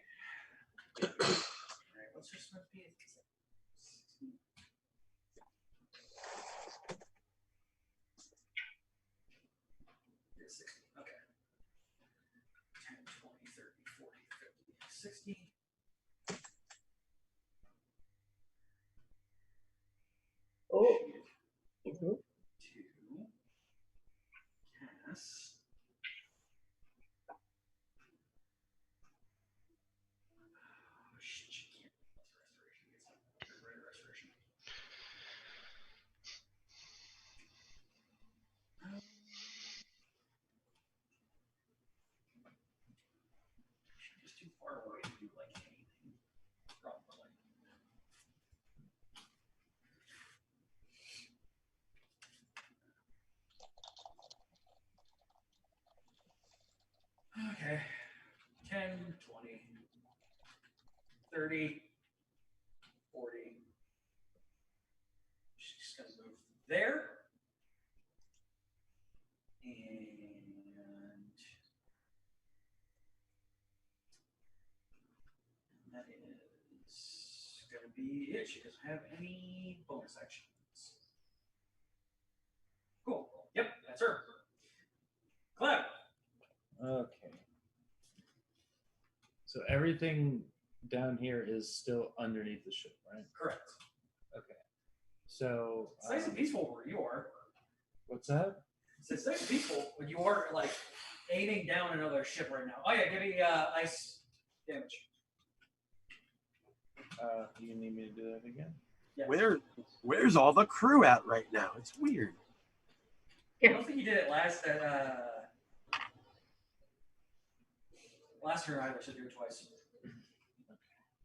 Alright, what's your smith speed? 16. You're 16. Okay. 10, 20, 30, 40, 50, 60. Oh. To cast. Oh, shit, you can't. That's restoration. Just too far away to do like anything. Probably. Okay. 10, 20, 30, 40. She's just gonna move there. And that is gonna be it. She doesn't have any bonus actions. Cool. Yep, that's her. Cloud. Okay. So everything down here is still underneath the ship, right? Correct. Okay. So It's nice and peaceful where you are. what's that? It's nice and peaceful when you are like aiming down another ship right now. Oh yeah, give me ice damage. You need me to do that again? Yes. Where's all the crew at right now? It's weird. I don't think you did it last last turn either, so do it twice.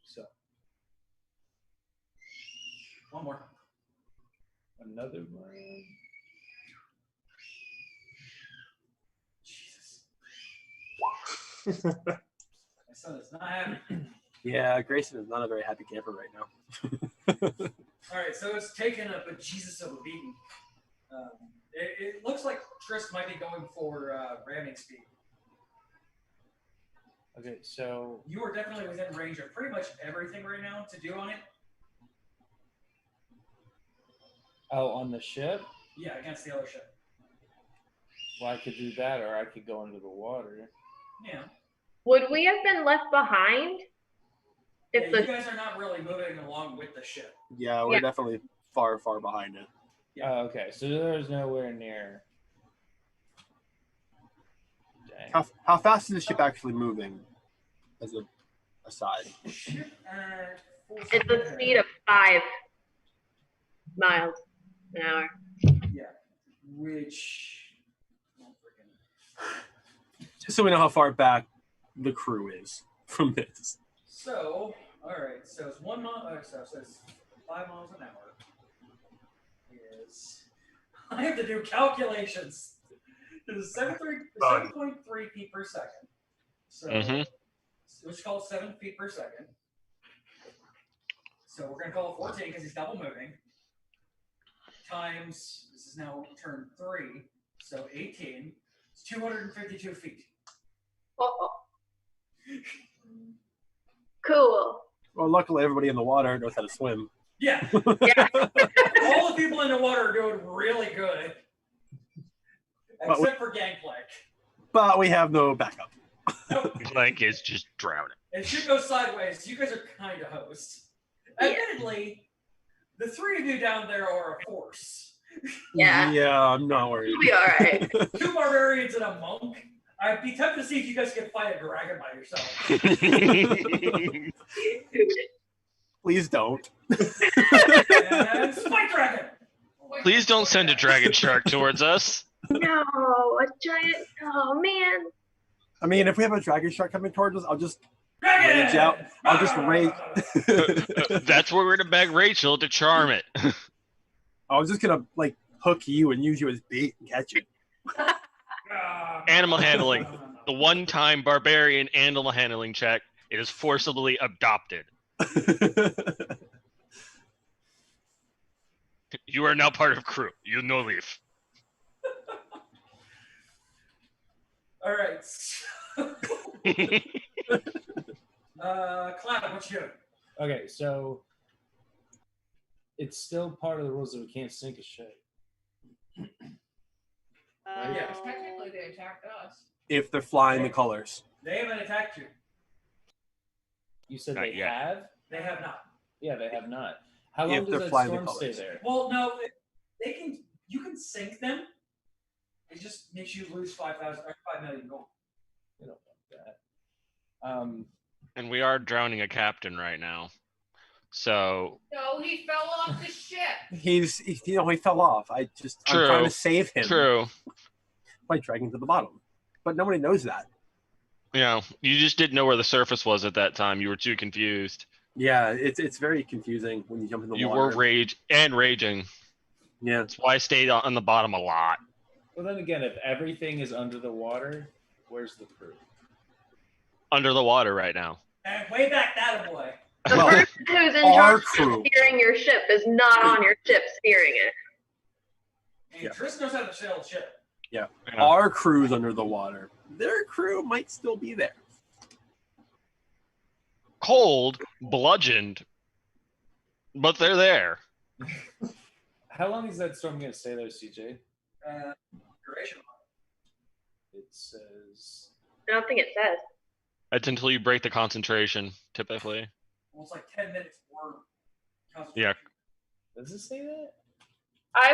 So One more. another one. Jesus. My son is not happy. Yeah, Grayson is not a very happy camper right now. Alright, so it's taken a bejesus of a beating. It looks like Trist might be going for ramming speed. Okay, so You are definitely within range of pretty much everything right now to do on it. on the ship, Yeah, against the other ship. well, I could do that, or I could go into the water. Yeah. Would we have been left behind Yeah, if you the guys are not really moving along with the ship. Yeah, we're Yeah. definitely far behind it. Yeah. Oh, okay, so there's nowhere near. Dang. How fast is the ship actually moving? As a aside. Ship at full it's a speed of 5 miles an hour? Yeah. Which. Oh, freaking. Just so we know how far back the crew is from this. So, all right. So it's 1 mile. So it's 5 miles an hour. Is I have to do calculations. It is 7.3 feet per second. So which called 7 feet per second. So we're gonna call it 14 because he's double moving. Times this is now turn 3, so 18. It's 252 feet. Oh. Cool. Well, luckily everybody in the water knows how to swim. Yeah. Yeah. All the people in the water are doing really good. Except for Gangplank. But we have no backup. Nope. Plank is just drowning. If shit goes sideways, you guys are kind of hosts. Yeah. Admittedly, the three of you down there are a force. Yeah. Yeah, I'm not worried. You'll be all right. 2 barbarians and a monk. I'd be tempted to see if you guys could fight a dragon by yourself. Please don't. And Spike Dragon! Please don't send a dragon shark towards us. No, a giant. Oh man. I mean, if we have a dragon shark coming towards us, I'll just Dragon! rage out. I'll just rage. That's where we're gonna beg Rachel to charm it. I was just gonna like hook you and use you as bait and catch it. Animal handling. The one-time barbarian animal handling check. It is forcibly adopted. You are now part of crew. You no leave. All right. Cloud, what you doing? Okay, so it's still part of the rules that we can't sink a ship. Yeah. Technically, they attacked us. If they're flying the colors. They haven't attacked you. You said Not they yet. have? They have not. Yeah, they have not. How If long does they're that flying the storm stay colors. there? Well, no, they can. You can sink them. It just makes you lose 5 million gold. We don't want that. And we are drowning a captain right now. So No, he fell off the ship. He fell off. I'm trying True. to save him true. by dragging him to the bottom. But nobody knows that. You know, you just didn't know where the surface was at that time. You were too confused. Yeah, it's very confusing when you jump in the You water. were raging. Yeah. That's why I stayed on the bottom a lot. Well, then again, if everything is under the water, where's the crew? Under the water right now. And way back that boy. The Well, person who's in our charge crew. of steering your ship is not on your ship steering it. And Yeah. Tris knows how to sail a ship. Yeah. Yeah. Our crew's under the water. Their crew might still be there. Cold, bludgeoned, but they're there. How long is that storm going to stay there, CJ? Duration. It says I don't think it says. That's until you break the concentration, typically. Well, it's like 10 minutes more. Yeah. Does it say that? I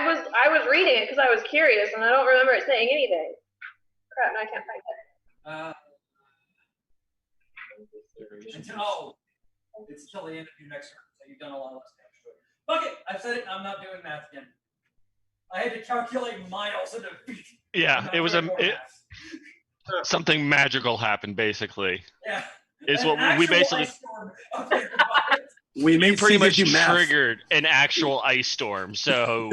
was reading it because I was curious and I don't remember it saying anything. Crap, now I can't find it. Until it's until the end of your next turn, so you've done a lot less damage to it. Fuck it, I've said it. I'm not doing math again. I had to calculate miles into feet. I'm Yeah, not it was doing more math. something magical happened basically. Yeah. Is An what we actual basically ice storm up there by it. We you made pretty CJ much do math. triggered an actual ice storm. So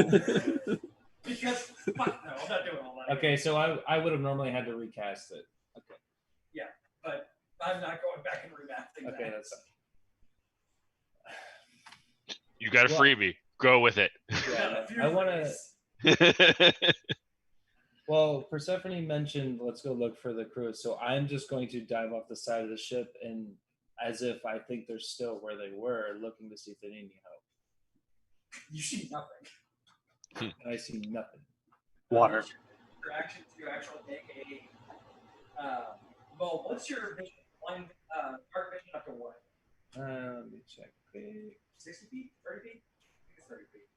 Because fuck no, I'm not doing all that. Okay, so I would have normally had to recast it. But I'm not going back and remapping Okay, that. that's you got a Well- freebie. Go with it. yeah. Few I want to. things. Well, Persephone mentioned let's go look for the crew, so I'm just going to dive off the side of the ship and, as if I think they're still where they were, looking to see if they need any help. You see nothing. And I see nothing. Water. Your action to actually make a. Well, what's your vision? Dark vision up to what? Let me check. Quick. 60 feet? 30 feet? I think it's 30 feet.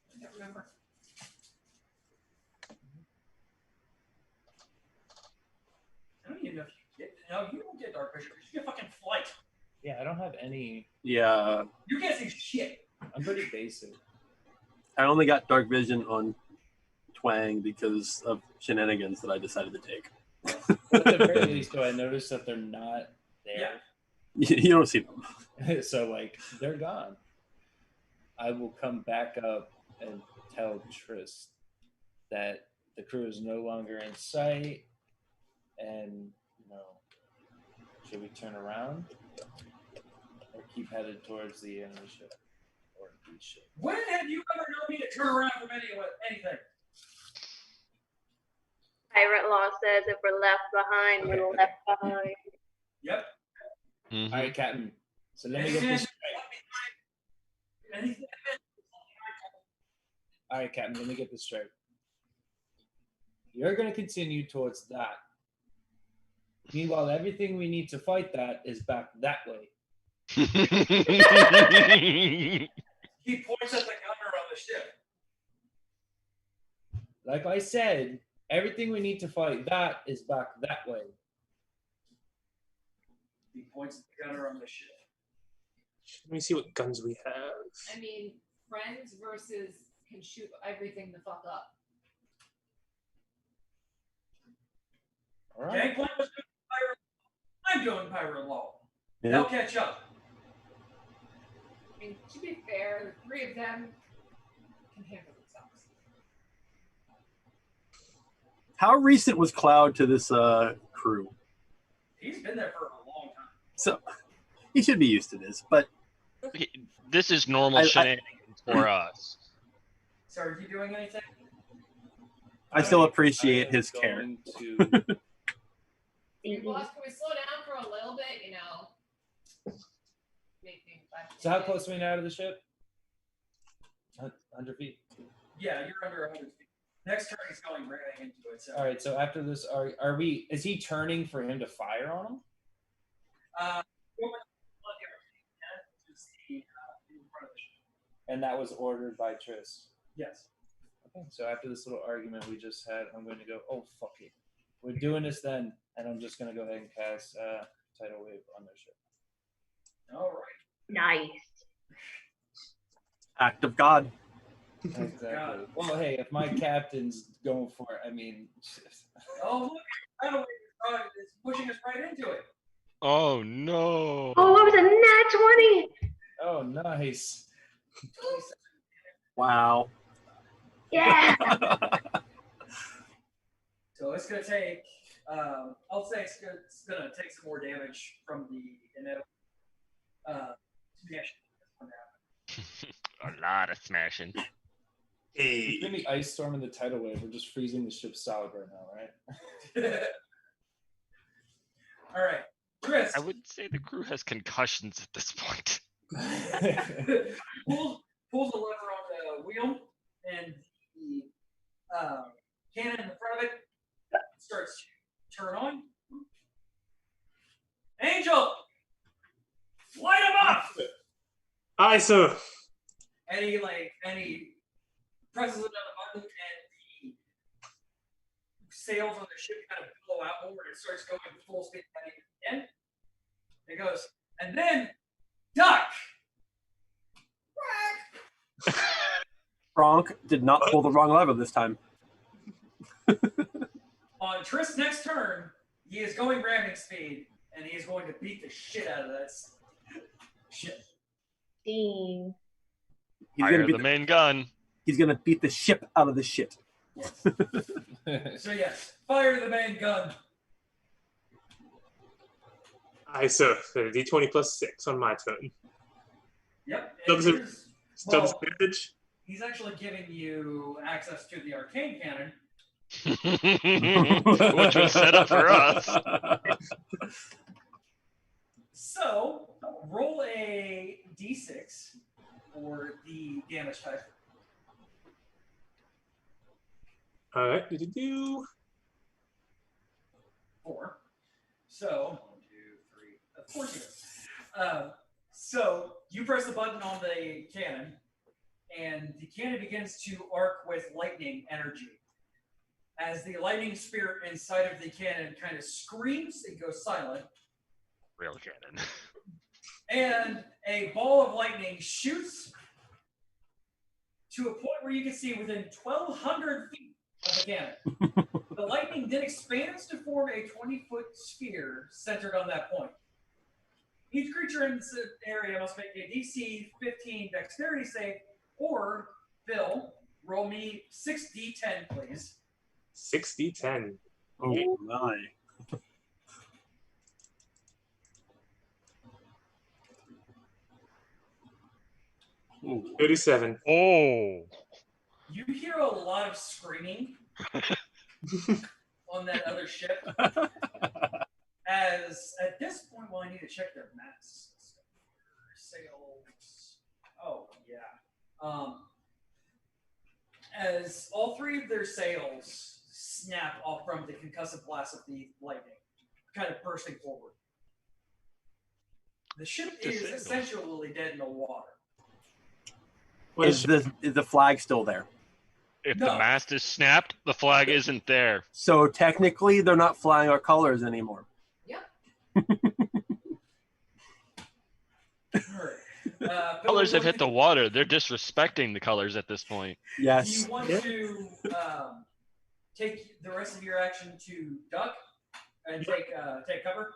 I can't remember. I don't even know if you get. No, you don't get dark vision. You get fucking flight. Yeah, I don't have any. Yeah. You can't see shit. I'm pretty basic. I only got dark vision on twang because of shenanigans that I decided to take. But at the very least, though, I noticed that they're not there. You don't see them. So, like, they're gone. I will come back up and tell Triss that the crew is no longer in sight, and, should we turn around or keep headed towards the enemy ship or the ship? When have you ever known me to turn around from anything? Pirate law says if we're left behind, we're left behind. Yep. Mhm. All right, Captain. So let me get this straight. Anything? All right, Captain. Let me get this straight. You're going to continue towards that. Meanwhile, everything we need to fight that is back that way. He points at the gunner on the ship. Like I said, everything we need to fight that is back that way. He points at the gunner on the ship. Let me see what guns we have. I mean, friends versus can shoot everything the fuck up. All right. Gangplank was doing pirate. I'm doing pirate law. Yeah. They'll catch up. I mean, to be fair, the three of them can handle themselves. How recent was Cloud to this crew? He's been there for a long time. So he should be used to this, but This is normal shenanigans for us. So are you doing anything? I still I appreciate am his care. going to Hey, boss, can we slow down for a little bit? Make things back. So how close are we now to the ship? 100 feet. Yeah, you're under 100 feet. Next turn he's going right into it. So. All right. So after this, are we? Is he turning for him to fire on him? And that was ordered by Triss. Yes. Okay. So after this little argument we just had, I'm going to go. Oh fuck it. We're doing this then, and I'm just going to go ahead and cast Tidal Wave on their ship. All right. Nice. Act of God. Exactly. Well, hey, if my captain's going for it, I mean. Oh, look. Tidal Wave is pushing us right into it. Oh no! Oh, what was a nat 20? Oh, nice. Wow. Yeah. So it's going to take, I'll say it's going to take some more damage from the smash. A lot of smashing. Hey. Between the ice storm and the tidal wave, we're just freezing the ship solid right now, right? All right, Chris. I would say the crew has concussions at this point. pulls the lever on the wheel, and the cannon in the front of it starts to turn on. Angel, light him up! Aye, sir. And he presses another button, and the sails on the ship kind of blow out more, and it starts going full speed again. It goes, and then duck. Bronk did not pull the wrong lever this time. On Triss' next turn, he is going ramming speed, and he is going to beat the shit out of this ship. Dang. He's Fire gonna the main gun. He's gonna beat the ship out of the shit. So yes, fire the main gun. Aye, sir. D20 plus 6 on my turn. Yep. Does it- Double Well, damage. he's actually giving you access to the arcane cannon. Which was set up for us. So roll a d6 for the damage type. All right. Do. 4. So 1, 2, 3. Of course it is. So you press the button on the cannon, and the cannon begins to arc with lightning energy. As the lightning spirit inside of the cannon kind of screams, it goes silent, Real cannon. and a ball of lightning shoots to a point where you can see within 1,200 feet of the cannon. The lightning then expands to form a 20-foot sphere centered on that point. Each creature in this area must make a DC 15 dexterity save, or, Phil, roll me 6d10, please. 6d10. Oh my. Ooh. 37. Oh. You hear a lot of screaming on that other ship. As at this point, well, I need to check their masts. Sails. Oh yeah. As all three of their sails snap off from the concussive blast of the lightning, kind of bursting forward. The ship is Disabled. essentially dead in the water. What Is the flag still there? If No. the mast is snapped, the flag isn't there. So technically, they're not flying our colors anymore. Alright. Colors have hit the water. They're disrespecting the colors at this point. Do Yes. you want to take the rest of your action to duck and take cover?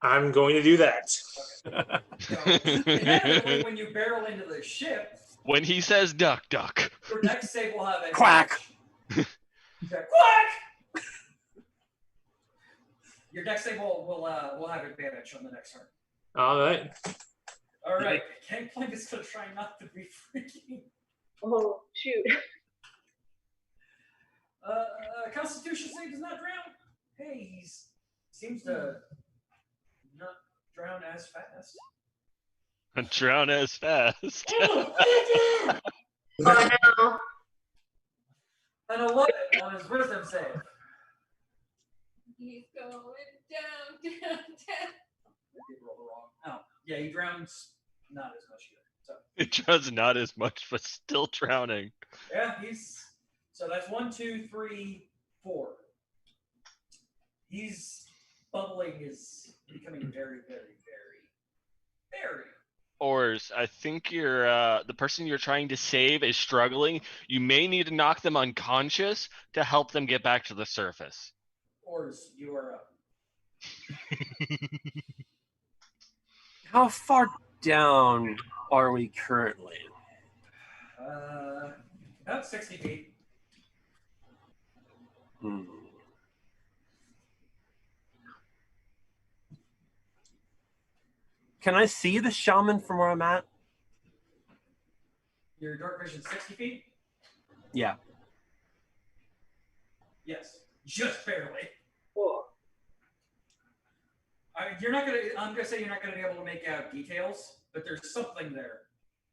I'm going to do that. So, inevitably, when you barrel into the ship, When he says duck, duck. your next save will have a Quack. Quack! Your deck save will have advantage on the next turn. All right. All right, Gangplank is gonna try not to be freaking. Oh, shoot. Constitution save does not drown. Hey, he seems to not drown as fast. Drown as fast. Oh no. An 11 on his wisdom save. He's going down, down, down. I did roll the wrong. Oh, yeah, he drowns not as much either. So It does not as much, but still drowning. yeah, so that's 1, 2, 3, 4. He's bubbling is becoming very, very, very, very. Ors, I think you're the person you're trying to save is struggling. You may need to knock them unconscious to help them get back to the surface. Ors, you are up. How far down are we currently? About 60 feet. Can I see the shaman from where I'm at? Your dark vision 60 feet? Yeah. Yes, just barely. Cool. I'm gonna say you're not gonna be able to make out details, but there's something there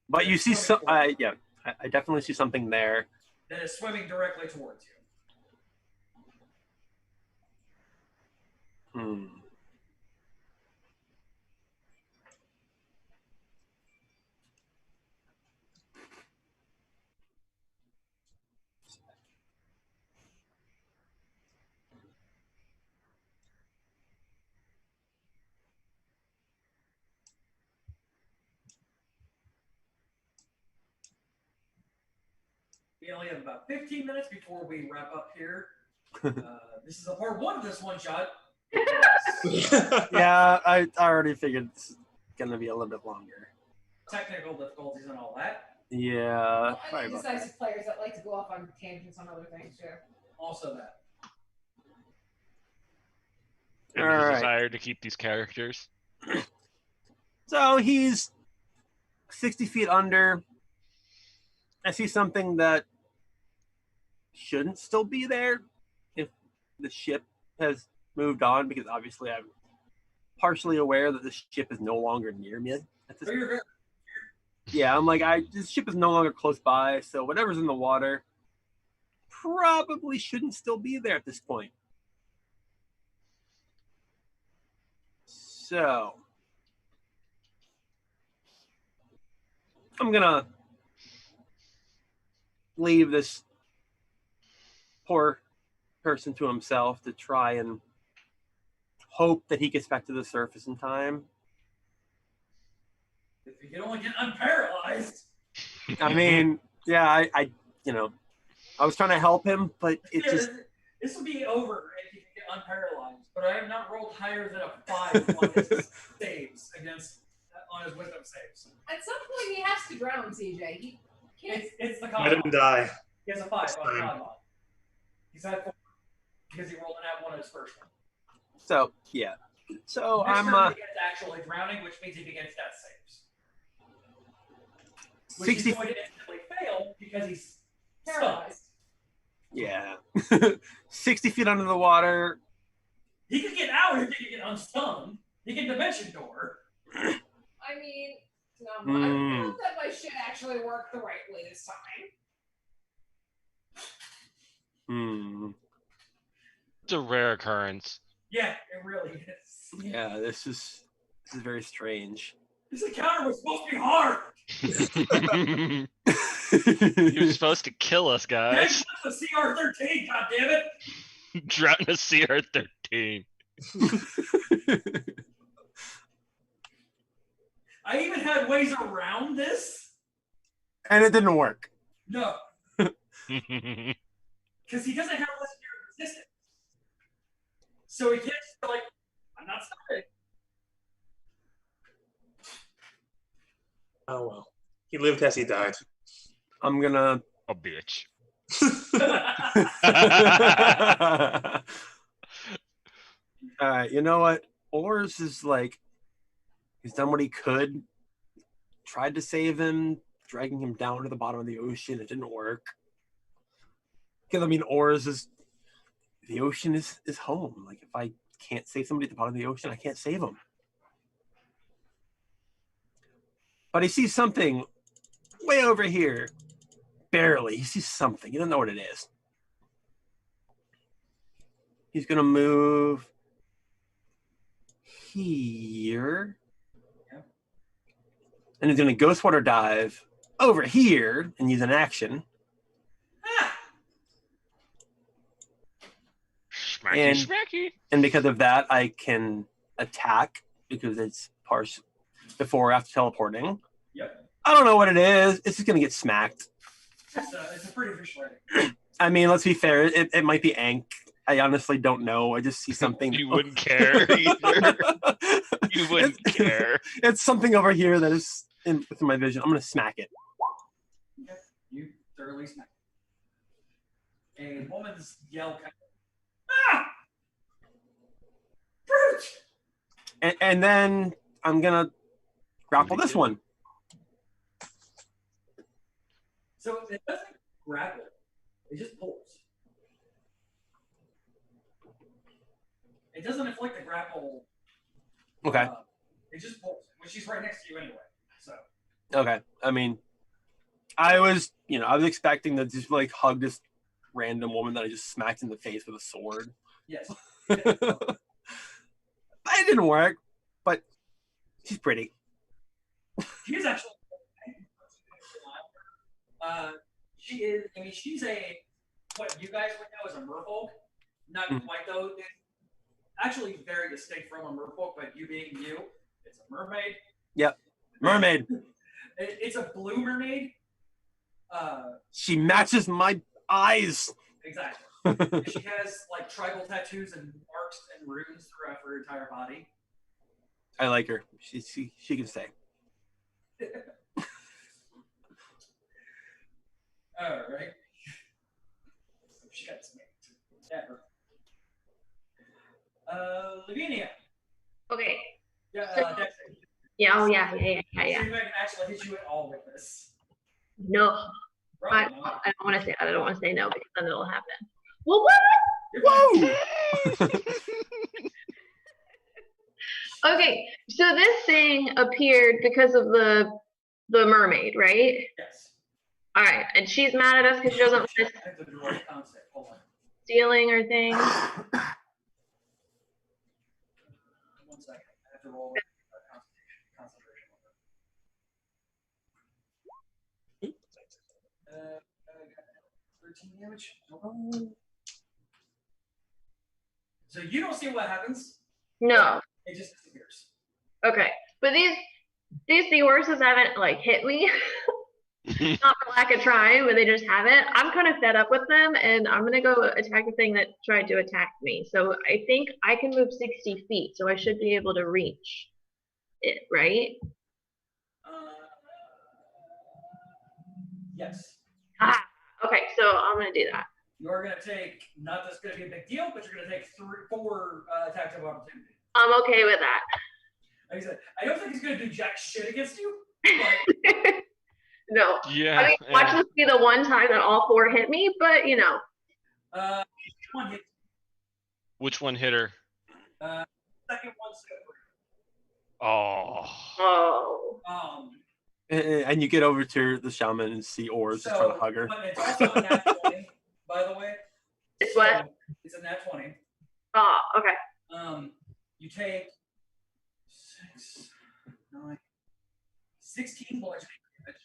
But you see some. Yeah, I definitely see something there. that is swimming directly towards you. Hmm. We only have about 15 minutes before we wrap up here. This is a part 1 of this one shot. Yeah, I already figured it's gonna be a little bit longer. Technical difficulties and all that. Yeah. Well, I Sorry like about that. decisive players that like to go off on tangents on other things too. Also that. And All his right. desire to keep these characters. So he's 60 feet under. I see something that shouldn't still be there if the ship has moved on, because obviously I'm partially aware that the ship is no longer near me at this So you're Yeah, I'm like, this ship is no longer close by, so whatever's in the water probably shouldn't still be there at this point. So I'm gonna leave this poor person to himself to try and hope that he gets back to the surface in time. If you can only get unparalyzed. I mean, yeah, I I was trying to help him, but it just This will be over if you can get unparalyzed, but I have not rolled higher than a 5 on his saves on his wisdom saves. At some point, he has to drown, CJ. He can't. It's the Let con him mod. die. He has a 5 on the fine. con mod. He's at 4 because he rolled an at 1 on his first one. so yeah. So Next I'm turn he gets actually drowning, which means he begins death saves. Which 60. he's going to instantly fail because he's stunned. Paralyzed. Yeah. 60 feet under the water. He can get out if he can get unstunned. He can dimension door. I mean, no, I Hmm. don't know that my shit actually worked the right way this time. Hmm. It's a rare occurrence. Yeah, it really is. Yeah, this is very strange. This encounter was supposed to be hard. You're supposed to kill us, guys. That's the CR-13, goddammit. Drown a CR-13. I even had ways around this. And it didn't work. No, because he doesn't have legendary resistance. So he gets like, I'm not sorry. Oh well. He lived as he died. I'm gonna. A bitch. All right, you know what? Oars is like, he's done what he could. Tried to save him, dragging him down to the bottom of the ocean. It didn't work. Because I mean, Oars is the ocean is home. Like if I can't save somebody at the bottom of the ocean, I can't save them. But he sees something way over here. Barely. He sees something. He doesn't know what it is. He's gonna move here. And he's gonna ghost water dive over here and use an action. Smacky, And- smacky. And because of that, I can attack because it's partial before or after teleporting. Yep. I don't know what it is. It's just gonna get smacked. It's a pretty fish rating. I mean, let's be fair. It might be Ankh. I honestly don't know. I just see something. You wouldn't care either. You wouldn't care. It's something over here that is within my vision. I'm gonna smack it. Okay. You thoroughly smack. A woman's yell kind of, ah! Brute! And then I'm gonna grapple this one. So it doesn't grapple. It just pulls. It doesn't inflict a grapple. Okay. It just pulls, which she's right next to you anyway. So Okay. I mean, I was expecting to just like hug this random woman that I just smacked in the face with a sword. yes. But it didn't work. But she's pretty. She is actually. She is. I mean, she's what you guys would know as a merfolk. Not quite though. It's actually very distinct from a merfolk, but you being you, it's a mermaid. Yep. Mermaid. It's a blue mermaid. She matches my eyes. Exactly. She has like tribal tattoos and marks and runes throughout her entire body. I like her. She can stay. All right. She got some. Lavinia. Okay. Yeah. So- Dexter. Yeah. Oh yeah. Yeah. See Yeah. if I can actually hit you at all with this. No, I Probably not. don't want to say. I don't want to say no because then it'll happen. Well, what? You're fine. Okay. So this thing appeared because of the mermaid, right? Yes. All right, and she's mad at us because she doesn't want us I have to do the right concept. Hold on. stealing her thing. 1 second. I have to roll concentration. I got 13 damage. So you don't see what happens. No. It just disappears. Okay, but these sea horses haven't like hit me. Not for lack of trying, but they just haven't. I'm kind of fed up with them, and I'm gonna go attack the thing that tried to attack me. So I think I can move 60 feet, so I should be able to reach it, right? Yes. Ah, okay, so I'm gonna do that. You're going to take, not that's going to be a big deal, but you're going to take 4 attacks of opportunity. I'm okay with that. Like I said, I don't think he's going to do jack shit against you, but No. Yeah. I mean, watch this be the one time that all 4 hit me, but you know. one hit. Which one hit her? Second one separate. Oh. Oh. And you get over to the shaman and see Oars just trying to hug her. But it's also a nat 20, by the way. It's what? It's a nat 20. Oh, okay. You take 6, 9, 16 bludgeoning damage.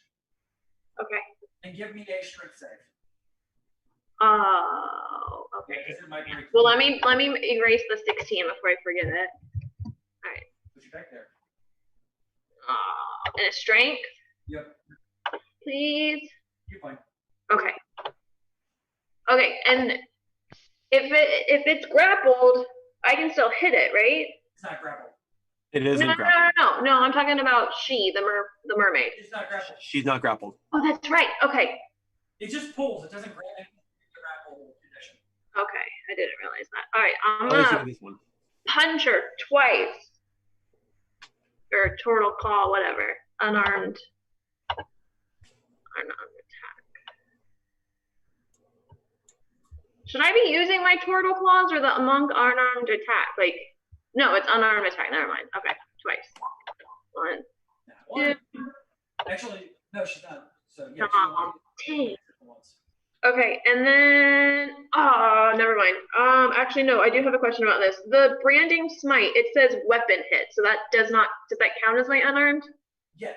Okay. And give me a strength save. Oh, okay. Because it might break. Well, let me erase the 16 before I forget it. All right. Put you back there. And a strength, Yep. please. You're fine. Okay. Okay, and if it's grappled, I can still hit it, right? It's not grappled. It isn't No, grappled. no, I'm talking about the mermaid. It's not grappled. She's not grappled. Oh, that's right. Okay. It just pulls. It doesn't grab anything in the grapple condition. Okay, I didn't realize that. All right, I'm Oh, let's look gonna at this one. punch her twice. Or turtle claw, whatever. Unarmed attack. Should I be using my turtle claws or the monk unarmed attack? Like, no, it's unarmed attack. Never mind. Okay, twice. One. One. Actually, no, she's not. So yeah. Dang. Okay, and then never mind. Actually no, I do have a question about this. The branding smite, it says weapon hit, so that does that count as my unarmed? Yes.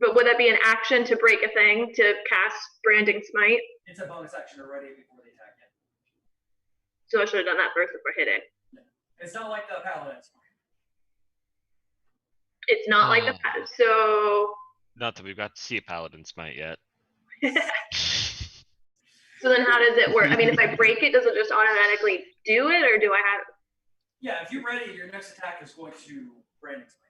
But would that be an action to break a thing to cast branding smite? It's a bonus action already before the attack hit. So I should have done that first before hitting. It's not like the paladin's. It's not like the so Not that we've got to see a paladin smite yet. So then how does it work? I mean, if I break it, does it just automatically do it, or do I have? Yeah, if you're ready, your next attack is going to branding smite.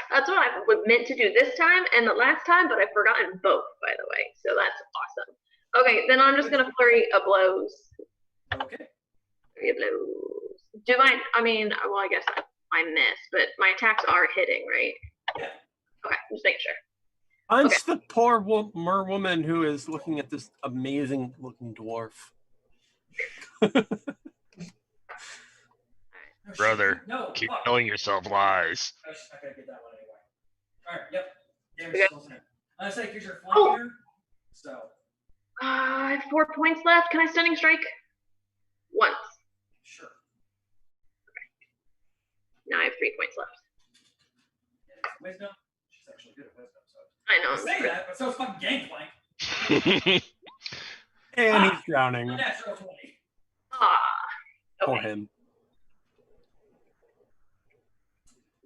That's what I was meant to do this time and the last time, but I've forgotten both, by the way. So that's awesome. Okay, then I'm just gonna flurry of blows. Okay. Flurry of blows. Do I? I mean, well, I guess I miss, but my attacks are hitting, right? Yeah. Okay, I'm just making sure. Punch the poor mer woman who is looking at this amazing looking dwarf. Brother, No, keep fuck. telling yourself lies. I gotta get that one anyway. Alright, yep. Damage Okay. skills in it. I say because you're flanking her. So I have 4 points left. Can I stunning strike? Once. sure. Now I have 3 points left. And it's wisdom. She's actually good at wisdom, so I know. I say that, but so is fucking gangplank. And he's drowning. Natural 20. For Okay. him.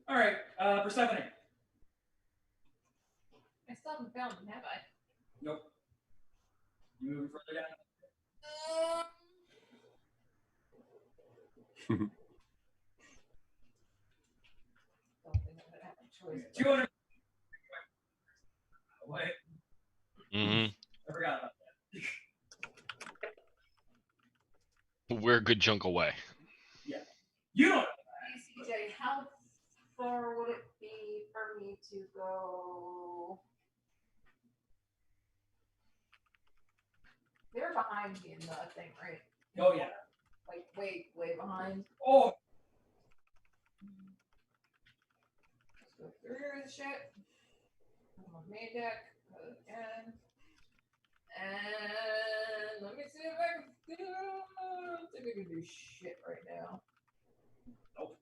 Alright, Persephone. I still haven't found him, have I? Nope. You moving further down? Don't think I'm gonna have a choice. 200. Wait, hmm I forgot about that. We're a good chunk away. You don't. Hey, CJ, how far would it be for me to go? They're behind me in the thing, right? Oh yeah. Like way behind. Oh. Let's go through the shit. I'm on main deck again. And let me see if I can do. I don't think I can do shit right now. Nope.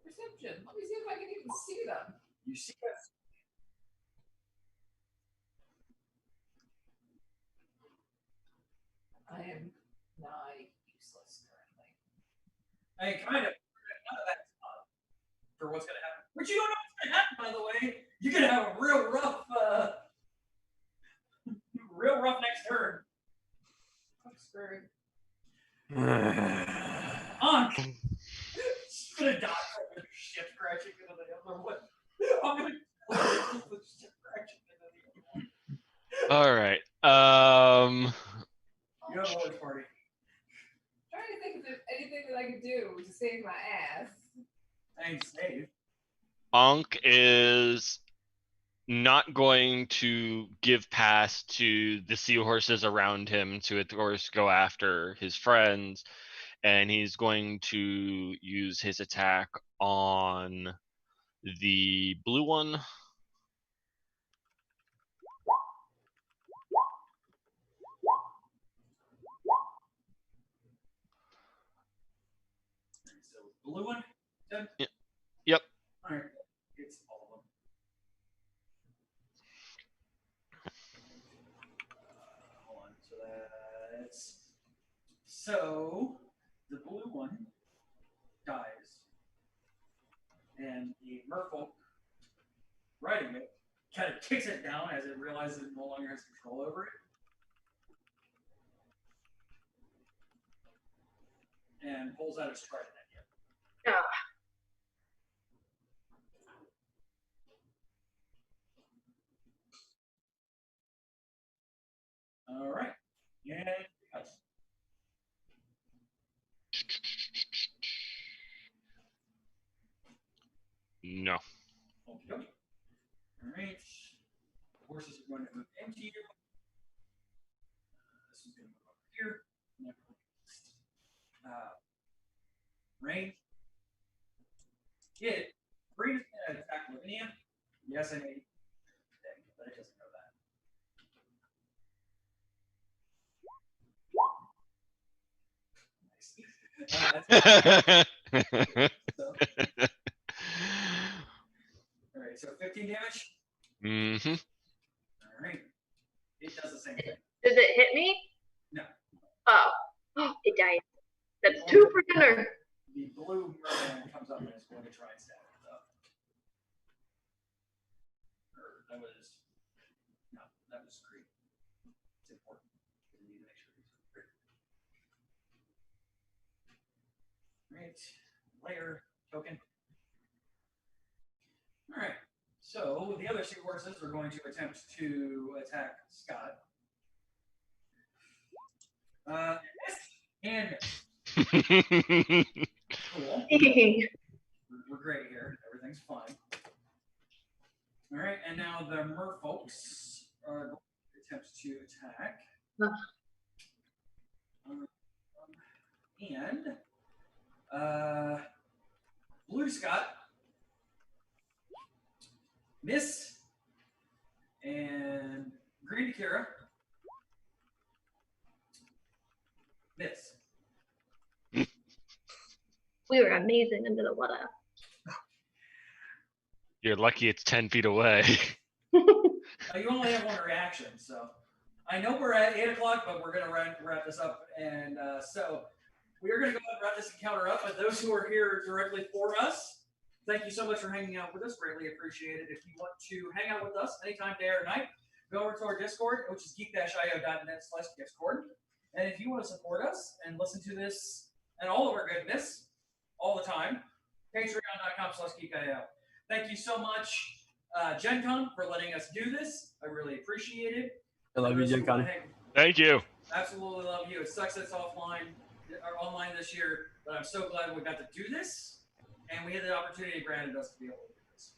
Perception. Let me see if I can even see them. You see us. I am nigh useless currently. I mean, kind of. None of that's for what's gonna happen. Which you don't know what's gonna happen, by the way. You're gonna have a real rough screwed. Ankh! She's gonna die from the ship crashing into the other one. I'm gonna the ship crashing into the other one. All right. You have a large party. Trying to think if there's anything that I could do to save my ass. Thanks, Dave. Ankh is not going to give pass to the seahorses around him to, of course, go after his friends, and he's going to use his attack on the blue one. So, blue one? Done? Yep. Alright. It's all of them. Hold on. So that's. So, the blue one dies. And the merfolk riding it kind of kicks it down as it realizes it no longer has control over it. And pulls out its trident at you. Ah. All right. And cuts. No. Okay. All right. Horses are going to move into you. This is going to move over here. Rain. It. Rain is going to attack Lavinia. Yes, I know. But it doesn't know that. Nice. So, all right, so 15 damage. Mm-hmm. All right. It does the same thing. Does it hit me? No. Oh. It died. That's 2 for dinner. The blue merman comes up and is going to try and stab it up. Or that was Creed. It's important. We need to make sure he's Creed. Right. Layer token. All right. So the other seahorses are going to attempt to attack Scott. And cool. We're great here. Everything's fine. All right, and now the merfolks are going to attempt to attack. And Blue Scott, Miss, and Green Kira. Miss. We were amazing under the water. You're lucky it's 10 feet away. You only have one reaction, so I know we're at 8 o'clock, but we're going to wrap this up. And so we are going to go ahead and wrap this encounter up. But those who are here directly for us, thank you so much for hanging out with us. Greatly appreciated. If you want to hang out with us anytime, day or night, go over to our Discord, which is geek-io.net/Discord. And if you want to support us and listen to this and all of our goodness all the time, patreon.com/geek-io. Thank you so much, Gen Con, for letting us do this. I really appreciate it. I love you, Gen Con. Thank you. Absolutely love you. It sucks that it's offline or online this year, but I'm so glad we got to do this, and we had the opportunity granted us to be able to do this.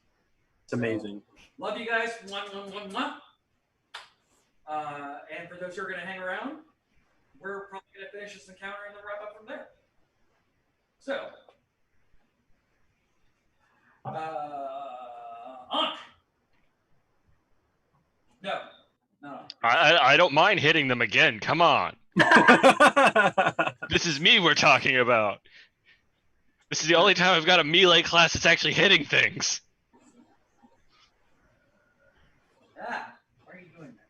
It's amazing. Love you guys. Mwah, mwah, mwah, mwah. And for those who are going to hang around, we're probably going to finish this encounter and then wrap up from there. So, Ankh. No. I don't mind hitting them again. Come on. This is me we're talking about. This is the only time I've got a melee class that's actually hitting things. Why are you doing that?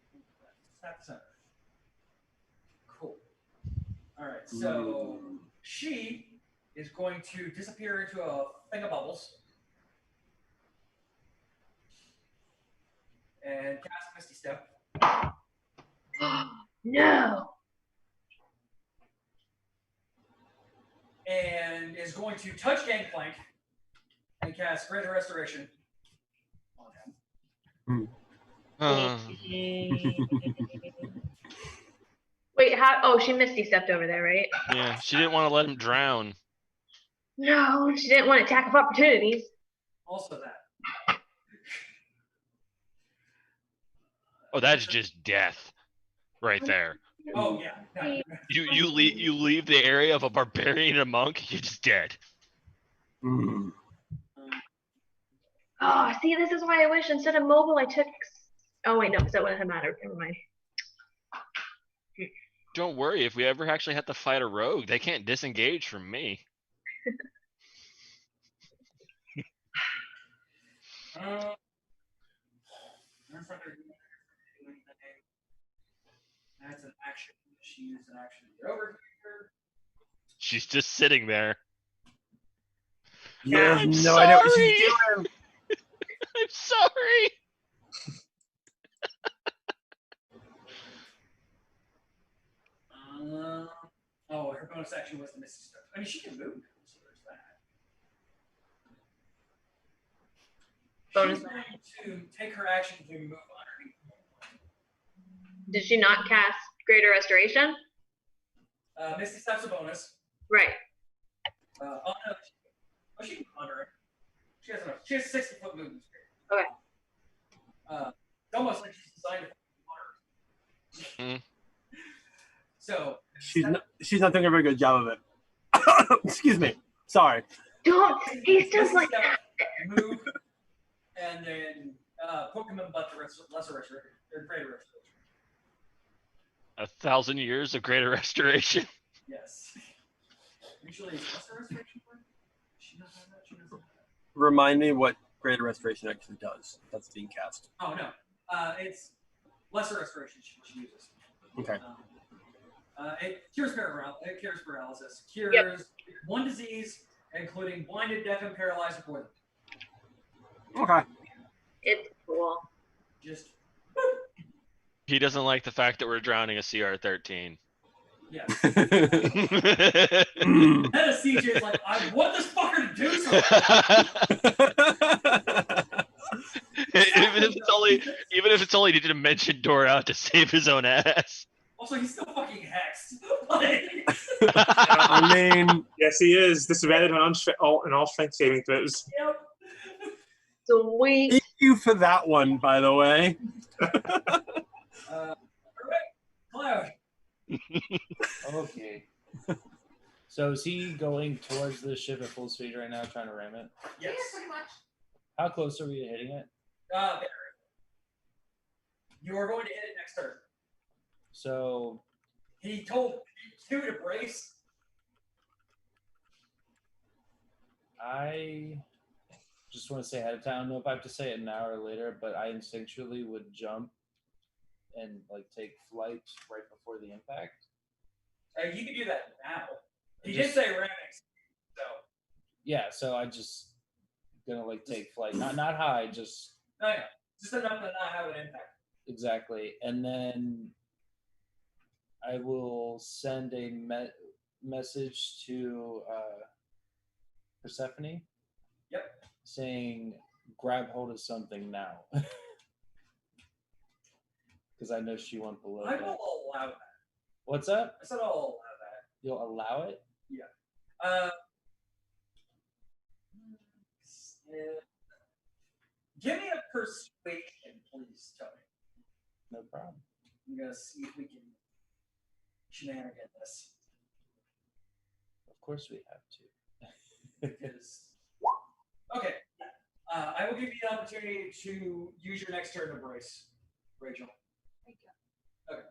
Stop the center. Cool. All right, so she is going to disappear into a thing of bubbles and cast Misty Step. No. and is going to touch Gangplank and cast Greater Restoration on him. Wait, how? Oh, she Misty stepped over there, right? Yeah, she didn't want to let him drown. No, she didn't want attack of opportunities. Also that. Oh, that's just death, right there. Oh yeah. No. You leave the area of a barbarian and a monk, you're just dead. Oh, see, this is why I wish instead of mobile I took. Oh wait, no, because that wouldn't have mattered. Never mind. Don't worry, if we ever actually have to fight a rogue, they can't disengage from me. That's an action. She used an action to get over here. She's just sitting there. You have I'm no idea what sorry. she's doing. I'm sorry. Oh, her bonus action was the Misty Step. I mean, she can move, so there's that. Bonus She's going to take her action to move underneath. Did she not cast Greater Restoration? Misty Step's a bonus. Right. Oh no, she can under it. She has enough. She has 60-foot movement speed. Okay. It's almost like she's designed to water. So She's not doing a very good job of it. Excuse me. Sorry. Don't. He's just like. Move, and then Pokemon butt to lesser restoration or greater restoration. 1,000 years of greater restoration. Yes. Usually it's lesser restoration. She doesn't have that. She doesn't have that. Remind me what Greater Restoration actually does. That's being cast. Oh no. It's lesser restoration she uses. Okay. It cures paralysis. Cures one disease, including blinded, deaf, and paralyzed, or poison. Okay. It's cool. Just. He doesn't like the fact that we're drowning a CR-13. Yes. And a CJ is like, I want this fucker to do something. even if it's only to dimension door out to save his own ass. Also, he's still fucking hexed. Like... I mean, yes, he is. Disadvantage on all strength saving throws. Yep. Sweet. thank you for that one, by the way. Cloud. Okay. So is he going towards the ship at full speed right now, trying to ram it? Yes. pretty much. How close are we to hitting it? There. You are going to hit it next turn. So He told you to brace. I just want to say ahead of time. I don't know if I have to say it now or later, but I instinctually would jump and like take flight right before the impact. You can do that now. He Just- did say ramming, so Yeah, so I just gonna like take flight, not high, just no, yeah, just enough to not have an impact. exactly, and then I will send a message to Persephone. Yep. Saying, grab hold of something now. Because I know she went below I that. will allow that. What's up? I said I'll allow that. You'll allow it? Give me a persuasion, please, Tony. No problem. I'm gonna see if we can shenanigan this. Of course we have to. Because okay, I will give you the opportunity to use your next turn to brace, Rachel. Thank you. Okay.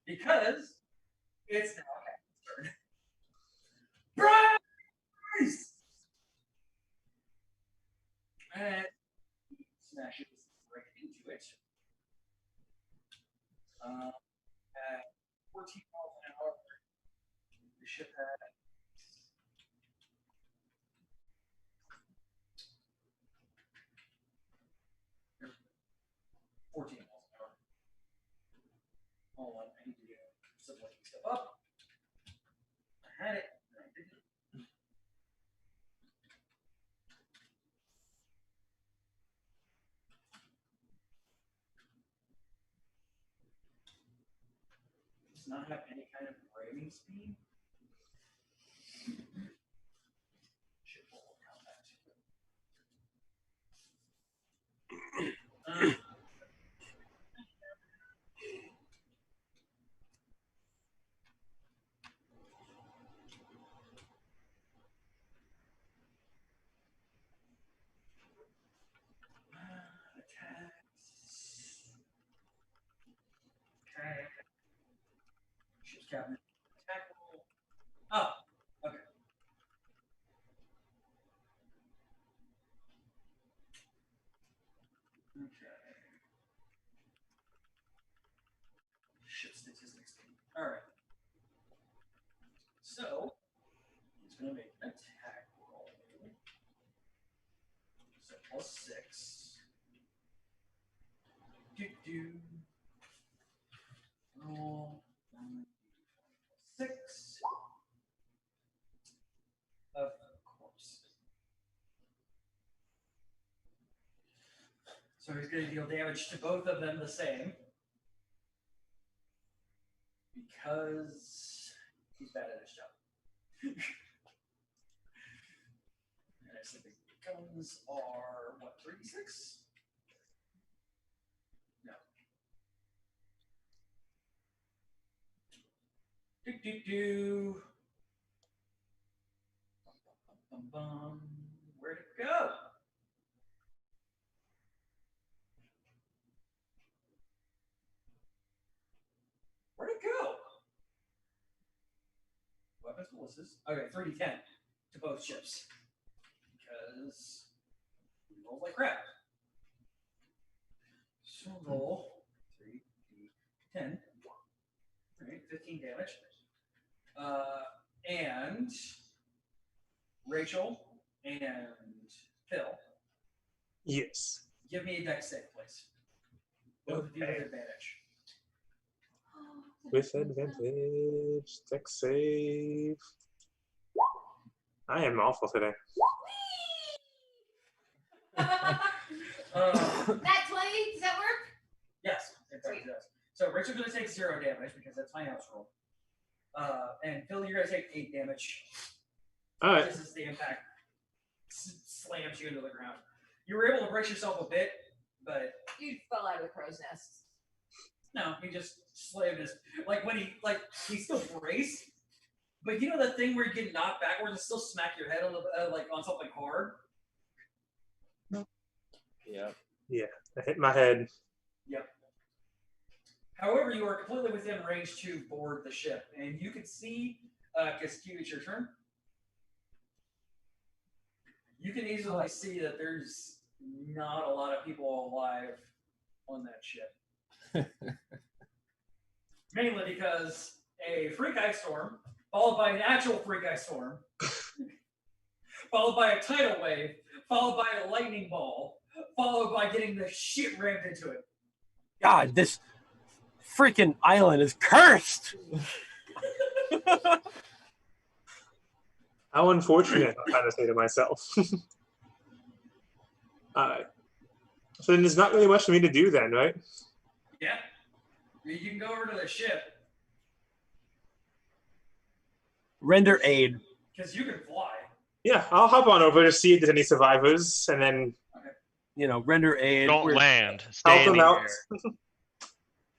Because it's now Captain's turn. Brace! And he smashes right into it. At 14 miles an hour, the ship had 14 miles an hour. Hold on, I need to get some lucky step up. I had it, and I didn't. does not have any kind of raving speed. Should roll combat. Attacks. Okay. Ship's cabinet. Attack roll. Oh, okay. Okay. Ship statistics. All right. So he's gonna make an attack roll. So +6. Roll 6. Of course. So he's going to deal damage to both of them the same. Because he's bad at his job. And I said the guns are, what, 3d6? No. Where'd it go? Where'd it go? Weapons, ballistas. Okay, 3d10 to both ships. Because we roll like crap. So roll 3d10. Alright, 15 damage. And Rachel and Phil, Yes. give me a dex save, please. Both of you with Okay. advantage. With advantage. Dex save. I am awful today. That 20, does that work? Yes, it does. So Rachel's going to take 0 damage because that's my house roll. And Phil, you're going to take 8 damage. Alright. This is the impact. Slams you into the ground. You were able to brace yourself a bit, but You fell out of the crow's nest. no, he just slammed his. Like when he's still braced, but you know that thing where you get knocked backwards and still smack your head on the like on something hard. Yeah. Yeah. I hit my head. Yep. However, you are completely within range to board the ship, and you can see, Castillo, it's your turn. You can easily see that there's not a lot of people alive on that ship. Mainly because a freak ice storm, followed by an actual freak ice storm, followed by a tidal wave, followed by a lightning ball, followed by getting the shit rammed into it. God, this freaking island is cursed. How unfortunate, I'm trying to say to myself. So then there's not really much for me to do then, right? Yeah. You can go over to the ship, Render aid. because you can fly. Yeah, I'll hop on over to see if there's any survivors and then Render aid. Don't We're, land. help Stay in them the out. air.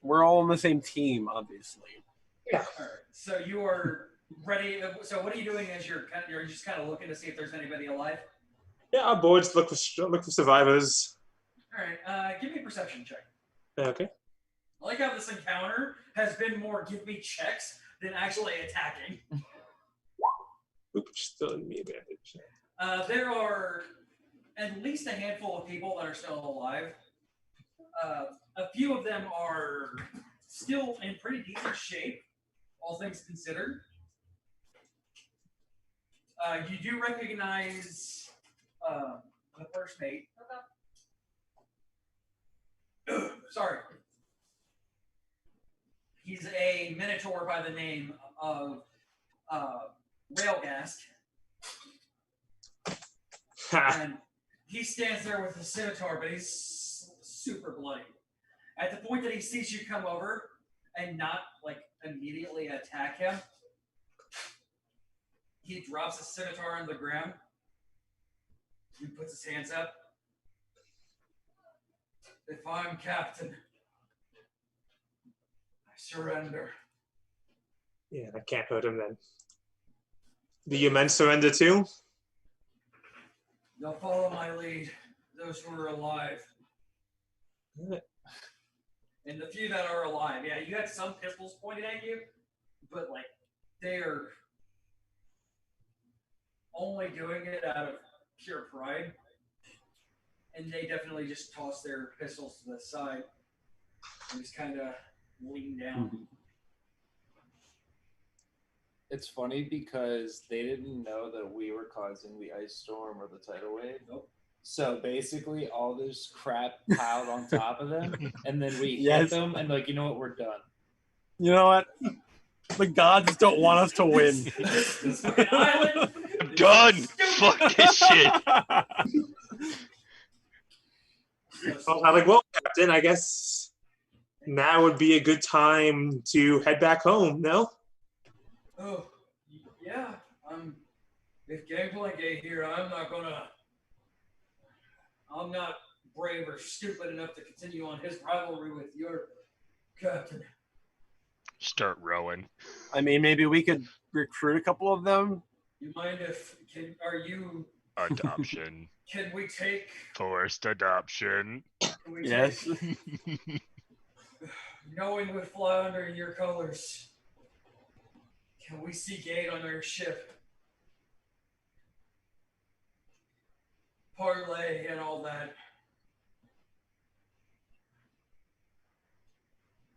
we're all on the same team, obviously. All right. So you are ready. So what are you doing as you're just kind of looking to see if there's anybody alive? Yeah, our boards look for survivors. All right. Give me a perception check. Okay. I like how this encounter has been more give me checks than actually attacking. Oops, still in me advantage. There are at least a handful of people that are still alive. A few of them are still in pretty decent shape, all things considered. You do recognize the first mate. Sorry. He's a minotaur by the name of Railgast. And he stands there with his scimitar, but he's super bloody. At the point that he sees you come over, and not like immediately attack him, he drops his scimitar on the ground. He puts his hands up. If I'm captain, I surrender. Yeah, that can't hurt him then. Do your men surrender too? They'll follow my lead, those who are alive. And the few that are alive, yeah, you had some pistols pointed at you, but like they're only doing it out of pure pride. And they definitely just toss their pistols to the side and just kind of lean down. It's funny because they didn't know that we were causing the ice storm or the tidal wave. Nope. So basically, all this crap piled on top of them, and then we Yes. hit them, and like, you know what, we're done. You know what? The gods don't want us to win. This fucking island. Done. Fuck this shit. I'm like, well, Captain, I guess now would be a good time to head back home, no? Oh, yeah. If Gangplank ain't here, I'm not brave or stupid enough to continue on his rivalry with your captain. Start rowing. I mean, maybe we could recruit a couple of them. You mind if Adoption. can we take Forced adoption. Yes. knowing we fly under your colors, can we see Gate on our ship? Parlay and all that.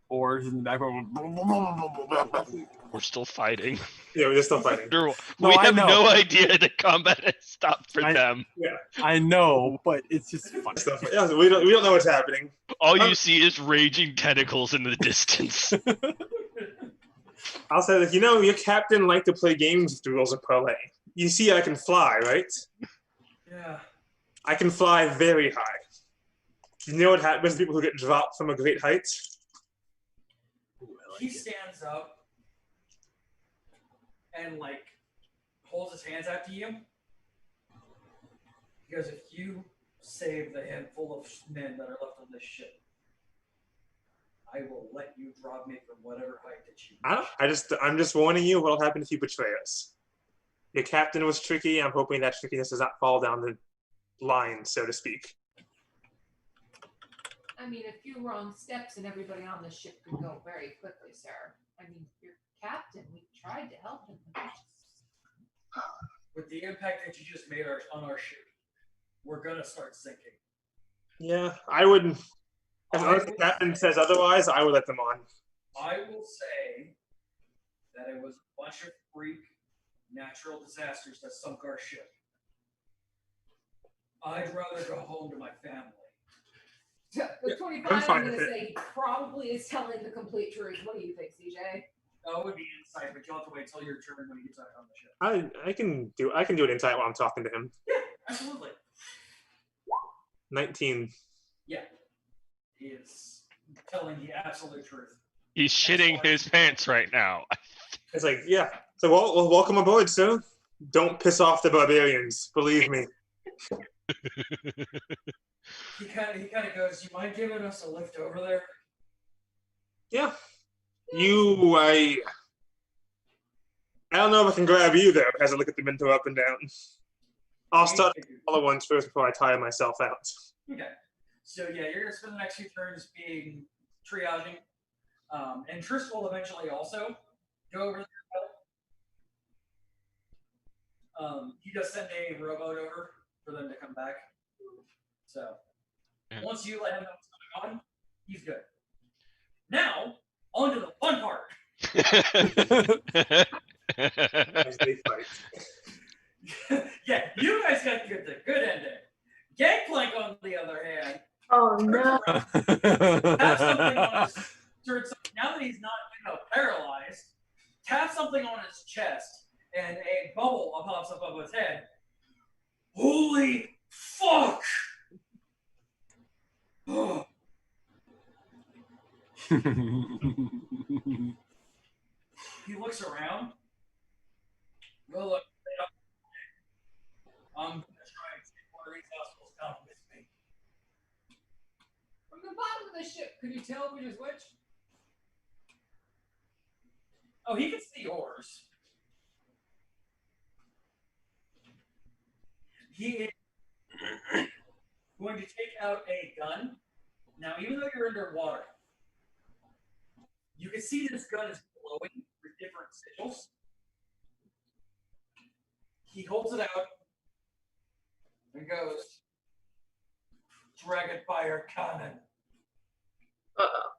Oars in the background. We're still fighting. Yeah, we're still fighting. No, We I have know. no idea the combat has stopped for them. I know, but it's just funny. Stuff. Yeah, we don't know what's happening. All you see is raging tentacles in the distance. I'll say that, your captain liked to play games with the rules of parlay. You see I can fly, right? Yeah. I can fly very high. You know what happens to people who get dropped from a great height? He stands up and like holds his hands out to you. He goes, if you save the handful of men that are left on this ship, I will let you drop me from whatever height that you I'm just warning you what'll happen if you betray us. Your captain was tricky. I'm hoping that trickiness does not fall down the line, so to speak. I mean, a few wrong steps and everybody on the ship could go very quickly, sir. I mean, your captain, we tried to help him. With the impact that you just made on our ship, we're gonna start sinking. Yeah, I wouldn't. If the captain says otherwise, I would let them on. I will say that it was a bunch of freak natural disasters that sunk our ship. I'd rather go home to my family. The 25, I'm I'm fine going to with say, probably is telling the complete truth. What do you think, CJ? That would be insight, but you'll have to wait till your turn when he gets back on the ship. I can do an insight while I'm talking to him. Yeah, absolutely. 19. Yeah. He is telling the absolute truth. He's shitting his pants right now. It's like, yeah. So, well, welcome aboard, sir. Don't piss off the barbarians. Believe me. He kind of goes, you mind giving us a lift over there? Yeah. I don't know if I can grab you there as I look at the mentor up and down. I'll start the smaller ones first before I tire myself out. Okay. So yeah, you're gonna spend the next few turns being triaging. And Trist will eventually also go over there. He does send a rowboat over for them to come back. So once you let him know what's going on, he's good. Now, on to the fun part. As they fight. Yeah, you guys got to get the good ending. Gangplank, on the other hand, Oh no. have something on his now that he's not paralyzed, tap something on his chest, and a bubble pops up above his head. Holy fuck! He looks around. Well, look, I'm gonna try and see one of these assholes come with me. From the bottom of the ship, could you tell which is which? Oh, he can see yours. He is going to take out a gun. Now, even though you're underwater, you can see this gun is glowing with different sigils. He holds it out and goes, Dragonfire Cannon. Uh-oh.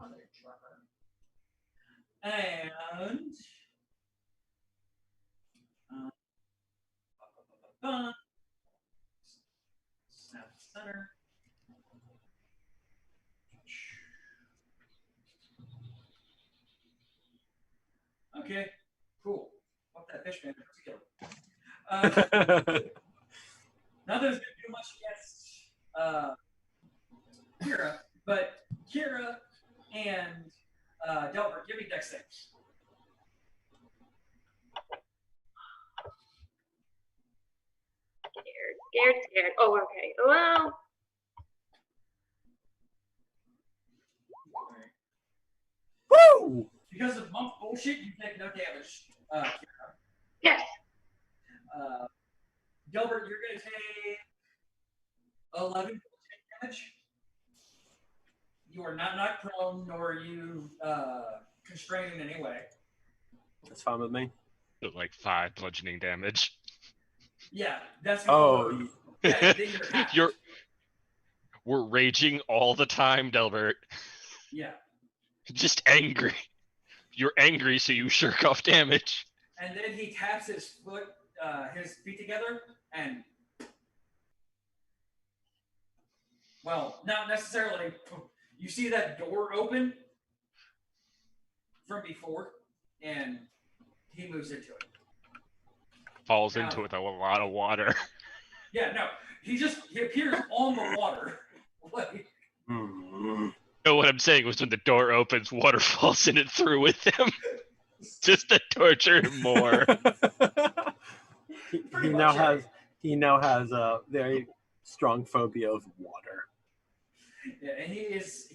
Mother trucker. And snap center. Okay, cool. Fuck that fish man in particular. Not that it's gonna do much against Kira, but Kira and Delbert, give me dex saves. Scared. Oh, okay. Well, Woo! Because of monk bullshit, you take no damage, Kira. yes. Delbert, you're going to take 11 damage. You are not knocked prone, nor are you constrained in any way. That's fine with me. Like 5 bludgeoning damage. Yeah, that's Oh, yeah, then you're half. We're raging all the time, Delbert. Yeah, Just angry. You're angry, so you shirk off damage. and then he taps his feet together, and well, not necessarily. You see that door open from before, and he moves into it. Falls into it with a lot of water. Yeah, no, he appears on the water. Like, No, what I'm saying was when the door opens, water falls in it through with him. Just to torture him more. he now has a very strong phobia of water. yeah, and he is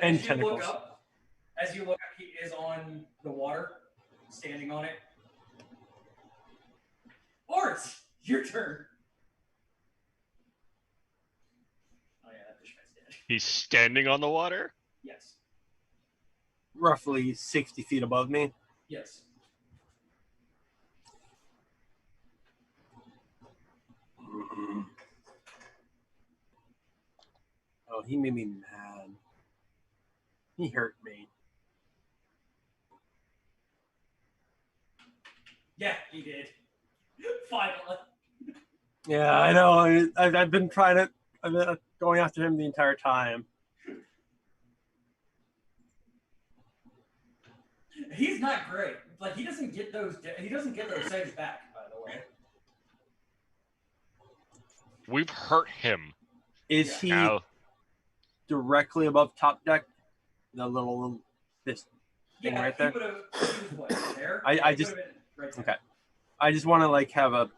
And as you tentacles. look up, he is on the water, standing on it. Ort, your turn. Oh yeah, that fish man's dead. He's standing on the water? Yes. Roughly 60 feet above me. Yes. Oh, he made me mad. He hurt me. Yeah, he did. Finally. Yeah, I know. I've been trying to. I've been going after him the entire time. He's not great. Like he doesn't get those saves back, by the way. We've hurt him. Is he Now, directly above top deck? The little this thing Yeah, right he there. would have. He was what, there? I Yeah, he just- would've been right there. Okay. I just want to like have a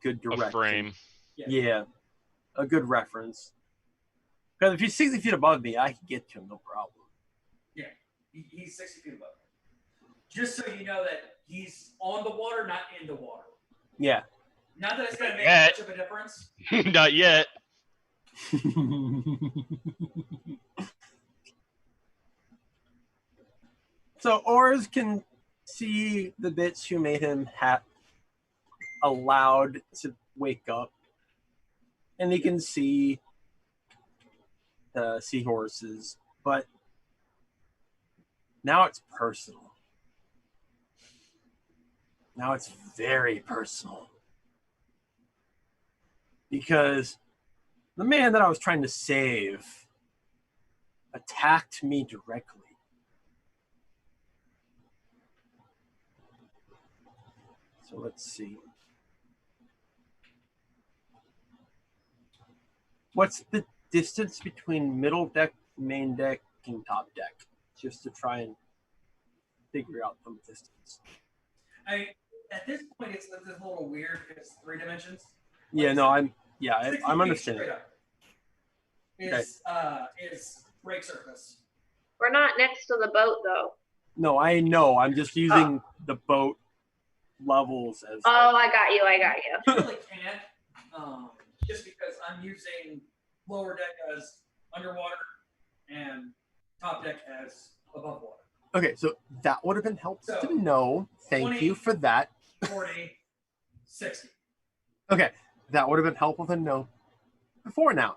good direction. a frame. Yeah, a good reference. Because if he's 60 feet above me, I can get to him, no problem. He's 60 feet above. Just so you know that he's on the water, not in the water. Yeah. Not that it's going to make Yeah. much of a difference. Not yet. So Ors can see the bitch who made him allowed to wake up, and he can see the seahorses, but now it's personal. Now it's very personal. Because the man that I was trying to save attacked me directly. So let's see. What's the distance between middle deck, main deck, looking top deck just to try and figure out from a distance. At this point, it's a little weird because it's 3 dimensions. Yeah, no, I'm 60 I'm feet understanding. straight up Is break surface. We're not next to the boat though. No, I know. I'm just using the boat levels as. Oh, I got you. You really can't, just because I'm using lower deck as underwater and top deck as above water. Okay, so that would have been helpful So, to know. Thank 20, you for that. 40, 60. Okay, that would have been helpful to know before now.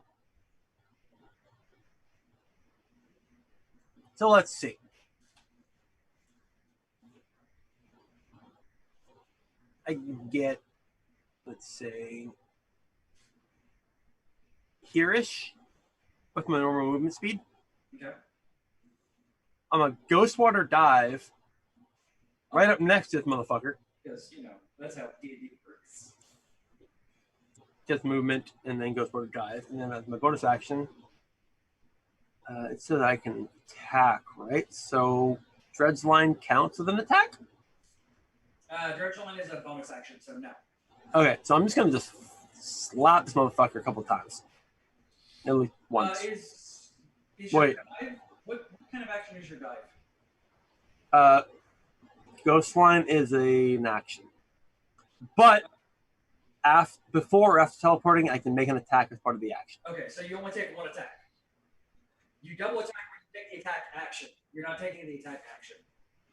So let's see. I can get, let's say, here-ish with my normal movement speed. Okay. I'm a ghost water dive right up next to this motherfucker. Because, that's how D&D works. Just movement and then ghost water dive. And then as my bonus action, it says I can attack, right? So Dredge Line counts as an attack? Dredge Line is a bonus action, so no. Okay, so I'm just going to just slap this motherfucker a couple of times. At least once. Is your Wait. dive? What kind of action is your dive? Ghost Line is an action. But before or after teleporting, I can make an attack as part of the action. Okay, so you only take 1 attack. You double attack when you take the attack action. You're not taking the attack action.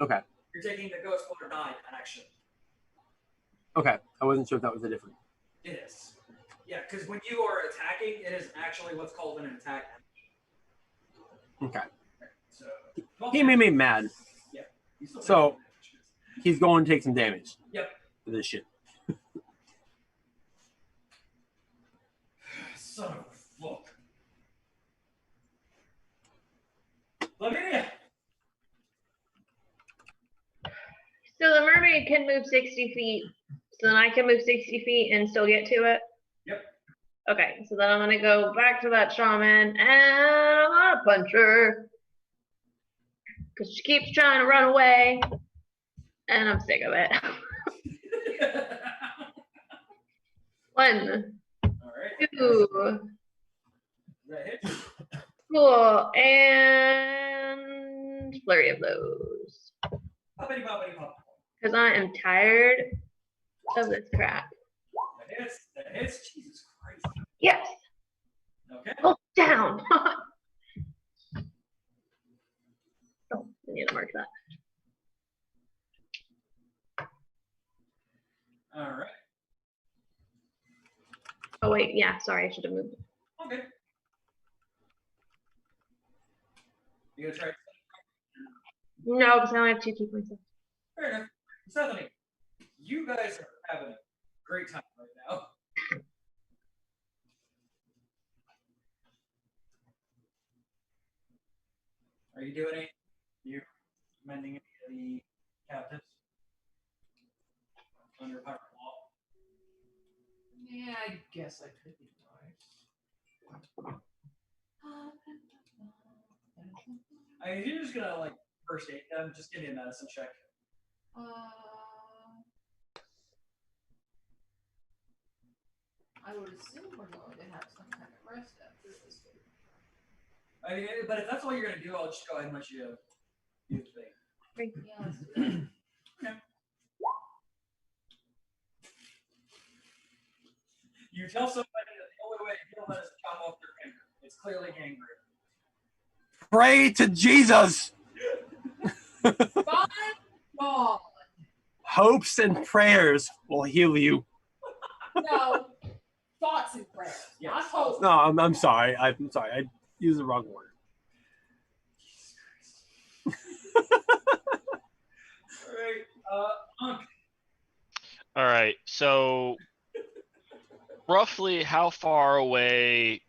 Okay. You're taking the Ghost Water Dive action. Okay. I wasn't sure if that was a different. It is. Yeah, because when you are attacking, it is actually what's called an attack action. Okay. So He made me mad. Yeah. You still take So 12 damage. he's going to take some damage Yep. for this shit. Son of a fuck. Lavinia! So the mermaid can move 60 feet. So then I can move 60 feet and still get to it? Yep. Okay, so then I'm gonna go back to that shaman and I'm gonna punch her. Because she keeps trying to run away. And I'm sick of it. 1, Alright. 2, That hits. cool, and flurry of blows. Poppity poppity pop. Because I am tired of this crap. That hits. That hits. Jesus Christ. Yes, Okay. hold down. Oh, I need to mark that. Alright. Oh wait, yeah, sorry, I should have moved. Okay. You gonna try? No, because I only have 2 key points left. Fair enough. Stephanie, you guys are having a great time right now. Are you doing any? You mending any of the captives under pirate law? Yeah, I guess I could be nice. I mean, you're just gonna like first aid them. Just give me a medicine check. I would assume we're going to have some kind of rest after this. I mean, but if that's all you're gonna do, I'll just go ahead and let you do the thing. Yeah, let's do that. You tell somebody that the only way to heal that is to chop off their finger. It's clearly gangrene. Pray to Jesus. Fine, God. Hopes and prayers will heal you. No, thoughts and prayers. Yes. Not hope. No, I'm sorry. I'm sorry. I used the wrong word. All right, All right. So, roughly, how far away,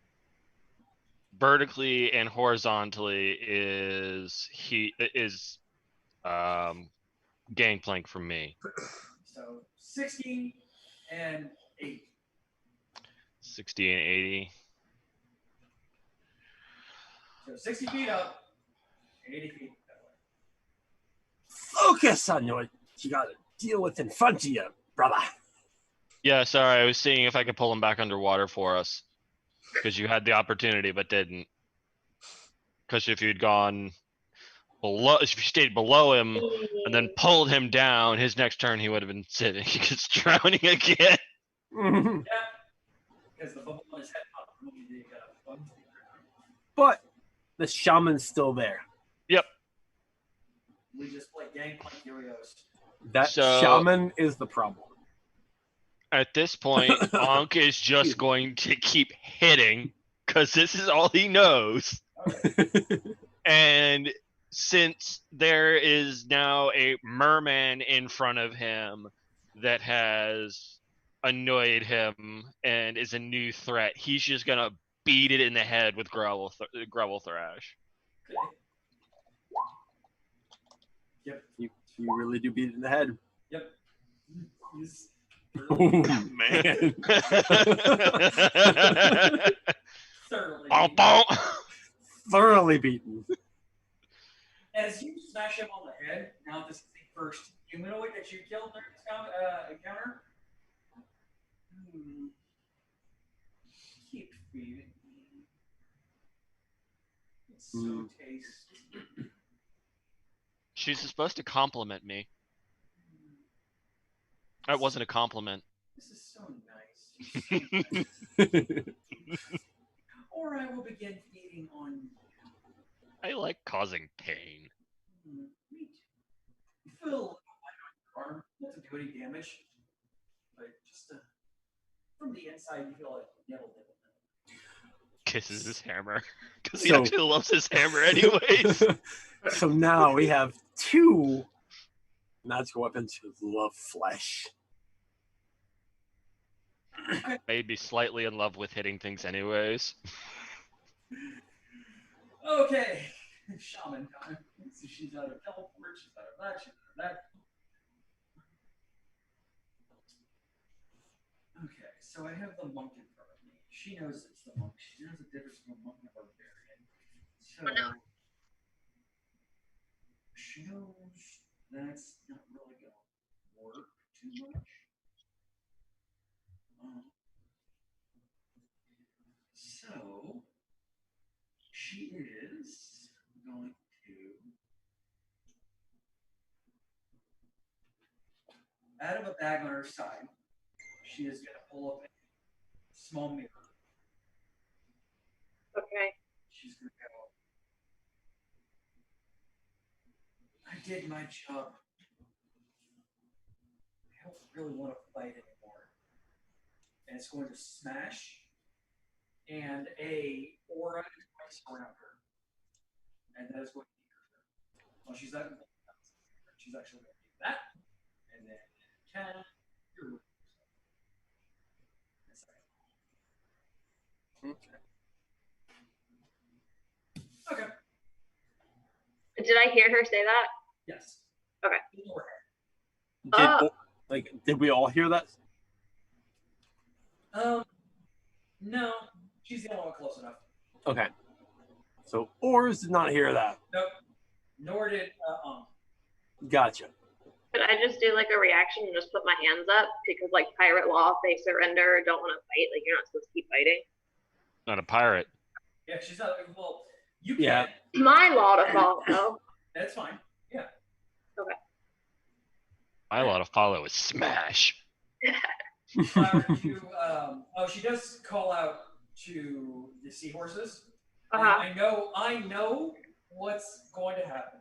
vertically and horizontally, is Gangplank from me? So 60 and 80. 60 and 80. So 60 feet up, 80 feet that way. Focus on what you got to deal with in front of you, brother. Yeah, sorry. I was seeing if I could pull him back underwater for us. Because you had the opportunity, but didn't. Because if you'd gone below, if you stayed below him and then pulled him down, his next turn he would have been sitting. He's drowning again. Yeah. Because the bubble on his head popped. But the shaman's still there. Yep. We just play Gangplank Yo-Yos. That So- shaman is the problem. At this point, Ankh is just going to keep hitting because this is all he knows. And since there is now a merman in front of him that has annoyed him and is a new threat, he's just gonna beat it in the head with Grovel Thrash. Yep. You really do beat it in the head. Yep. He's Oh, man. thoroughly. Bow, bow. Thoroughly beaten. As you smash him on the head, now this is the first humanoid that you killed during this encounter. Keep feeding me. It's so tasty. She's supposed to compliment me. That wasn't a compliment. This is so nice. You're so nice. Or I will begin feeding on you. I like causing pain. Me too. You feel a little light on your arm. Doesn't do any damage. But just from the inside, you feel like nibble. Kisses his hammer because he So- actually loves his hammer anyways. So now we have two magical weapons who love flesh. Maybe slightly in love with hitting things anyways. Okay. Shaman time. So she's out of teleport, she's out of that, she's out of that. Okay, so I have the monk in front of me. She knows it's the monk. She knows the difference between a monk and a barbarian. So she knows that's not really gonna work too much. So she is going to, out of a bag on her side, she is going to pull up a small mirror. Okay. She's going to go, I did my job. I don't really want to fight anymore. And it's going to smash, and a aura is going to surround her. And that is going to be her turn. Well, she's not going to she's actually going to do that. And then 10, you're okay. Did I hear her say that? Yes. Okay. Ignore Oh. Did we all hear that? her. No. She's the only one close enough. Okay. So Oars did not hear that. Nope. Nor did Gotcha. Could I just do like a reaction and just put my hands up? Because like pirate law, if they surrender or don't want to fight, like you're not supposed to keep fighting. Not a pirate. Yeah, she's not. Well, you can. Yeah. My law to follow. That's fine. Yeah. My law to follow is smash. She does call out to the seahorses. And Uh-huh. I know what's going to happen.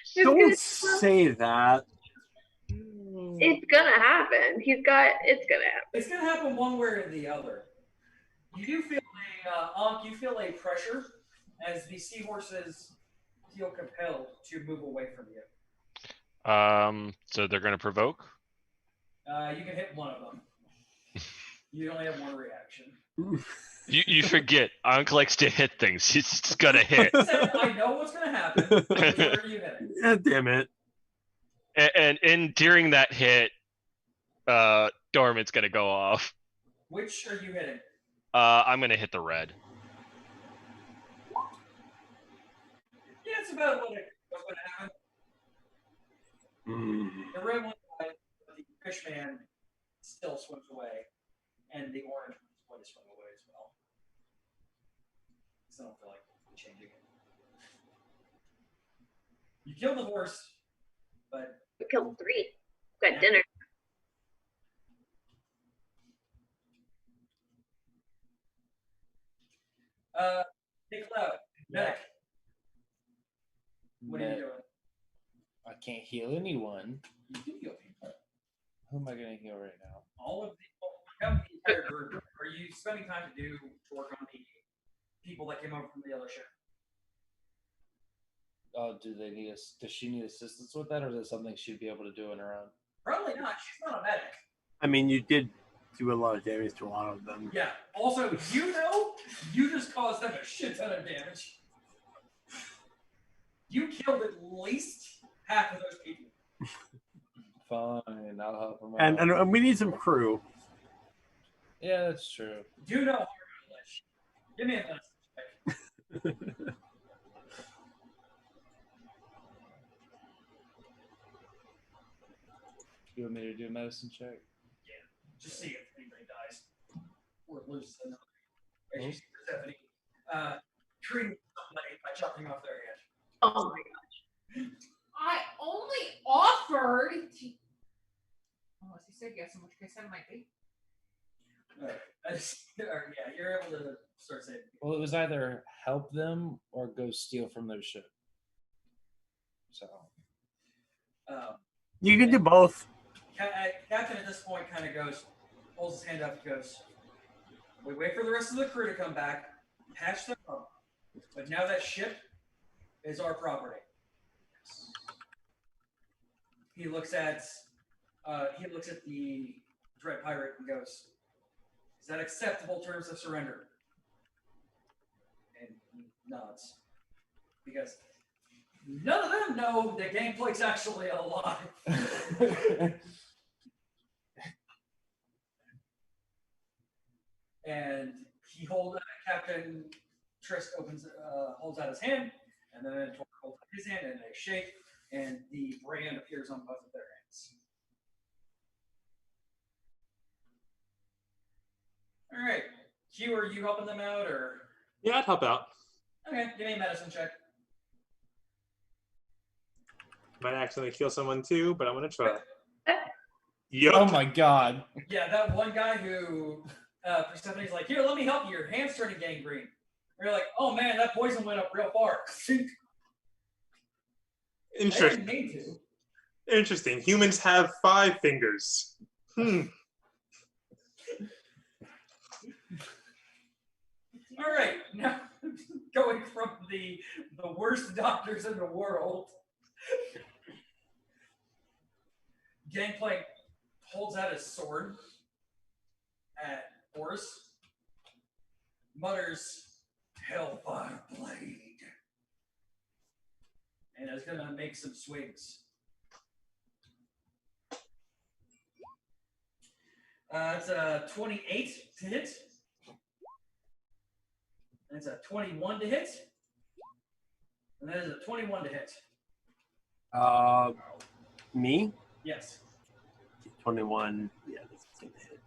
She's Don't gonna- say that. It's gonna happen. It's gonna happen. It's going to happen one way or the other. You do feel you feel a pressure as the seahorses feel compelled to move away from you. So they're gonna provoke. You can hit one of them. You only have one reaction. You forget. Ankh likes to hit things. He's just gonna hit. I know what's going to happen. Which one are you hitting? Yeah, damn it. And during that hit, Dormant's gonna go off. Which are you hitting? I'm gonna hit the red. about what's going to happen. The red one dies, but the fish man still swims away, and the orange one is going to swim away as well. So I don't feel like changing it. You killed the horse, but We killed 3. Got Yeah. dinner. Nick Cloud, medic. What are you Med- doing? I can't heal anyone. You can heal people. Who am I going to heal right now? All of the, you have the entire group. Are you spending time to work on the people that came over from the other ship? Oh, do they need us? Does she need assistance with that, or is it something she'd be able to do on her own? Probably not. She's not a medic. I mean, you did do a lot of damage to a lot of them. Yeah. Also, you just caused them a shit ton of damage. You killed at least half of those people. Fine, I'll help them out. And we need some crew. Yeah, that's true. Do no harm to Lich. Give me a medicine check. You want me to do a medicine check? Just see if anybody dies or loses another. As you see Persephone treating somebody by chopping off their hand. Oh my god. I only offered to. Oh, as you said, yes, in which case that might be. Yeah, you're able to start saving. Well, it was either help them or go steal from their ship. So, You can do both. Captain at this point kind of goes, holds his hand up, goes, we wait for the rest of the crew to come back, patch them up, but now that ship is our property. He looks at the Dread Pirate and goes, is that acceptable terms of surrender? And he nods. Because none of them know that Gangplank's actually alive. And he Captain Trisk holds out his hand, and then Torque holds out his hand, and they shake, and the brand appears on both of their hands. All right, Q, are you helping them out, or? Yeah, I'd help out. Okay, give me a medicine check. Might accidentally kill someone too, but I'm gonna try. oh Yup. my god. Yeah, that one guy who Persephone's like, here, let me help you. Your hand's turning gangrene. You're like, oh man, that poison went up real far. I Interesting. didn't mean to. Interesting. Humans have 5 fingers. All right, now going from the worst doctors in the world, Gangplank holds out his sword at Horus, mutters, Hellfire Blade, and is going to make some swings. It's a 28 to hit. That's a 21 to hit. And that is a 21 to hit. Me? Yes. 21. Yeah, that's gonna hit.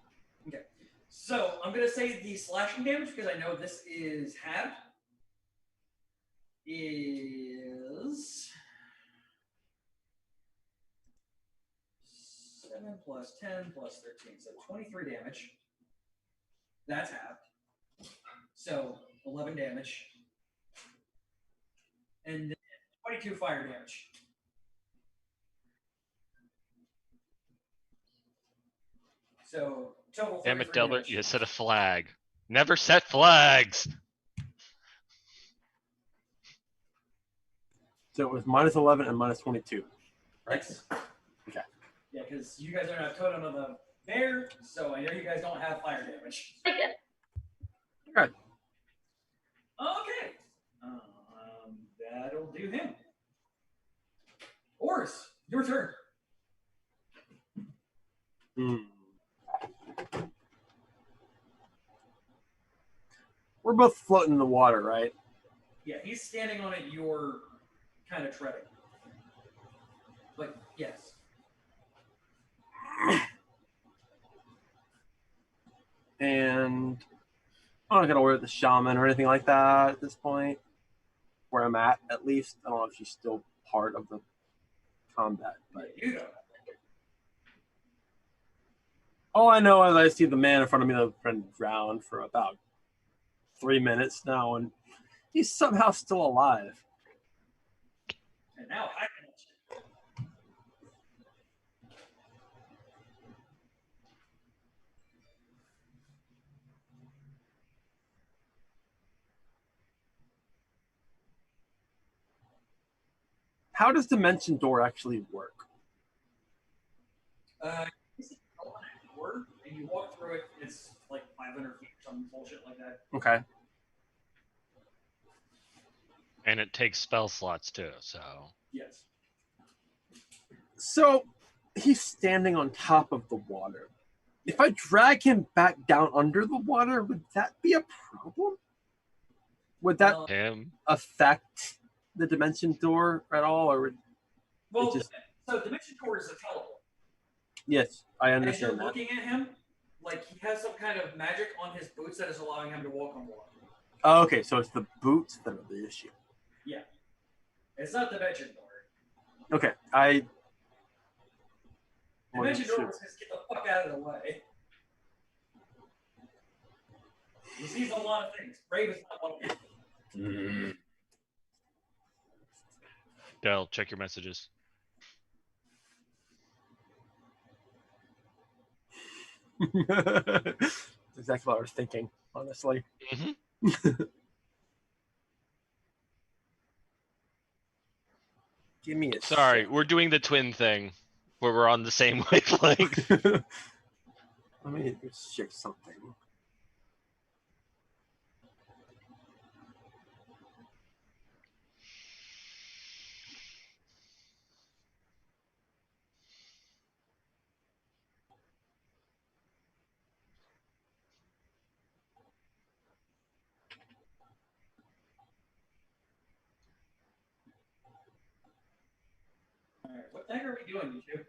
Okay. So I'm going to say the slashing damage, because I know this is halved, is 7 plus 10 plus 13. So 23 damage. That's halved. So 11 damage. And then 22 fire damage. So total. Damn it, 33 Delbert, damage. you set a flag. Never set flags. So it was minus 11 and minus 22. Yes. Okay. Yeah, because you guys don't have Totem of the Bear, so I know you guys don't have fire damage. I did. Good. Okay. That'll do him. Horus, your turn. We're both floating in the water, right? Yeah, he's standing on it. You're kind of treading. Like, yes. And I'm not gonna worry with the shaman or anything like that at this point. Where I'm at least. I don't know if she's still part of the combat, but You know. all I know is I see the man in front of me that's been drowned for about 3 minutes now, and he's somehow still alive. And now I can. How does Dimension Door actually work? This is an door, and you walk through it. It's like 500 feet or some bullshit like that. Okay. And it takes spell slots too, so. Yes. So he's standing on top of the water. If I drag him back down under the water, would that be a problem? Would that Him. affect the Dimension Door at all, or would Well, it just? so Dimension Door is a teleport. Yes, I As you're understand that. looking at him, like he has some kind of magic on his boots that is allowing him to walk on water. Oh, okay, so it's the boots that are the issue. Yeah. It's not Dimension Door. Okay, Dimension Door was just get the fuck out of the way. He sees a lot of things. Brave is not one of them. Dell, check your messages. That's exactly what I was thinking, honestly. Give me a Sorry, we're doing the twin thing where we're on the same wavelength. Let me just check something. Alright, what the heck are we doing, you two?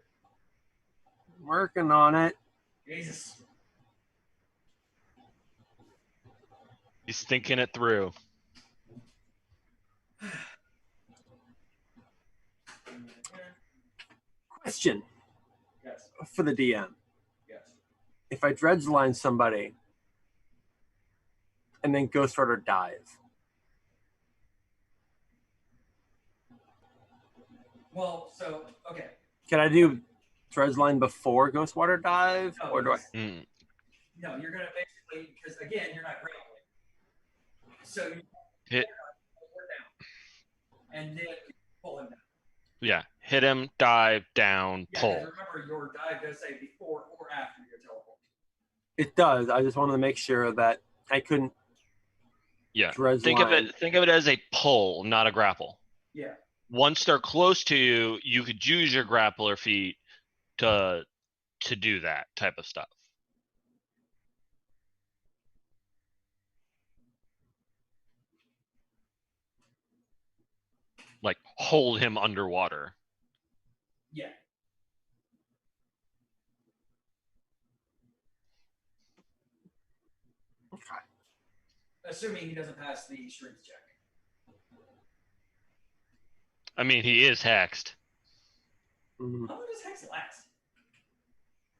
Working on it. Jesus. He's thinking it through. Question Yes. for the DM. Yes. If I dredge line somebody and then Ghost Rider dive, Well, so okay. can I do dredge line before Ghost Water dive, No, or do I? Mm. No, you're gonna basically because again you're not grappling. So you Hit. down, and then pull him down. Yeah, hit him, dive, down, Yeah, pull. 'cause remember your dive does say before or after your teleport. It does. I just wanted to make sure that I couldn't Yeah. dredge Think of line. it as a pull, not a grapple. Yeah. Once they're close to you, you could use your grappler feet to do that type of stuff. Like hold him underwater. Yeah. Okay. Assuming he doesn't pass the strength check. I mean, he is hexed. Mhm. How long does Hex last?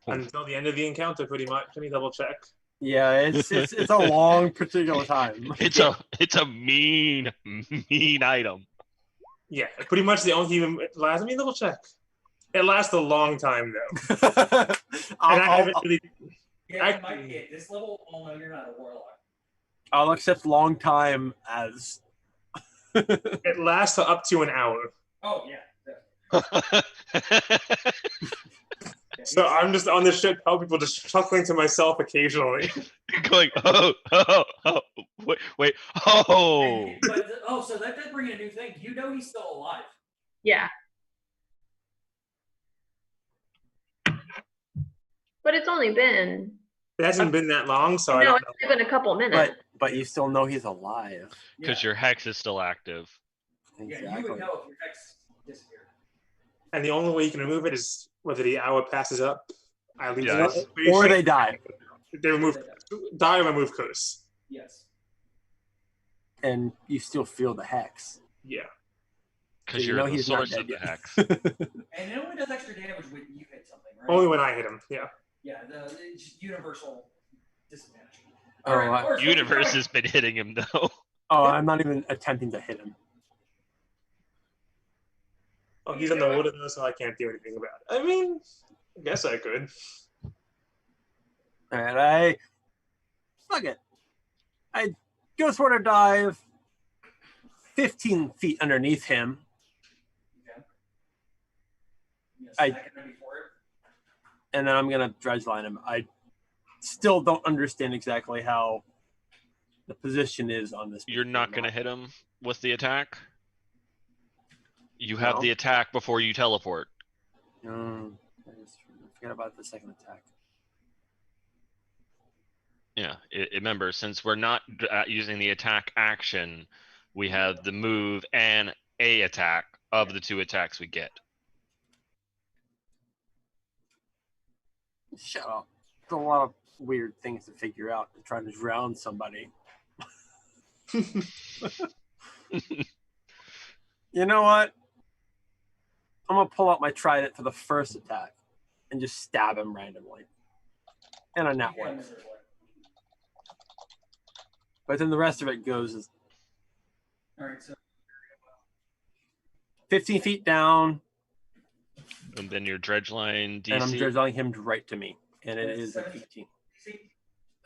Until the end of the encounter, pretty much. Let me double check. Yeah, it's a long particular time. It's a mean item. Yeah, pretty much the only thing it lasts. Let me double check. It lasts a long time though. And I haven't really. Yeah, I- it might be at this level. Oh no, you're not a warlock. I'll accept long time as. It lasts for up to an hour. Oh yeah. So I'm just on this ship, helping people, just chuckling to myself occasionally. Going, wait, oh. But so that did bring in a new thing. You know he's still alive. Yeah. But it's only been It hasn't been that long, so I no, don't it's know. only been a couple minutes. But you still know he's alive. Because your hex is still active. Yeah, you Exactly. would know if your hex disappeared. And the only way you can remove it is whether the hour passes up. I leave Yeah. this Or they die, They remove die or remove curse. Yes. and you still feel the hex. Yeah. Because So you're the he's not source of dead the yet. hex. And it only does extra damage when you hit something, right? Only when I hit him. Yeah. Yeah, it's just universal disadvantage. Oh, Alright, Boris, Universe what has been hitting him though. Oh, I'm not even attempting to hit him. Oh, he's in the water though, so I can't do anything about it. I mean, I guess I could. All right, fuck it. I Ghost Water dive 15 feet underneath him. Okay. You gonna I- stack it before it? And then I'm gonna dredge line him. I still don't understand exactly how the position is on this. You're not going to hit him with the attack. You have No. the attack before you teleport. That is true. I forgot about the second attack. Yeah, remember, since we're not using the attack action, we have the move and a attack of the 2 attacks we get. Shut up. It's a lot of weird things to figure out to try to drown somebody. You know what? I'm gonna pull out my trident for the first attack and just stab him randomly. And a nat Yeah, one. miserably. But then the rest of it goes as Alright, so 15 feet down, And then your dredge line DC. and I'm dredging him right to me. And it That's is an 17. 18. see?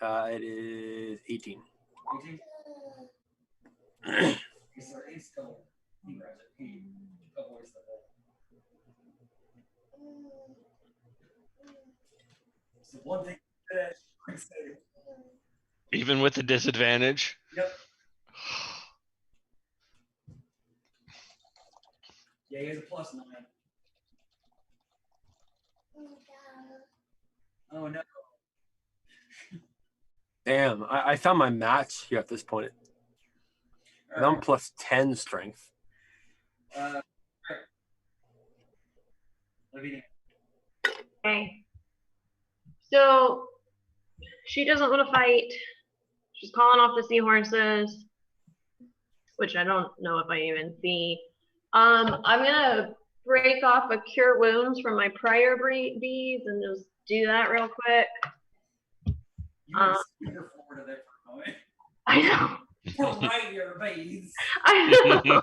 It is 18. 18? He's still, he grabs it. He avoids the hole. It's the one thing that I can say. Even with the disadvantage. Yep. Yeah, he has a +9. Oh no. Damn, I found my match here at this point. And I'm Alright, plus 10 strength. alright. Lavinia. Okay. So she doesn't want to fight. She's calling off the seahorses, which I don't know if I even see. I'm gonna break off a cure wounds from my prior beads and just do that real quick. You were super Florida there for a moment. I know. For right here, babies. I know.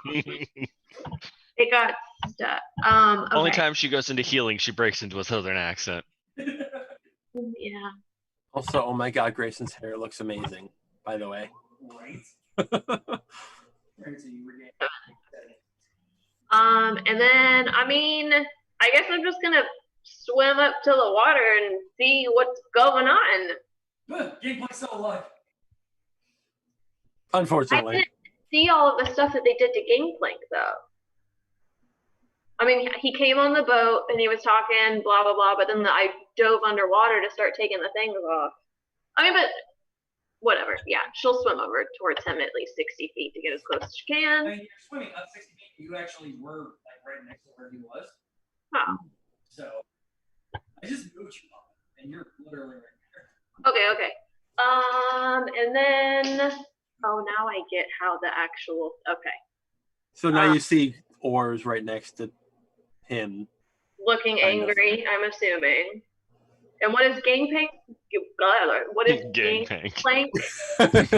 It got stuck. Okay. Only time she goes into healing, she breaks into a southern accent. Yeah. Also, oh my god, Grayson's hair looks amazing, by the way. Right. Right, so you regain. And then I mean, I guess I'm just gonna swim up to the water and see what's going on. Gameplay's still alive. I Unfortunately. didn't see all of the stuff that they did to Gangplank though. I mean, he came on the boat and he was talking blah blah blah, but then I dove underwater to start taking the things off. I mean, but whatever. Yeah, she'll swim over towards him at least 60 feet to get as close as she I can. mean, you're swimming up 60 feet. You actually were like right next to where he was. Oh. So I just moved you up, and you're literally right there. Okay, okay. And then now I get how the actual So now you see oars right next to him. looking Kind of. angry, I'm assuming. And what is Gangplank? What is Gangplank. Gangplank? What does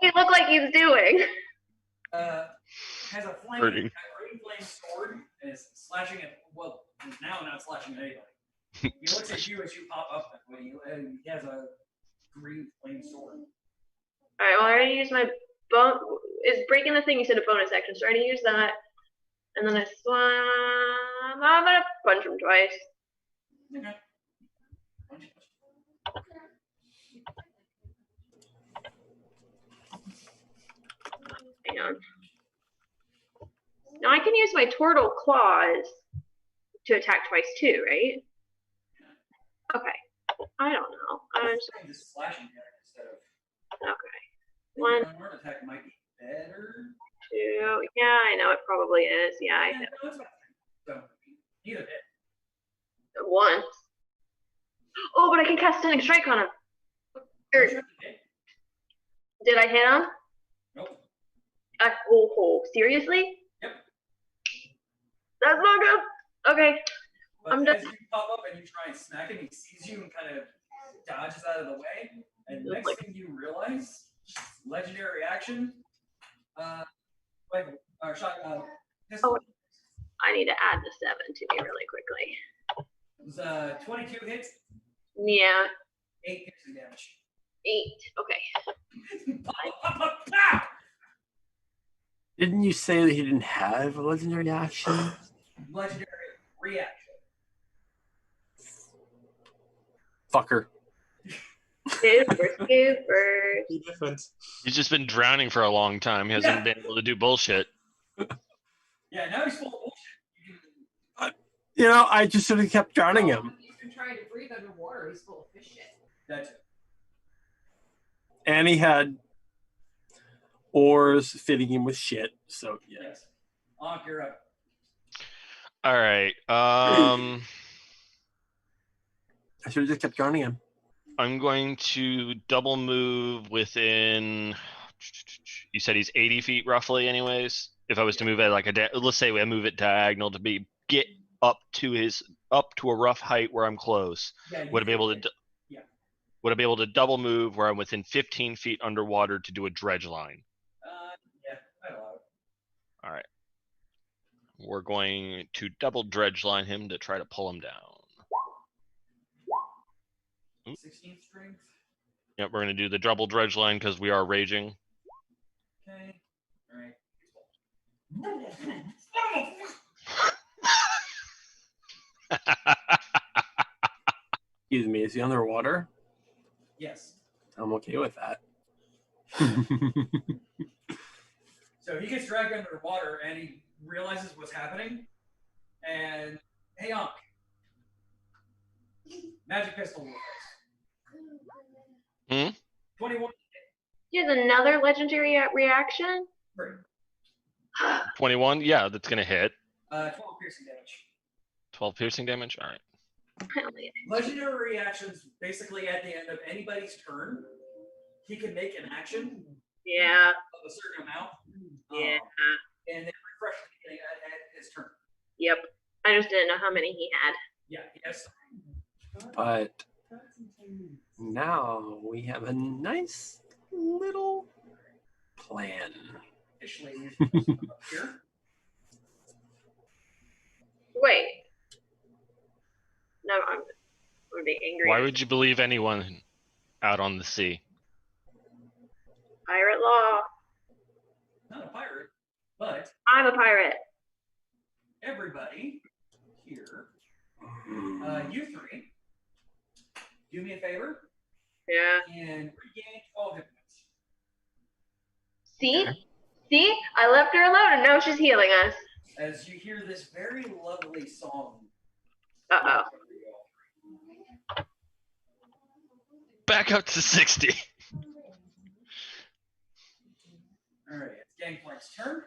he look like he's doing? Has a flame, Hurting. a green flame sword, and is slashing at, well, he's now not slashing at anybody. He looks at you as you pop up that way, and he has a green flame sword. Alright, well I already used my is breaking the thing you said a bonus action, so I already used that. And then I swam. I'm gonna punch him twice. Okay. Hang on. Now I can use my turtle claws to attack twice too, right? Okay. I don't know. I'm just, Just slashing at it instead of. okay. I think One. an unarmed attack might be better. 2. Yeah, I know it probably is. Yeah, I hit No, it's fine. So, either hit. it once. Oh, but I can cast Stunning Strike on him. Or, Hit. did I hit him? Nope. Seriously? Yep. That's not good. Okay. But I'm done. as you pop up and you try and smack him, he sees you and kind of dodges out of the way. And Just next like- thing you realize, legendary action. Wait, or shot. Pistol. Oh. I need to add the 7 to me really quickly. It was 22 hits, Yeah, 8 piercing damage. 8. Okay. Pop, pop, pop, pop! Didn't you say that he didn't have a legendary action? Legendary reaction. Fucker. Super scooper. Be different. He's just been drowning for a long time. He hasn't been able to do bullshit. Yeah, now he's full of bullshit. You know, I just should have kept drowning him. He's been trying to breathe underwater. He's full of fish shit. That's it. And he had oars fitting him with shit. So, yeah. Yes. Onk, you're up. All right. I should have just kept drowning him. I'm going to double move within. You said he's 80 feet roughly, anyways. If I was to move it like let's say I move it diagonal to get up to a rough height where I'm close. Yeah, Would I be able to? Yeah. Would I be able to double move where I'm within 15 feet underwater to do a dredge line? Yeah, I allow it. All right. We're going to double dredge line him to try to pull him down. 16 strength. Yep, we're going to do the double dredge line because we are raging. Okay. All right. Excuse me, is he underwater? Yes. I'm okay with that. So he gets dragged under the water and he realizes what's happening. And hey, Onk. Magic pistol will Hmm? 21. Here's another legendary reaction. Great. 21? Yeah, that's going to hit. 12 piercing damage. 12 piercing damage? All right. Legendary reactions basically at the end of anybody's turn, he can make an action Yeah. of a certain amount. Yeah. And then refresh at the beginning at his turn. Yep. I just didn't know how many he had. Yeah, yes. But now we have a nice little plan. Officially, you're supposed to come up here. Wait. No, I'm gonna be angry. Why would you believe anyone out on the sea? Pirate law. Not a pirate, but I'm a pirate. everybody here, you three, do me a favor Yeah. and regain 12 hit points. See? See? I left her alone and now she's healing us. As you hear this very lovely song. Uh-oh. Back up to 60. All right, it's Gangplank's turn.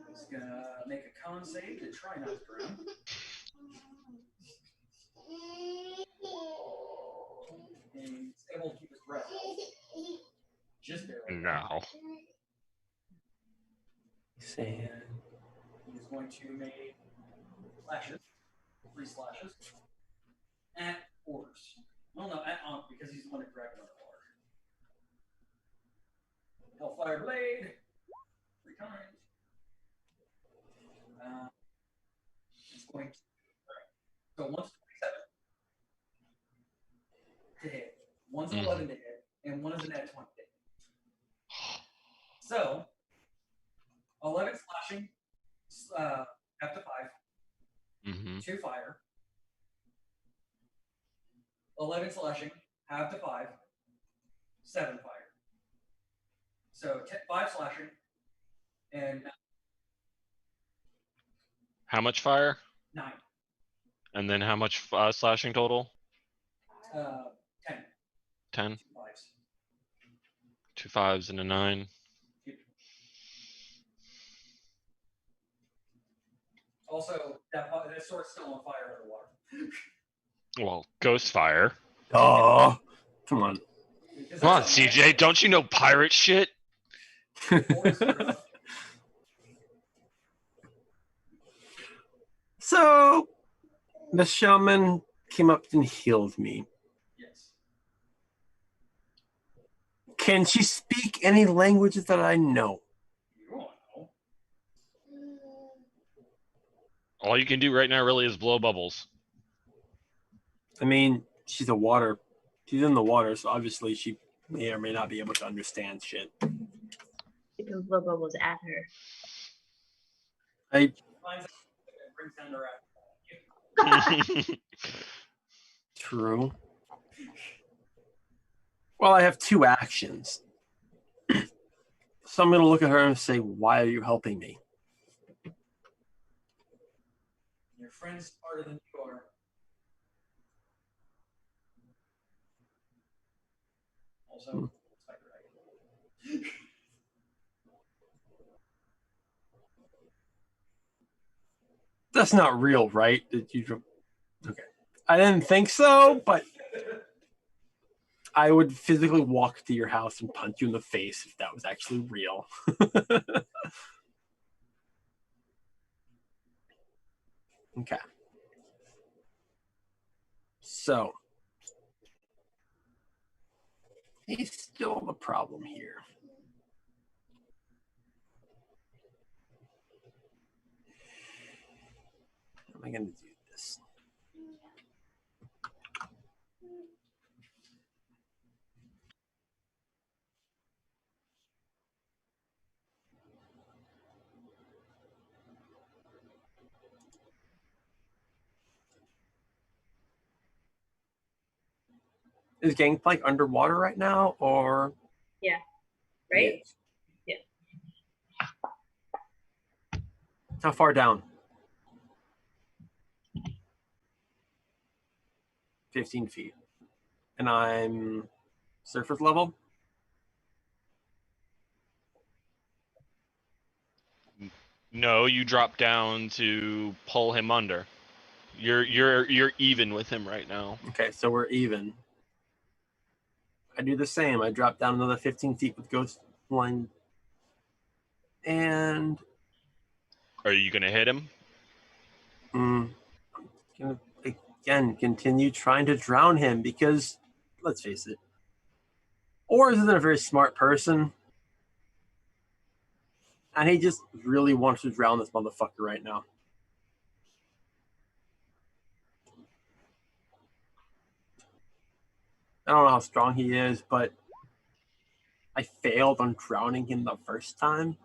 He's gonna make a con save to try not to drown. And he's able to keep his breath. Just barely. No. Sand. He's going to make slashes, 3 slashes, at Ors. Well, no, at Onk because he's the one that dragged him underwater. Hellfire Blade, 3 times. It's going to. So one's 27 to hit, one's 11 to hit, and one is a net 20 to hit. So 11 slashing, up to 5. Mm-hmm. 2 fire. 11 slashing, half to 5. 7 fire. So 5 slashing, and How much fire? 9. And then how much slashing total? 10. 10. 2 fives. 2 5s and a 9. Yep. Also, that sword's still on fire in the water. Well, ghost fire. Oh, come on. Because Come on, that's a CJ. Don't you know pirate shit? So, the shaman came up and healed me. Yes. Can she speak any languages that I know? You don't know. All you can do right now really is blow bubbles. I mean, she's in the water, so obviously she may or may not be able to understand shit. You can blow bubbles at her. I Finds out and brings down the raft. True. Well, I have two actions. So I'm going to look at her and say, why are you helping me? Your friend's smarter than you are. Also, Spider Dragon. That's not real, right? Okay. I didn't think so, but I would physically walk to your house and punch you in the face if that was actually real. Okay. So, he's still the problem here. How am I going to do this? Is Gangplank underwater right now, or? Yeah. Right? Yeah. How far down? 15 feet. And I'm surface level? No, you drop down to pull him under. You're even with him right now. Okay, so we're even. I do the same. I drop down another 15 feet with ghost line. And Are you gonna hit him? I'm gonna again continue trying to drown him because, let's face it, Oars isn't a very smart person, and he just really wants to drown this motherfucker right now. I don't know how strong he is, but I failed on drowning him the first time.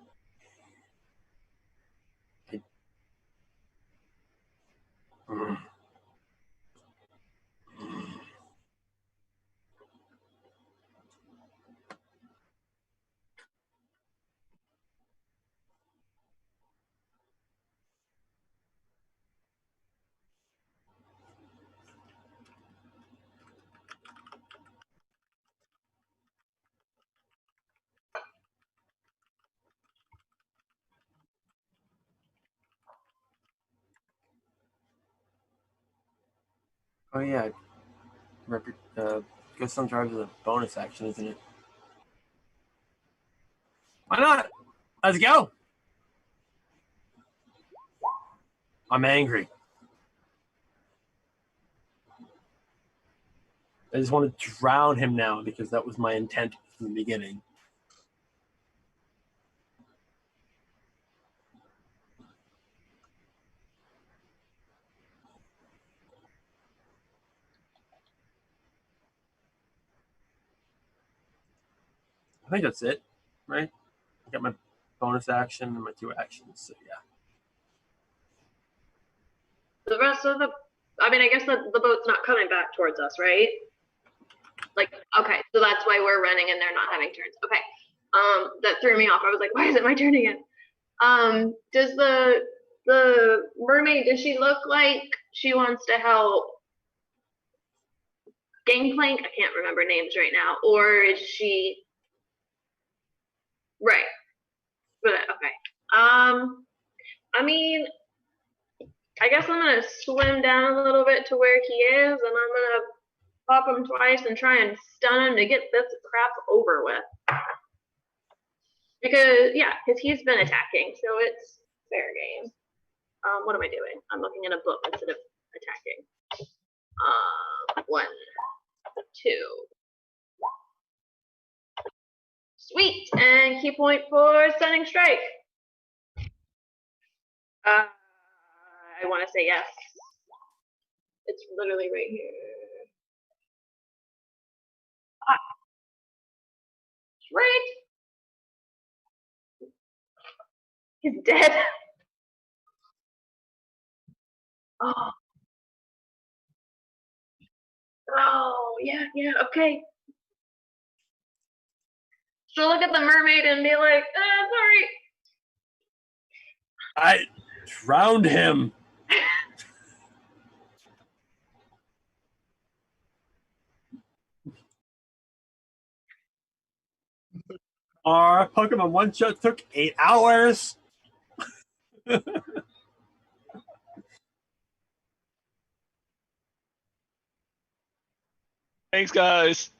Oh yeah, Ghost on Drive is a bonus action, isn't it? Why not? Let's go. I'm angry. I just want to drown him now because that was my intent from the beginning. I think that's it, right? I got my bonus action and my two actions, so yeah. The rest of I guess the boat's not coming back towards us, right? Like, okay, so that's why we're running and they're not having turns. Okay. That threw me off. I was like, why is it my turn again? Does the mermaid, does she look like she wants to help Gangplank? I can't remember names right now. Or is she right? But okay. I mean, I guess I'm gonna swim down a little bit to where he is, and I'm gonna pop him twice and try and stun him to get this crap over with. Because he's been attacking, so it's fair game. What am I doing? I'm looking in a book instead of attacking. 1, 2. Sweet, and key point for stunning strike. I want to say yes. It's literally right here. Right. He's dead. Oh. Oh, yeah, okay. So look at the mermaid and be like, sorry. I drowned him. Our Pokemon one shot took 8 hours. Thanks, guys.